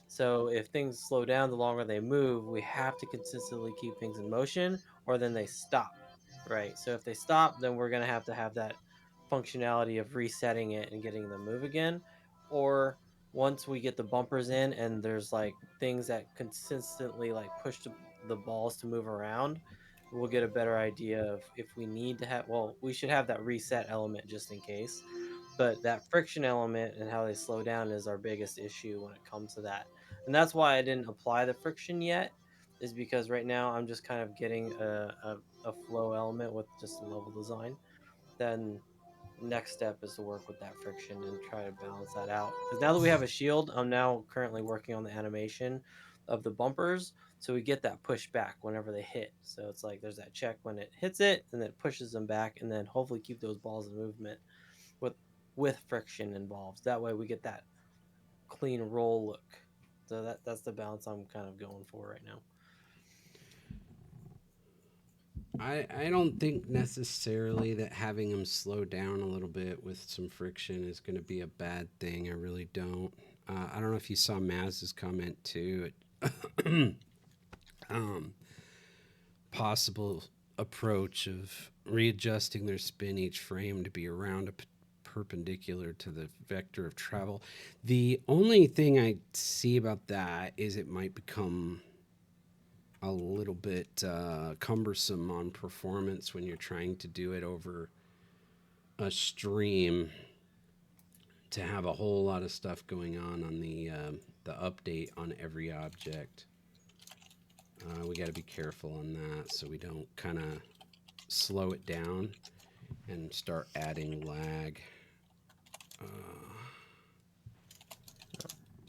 So if things slow down the longer they move, we have to consistently keep things in motion, or then they stop, right? So if they stop, then we're going to have that functionality of resetting it and getting them move again. Or once we get the bumpers in and there's like things that consistently like push the balls to move around, we'll get a better idea of if we need to have, well, we should have that reset element just in case. But that friction element and how they slow down is our biggest issue when it comes to that. And that's why I didn't apply the friction yet, is because right now I'm just kind of getting a flow element with just a level design. Then next step is to work with that friction and try to balance that out. Because now that we have a shield, I'm now currently working on the animation of the bumpers, so we get that push back whenever they hit. So it's like there's that check when it hits it, and then it pushes them back, and then hopefully keep those balls in movement with friction involved. That way we get that clean roll look. So that's the balance I'm kind of going for right now. I don't think necessarily that having them slow down a little bit with some friction is going to be a bad thing. I really don't. I don't know if you saw Maz's comment too. Possible approach of readjusting their spin each frame to be around a perpendicular to the vector of travel. The only thing I see about that is it might become a little bit cumbersome on performance when you're trying to do it over a stream, to have a whole lot of stuff going on the update on every object. We got to be careful on that so we don't kind of slow it down and start adding lag.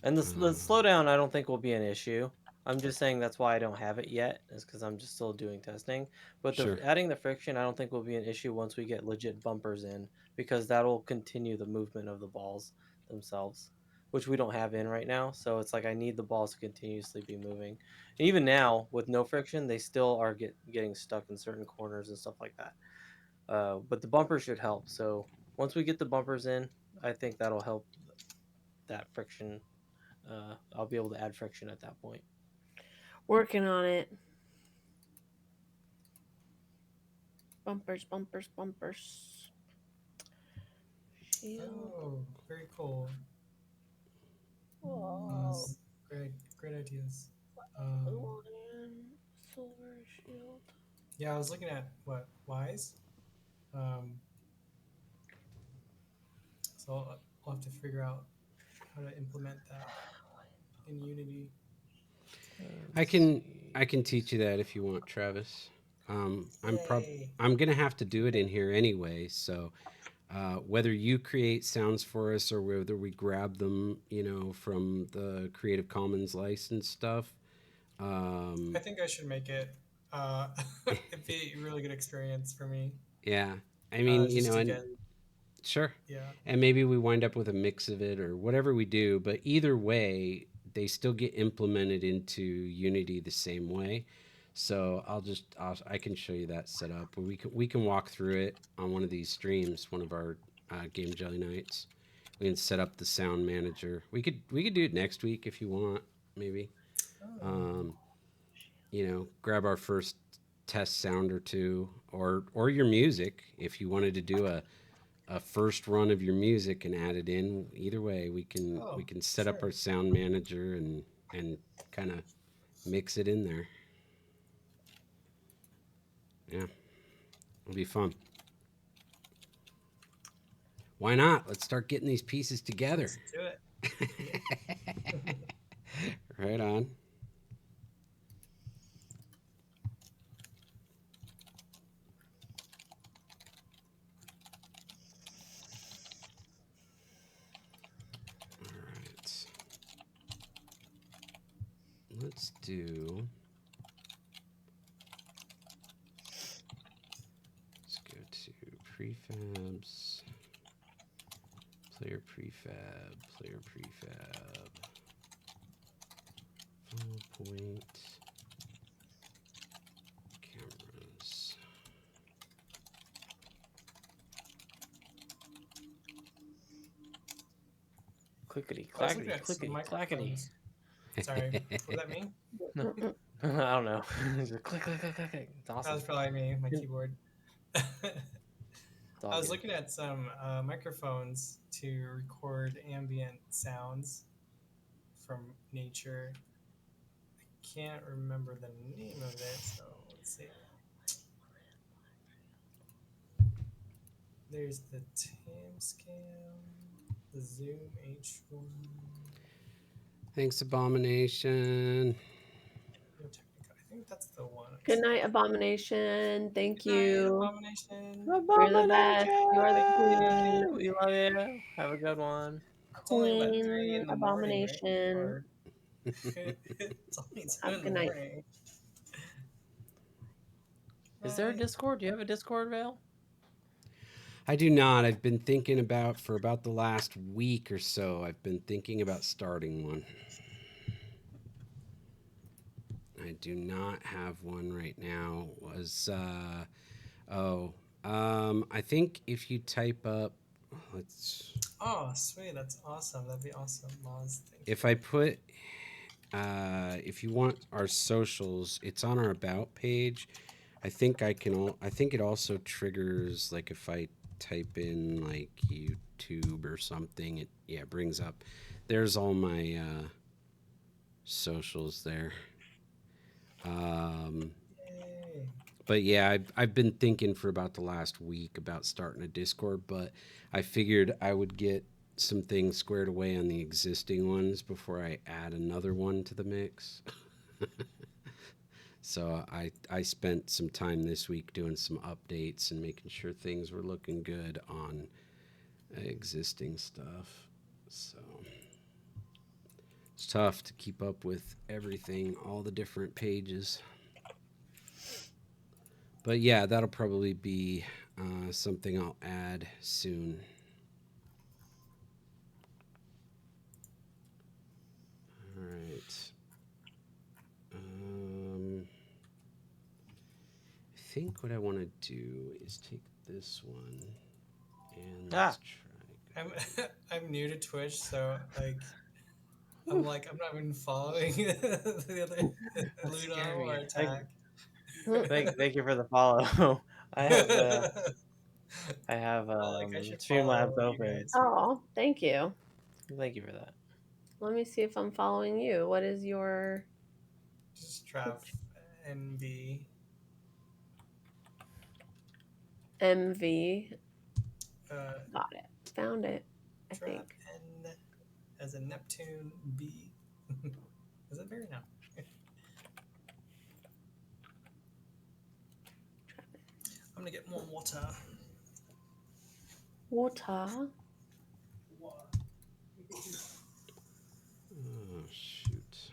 And the slowdown I don't think will be an issue. I'm just saying that's why I don't have it yet, is because I'm just still doing testing. But adding the friction, I don't think will be an issue once we get legit bumpers in, because that'll continue the movement of the balls themselves, which we don't have in right now. So it's like I need the balls to continuously be moving. And even now, with no friction, they still are getting stuck in certain corners and stuff like that. But the bumpers should help. So once we get the bumpers in, I think that'll help that friction. I'll be able to add friction at that point. Working on it. Bumpers, bumpers, bumpers. Shield. Oh, very cool. Oh. Great ideas. Silver shield. Yeah, I was looking at what Wise. So I'll have to figure out how to implement that in Unity. I can teach you that if you want, Travis. I'm gonna have to do it in here anyway. So whether you create sounds for us or whether we grab them, from the Creative Commons license stuff. I think I should make it. It'd be a really good experience for me. Yeah, I mean, get, sure. Yeah. And maybe we wind up with a mix of it or whatever we do. But either way, they still get implemented into Unity the same way. So I can show you that setup. We can walk through it on one of these streams, one of our Game Jelly nights. We can set up the sound manager. We could do it next week if you want, maybe. Grab our first test sound or two, or your music if you wanted to do a first run of your music and add it in. Either way, we can set up our sound manager and kind of mix it in there. Yeah, it'll be fun. Why not? Let's start getting these pieces together. Let's do it. Right on. Let's go to prefabs, player prefab, full point, cameras. Clickety, clackety, clickety, clackety. Sorry, what did that mean? No. I don't know. Click, click, click, click, click. It's awesome. That was probably me, my keyboard. I was looking at some microphones to record ambient sounds from nature. I can't remember the name of it, so let's see. There's the Tamscam, the Zoom H1. Thanks, Abomination. I think that's the one. Good night, Abomination. Thank you. Good night, Abomination. You're the best. You are the queen. We love you. Have a good one. It's only about 3 in the Abomination. morning, right? It's only 2 in the morning. Is there a Discord? Do you have a Discord, Vale? I do not. I've been thinking for about the last week or so, I've been thinking about starting one. I do not have one right now. I think if you type up, Oh, sweet. That's awesome. That'd be awesome, Moz. If I put, if you want our socials, it's on our About page. I think I think it also triggers, like if I type in like YouTube or something, it brings up. There's all my socials there. But yeah, I've been thinking for about the last week about starting a Discord, but I figured I would get some things squared away on the existing ones before I add another one to the mix. So I spent some time this week doing some updates and making sure things were looking good on existing stuff. It's tough to keep up with everything, all the different pages. But yeah, that'll probably be something I'll add soon. All right. I think what I want to do is take this one and let's try. I'm new to Twitch, so I'm not even following the other Ludo or Attack. Thank you for the follow. I have I should Streamlabs follow you open. guys. Oh, thank you. Thank you for that. Let me see if I'm following you. What is your... Just Trav NV. MV. Got it. Found it, I Trav think. N as in Neptune, B. Is it very now? I'm gonna get more water. Water. Oh shoot!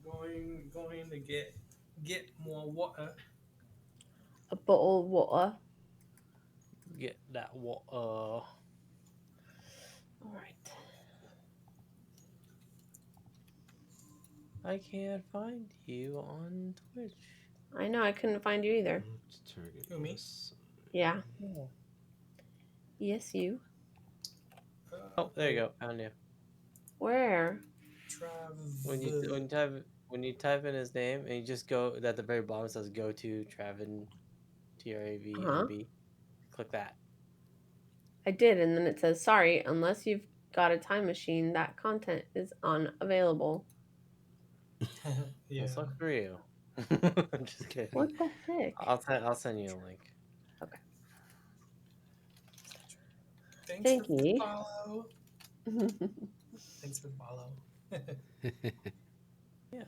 Going to get more water. A bottle of water. Get that water. All right. I can't find you on Twitch. I know, I couldn't find you either. Target Who, me? Yeah. Oh. Yes, you. Oh, there you go. Found you. Where? When you type in his name and you just go at the very bottom, it says go to Travin, TRAVNB. Click that. I did, and then it says, sorry, unless you've got a time machine, that content is unavailable. Yeah. Well, sucks for you. I'm just kidding. What the heck? I'll send you a link. Okay. Thanks for the follow. Thanks for the follow. Yeah.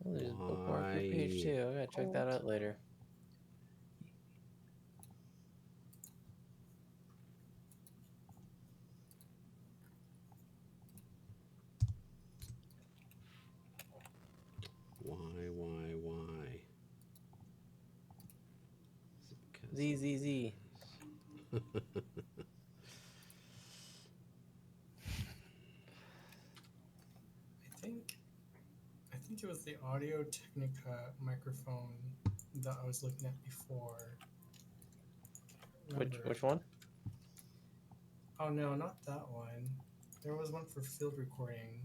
Well, there's a bookmark for page 2. I gotta check that out later. Why? Z. I think it was the Audio Technica microphone that I was looking at before. Which one? Oh no, not that one. There was one for field recording.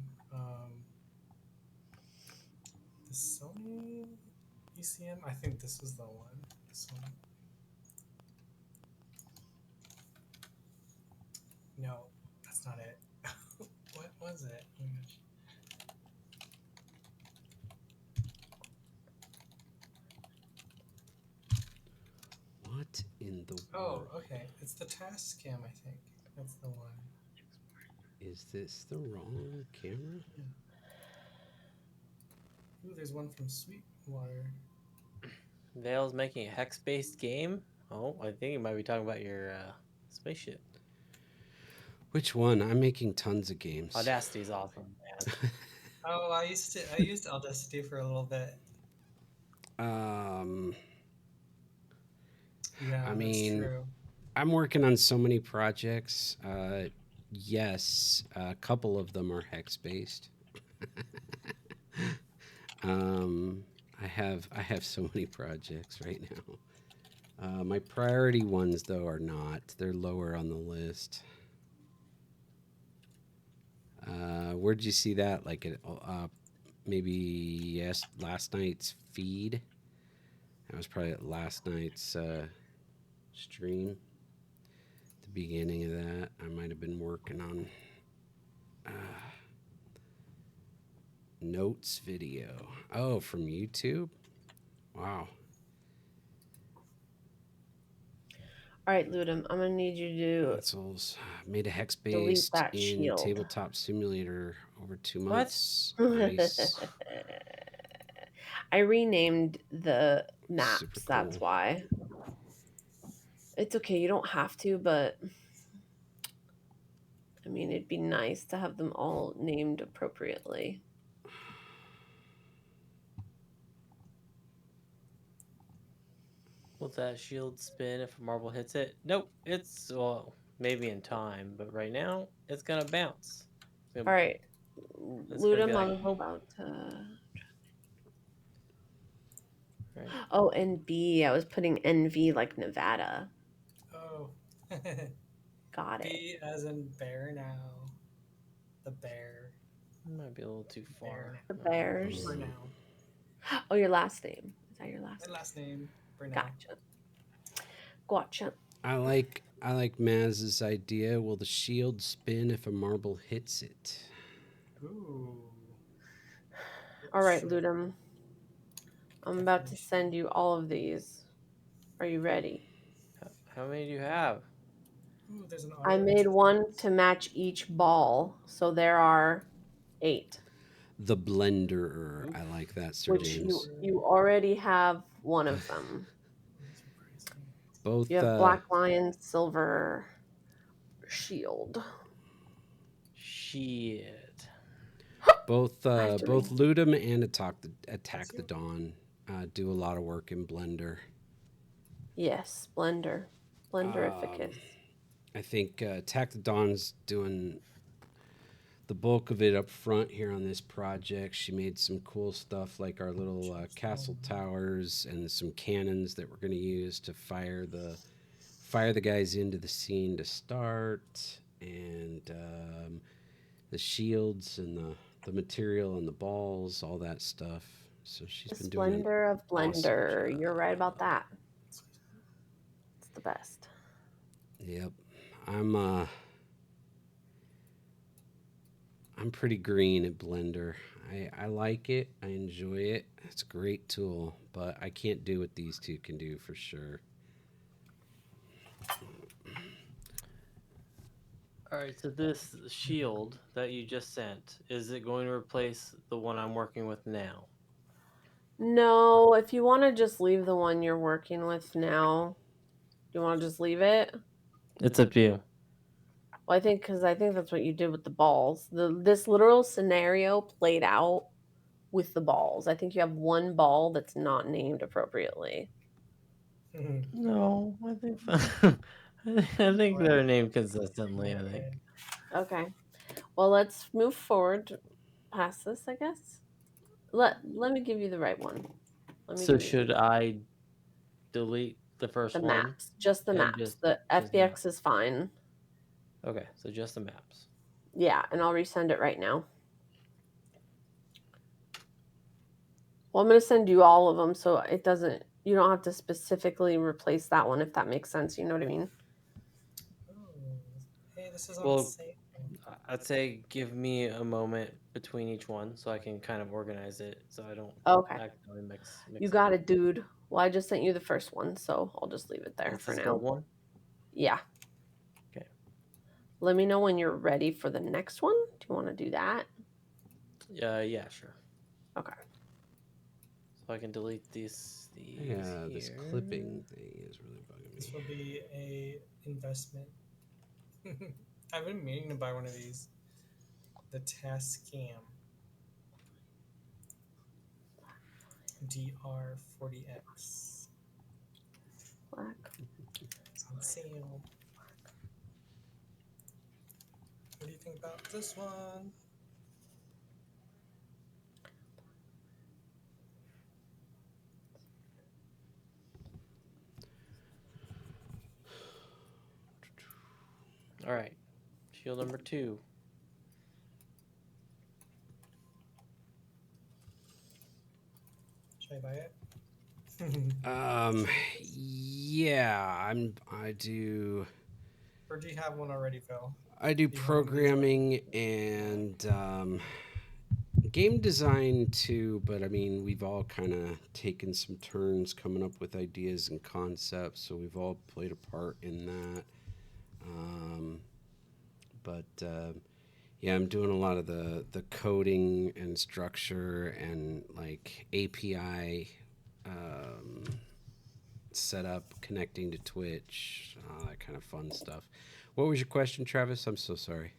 The Sony ECM. I think this was the one. This one. No, that's not it. What was it? Oh my gosh. What in the Oh, world? okay. It's the Task Cam, I think. That's the one. Is this the wrong camera? Yeah. Ooh, there's one from Sweetwater. Vale's making a hex-based game? Oh, I think you might be talking about your spaceship. Which one? I'm making tons of games. Audacity's awesome, man. Oh, I used Audacity for a little bit. Yeah, I that's mean, true. I'm working on so many projects. Yes, a couple of them are hex based. I have so many projects right now. My priority ones though are not. They're lower on the list. Where'd you see that? Like maybe last night's feed. That was probably at last night's stream. The beginning of that, I might have been working on notes video. Oh, from YouTube? Wow. All right, Ludum, I'm gonna need you to Consoles made a hex based in shield. Tabletop Simulator over 2 months. Nice. I renamed the maps. Super cool. That's why. It's okay. You don't have to, but I mean, it'd be nice to have them all named appropriately. Will that shield spin if a marble hits it? Nope. It's, well, maybe in time, but right now it's gonna bounce. All right, Ludum, like, I'm about to. Right. Oh, NB. I was putting NV like Nevada. Oh. Got it. B as in bear now. The bear. Might be a little too far. The Bears. For now. Oh, your last name. Is that your last My last name. For now. Gotcha. I like Maz's idea. Will the shield spin if a marble hits it? Ooh. All right, Ludum. I'm about to send you all of these. Are you ready? How many do you have? Ooh, there's an I made one to match each ball, so there are 8. The Blenderer. I like that, Sir Which James. you already have one of them. Both You have Black Lion, Silver, Shield. Shit. Both Ludum and Attack the Dawn do a lot of work in Blender. Yes, Blenderificus. I think Attack the Dawn's doing the bulk of it up front here on this project. She made some cool stuff like our little castle towers and some cannons that we're going to use to fire the guys into the scene to start, and the shields and the material and the balls, all that stuff. So she's been doing an Splendor of Blender. awesome job. You're right about that. It's the best. Yep. I'm pretty green at Blender. I like it. I enjoy it. It's a great tool, but I can't do what these two can do for sure. All right, so this shield that you just sent, is it going to replace the one I'm working with now? No, if you want to just leave the one you're working with now, do you want to just leave it? It's up to you. Well, I think that's what you did with the balls. This literal scenario played out with the balls. I think you have one ball that's not named appropriately. No, I think I think they're named consistently. I think. Okay. Well, let's move forward past this, I guess. Let me give you the right one. So should I delete the first the one? maps? Just the maps. The FBX is fine. Okay, so just the maps. Yeah, and I'll resend it right now. Well, I'm going to send you all of them so you don't have to specifically replace that one, if that makes sense. You know what I mean? Hey, this is on sale. I'd say give me a moment between each one so I can kind of organize it so I don't accidentally mix You got it, dude. Well, I just sent you the first one, so I'll just leave it there That's for the now. gold one? Yeah. Okay. Let me know when you're ready for the next one. Do you want to do that? Yeah, sure. Okay. So I can delete these Yeah, this clipping thing is really bugging me. This will be a investment. I've been meaning to buy one of these. The Tascam DR40X. Black. It's on sale. What do you think about this one? All right. Shield number 2. Should I buy it? Yeah, I do. Or do you have one already, Phil? I do programming and game design too, but I mean, we've all kind of taken some turns coming up with ideas and concepts, so we've all played a part in that. But Yeah, I'm doing a lot of the coding and structure and like API setup, connecting to Twitch, all that kind of fun stuff. What was your question, Travis? I'm so sorry.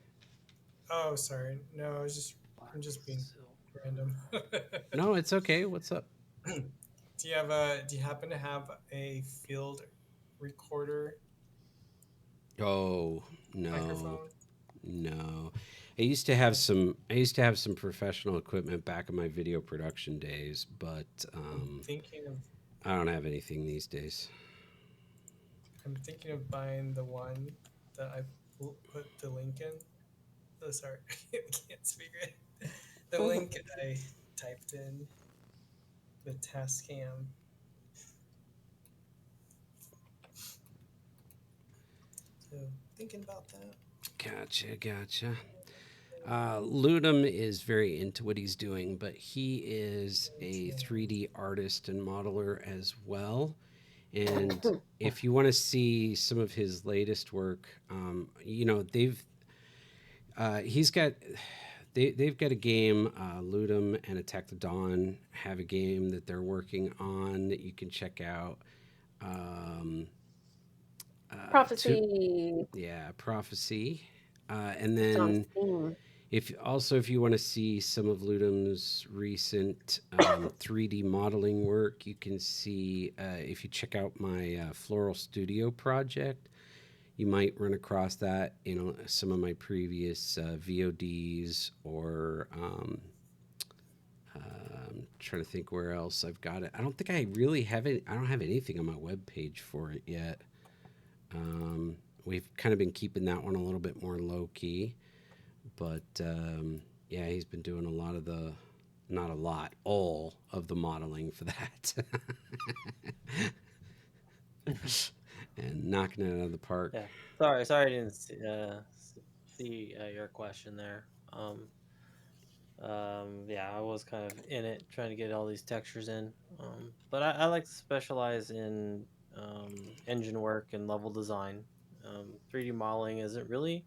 Oh, sorry. No, I'm just being random. No, it's okay. What's up? Do you happen to have a field recorder? Oh, no. Microphone? No. I used to have some professional equipment back in my video production days, but I don't have anything these days. I'm thinking of buying the one that I put the link in. Oh, sorry, I can't speak right. The link I typed in, the test cam. So thinking about that. Gotcha. Ludum is very into what he's doing, but he is a 3D artist and modeler as well. And if you want to see some of his latest work, he's got they've got a game, Ludum and Attack the Dawn have a game that they're working on that you can check out. Prophecy. Prophecy, and then if you want to see some of Ludum's recent 3D modeling work, you can see if you check out my Floral Studio project. You might run across that in some of my previous VODs, or I'm trying to think where else I've got it. I don't think I really have it. I don't have anything on my webpage for it yet. We've kind of been keeping that one a little bit more low key, but yeah, he's been doing a lot of not a lot, all of the modeling for that. And knocking it out of the park. Yeah. Sorry, I didn't see your question there. Yeah, I was kind of in it trying to get all these textures in. But I like to specialize in engine work and level design. 3D modeling isn't really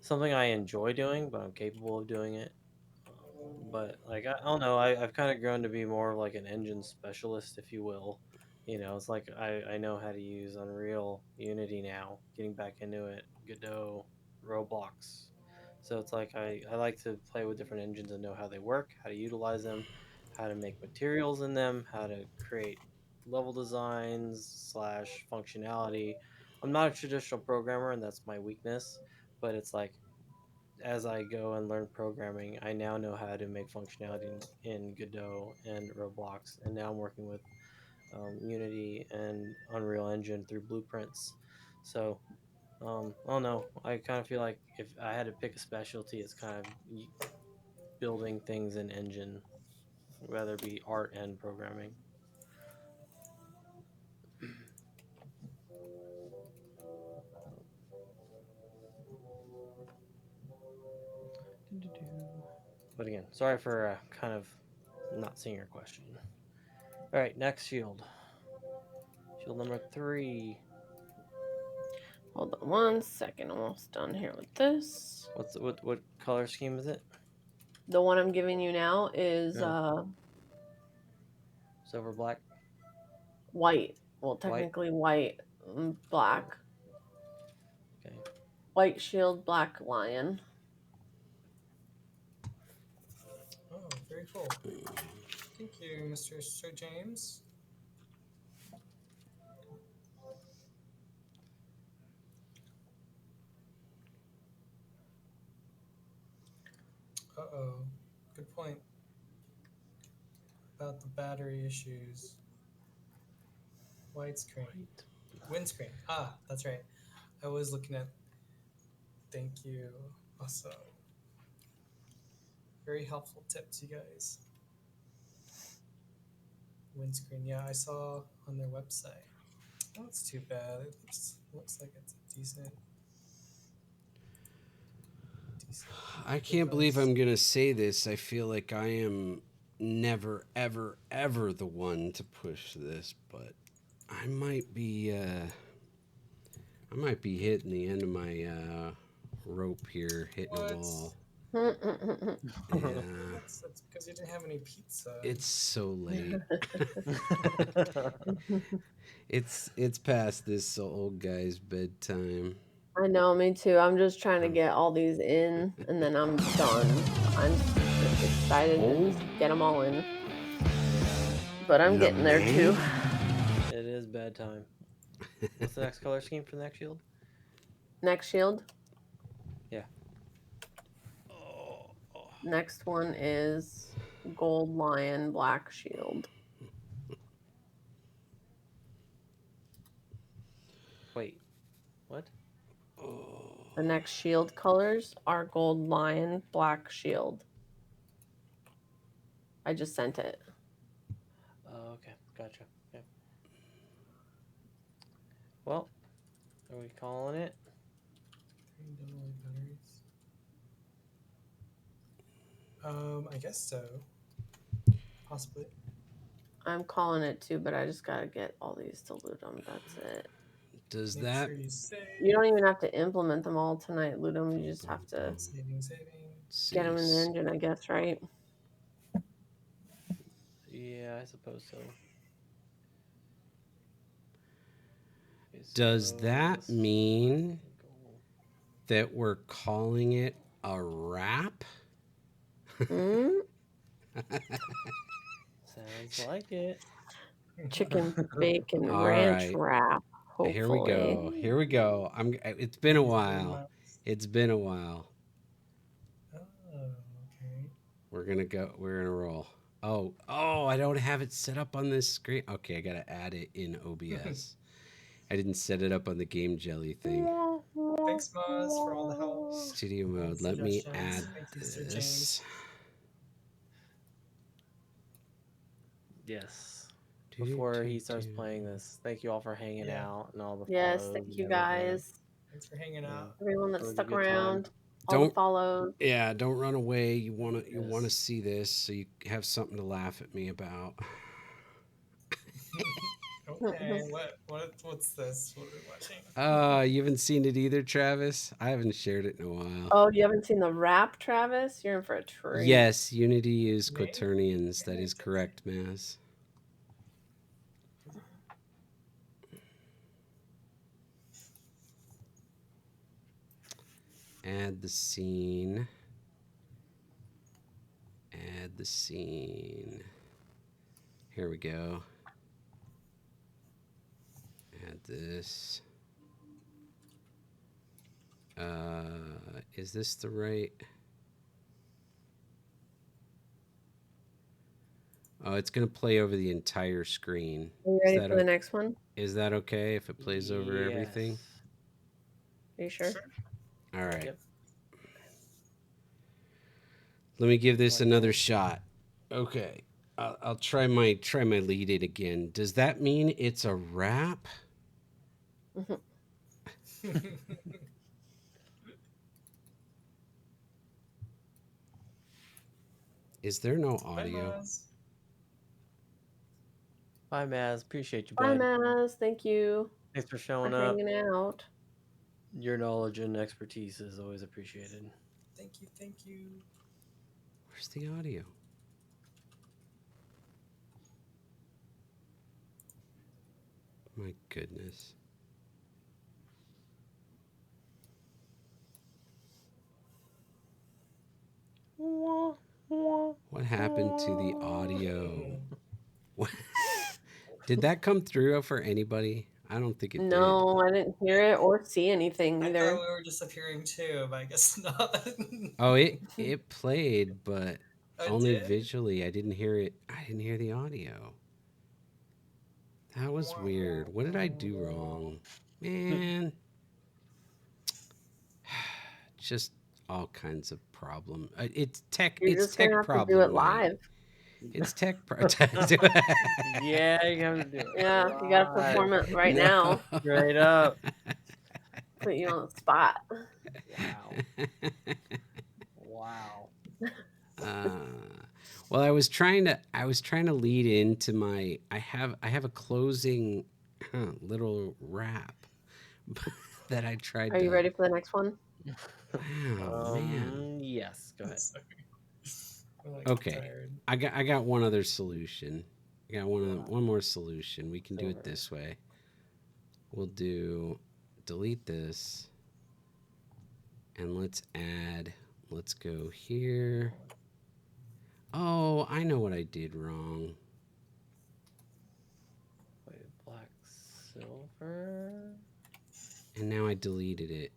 something I enjoy doing, but I'm capable of doing it. But like I don't know, I've kind of grown to be more of like an engine specialist, if you will. It's like I know how to use Unreal, Unity now, getting back into it, Godot, Roblox. So it's like I like to play with different engines and know how they work, how to utilize them, how to make materials in them, how to create level designs slash functionality. I'm not a traditional programmer, and that's my weakness. But it's like as I go and learn programming, I now know how to make functionality in Godot and Roblox, and now I'm working with Unity and Unreal Engine through blueprints. So, I don't know. I kind of feel like if I had to pick a specialty, it's kind of building things in engine, whether it be art and programming. But again, sorry for kind of not seeing your question. All right, next shield. Shield number 3. Hold on one second. Almost done here with this. What color scheme is it? The one I'm giving you now is silver black. White. Well, technically white, black. Okay. White shield, black lion. Oh, very cool. Thank you, Mr. Sir James. Uh-oh. Good point. About the battery issues. Widescreen. Windscreen. Ah, that's right. I was looking at... Thank you. Awesome. Very helpful tips, you guys. Windscreen. Yeah, I saw on their website. Oh, it's too bad. It looks like it's a decent I can't believe I'm going to say this. I feel like I am never, ever, ever the one to push this, but I might be hitting the end of my rope here hitting a wall. Yeah. That's because you didn't have any pizza. It's so late. It's past this old guy's bedtime. I know, me too. I'm just trying to get all these in, and then I'm done. I'm just excited to just get them all in. But I'm getting there too. It is bedtime. What's the next color scheme for the next shield? Next shield? Yeah. Next one is gold lion, black shield. Wait, what? The next shield colors are gold lion, black shield. I just sent it. Oh, okay. Gotcha. Okay. Well, are we calling it? I guess so. Possibly. I'm calling it too, but I just gotta get all these to loot them. That's it. Does that? You don't even have to implement them all tonight, loot them. You just have to get them in the engine, I guess, right? Yeah, I suppose so. Does that mean that we're calling it a wrap? Mm? Sounds like it. Chicken bacon ranch wrap. Hopefully. Here we go. Here we go. It's been a while. It's been a while. Oh, okay. We're gonna roll. Oh, I don't have it set up on this screen. Okay, I gotta add it in OBS. I didn't set it up on the Game Jelly thing. Thanks, Moz, for all the help. Studio mode. Let me add this. Yes. Before he starts playing this, thank you all for hanging out and all the follows. Yes, thank you guys. Thanks for hanging out. Everyone that stuck around. All the follows. Yeah, don't run away. You wanna see this so you have something to laugh at me about. Okay, what's this? What are we watching? You haven't seen it either, Travis? I haven't shared it in a while. Oh, you haven't seen the wrap, Travis? You're in for a treat. Yes, Unity used quaternions. That is correct, Maz. Add the scene. Add the scene. Here we go. Add this. Is this the right? Oh, it's going to play over the entire screen. Are you ready for the next one? Is that okay if it plays over everything? Are you sure? All right. Yep. Let me give this another shot. Okay. I'll try my lead it again. Does that mean it's a wrap? Is there no audio? Bye, Maz. Appreciate you, bud. Bye, Maz. Thank you. Thanks for showing up. Hanging out. Your knowledge and expertise is always appreciated. Thank you. Thank you. Where's the audio? My goodness. What happened to the audio? Did that come through for anybody? I don't think it did. No, I didn't hear it or see anything either. I thought we were disappearing too, but I guess not. Oh, it played, but only visually. I didn't hear it. I didn't hear the audio. That was weird. What did I do wrong? Man. Just all kinds of problem. It's tech. It's tech problem. To do it live. It's tech. Yeah, you have to do it. Yeah, you got to perform it right now. Straight up. Put you on the spot. Wow. Well, I was trying to lead into my. I have a closing little rap that I tried. Are you ready for the next one? Oh man. Yes, go ahead. Okay, I got one other solution. I got one more solution. We can do it this way. We'll delete this, and let's go here. Oh, I know what I did wrong. Wait, black silver. And now I deleted it.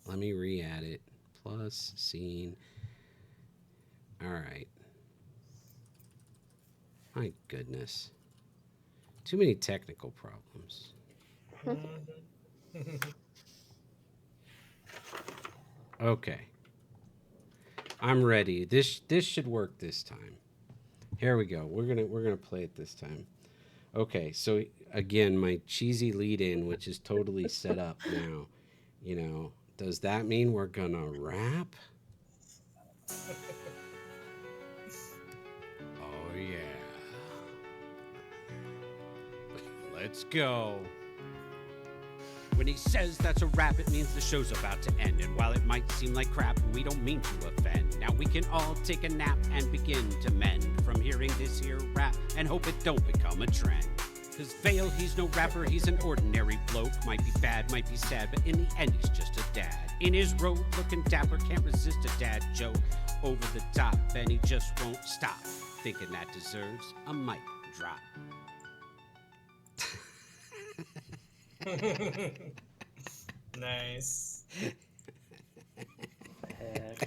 Let me re-add it. Plus scene. All right. My goodness. Too many technical problems. Okay. I'm ready. This should work this time. Here we go. We're gonna play it this time. Okay, so again, my cheesy lead in, which is totally set up now. You know, does that mean we're gonna rap? Oh yeah. Let's go. When he says that's a wrap, it means the show's about to end. And while it might seem like crap, we don't mean to offend. Now we can all take a nap and begin to mend from hearing this here rap and hope it don't become a trend. Cause Vale, he's no rapper, he's an ordinary bloke. Might be bad, might be sad, but in the end he's just a dad. In his robe, looking dapper, can't resist a dad joke. Over the top, and he just won't stop. Thinking that deserves a mic drop. Nice.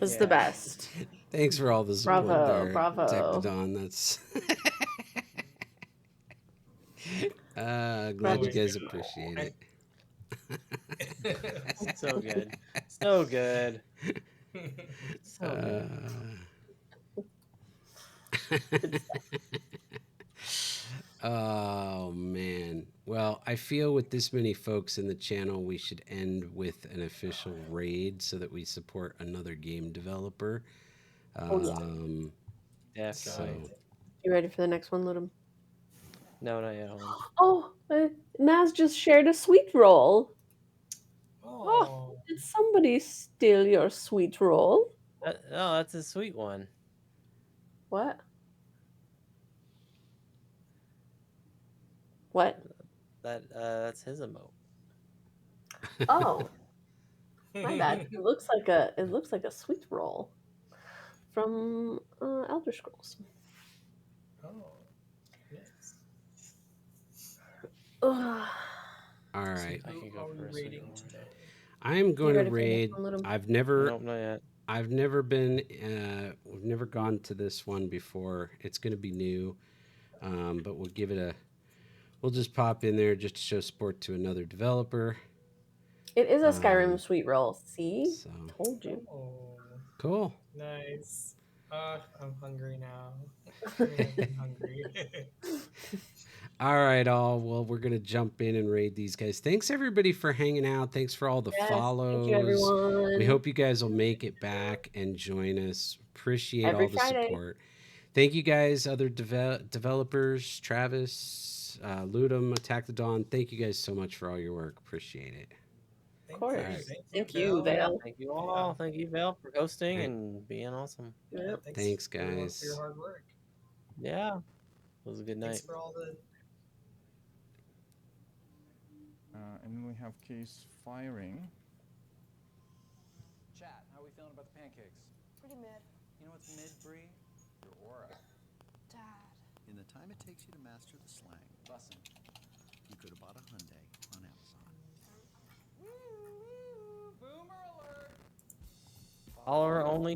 It's the best. Thanks for all the support there, bravo. Tectodon. That's glad you guys appreciate it. So good. So good. So good. Oh man. Well, I feel with this many folks in the channel, we should end with an official raid so that we support another game developer. Yeah. So, you ready for the next one, Ludum? No, not yet. Oh, Maz just shared a sweet roll. Oh, did somebody steal your sweet roll? Oh, that's a sweet one. What? What? That's his emote. Oh, my bad. It looks like a sweet roll from Elder Scrolls. Oh, yes. Ugh. All right. I can go first. I am going to raid. I've never. Nope, not yet. I've never been. We've never gone to this one before. It's going to be new, but we'll give it a. We'll just pop in there just to show support to another developer. It is a Skyrim sweet roll. See? So. Told you. Oh, cool. Nice. I'm hungry now. I'm hungry. All right, all. Well, we're going to jump in and raid these guys. Thanks, everybody, for hanging out. Thanks for all the follows. Thank you, everyone. We hope you guys will make it back and join us. Appreciate Every all the Friday. support. Thank you, guys, other developers, Travis, Ludum, Attack the Dawn. Thank you guys so much for all your work. Appreciate it. Of course. Right. Thank you, Vale. Thank you all. Thank you, Vale, for hosting and being awesome. Yeah. Thanks, guys. For your hard work. Yeah. It was a good night. Thanks for all the. And then we have Case firing. Chat, how are we feeling about the pancakes? Pretty mid. You know what's mid, Bree? Your aura. Dad. In the time it takes you to master the slang, Bussin'. you could have bought a Hyundai on Amazon. Boomer alert! Follower only.